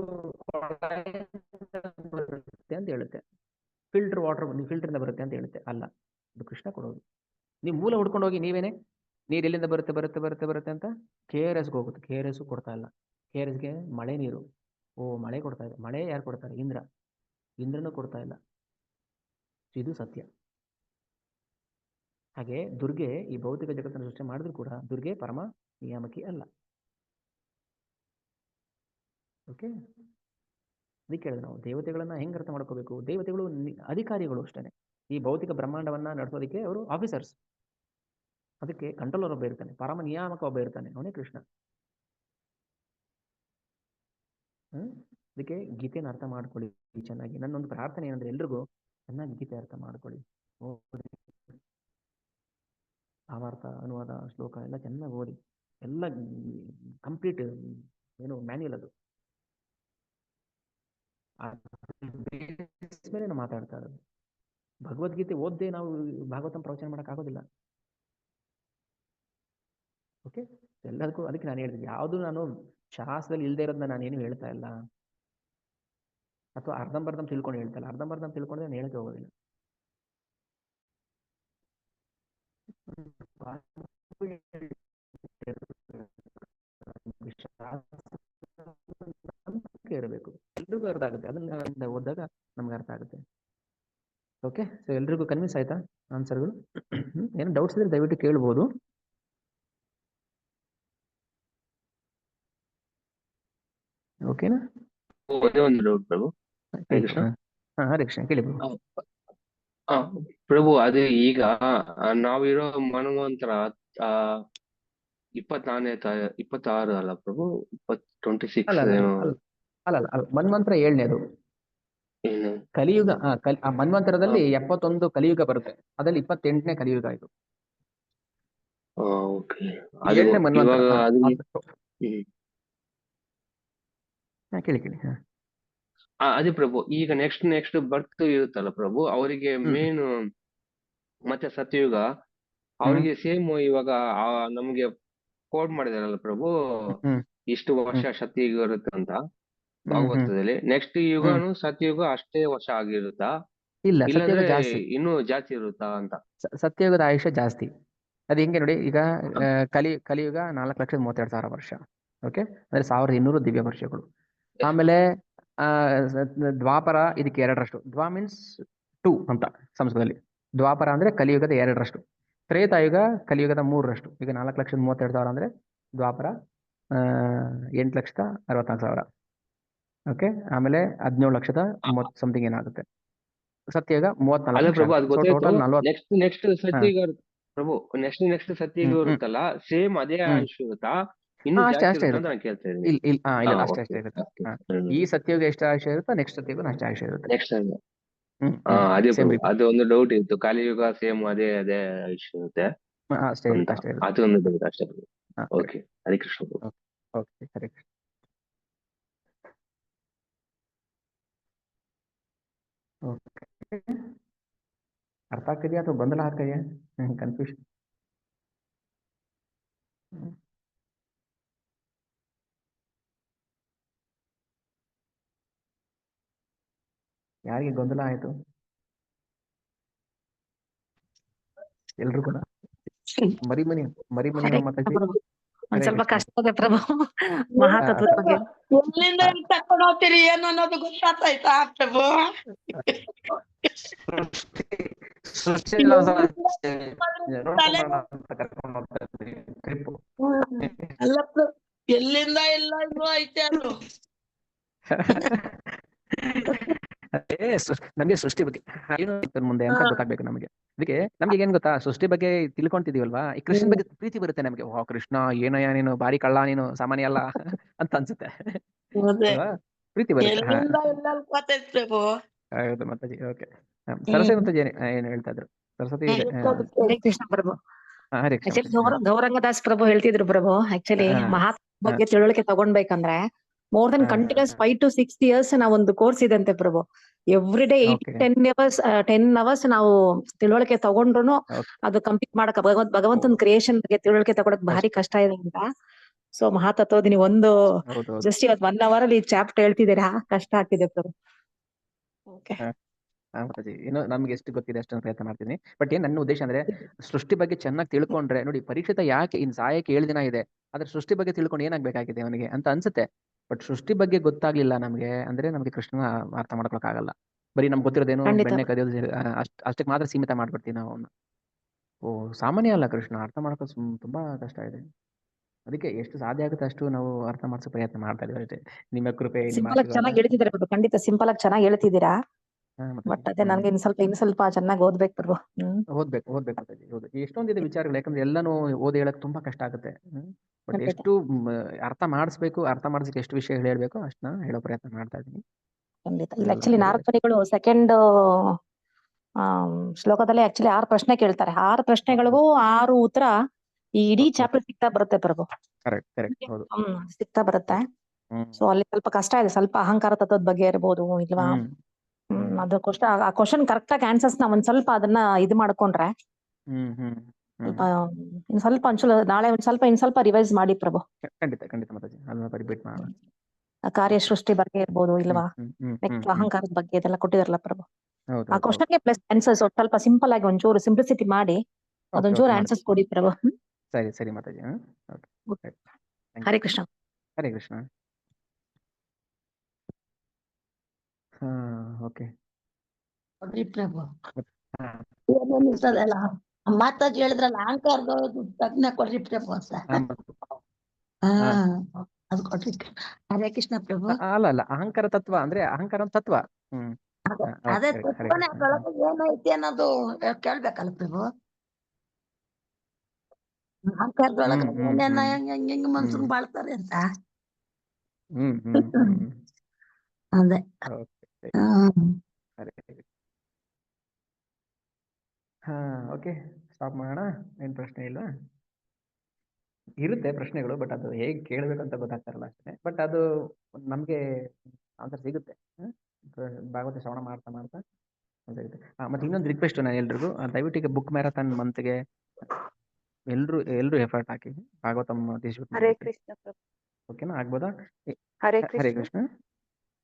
ಬರುತ್ತೆ ಅಂತ ಹೇಳುತ್ತೆ, ಫಿಲ್ಟರ್ ವಾಟರ್ ಫಿಲ್ಟರ್ನ ಬರುತ್ತೆ ಅಂತ ಹೇಳುತ್ತೆ. ಅಲ್ಲ, ಅದು ಕೃಷ್ಣ ಕೊಡೋದು. ನೀವು ಮೂಲ ಹುಡ್ಕೊಂಡು ಹೋಗಿ ನೀವೇನೆ ನೀರು ಎಲ್ಲಿಂದ ಬರುತ್ತೆ ಬರುತ್ತೆ ಬರುತ್ತೆ ಬರುತ್ತೆ ಅಂತ KRSಗೆ ಹೋಗುತ್ತೆ. KRS ಕೊಡ್ತಾ ಇಲ್ಲ. KRSಗೆ ಮಳೆ ನೀರು, ಓ ಮಳೆ ಕೊಡ್ತಾ ಇದೆ. ಮಳೆ ಯಾರು ಕೊಡ್ತಾರೆ? ಇಂದ್ರನೂ ಕೊಡ್ತಾ ಇಲ್ಲ. ಇದು ಸತ್ಯ. ಹಾಗೆ ದುರ್ಗೆ ಈ ಭೌತಿಕ ಜಗತ್ತನ್ನು ಸೃಷ್ಟಿ ಮಾಡಿದ್ರು ಕೂಡ ದುರ್ಗೆ ಪರಮ ನಿಯಾಮಕಿ ಅಲ್ಲ. ಓಕೆ, ಅದಕ್ಕೆ ಹೇಳಿದ್ರೆ ನಾವು ದೇವತೆಗಳನ್ನ ಹೆಂಗ್ ಅರ್ಥ ಮಾಡ್ಕೋಬೇಕು? ದೇವತೆಗಳು ಅಧಿಕಾರಿಗಳು ಅಷ್ಟೇ. ಈ ಭೌತಿಕ ಬ್ರಹ್ಮಾಂಡವನ್ನ ನಡೆಸೋದಕ್ಕೆ ಅವರು ಆಫೀಸರ್ಸ್. ಅದಕ್ಕೆ ಕಂಟ್ರೋಲರ್ ಒಬ್ಬ ಇರ್ತಾನೆ, ಪರಮ ನಿಯಾಮಕ ಒಬ್ಬ ಇರ್ತಾನೆ, ಅವನೇ ಕೃಷ್ಣ. ಅದಕ್ಕೆ ಗೀತೆಯನ್ನು ಅರ್ಥ ಮಾಡ್ಕೊಳ್ಳಿ ಚೆನ್ನಾಗಿ. ನನ್ನೊಂದು ಪ್ರಾರ್ಥನೆ ಏನಂದ್ರೆ, ಎಲ್ರಿಗೂ ಚೆನ್ನಾಗಿ ಗೀತೆ ಅರ್ಥ ಮಾಡ್ಕೊಳ್ಳಿ. ಭಾವಾರ್ಥ ಅನುವಾದ ಶ್ಲೋಕ ಎಲ್ಲ ಚೆನ್ನಾಗಿ ಓದಿ, ಎಲ್ಲ ಕಂಪ್ಲೀಟ್ ಏನು ಮ್ಯಾನ್ಯಲ್ ಅದು ಮೇಲೆ ನಾವು ಮಾತಾಡ್ತಾ ಇರೋದು. ಭಗವದ್ಗೀತೆ ಓದ್ದೇ ನಾವು ಭಾಗವತನ ಪ್ರವಚನ ಮಾಡೋಕ್ಕಾಗೋದಿಲ್ಲ. ಓಕೆ, ಎಲ್ಲದಕ್ಕೂ ಅದಕ್ಕೆ ನಾನು ಹೇಳಿದ್ದೀನಿ, ಯಾವುದು ನಾನು ಶಾಸ್ತ್ರದಲ್ಲಿ ಇಲ್ಲದೆ ಇರೋದನ್ನ ನಾನೇನು ಹೇಳ್ತಾ ಇಲ್ಲ, ಅಥವಾ ಅರ್ಧಂಬರ್ಧಂ ತಿಳ್ಕೊಂಡು ಹೇಳ್ತಾ ಇಲ್ಲ. ಅರ್ಧಂಬರ್ಧಂ ತಿಳ್ಕೊಂಡ್ರೆ ನಾನು ಹೇಳಕ್ಕೆ ಹೋಗೋದಿಲ್ಲ. ಇರಬೇಕು, ಎಲ್ರಿಗೂ ಅರ್ಥ ಆಗುತ್ತೆ. ಅದನ್ನ ಓದಿದಾಗ ನಮ್ಗೆ ಅರ್ಥ ಆಗುತ್ತೆ. ಓಕೆ, ಸೊ ಎಲ್ರಿಗೂ ಕನ್ವಿನ್ಸ್ ಆಯ್ತಾ ಆನ್ಸರ್ಗಳು? ಏನು ಡೌಟ್ಸ್ ಇದ್ರೆ ದಯವಿಟ್ಟು ಕೇಳ್ಬೋದು. ಓಕೆನಾ? ಒಂದೇ ಒಂದು ಡೌಟ್ ಪ್ರಭು. ಹರೇ ಕೃಷ್ಣ. ಹರೇ ಕೃಷ್ಣ, ಕೇಳಿ ಪ್ರಭು. ಪ್ರಭು, ಅದು ಈಗ ನಾವಿರೋ ಮನ್ವಂತರ 26 ಅಲ್ಲ ಪ್ರಭು? 26 ಅಲ್ಲ, ಮನ್ವಂತರ 7ನೇದು ಕಲಿಯುಗ. ಆ ಮನ್ವಂತರದಲ್ಲಿ 71 ಕಲಿಯುಗ ಬರುತ್ತೆ, ಅದ್ರಲ್ಲಿ 28ನೇ ಕಲಿಯುಗ ಇದು. ಓಕೆ, 7ನೇ ಮನ್ವಂತರ. ಕೇಳಿ. ಅದೇ ಪ್ರಭು, ಈಗ ನೆಕ್ಸ್ಟ್ ಬರ್ತ್ ಇರುತ್ತಲ್ಲ ಪ್ರಭು, ಅವರಿಗೆ ಮೇನ್ ಮತ್ತೆ ಸತ್ಯಯುಗ ಅವರಿಗೆ ಸೇಮ್ ಇವಾಗ ನಮ್ಗೆ ಕೋಡ್ ಮಾಡಿದಾರಲ್ಲ ಪ್ರಭು, ಇಷ್ಟು ವರ್ಷ ಸತ್ಯಯುಗ ಇರುತ್ತೆ ಅಂತ ಭಾಗವತದಲ್ಲಿ. ನೆಕ್ಸ್ಟ್ ಯುಗನು ಸತ್ಯಯುಗ ಅಷ್ಟೇ ವರ್ಷ ಆಗಿರುತ್ತಾ, ಇಲ್ಲ ಇಲ್ಲಾಂದ್ರೆ ಇನ್ನೂ ಜಾಸ್ತಿ ಇರುತ್ತಾ ಅಂತ? ಸತ್ಯಯುಗದ ಆಯುಷ್ಯ ಜಾಸ್ತಿ. ಅದು ಹೆಂಗೆ ನೋಡಿ, ಈಗ ಕಲಿಯುಗ 4,32,000 ವರ್ಷ. ಓಕೆ, ಅಂದ್ರೆ 1200 ದಿವ್ಯ ವರ್ಷಗಳು. ಆಮೇಲೆ ದ್ವಾಪರ ಇದಕ್ಕೆ 2ರಷ್ಟು. ದ್ವಾ ಮೀನ್ಸ್ 2 ಅಂತ ಸಂಸ್ಕೃತದಲ್ಲಿ. ದ್ವಾಪರ ಅಂದ್ರೆ ಕಲಿಯುಗದ 2ರಷ್ಟು. ತ್ರೇತಾಯುಗ ಕಲಿಯುಗದ 3ರಷ್ಟು. ಈಗ 4,32,000 ಅಂದ್ರೆ ದ್ವಾಪರ 8,64,000. ಓಕೆ, ಆಮೇಲೆ 17,30,000 ಸಮಥಿಂಗ್ ಏನಾಗುತ್ತೆ. ಸತ್ಯಯುಗ 34,000. ನೆಕ್ಸ್ಟ್ ಸತ್ಯಯುಗ ಪ್ರಭು, ನೆಕ್ಸ್ಟ್ ಸತ್ಯಯುಗ ಇರುತ್ತಲ್ಲ, ಸೇಮ್ ಅದೇ ಆಯುಷ್ ಇರುತ್ತಾ, ಇನ್ನು ಜಾಸ್ತಿ ಇರುತ್ತಾ ಅಂತ ನಾನು ಕೇಳ್ತಾ ಇದ್ದೀನಿ. ಇಲ್ಲ, ಅಷ್ಟೇ ಇರುತ್ತೆ. ಈ ಸತ್ಯಯುಗ ಎಷ್ಟು ಆಯುಷ್ಯ ಇರುತ್ತೋ ನೆಕ್ಸ್ಟ್ ಸತ್ಯಯುಗ ಅಷ್ಟೇ ಆಯುಷ್ಯ ಇರುತ್ತೆ. ಅದೇ ಅದು ಒಂದು ಡೌಟ್ ಇತ್ತು, ಕಲಿಯುಗ ಸೇಮ್ ಅದೇ ಆಯುಷ್ ಇರುತ್ತೆ ಅಷ್ಟೇ ಇರುತ್ತೆ. ಅದು ಒಂದು ಡೌಟ್ ಅಷ್ಟೇ. Okay, Hare Krishna. Okay, Hare Krishna. Okay, ಅರ್ಥ ಆಗ್ತಿದೆಯಾ ಅಥವಾ ಗೊಂದಲ ಆಗ್ತಿದೆಯಾ? ಕನ್ಫ್ಯೂಷನ್? ಯಾರಿಗೆ ಗೊಂದಲ ಆಯ್ತು? ಎಲ್ರು ಕೂಡ ಮರಿಮನಿ ಮಾತಾಡಿ. ಒಂದ್ ಸ್ವಲ್ಪ ಕಷ್ಟ ಇದೆ ಪ್ರಭು, ಮಹಾತತ್ವದ ಬಗ್ಗೆ. ಎಲ್ಲಿಂದ ತಕೊಂಡು ಹೋಗ್ತೀರಿ ಏನು ಅನ್ನೋದು ಗೊತ್ತಾಯ್ತಾ ಪ್ರಭು? ಅಲ್ಲ, ಎಲ್ಲಿಂದ ಎಲ್ಲ ಐತೆ ಅದು. ನಮ್ಗೆ ಸೃಷ್ಟಿ ಬಗ್ಗೆ ಏನು ಮುಂದೆ ಅಂತ ಗೊತ್ತಾಗ್ಬೇಕು ನಮಗೆ. ಅದಕ್ಕೆ ನಮ್ಗೆ ಏನ್ ಗೊತ್ತಾ, ಸೃಷ್ಟಿ ಬಗ್ಗೆ ತಿಳ್ಕೊಂತಿದೀವಲ್ವಾ, ಈ ಕೃಷ್ಣ ಬಗ್ಗೆ ಪ್ರೀತಿ ಬರುತ್ತೆ ನಮ್ಗೆ. ಓ ಕೃಷ್ಣ ಏನಯ್ಯ ನೀನು ಭಾರಿ ಕಳ್ಳ, ನೀನು ಸಾಮಾನ್ಯ ಅಲ್ಲ ಅಂತ ಅನ್ಸುತ್ತೆ. ಪ್ರೀತಿ ಬರುತ್ತೆ. ಹೌದು ಮಾತಾಜಿ. ಓಕೆ, ಸರಸ್ವತಿ ಮಾತಾಜಿ ಏನ್ ಹೇಳ್ತಾ ಇದ್ರು? ಸರಸ್ವತಿ. ಹರೇ ಕೃಷ್ಣ ಪ್ರಭು. ಹರೇ ಕೃಷ್ಣ. ಗೌರಂಗದಾಸ್ ಪ್ರಭು ಹೇಳ್ತಿದ್ರು ಪ್ರಭು, ಆಕ್ಚುಲಿ ಮಹಾತ್ಮ ಬಗ್ಗೆ ತಿಳುವಳಿಕೆ ತಗೊಂಡ್ಬೇಕಂದ್ರೆ more than continuous 5 to 6 years ನಾವೊಂದು ಕೋರ್ಸ್ ಇದಂತೆ ಪ್ರಭು. ಎವ್ರಿ ಡೇ 10 hours ನಾವು ತಿಳುವಳಿಕೆ ತಗೊಂಡ್ರು ಅದು ಕಂಪ್ಲೀಟ್ ಮಾಡಕ್ ಭಗವಂತನ ಕ್ರಿಯೇಷನ್ ಬಗ್ಗೆ ತಿಳುವಳಿಕೆ ತಗೊಳಕ್ ಭಾರಿ ಕಷ್ಟ ಇದೆ ಅಂತ. ಸೊ ಮಹಾತತ್ವದ ನೀವು ಒಂದು ಜಸ್ಟ್ ಇವತ್ತು 1 hour ಅಲ್ಲಿ ಚಾಪ್ಟರ್ ಹೇಳ್ತಿದ್ದೀರಾ, ಕಷ್ಟ ಆಗ್ತಿದೆ ಪ್ರಭು. ಓಕೆ, ಏನೋ ನಮ್ಗೆ ಎಷ್ಟು ಗೊತ್ತಿದೆ ಅಷ್ಟೊಂದು ಪ್ರಯತ್ನ ಮಾಡ್ತೀನಿ. ಬಟ್ ಏನ್ ನನ್ನ ಉದ್ದೇಶ ಅಂದ್ರೆ, ಸೃಷ್ಟಿ ಬಗ್ಗೆ ಚೆನ್ನಾಗಿ ತಿಳ್ಕೊಂಡ್ರೆ ನೋಡಿ, ಪರೀಕ್ಷಿತ ಯಾಕೆ ಇನ್ ಸಾಯಕ್ಕೆ 7 ದಿನ ಇದೆ, ಆದ್ರೆ ಸೃಷ್ಟಿ ಬಗ್ಗೆ ತಿಳ್ಕೊಂಡು ಏನಾಗ್ಬೇಕಾಗಿದೆ ಅವನಿಗೆ ಅಂತ ಅನ್ಸುತ್ತೆ. ಬಟ್ ಸೃಷ್ಟಿ ಬಗ್ಗೆ ಗೊತ್ತಾಗ್ಲಿಲ್ಲ ನಮ್ಗೆ ಅಂದ್ರೆ ನಮ್ಗೆ ಕೃಷ್ಣನ ಅರ್ಥ ಮಾಡ್ಕೊಳಕ್ ಆಗಲ್ಲ. ಬರೀ ನಮ್ಗೆ ಗೊತ್ತಿರೋದೇನು ಬೆಣ್ಣೆ ಕದಿಯೋದು ಅಷ್ಟಕ್ಕೆ ಮಾತ್ರ ಸೀಮಿತ ಮಾಡ್ಬಿಡ್ತೀವಿ ನಾವು ಅವನ್ನ. ಓ ಸಾಮಾನ್ಯ ಅಲ್ಲ ಕೃಷ್ಣ, ಅರ್ಥ ಮಾಡ್ಕೋ ತುಂಬಾ ಕಷ್ಟ ಇದೆ. ಅದಕ್ಕೆ ಎಷ್ಟು ಸಾಧ್ಯ ಆಗುತ್ತೆ ಅಷ್ಟು ನಾವು ಅರ್ಥ ಮಾಡ್ಸೋ ಪ್ರಯತ್ನ ಮಾಡ್ತಾ ಇದೀವಿ ಅಷ್ಟೇ. ನಿಮ್ಮ ಕೃಪೆ, ಚೆನ್ನಾಗಿ ಹೇಳ್ತಿದ್ದೀರಾ ಪ್ರಭು, ಖಂಡಿತ ಸಿಂಪಲ್ ಆಗಿ ಚೆನ್ನಾಗಿ ಹೇಳ್ತಿದ್ದೀರಾ. ಬಟ್ ಅದೇ ನನ್ಗೆ ಇನ್ ಸ್ವಲ್ಪ ಚೆನ್ನಾಗಿ ಓದ್ಬೇಕು ಪ್ರಭು. ಓದ್ಬೇಕು. ಎಷ್ಟೊಂದಿದೆ ವಿಚಾರಗಳು, ಯಾಕಂದ್ರೆ ಎಲ್ಲಾನು ಓದಿ ಹೇಳಕ್ ತುಂಬಾ ಕಷ್ಟ ಆಗುತ್ತೆ. ಬಟ್ ಎಷ್ಟು ಅರ್ಥ ಮಾಡಿಸ್ಬೇಕು, ಅರ್ಥ ಮಾಡಿಸಕ್ಕೆ ಎಷ್ಟು ವಿಷಯ ಹೇಳ್ಬೇಕು ಅಷ್ಟನ್ನ ಹೇಳೋ ಪ್ರಯತ್ನ ಮಾಡ್ತಾ ಇದೀನಿ. ಖಂಡಿತ. ಇಲ್ಲ ಆಕ್ಚುಲಿ ನಾರದಮುನಿಗಳು ಸೆಕೆಂಡ್ ಶ್ಲೋಕದಲ್ಲಿ ಆಕ್ಚುಲಿ 6 ಪ್ರಶ್ನೆ ಕೇಳ್ತಾರೆ. 6 ಪ್ರಶ್ನೆಗಳಿಗೂ 6 ಉತ್ತರ ಈ ಇಡೀ ಚಾಪ್ಟರ್ ಸಿಗ್ತಾ ಬರುತ್ತೆ ಪ್ರಭು. ಕರೆಕ್ಟ್ ಹೌದು. ಸಿಗ್ತಾ ಬರುತ್ತೆ. ಸೊ ಅಲ್ಲಿ ಸ್ವಲ್ಪ ಕಷ್ಟ ಇದೆ, ಸ್ವಲ್ಪ ಅಹಂಕಾರ ತತ್ವದ ಬಗ್ಗೆ ಇರ್ಬೋದು ಇಲ್ವಾ. ಅದಕ್ಕೋಸ್ಕರ ಆ ಕ್ವಶನ್ ಕರೆಕ್ಟ್ ಆಗಿ ಆನ್ಸರ್ಸ್ ನ ಒಂದ್ ಸ್ವಲ್ಪ ಅದನ್ನ ಇದು ಮಾಡ್ಕೊಂಡ್ರೆ ಸ್ವಲ್ಪ ಇನ್ ಸ್ವಲ್ಪ ಒಂಚೂರು ನಾಳೆ ಇನ್ ಸ್ವಲ್ಪ ರಿವೈಸ್ ಮಾಡಿ ಪ್ರಭು. ಖಂಡಿತ ಮಾತಾಜಿ, ಅದನ್ನ ರಿಪೀಟ್ ಮಾಡೋಣ. ಕಾರ್ಯ ಸೃಷ್ಟಿ ಬಗ್ಗೆ ಇರ್ಬೋದು ಇಲ್ವಾ, ನೆಕ್ಸ್ಟ್ ಅಹಂಕಾರದ ಬಗ್ಗೆ ಇದೆಲ್ಲ ಕೊಟ್ಟಿದಾರಲ್ಲ ಪ್ರಭು. ಆ ಕ್ವಶನ್ಗೆ ಪ್ಲಸ್ ಆನ್ಸರ್ಸ್ ಸ್ವಲ್ಪ ಸಿಂಪಲ್ ಆಗಿ ಒಂಚೂರು ಸಿಂಪ್ಲಿಸಿಟಿ ಮಾಡಿ ಅದೊಂಚೂರು ಆನ್ಸರ್ಸ್ ಕೊಡಿ ಪ್ರಭು. ಸರಿ ಮಾತಾಜಿ. ಹರೇ ಕೃಷ್ಣ. ಹರೇ ಕೃಷ್ಣ. ಓಕೆ ಪ್ರಭು ಏನಿಸ್ತದಲ್ಲ ಮಾತಾಜಿ ಹೇಳಿದ್ರಲ್ಲ ಅಹಂಕಾರದ ತಜ್ಞ ಕೊಡ್ರಿ ಪ್ರಭು ಅಂತ. ಅದು ಕೊಡ್ರಿ. ಹರೇ ಕೃಷ್ಣ ಪ್ರಭು. ಅಲ್ಲ ಅಹಂಕಾರ ತತ್ವ ಅಂದ್ರೆ ಅಹಂಕಾರ ತತ್ವ. ಅದೇ ತತ್ವನೇ ಅದ್ರೊಳಗೆ ಏನೈತಿ ಅನ್ನೋದು ಕೇಳ್ಬೇಕಲ್ಲ ಪ್ರಭು. ಅಹಂಕಾರದೊಳಗೆ ಏನೇನ ಹೆಂಗ್ ಮನ್ಸನ್ ಬಾಳ್ತಾರೆ ಅಂತ. ಅದೇ ಓಕೆ, ಸ್ಟಾಪ್ ಮಾಡೋಣ. ಏನ್ ಪ್ರಶ್ನೆ ಇಲ್ಲ, ಇರುತ್ತೆ ಪ್ರಶ್ನೆಗಳು, ಬಟ್ ಅದು ಹೇಗೆ ಕೇಳಬೇಕಂತ ಗೊತ್ತಾಗ್ತಾರಲ್ಲ ಅಷ್ಟೇ. ಬಟ್ ಅದು ನಮ್ಗೆ ಆನ್ಸರ್ ಸಿಗುತ್ತೆ ಭಾಗವತ ಶ್ರವಣ ಮಾಡ್ತಾ ಸಿಗುತ್ತೆ. ಮತ್ತೆ ಇನ್ನೊಂದು ರಿಕ್ವೆಸ್ಟ್ ನಾನು ಎಲ್ರಿಗೂ, ದಯವಿಟ್ಟು ಈಗ ಬುಕ್ ಮ್ಯಾರಥಾನ್ ಮಂತ್ಗೆ ಎಲ್ರು ಎಫರ್ಟ್ ಹಾಕಿ ಭಾಗವತಂ ಹರೇ ಕೃಷ್ಣ ಪ್ರಭು. ಓಕೆನಾ, ಆಗ್ಬೋದಾ? ಹರೇ ಹರೇ ಕೃಷ್ಣ. ಕೃಷ್ಣ.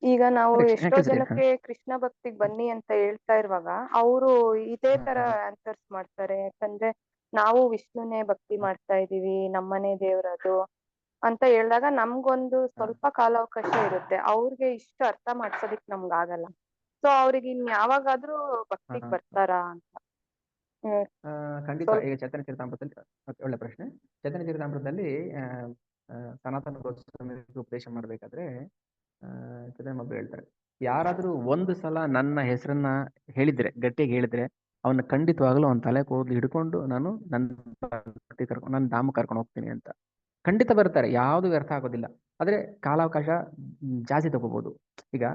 ಈಗ ನಾವು ಎಷ್ಟೋ ಕೇಳಿಸ್ರಿ? ಜನಕ್ಕೆ ಕೃಷ್ಣ ಭಕ್ತಿಗ್ ಬನ್ನಿ ಅಂತ ಹೇಳ್ತಾ ಇರುವಾಗ ಅವರು ಇದೇ ತರ ಆನ್ಸರ್ಸ್ ಮಾಡ್ತಾರೆ. ಯಾಕಂದ್ರೆ ನಾವು ವಿಷ್ಣುನೇ ಭಕ್ತಿ ಮಾಡ್ತಾ ಇದೀವಿ, ನಮ್ಮನೆ ದೇವ್ರದು ಅಂತ ಹೇಳಿದಾಗ ನಮ್ಗೊಂದು ಸ್ವಲ್ಪ ಕಾಲಾವಕಾಶ ಇರುತ್ತೆ. ಅವ್ರಿಗೆ ಇಷ್ಟು ಅರ್ಥ ಮಾಡ್ಸೋದಿಕ್ ನಮ್ಗ್ ಆಗಲ್ಲ. ಸೊ ಅವ್ರಿಗೆ ಇನ್ ಯಾವಾಗಾದ್ರೂ ಭಕ್ತಿಗ್ ಬರ್ತಾರಾ ಅಂತ. ಖಂಡಿತ. ಈಗ ಚೈತನ್ಯ ಚರಿತಾಮೃತದಲ್ಲಿ ಒಳ್ಳೆ ಪ್ರಶ್ನೆ. ಚೈತನ್ಯ ಚರಿತಾಮೃತದಲ್ಲಿ ಸನಾತನ ಗೋಸ್ವಾಮಿ ಉಪದೇಶ ಮಾಡ್ಬೇಕಾದ್ರೆ ಚೈತನ್ಯ ಮಹಾಪ್ರಭು ಹೇಳ್ತಾರೆ, ಯಾರಾದ್ರೂ ಒಂದು ಸಲ ನನ್ನ ಹೆಸರನ್ನ ಹೇಳಿದ್ರೆ, ಗಟ್ಟಿಯಾಗಿ ಹೇಳಿದ್ರೆ, ಅವನ್ನ ಖಂಡಿತವಾಗ್ಲೂ ಅವನ ತಲೆ ಕೂದಲು ಹಿಡ್ಕೊಂಡು ನಾನು ನನ್ನ ಧಾಮ ಕರ್ಕೊಂಡು ಹೋಗ್ತೀನಿ ಅಂತ. ಖಂಡಿತ ಬರ್ತಾರೆ, ಯಾವುದು ವ್ಯರ್ಥ ಆಗೋದಿಲ್ಲ. ಆದ್ರೆ ಕಾಲಾವಕಾಶ ಜಾಸ್ತಿ ತಗೋಬಹುದು. ಈಗ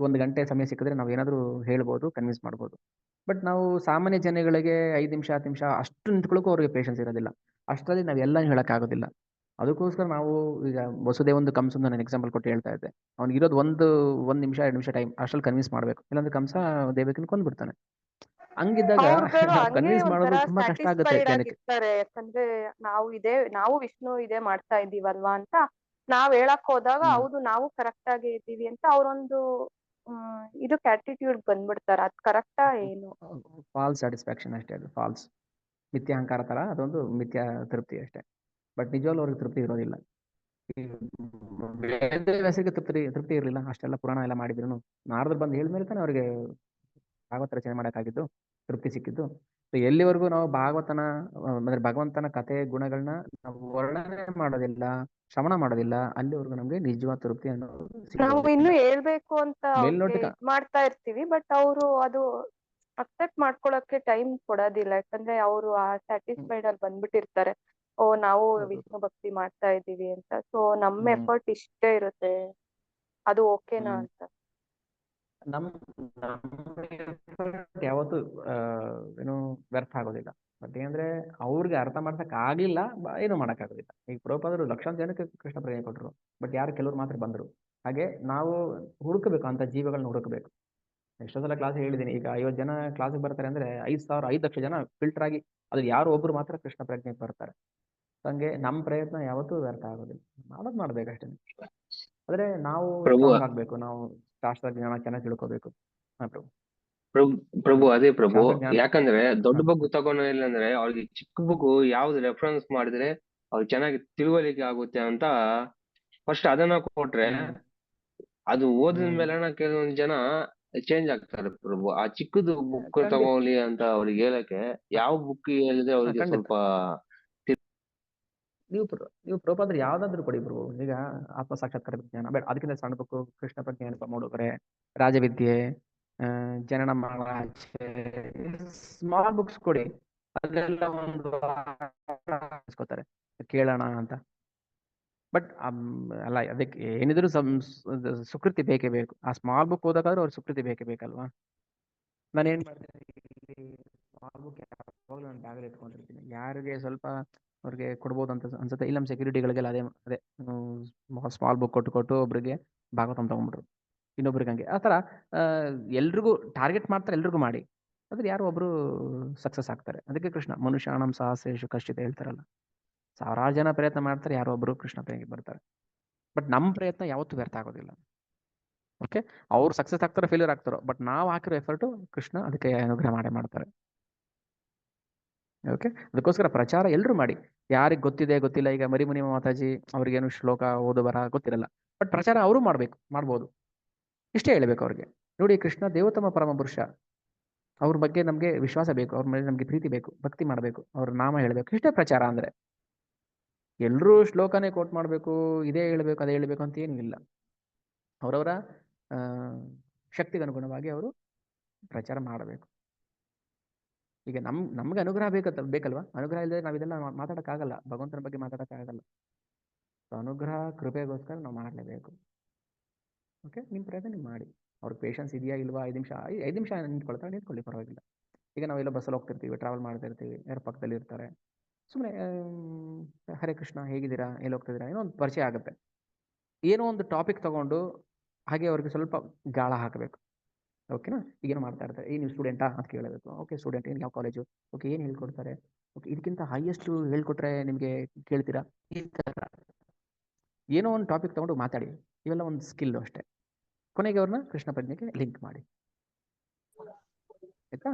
1 ಗಂಟೆ ಸಮಯ ಸಿಕ್ಕಿದ್ರೆ ನಾವು ಏನಾದ್ರೂ ಹೇಳ್ಬೋದು, ಕನ್ವಿನ್ಸ್ ಮಾಡ್ಬೋದು. ಬಟ್ ನಾವು ಸಾಮಾನ್ಯ ಜನಗಳಿಗೆ 5 ನಿಮಿಷ 10 ನಿಮಿಷ ಅಷ್ಟು ನಿಂತ್ಕೊಳ್ಳೋಕ್ಕೂ ಅವ್ರಿಗೆ ಪೇಷನ್ಸ್ ಇರೋದಿಲ್ಲ. ಅಷ್ಟರಲ್ಲಿ ನಾವೆಲ್ಲ ಹೇಳಕ್ಕಾಗೋದಿಲ್ಲ. ಅದಕ್ಕೋಸ್ಕರ ನಾವು ಈಗ ವಸುದೇವಂದು ಕಂಸಂದು ನಾನು ಎಕ್ಸಾಂಪಲ್ ಕೊಟ್ಟು ಹೇಳ್ತಾ ಇದ್ದೆ. ಅವ್ನಿಗೆ ಇರೋದು ಒಂದು ನಿಮಿಷ 2 ನಿಮಿಷ ಟೈಮ್, ಅಷ್ಟ್ರಲ್ಲಿ ಕನ್ವಿನ್ಸ್ ಮಾಡ್ಬೇಕು. ಇಲ್ಲಾಂದ್ರೆ ಕಂಸ ದೇವಕಿನ ಕೊಂದ್ಬಿಡ್ತಾನೆ. ಹಂಗಿದ್ದಾಗ ಕನ್ವಿನ್ಸ್ ಮಾಡೋದು ತುಂಬಾ ಕಷ್ಟ ಆಗುತ್ತೆ ಜನಕ್ಕೆ. ಯಾಕಂದ್ರೆ ನಾವು ವಿಷ್ಣು ಇದೇ ಮಾಡ್ತಾ ಇದೀವಲ್ವಾ ಅಂತ ನಾವ್ ಹೇಳಕ್ ಹೋದಾಗ ಹೌದು ನಾವು ಕರೆಕ್ಟ್ ಆಗಿ ಇದ್ದೀವಿ ಅಂತ ಅವ್ರೊಂದು ಇದು ಆಟಿಟ್ಯೂಡ್ ಬಂದ್ಬಿಡ್ತಾರ. ಅದ್ ಕರೆಕ್ಟಾ ಏನು? ಫಾಲ್ಸ್ ಸ್ಯಾಟಿಸ್ಫ್ಯಾಕ್ಷನ್ ಅಷ್ಟೇ, ಅದು ಫಾಲ್ಸ್ ಮಿಥ್ಯಾಹಂಕಾರ ತರ, ಅದೊಂದು ಮಿಥ್ಯಾ ತೃಪ್ತಿ ಅಷ್ಟೇ. ಬಟ್ ನಿಜವಾಗ್ಲೂ ಅವ್ರಿಗೆ ತೃಪ್ತಿ ಇರೋದಿಲ್ಲ. ವ್ಯಾಸರಿಗೆ ತೃಪ್ತಿ ಇರಲಿಲ್ಲ, ಅಷ್ಟೆಲ್ಲ ಪುರಾಣ ಎಲ್ಲ ಮಾಡಿದ್ರು ನಾರದ್ರು ಬಂದು ಹೇಳಿದ್ಮೇಲೆ ತಾನೆ ಅವ್ರಿಗೆ ಭಾಗವತ ರಚನೆ ಮಾಡೋಕ್ಕಾಗಿದ್ದು, ತೃಪ್ತಿ ಸಿಕ್ಕಿದ್ದು. ಸೊ ಎಲ್ಲಿವರೆಗೂ ನಾವು ಭಾಗವತನ ಅಂದ್ರೆ ಭಗವಂತನ ಕಥೆ ಗುಣಗಳನ್ನ ನಾವು ವರ್ಣನೆ ಮಾಡೋದಿಲ್ಲ, ಶ್ರವಣ ಮಾಡೋದಿಲ್ಲ, ಅಲ್ಲಿವರೆಗೂ ನಮ್ಗೆ ನಿಜವಾದ ತೃಪ್ತಿ ಅನ್ನೋದು ನಾವು ಇನ್ನು ಹೇಳ್ಬೇಕು ಅಂತ ಮಾಡ್ತಾ ಇರ್ತೀವಿ. ಬಟ್ ಅವರು ಅದು ಅಕ್ಸೆಪ್ಟ್ ಮಾಡ್ಕೊಳಕ್ಕೆ ಟೈಮ್ ಕೊಡೋದಿಲ್ಲ. ಯಾಕಂದ್ರೆ ಅವರು ಆ ಸ್ಯಾಟಿಸ್ಫೈಡ್ ಅಲ್ಲಿ ಬಂದ್ಬಿಟ್ಟಿರ್ತಾರೆ, ಓ ನಾವು ವಿಷ್ಣು ಭಕ್ತಿ ಮಾಡ್ತಾ ಇದೀವಿ ಅಂತ. ಸೊ ನಮ್ಮ ಎಫರ್ಟ್ ಇಷ್ಟೇ ಇರುತ್ತೆ, ಅದು ಓಕೆನಾ ಅಂತ. ಯಾವತ್ತು ಏನು ವ್ಯರ್ಥ ಆಗೋದಿಲ್ಲ. ಬಟ್ ಏನಂದ್ರೆ ಅವ್ರಿಗೆ ಅರ್ಥ ಮಾಡ್ಸಕ್ ಆಗ್ಲಿಲ್ಲ, ಏನು ಮಾಡಕ್ ಆಗೋದಿಲ್ಲ. ಈಗ ಪ್ರಭುಪಾದರು ಲಕ್ಷಾಂತರ ಜನಕ್ಕೆ ಕೃಷ್ಣ ಪ್ರೇರಣೆ ಕೊಟ್ಟರು, ಬಟ್ ಯಾರು ಕೆಲವ್ರು ಮಾತ್ರ ಬಂದ್ರು. ಹಾಗೆ ನಾವು ಹುಡುಕಬೇಕು, ಅಂತ ಜೀವಗಳನ್ನ ಹುಡುಕಬೇಕು. ಎಷ್ಟೋ ಸಲ ಕ್ಲಾಸ್ ಹೇಳಿದ್ದೀನಿ, ಈಗ 50 ಜನ ಕ್ಲಾಸಿಗೆ ಬರ್ತಾರೆ ಅಂದ್ರೆ 5 ಲಕ್ಷ ಜನ ಫಿಲ್ಟರ್ ಆಗಿ ಅದು ಯಾರು ಒಬ್ರು ಮಾತ್ರ ಕೃಷ್ಣ ಪ್ರಜ್ಞೆಗೆ ಬರ್ತಾರೆ. ಹಂಗೆ ನಮ್ಮ ಪ್ರಯತ್ನ ಯಾವತ್ತೂ ವ್ಯರ್ಥ ಆಗೋದಿಲ್ಲ, ಮಾಡ್ಬೇಕಷ್ಟೇ. ಆದ್ರೆ ನಾವು ಆಗ್ಬೇಕು, ನಾವು ಶಾಸ್ತ್ರ ಜ್ಞಾನ ಚೆನ್ನಾಗಿ ತಿಳ್ಕೋಬೇಕು. ಪ್ರಭು ಅದೇ ಪ್ರಭು, ಯಾಕಂದ್ರೆ ದೊಡ್ಡ ಬಗ್ಗು ತಗೊಂಡಿಲ್ಲ ಅಂದ್ರೆ ಅವ್ರಿಗೆ ಚಿಕ್ಕ ಬಗ್ಗು ಯಾವ್ದು ರೆಫರೆನ್ಸ್ ಮಾಡಿದ್ರೆ ಅವ್ರಿಗೆ ಚೆನ್ನಾಗಿ ತಿಳುವಳಿಕೆ ಆಗುತ್ತೆ ಅಂತ ಫಸ್ಟ್ ಅದನ್ನ ಕೊಟ್ರೆ, ಅದು ಓದಿದ ಮೇಲೆ ಕೆಲವೊಂದು ಜನ ಚೇಂಜ್ ಆಗ್ತಾರೆ ಪ್ರಭು. ಆ ಚಿಕ್ಕದು ಬುಕ್ ತಗೊಳ್ಳಿ ಅಂತ ಅವ್ರಿಗೆ ಹೇಳಕ್ಕೆ ಯಾವ ಬುಕ್ ಹೇಳಿದ್ರೆ ಅವ್ರಿಗೆ ಸ್ವಲ್ಪ ನೀವು ಪ್ರಭುಪಾದರು ಯಾವ್ದಾದ್ರು ಕೊಡಿ ಪ್ರಭು. ಈಗ ಆತ್ಮ ಸಾಕ್ಷಾತ್ಕಾರ ಜ್ಞಾನ ಬೇಡ, ಅದಕ್ಕಿಂತ ಸಣ್ಣ ಬುಕ್ ಕೃಷ್ಣ ಪ್ರಜ್ಞೆ ಅನುಪ ಮಾಡೋಗ್ರೆ, ರಾಜವಿದ್ಯೆ, ಜನನ ಮಹಾರಾಜೆ, ಸ್ಮಾಲ್ ಬುಕ್ಸ್ ಕೊಡಿ. ಅದೆಲ್ಲ ಒಂದು ಕೇಳೋಣ ಅಂತ. ಬಟ್ ಅಲ್ಲ, ಅದಕ್ಕೆ ಏನಿದ್ರು ಸುಕೃತಿ ಬೇಕೇ ಬೇಕು. ಆ ಸ್ಮಾಲ್ ಬುಕ್ ಓದಕ್ಕಾದ್ರೂ ಅವ್ರ ಸುಕೃತಿ ಬೇಕೇ ಬೇಕಲ್ವಾ. ನಾನೇನ್ ಮಾಡ್ತೀನಿ, ಸ್ಮಾಲ್ ಬುಕ್ ಯಾವಾಗಲೂ ನಾನು ಬ್ಯಾಗಲ್ಲಿ ಇಟ್ಕೊಂಡಿರ್ತೀನಿ. ಯಾರಿಗೆ ಸ್ವಲ್ಪ ಅವ್ರಿಗೆ ಕೊಡ್ಬೋದು ಅಂತ ಅನ್ಸುತ್ತೆ. ಇಲ್ಲ ನಮ್ಮ ಸೆಕ್ಯೂರಿಟಿಗಳಿಗೆಲ್ಲ ಅದೇ ಸ್ಮಾಲ್ ಬುಕ್ ಕೊಟ್ಟು ಒಬ್ರಿಗೆ ಭಾಗವತಂ ತಗೊಂಡ್ಬಿಟ್ರು, ಇನ್ನೊಬ್ರಿಗೆ ಹಂಗೆ. ಆ ಥರ ಎಲ್ರಿಗೂ ಟಾರ್ಗೆಟ್ ಮಾಡ್ತಾರೆ, ಎಲ್ರಿಗೂ ಮಾಡಿ, ಅದ್ರ ಯಾರೋ ಒಬ್ರು ಸಕ್ಸಸ್ ಆಗ್ತಾರೆ. ಅದಕ್ಕೆ ಕೃಷ್ಣ ಮನುಷ್ಯಾಣಂ ಸಾಹಸೇಶು ಕಶ್ಚಿತ ಹೇಳ್ತಾರಲ್ಲ, ಸಾವಿರಾರು ಜನ ಪ್ರಯತ್ನ ಮಾಡ್ತಾರೆ, ಯಾರೋ ಒಬ್ರು ಕೃಷ್ಣ ಪ್ರೇಮಿಗೆ ಬರ್ತಾರೆ. ಬಟ್ ನಮ್ಮ ಪ್ರಯತ್ನ ಯಾವತ್ತೂ ವ್ಯರ್ಥ ಆಗೋದಿಲ್ಲ. ಓಕೆ, ಅವ್ರು ಸಕ್ಸಸ್ ಆಗ್ತಾರೋ ಫೇಲ್ಯೂರ್ ಆಗ್ತಾರೋ, ಬಟ್ ನಾವು ಹಾಕಿರೋ ಎಫರ್ಟು ಕೃಷ್ಣ ಅದಕ್ಕೆ ಅನುಗ್ರಹ ಮಾಡೇ ಮಾಡ್ತಾರೆ. ಓಕೆ, ಅದಕ್ಕೋಸ್ಕರ ಪ್ರಚಾರ ಎಲ್ಲರೂ ಮಾಡಿ. ಯಾರಿಗೆ ಗೊತ್ತಿದೆ ಗೊತ್ತಿಲ್ಲ, ಈಗ ಮರಿಮುನಿ ಮಾತಾಜಿ ಅವ್ರಿಗೇನು ಶ್ಲೋಕ ಓದು ಬರ ಗೊತ್ತಿರಲ್ಲ, ಬಟ್ ಪ್ರಚಾರ ಅವರು ಮಾಡ್ಬೋದು. ಇಷ್ಟೇ ಹೇಳಬೇಕು ಅವ್ರಿಗೆ, ನೋಡಿ ಕೃಷ್ಣ ದೇವೋತ್ತಮ ಪರಮ ಪುರುಷ, ಅವ್ರ ಬಗ್ಗೆ ನಮಗೆ ವಿಶ್ವಾಸ ಬೇಕು, ಅವ್ರ ಮೇಲೆ ನಮಗೆ ಪ್ರೀತಿ ಬೇಕು, ಭಕ್ತಿ ಮಾಡಬೇಕು, ಅವ್ರ ನಾಮ ಹೇಳಬೇಕು. ಇಷ್ಟೇ ಪ್ರಚಾರ ಅಂದರೆ. ಎಲ್ಲರೂ ಶ್ಲೋಕನೇ ಕೋಟ್ ಮಾಡಬೇಕು, ಇದೇ ಹೇಳಬೇಕು ಅದೇ ಹೇಳಬೇಕು ಅಂತ ಏನೂ ಇಲ್ಲ. ಅವರವರ ಶಕ್ತಿಗೆ ಅನುಗುಣವಾಗಿ ಅವರು ಪ್ರಚಾರ ಮಾಡಬೇಕು. ಈಗ ನಮ್ಗೆ ಅನುಗ್ರಹ ಬೇಕಲ್ವಾ? ಅನುಗ್ರಹ ಇಲ್ಲದೆ ನಾವು ಇದೆಲ್ಲ ಮಾತಾಡೋಕ್ಕಾಗಲ್ಲ, ಭಗವಂತನ ಬಗ್ಗೆ ಮಾತಾಡೋಕ್ಕಾಗಲ್ಲ. ಅನುಗ್ರಹ ಕೃಪೆಗೋಸ್ಕರ ನಾವು ಮಾಡಲೇಬೇಕು. ಓಕೆ, ನಿಮ್ಮ ಪ್ರಯತ್ನ ನೀವು ಮಾಡಿ. ಅವ್ರಿಗೆ ಪೇಷನ್ಸ್ ಇದೆಯಾ ಇಲ್ವಾ, 5 ನಿಮಿಷ ನಿಂತ್ಕೊಳ್ಳಿ, ಪರವಾಗಿಲ್ಲ. ಈಗ ನಾವೆಲ್ಲ ಬಸ್ಸಲ್ಲಿ ಹೋಗ್ತಿರ್ತೀವಿ, ಟ್ರಾವೆಲ್ ಮಾಡ್ತಿರ್ತೀವಿ, ಯಾರು ಪಕ್ಕದಲ್ಲಿ ಇರ್ತಾರೆ, ಸುಮ್ಮನೆ ಹರೇ ಕೃಷ್ಣ ಹೇಗಿದ್ದೀರಾ, ಎಲ್ಲಿ ಹೋಗ್ತಿದ್ದೀರಾ, ಏನೋ ಒಂದು ಪರಿಚಯ ಆಗುತ್ತೆ. ಏನೋ ಒಂದು ಟಾಪಿಕ್ ತಗೊಂಡು ಹಾಗೆ ಅವ್ರಿಗೆ ಸ್ವಲ್ಪ ಗಾಳ ಹಾಕಬೇಕು. ಓಕೆನಾ? ಈಗೇನು ಮಾಡ್ತಾ ಇರ್ತಾರೆ, ನೀವು ಸ್ಟೂಡೆಂಟಾ ಅಂತ ಕೇಳಬೇಕು. ಓಕೆ ಸ್ಟೂಡೆಂಟ್, ಏನು ಯಾವ ಕಾಲೇಜು, ಓಕೆ ಏನು ಹೇಳ್ಕೊಡ್ತಾರೆ, ಓಕೆ ಇದಕ್ಕಿಂತ ಹೈಯೆಸ್ಟು ಹೇಳ್ಕೊಟ್ರೆ ನಿಮಗೆ ಕೇಳ್ತೀರಾ, ಈ ಥರ ಏನೋ ಒಂದು ಟಾಪಿಕ್ ತೊಗೊಂಡು ಮಾತಾಡಿ. ಇವೆಲ್ಲ ಒಂದು ಸ್ಕಿಲ್ಲು ಅಷ್ಟೇ. ಕೊನೆಗೆ ಅವ್ರನ್ನ ಕೃಷ್ಣ ಪ್ರಜ್ಞೆಗೆ ಲಿಂಕ್ ಮಾಡಿ. ಆಯ್ತಾ?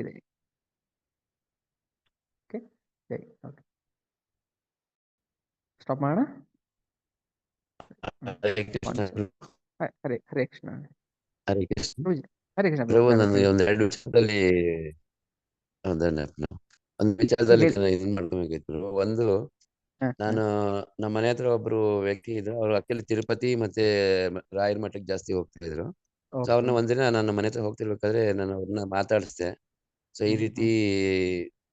ಇದೆ. ಓಕೆ, ಸರಿ, ಓಕೆ, ಸ್ಟಾಪ್ ಮಾಡೋಣ. ಹರೇ ಕೃಷ್ಣ. ಹರೇ ಕೃಷ್ಣ. ಹರೇ ಕೃಷ್ಣ ಪ್ರಭು, ನನಗೆ ಒಂದು 2 ವಿಷಯದಲ್ಲಿ ಒಂದು ವಿಚಾರದಲ್ಲಿ ಇದನ್ನ ಮಾಡ್ಕೋಬೇಕಿತ್ತು. ಒಂದು, ನಾನು ನಮ್ಮ ಮನೆ ಹತ್ರ ಒಬ್ರು ವ್ಯಕ್ತಿ ಇದ್ರು, ಅವ್ರು ಆಕ್ಚುಲಿ ತಿರುಪತಿ ಮತ್ತೆ ರಾಯರ ಮಠಕ್ಕೆ ಜಾಸ್ತಿ ಹೋಗ್ತಾ ಇದ್ರು. ಸೊ ಅವ್ರನ್ನ ಒಂದಿನ ನನ್ನ ಮನೆ ಹತ್ರ ಹೋಗ್ತಿರ್ಬೇಕಾದ್ರೆ ನಾನು ಅವ್ರನ್ನ ಮಾತಾಡಿಸ್ದೆ. ಸೊ ಈ ರೀತಿ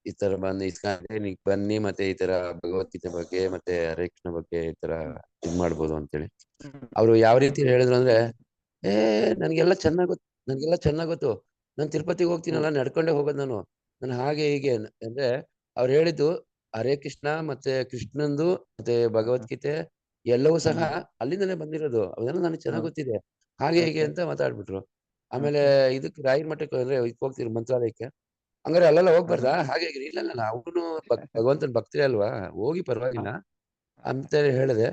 ಈ ತರ ಬಂದು ಇಸ್ಕಾನ್ಗೆ ಬನ್ನಿ, ಮತ್ತೆ ಈ ತರ ಭಗವದ್ಗೀತೆ ಬಗ್ಗೆ ಮತ್ತೆ ಹರೇ ಕೃಷ್ಣ ಬಗ್ಗೆ ಈ ತರ ಇದ್ ಮಾಡ್ಬೋದು ಅಂತೇಳಿ. ಅವ್ರು ಯಾವ ರೀತಿ ಹೇಳಿದ್ರು ಅಂದ್ರೆ, ನನ್ಗೆಲ್ಲ ಚೆನ್ನಾಗ್ ಗೊತ್ತು, ನಾನು ತಿರುಪತಿಗೆ ಹೋಗ್ತೀನಲ್ಲ, ನಡ್ಕೊಂಡೇ ಹೋಗೋದು ನಾನು ಹಾಗೆ ಹೀಗೆ ಅಂದ್ರೆ. ಅವ್ರು ಹೇಳಿದ್ದು ಹರೇ ಕೃಷ್ಣ ಮತ್ತೆ ಕೃಷ್ಣಂದು ಮತ್ತೆ ಭಗವದ್ಗೀತೆ ಎಲ್ಲವೂ ಸಹ ಅಲ್ಲಿಂದನೇ ಬಂದಿರೋದು, ಅವೆಲ್ಲ ನನಗೆ ಚೆನ್ನಾಗ್ ಗೊತ್ತಿದೆ, ಹಾಗೆ ಹೀಗೆ ಅಂತ ಮಾತಾಡ್ಬಿಟ್ರು. ಆಮೇಲೆ ಇದಕ್ಕೆ ರಾಯರ ಮಠಕ್ಕೆ ಅಂದ್ರೆ ಹೋಗ್ತಿದ್ರು ಮಂತ್ರಾಲಯಕ್ಕೆ, ಹಂಗಾರೆ ಅಲ್ಲೆಲ್ಲ ಹೋಗ್ಬಾರ್ದಾ, ಹಾಗೆ ಇಲ್ಲ ಅವನು ಭಗವಂತನ ಭಕ್ತರೇ ಅಲ್ವಾ, ಹೋಗಿ ಪರವಾಗಿಲ್ಲ ಅಂತ ಹೇಳಿದೆ.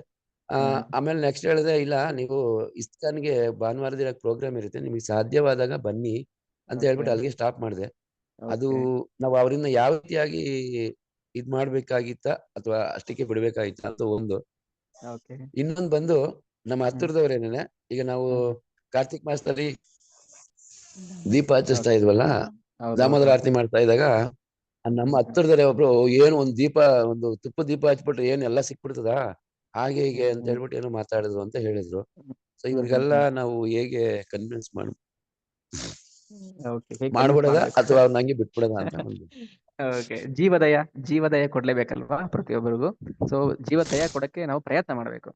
ಆಮೇಲೆ ನೆಕ್ಸ್ಟ್ ಹೇಳಿದೆ, ಇಲ್ಲ ನೀವು ಇಸ್ಕಾನ್ಗೆ ಭಾನುವಾರ ದಿನ ಪ್ರೋಗ್ರಾಮ್ ಇರುತ್ತೆ, ನಿಮಗೆ ಸಾಧ್ಯವಾದಾಗ ಬನ್ನಿ ಅಂತ ಹೇಳ್ಬಿಟ್ಟು ಅಲ್ಲಿಗೆ ಸ್ಟಾಪ್ ಮಾಡಿದೆ. ಅದು ನಾವು ಅವರಿಂದ ಯಾವ ರೀತಿಯಾಗಿ ಇದ್ ಮಾಡ್ಬೇಕಾಗಿತ್ತ ಅಥವಾ ಅಷ್ಟಕ್ಕೆ ಬಿಡ್ಬೇಕಾಗಿತ್ತ ಅಂತ ಒಂದು. ಇನ್ನೊಂದು ಬಂದು ನಮ್ಮ ಹತ್ತಿರದವ್ರೇನೇನೆ, ಈಗ ನಾವು ಕಾರ್ತಿಕ್ ಮಾಸದಲ್ಲಿ ದೀಪ ಹಚ್ಚಿಸ್ತಾ ಇದ್ವಲ್ಲ, ದಾಮೋದರ ಆರತಿ ಮಾಡ್ತಾ ಇದ್ದಾಗ ನಮ್ಮ ಹತ್ತಿರದವರೇ ಒಬ್ರು, ಏನು ಒಂದು ತುಪ್ಪ ದೀಪ ಹಚ್ಬಿಟ್ರೆ ಏನ್ ಎಲ್ಲ ಸಿಕ್ಬಿಡ್ತದ, ಹಾಗೆ ಹೀಗೆ ಅಂತ ಹೇಳ್ಬಿಟ್ಟು ಏನೋ ಮಾತಾಡಿದ್ರು ಅಂತ ಹೇಳಿದ್ರು. ಸೊ ಇವ್ರಿಗೆಲ್ಲ ನಾವು ಹೇಗೆ ಕನ್ವಿನ್ಸ್ ಮಾಡ್ಬಿಡದ ಅಥವಾ ಅವ್ರನ್ನ ಹಂಗೆ ಬಿಟ್ಬಿಡದ ಅಂತ ಒಂದು. ಓಕೆ, ಜೀವದಯ ಕೊಡ್ಲೇಬೇಕಲ್ವಾ ಪ್ರತಿಯೊಬ್ಬರಿಗೂ. ಸೊ ಜೀವದಯ ಕೊಡಕ್ಕೆ ನಾವು ಪ್ರಯತ್ನ ಮಾಡಬೇಕು.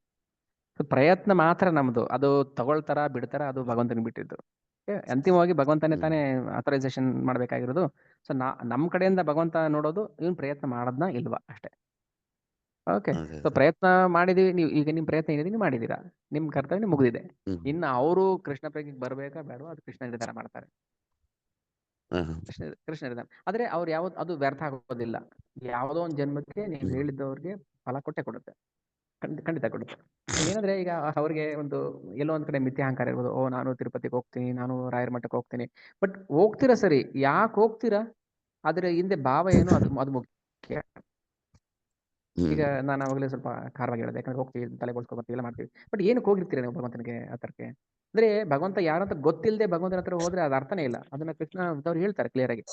ಪ್ರಯತ್ನ ಮಾತ್ರ ನಮ್ದು, ಅದು ತಗೊಳ್ತಾರ ಬಿಡ್ತಾರ ಅದು ಭಗವಂತನಿಗೆ ಬಿಟ್ಟಿದ್ದು. ಅಂತಿಮವಾಗಿ ಭಗವಂತನೇ ತಾನೇ ಅಥರೈಸೇಷನ್ ಮಾಡ್ಬೇಕಾಗಿರೋದು. ಸೊ ನಮ್ಮ ಕಡೆಯಿಂದ ಭಗವಂತ ನೋಡೋದು ಇವನ್ ಪ್ರಯತ್ನ ಮಾಡೋದ್ನ ಇಲ್ವಾ ಅಷ್ಟೇ. ಓಕೆ, ಸೊ ಪ್ರಯತ್ನ ಮಾಡಿದೀವಿ, ನೀವು ಈಗ ನಿಮ್ ಪ್ರಯತ್ನ ಏನಿದೆ ನೀವು ಮಾಡಿದೀರಾ, ನಿಮ್ ಕರ್ತವ್ಯ ಮುಗಿದಿದೆ. ಇನ್ನು ಅವರು ಕೃಷ್ಣ ಪ್ರಜ್ಞೆಗೆ ಬರ್ಬೇಕಾ ಬೇಡವಾ ಅದು ಕೃಷ್ಣ ನಿರ್ಧಾರ ಮಾಡ್ತಾರೆ. ಕೃಷ್ಣ ನಿರ್ಧಾರ ಆದ್ರೆ ಅವ್ರು ಅದು ವ್ಯರ್ಥ ಆಗೋದಿಲ್ಲ. ಯಾವುದೋ ಒಂದು ಜನ್ಮಕ್ಕೆ ನೀವು ಹೇಳಿದ್ದವ್ರಿಗೆ ಫಲ ಕೊಡುತ್ತೆ, ಖಂಡಿತ ಕೊಡುತ್ತೆ. ಏನಂದ್ರೆ ಈಗ ಅವ್ರಿಗೆ ಎಲ್ಲೋ ಒಂದ್ ಕಡೆ ಮಿಥ್ಯಾಹಂಕಾರ ಇರ್ಬೋದು, ನಾನು ತಿರುಪತಿಗೆ ಹೋಗ್ತೀನಿ, ನಾನು ರಾಯರ ಮಠಕ್ಕೆ ಹೋಗ್ತೀನಿ. ಬಟ್ ಹೋಗ್ತೀರಾ ಸರಿ, ಯಾಕೆ ಹೋಗ್ತೀರಾ, ಅದ್ರ ಹಿಂದೆ ಭಾವ ಏನು ಅದು ಮುಖ್ಯ. ಈಗ ನಾನು ಅವಾಗಲೇ ಸ್ವಲ್ಪ ಖಾರವಾಗಿ ಹೇಳಿದೆ, ಯಾಕಂದ್ರೆ ಹೋಗ್ತೀವಿ, ತಲೆ ಬೋಳ್ಸ್ಕೊ ಬರ್ತೀವಿ, ಎಲ್ಲ ಮಾಡ್ತೀವಿ. ಬಟ್ ಏನಕ್ಕೆ ಹೋಗಿರ್ತೀರಾ ನೀವು ಭಗವಂತನಿಗೆ ಹತ್ರಕ್ಕೆ? ಅಂದ್ರೆ ಭಗವಂತ ಯಾರಂತ ಗೊತ್ತಿಲ್ಲದೆ ಭಗವಂತನ ಹತ್ರ ಹೋದ್ರೆ ಅದು ಅರ್ಥನೇ ಇಲ್ಲ. ಅದನ್ನ ಕೃಷ್ಣ ಅವ್ರು ಹೇಳ್ತಾರೆ ಕ್ಲಿಯರ್ ಆಗಿ.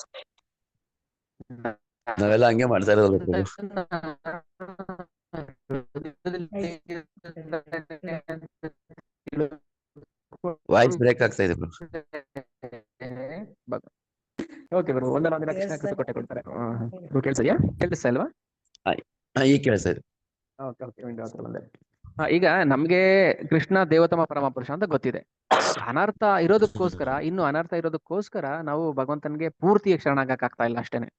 ನಾವೆಲ್ಲ ಹಂಗೆ ಮಾಡ್ತಾ ಇರೋದು. ವಾಯ್ಸ್ ಬ್ರೇಕ್ ಆಗ್ತಾ ಇದೆ. ಓಕೆ ಬ್ರೋ, ಒಂದಲ್ಲ ಒಂದಿನ ಕೃಷ್ಣ ಕೃಪೆ ಕೊಟ್ಟೆ ಕೊಡ್ತಾರೆ. ಕೇಳಿಸ್ತಾ ಇಲ್ವಾ? ಈಗ ಕೇಳಿಸ್ತಾ ಇದೆ. ಓಕೆ, ವಿಂಡೋ ಹತ್ರ ಬಂದೆ. ಈಗ ನಮ್ಗೆ ಕೃಷ್ಣ ದೇವತಮ ಪರಮ ಪುರುಷ ಅಂತ ಗೊತ್ತಿದೆ. ಅನರ್ಥ ಇರೋದಕ್ಕೋಸ್ಕರ ನಾವು ಭಗವಂತನಿಗೆ ಪೂರ್ತಿ ಶರಣಾಗಕ್ ಆಗ್ತಾ ಇಲ್ಲ ಅಷ್ಟೇನೆ.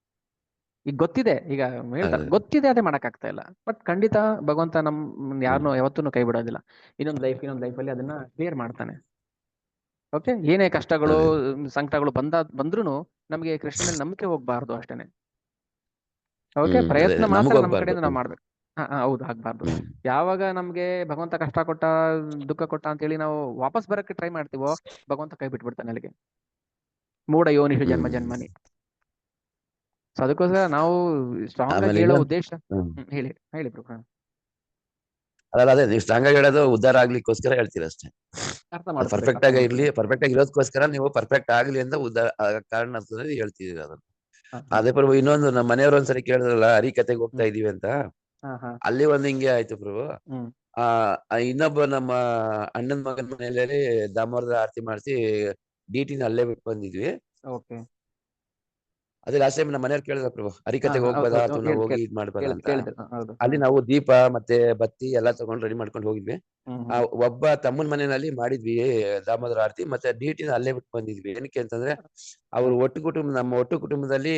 ಈಗ ಗೊತ್ತಿದೆ, ಈಗ ಹೇಳ್ತಾರೆ ಅದೇ. ಗೊತ್ತಿದೆ, ಅದೇ ಮಾಡಕ್ಕಾಗ್ತಾ ಇಲ್ಲ. ಬಟ್ ಖಂಡಿತ ಭಗವಂತ ಯಾರನ್ನೂ ಯಾವತ್ತೂ ಕೈ ಬಿಡೋದಿಲ್ಲ. ಇನ್ನೊಂದು ಲೈಫಲ್ಲಿ ಅದನ್ನ ಕ್ಲಿಯರ್ ಮಾಡ್ತಾನೆ. ಓಕೆ, ಏನೇ ಕಷ್ಟಗಳು ಸಂಕಟಗಳು ಬಂದ್ರೂ ನಮ್ಗೆ ಕೃಷ್ಣ ಮೇಲೆ ನಂಬಿಕೆ ಹೋಗ್ಬಾರ್ದು ಅಷ್ಟೇನೆ. ಓಕೆ, ಪ್ರಯತ್ನ ಮಾತ್ರ ನಮ್ಮ ಕಡೆಯಿಂದ ನಾವು ಮಾಡ್ಬೇಕು. ಹೌದು, ಆಗ್ಬಾರ್ದು. ಯಾವಾಗ ನಮ್ಗೆ ಭಗವಂತ ಕಷ್ಟ ಕೊಟ್ಟ, ದುಃಖ ಕೊಟ್ಟ ಅಂತೇಳಿ ನಾವು ವಾಪಸ್ ಬರಕ್ಕೆ ಟ್ರೈ ಮಾಡ್ತೀವೋ, ಭಗವಂತ ಕೈ ಬಿಟ್ಬಿಡ್ತಾನೆ ಅಲ್ಲಿಗೆ. ಮೂಢ ಯೋನಿಷು ಜನ್ಮ ಜನ್ಮನಿ. ಸೊ ಅದಕ್ಕೋಸ್ಕರ ನಾವು ಸ್ಟ್ರಾಂಗ್ ಆಗಿ ಹೇಳೋ ಉದ್ದೇಶ. ಹೇಳಿ ಪ್ರಭು. ಅದೇ ನೀವು ಸ್ಟ್ರಾಂಗ್ ಆಗಿ ಹೇಳೋದು ಉದ್ಧಾರ ಆಗ್ಲಿಕ್ಕೋಸ್ಕರ ಹೇಳ್ತೀರಾ ಅಷ್ಟೇ. ಪರ್ಫೆಕ್ಟ್ ಆಗಿ ಇರೋದಕ್ಕೋಸ್ಕರ ನೀವು ಪರ್ಫೆಕ್ಟ್ ಆಗ್ಲಿ ಅಂತ ಕಾರಣ ಹೇಳ್ತಿದೀರ ಅದನ್ನ. ಅದೇ ಪ್ರಭು, ಇನ್ನೊಂದು ನಮ್ಮ ಮನೆಯವ್ರು ಒಂದ್ಸರಿ ಕೇಳಿದ್ರಲ್ಲ ಹರಿಕತೆಗೆ ಹೋಗ್ತಾ ಇದೀವಿ ಅಂತ, ಅಲ್ಲಿ ಒಂದ್ ಹಿಂಗೆ ಆಯ್ತು ಪ್ರಭು. ಇನ್ನೊಬ್ಬ ನಮ್ಮ ಅಣ್ಣನ ಮಗನ ಮನೆಯಲ್ಲಿ ದಾಮೋದರ ಆರತಿ ಮಾಡಿಸಿ ಡಿಟಿನ ಅಲ್ಲೇ ಬಿಟ್ಟು ಬಂದಿದ್ವಿ. ಅದೇ ಲಾಸ್ಟ್ ಟೈಮ್ ನಮ್ಮ ಮನೆಯವ್ರು ಕೇಳಿದ್ರ ಪ್ರಭು, ಹರಿಕತೆಗೆ ಹೋಗ್ಬೋದಾ ಅಥವಾ ನಾವು ಹೋಗಿ ಇದ್ ಮಾಡ್ಬೋದಾ ಅಂತ. ಅಲ್ಲಿ ನಾವು ದೀಪ ಮತ್ತೆ ಬತ್ತಿ ಎಲ್ಲಾ ತಗೊಂಡು ರೆಡಿ ಮಾಡ್ಕೊಂಡು ಹೋಗಿದ್ವಿ. ಒಬ್ಬ ತಮ್ಮನ ಮನೆಯಲ್ಲಿ ಮಾಡಿದ್ವಿ ದಾಮೋದರ ಆರತಿ, ಮತ್ತೆ ಡಿಟಿನ ಅಲ್ಲೇ ಬಿಟ್ಟು ಬಂದಿದ್ವಿ. ಏನಕ್ಕೆ ಅಂತಂದ್ರೆ ಅವ್ರು ನಮ್ಮ ಒಟ್ಟು ಕುಟುಂಬದಲ್ಲಿ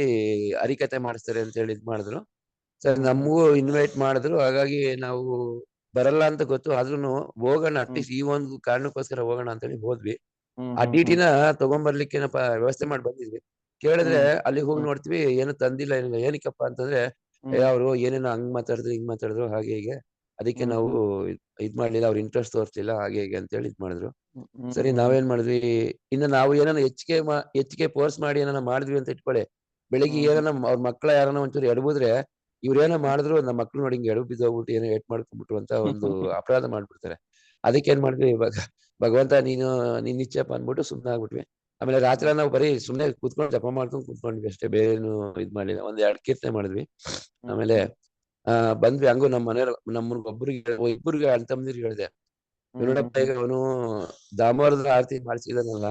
ಹರಿಕತೆ ಮಾಡಿಸ್ತಾರೆ ಅಂತ ಹೇಳಿ ಇದ್ ಮಾಡಿದ್ರು. ಸರ್ ನಮಗೂ ಇನ್ವೈಟ್ ಮಾಡಿದ್ರು. ಹಾಗಾಗಿ ನಾವು ಬರಲ್ಲ ಅಂತ ಗೊತ್ತು, ಆದ್ರೂ ಹೋಗೋಣ, ಅಟ್ಲೀಸ್ಟ್ ಈ ಒಂದು ಕಾರಣಕ್ಕೋಸ್ಕರ ಹೋಗೋಣ ಅಂತ ಹೇಳಿ ಹೋದ್ವಿ. ಆ ಡಿಟಿನ ತಗೊಂಡ್ಬರ್ಲಿಕ್ಕೆ ವ್ಯವಸ್ಥೆ ಮಾಡಿ ಬಂದಿದ್ವಿ. ಕೇಳಿದ್ರೆ ಅಲ್ಲಿಗೆ ಹೋಗಿ ನೋಡ್ತೀವಿ, ಏನು ತಂದಿಲ್ಲ, ಏನಿಲ್ಲ. ಏನಕ್ಕಪ್ಪ ಅಂತಂದ್ರೆ ಅವ್ರು ಏನೇನೋ ಹಂಗ್ ಮಾತಾಡಿದ್ರು ಹಿಂಗ್ ಮಾತಾಡಿದ್ರು ಹಾಗೆ ಹೀಗೆ, ಅದಕ್ಕೆ ನಾವು ಇದ್ ಮಾಡ್ಲಿಲ್ಲ, ಅವ್ರ ಇಂಟ್ರೆಸ್ಟ್ ತೋರಿಸ್ಲಿಲ್ಲ ಹಾಗೆ ಹೀಗೆ ಅಂತ ಹೇಳಿ ಇದ್ ಮಾಡಿದ್ರು. ಸರಿ, ನಾವೇನ್ ಮಾಡಿದ್ವಿ, ಇನ್ನು ನಾವು ಏನಾನ ಹೆಚ್ಚಿಗೆ ಫೋರ್ಸ್ ಮಾಡಿ ಏನಾನ ಮಾಡಿದ್ವಿ ಅಂತ ಇಟ್ಕೊಳ್ಳಿ, ಬೆಳಿಗ್ಗೆ ಏನಾನ ಅವ್ರ ಮಕ್ಳ ಯಾರನ್ನ ಒಂಚೂರು ಎಡಬುದ್ರೆ ಇವ್ರೇನೋ ಮಾಡಿದ್ರು, ನಮ್ಮ ಮಕ್ಳು ನೋಡಿ ಹಿಂಗೆ ಎಡವು ಬಿದ್ದೋಗ್ಬಿಟ್ಟು ಏನೋ ಏಟ್ ಮಾಡ್ಕೊಂಡ್ಬಿಟ್ರು ಅಂತ ಒಂದು ಅಪರಾಧ ಮಾಡ್ಬಿಡ್ತಾರೆ. ಅದಕ್ಕೆ ಏನ್ ಮಾಡಿದ್ವಿ, ಇವಾಗ ಭಗವಂತ ನೀನ್ ಇಚ್ಛೆಪ್ಪ ಅಂದ್ಬಿಟ್ಟು ಸುಮ್ಮನೆ ಆಗ್ಬಿಟ್ವಿ. ಆಮೇಲೆ ರಾತ್ರಿ ನಾವು ಬರೀ ಸುಮ್ನೆ ಕೂತ್ಕೊಂಡು ಜಪ ಮಾಡ್ಕೊಂಡು ಕೂತ್ಕೊಂಡ್ವಿ ಅಷ್ಟೇ, ಬೇರೇನು ಇದ್ ಮಾಡ್ಲಿಲ್ಲ. 1-2 ಕೀರ್ತನೆ ಮಾಡಿದ್ವಿ. ಆಮೇಲೆ ಬಂದ್ವಿ. ಹಂಗು ನಮ್ಮ ಮನೆಯವ್ರ ಇಬ್ಬರಿಗೆ ಅಣ್ಣ ತಮ್ಮಂದಿರಿಗೆ ಹೇಳಿದೆ, ನೋಡಪ್ಪ, ಈಗ ಅವನು ದಾಮೋದರ ಆರತಿ ಮಾಡಿಸಿದಾನಲ್ಲ,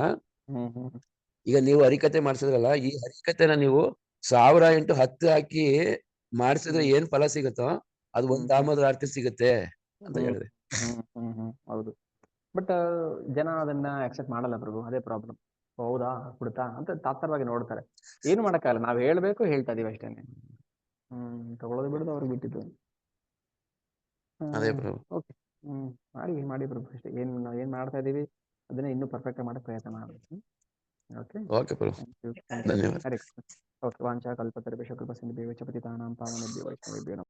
ಈಗ ನೀವು ಹರಿಕತೆ ಮಾಡ್ಸಿದ್ರಲ್ಲ, ಈ ಹರಿಕತೆನ ನೀವು 1000 into 10 ಹಾಕಿ ಮಾಡಿಸಿದ್ರೆ ಏನ್ ಫಲ ಸಿಗುತ್ತೋ ಅದು ಒಂದ್ ದಾಮೋದರ ಆರತಿ ಸಿಗುತ್ತೆ ಅಂತ ಹೇಳಿದೆ. ಹೌದು, ಬಟ್ ಜನ ಅದನ್ನ ಅಕ್ಸೆಪ್ಟ್ ಮಾಡಲ್ಲ ಪ್ರಭು, ಅದೇ ಪ್ರಾಬ್ಲಮ್. ಹೌದಾ, ಬಿಡುತ್ತಾ ಅಂತ ತಾತ್ಪರ್ಯವಾಗಿ ನೋಡ್ತಾರೆ. ಏನು ಮಾಡಕ್ಕಾಗಲ್ಲ, ನಾವ್ ಹೇಳ್ಬೇಕು, ಹೇಳ್ತಾ ಇದೀವಿ ಅಷ್ಟೇನೆ. ತಗೊಳ್ಳೋದು ಬಿಡೋದು ಅವ್ರಿಗೆ ಬಿಟ್ಟಿದ್ದು. ಓಕೆ, ಮಾಡಿ ಪ್ರಭು ಅಷ್ಟೇ. ಏನ್ ಮಾಡ್ತಾ ಇದೀವಿ ಅದನ್ನ ಇನ್ನೂ ಪರ್ಫೆಕ್ಟ್ ಆಗಿ ಮಾಡಕ್ ಪ್ರಯತ್ನ ಮಾಡ್ಬೇಕು. ಓಕೆ ಪ್ರಭು, ಧನ್ಯವಾದ. ಹರೇ ಕೃಷ್ಣ. ಓಕೆ, ವಾಂಛಾ ಕಲ್ಪತರುಭ್ಯಶ್ಚ ಕೃಪಾ ಸಿಂಧುಭ್ಯೋ ಚ ಪತಿತಾನಾಂ ಪಾವನೇಭ್ಯೋ ವೈಷ್ಣವೇಭ್ಯೋ ನಮಃ.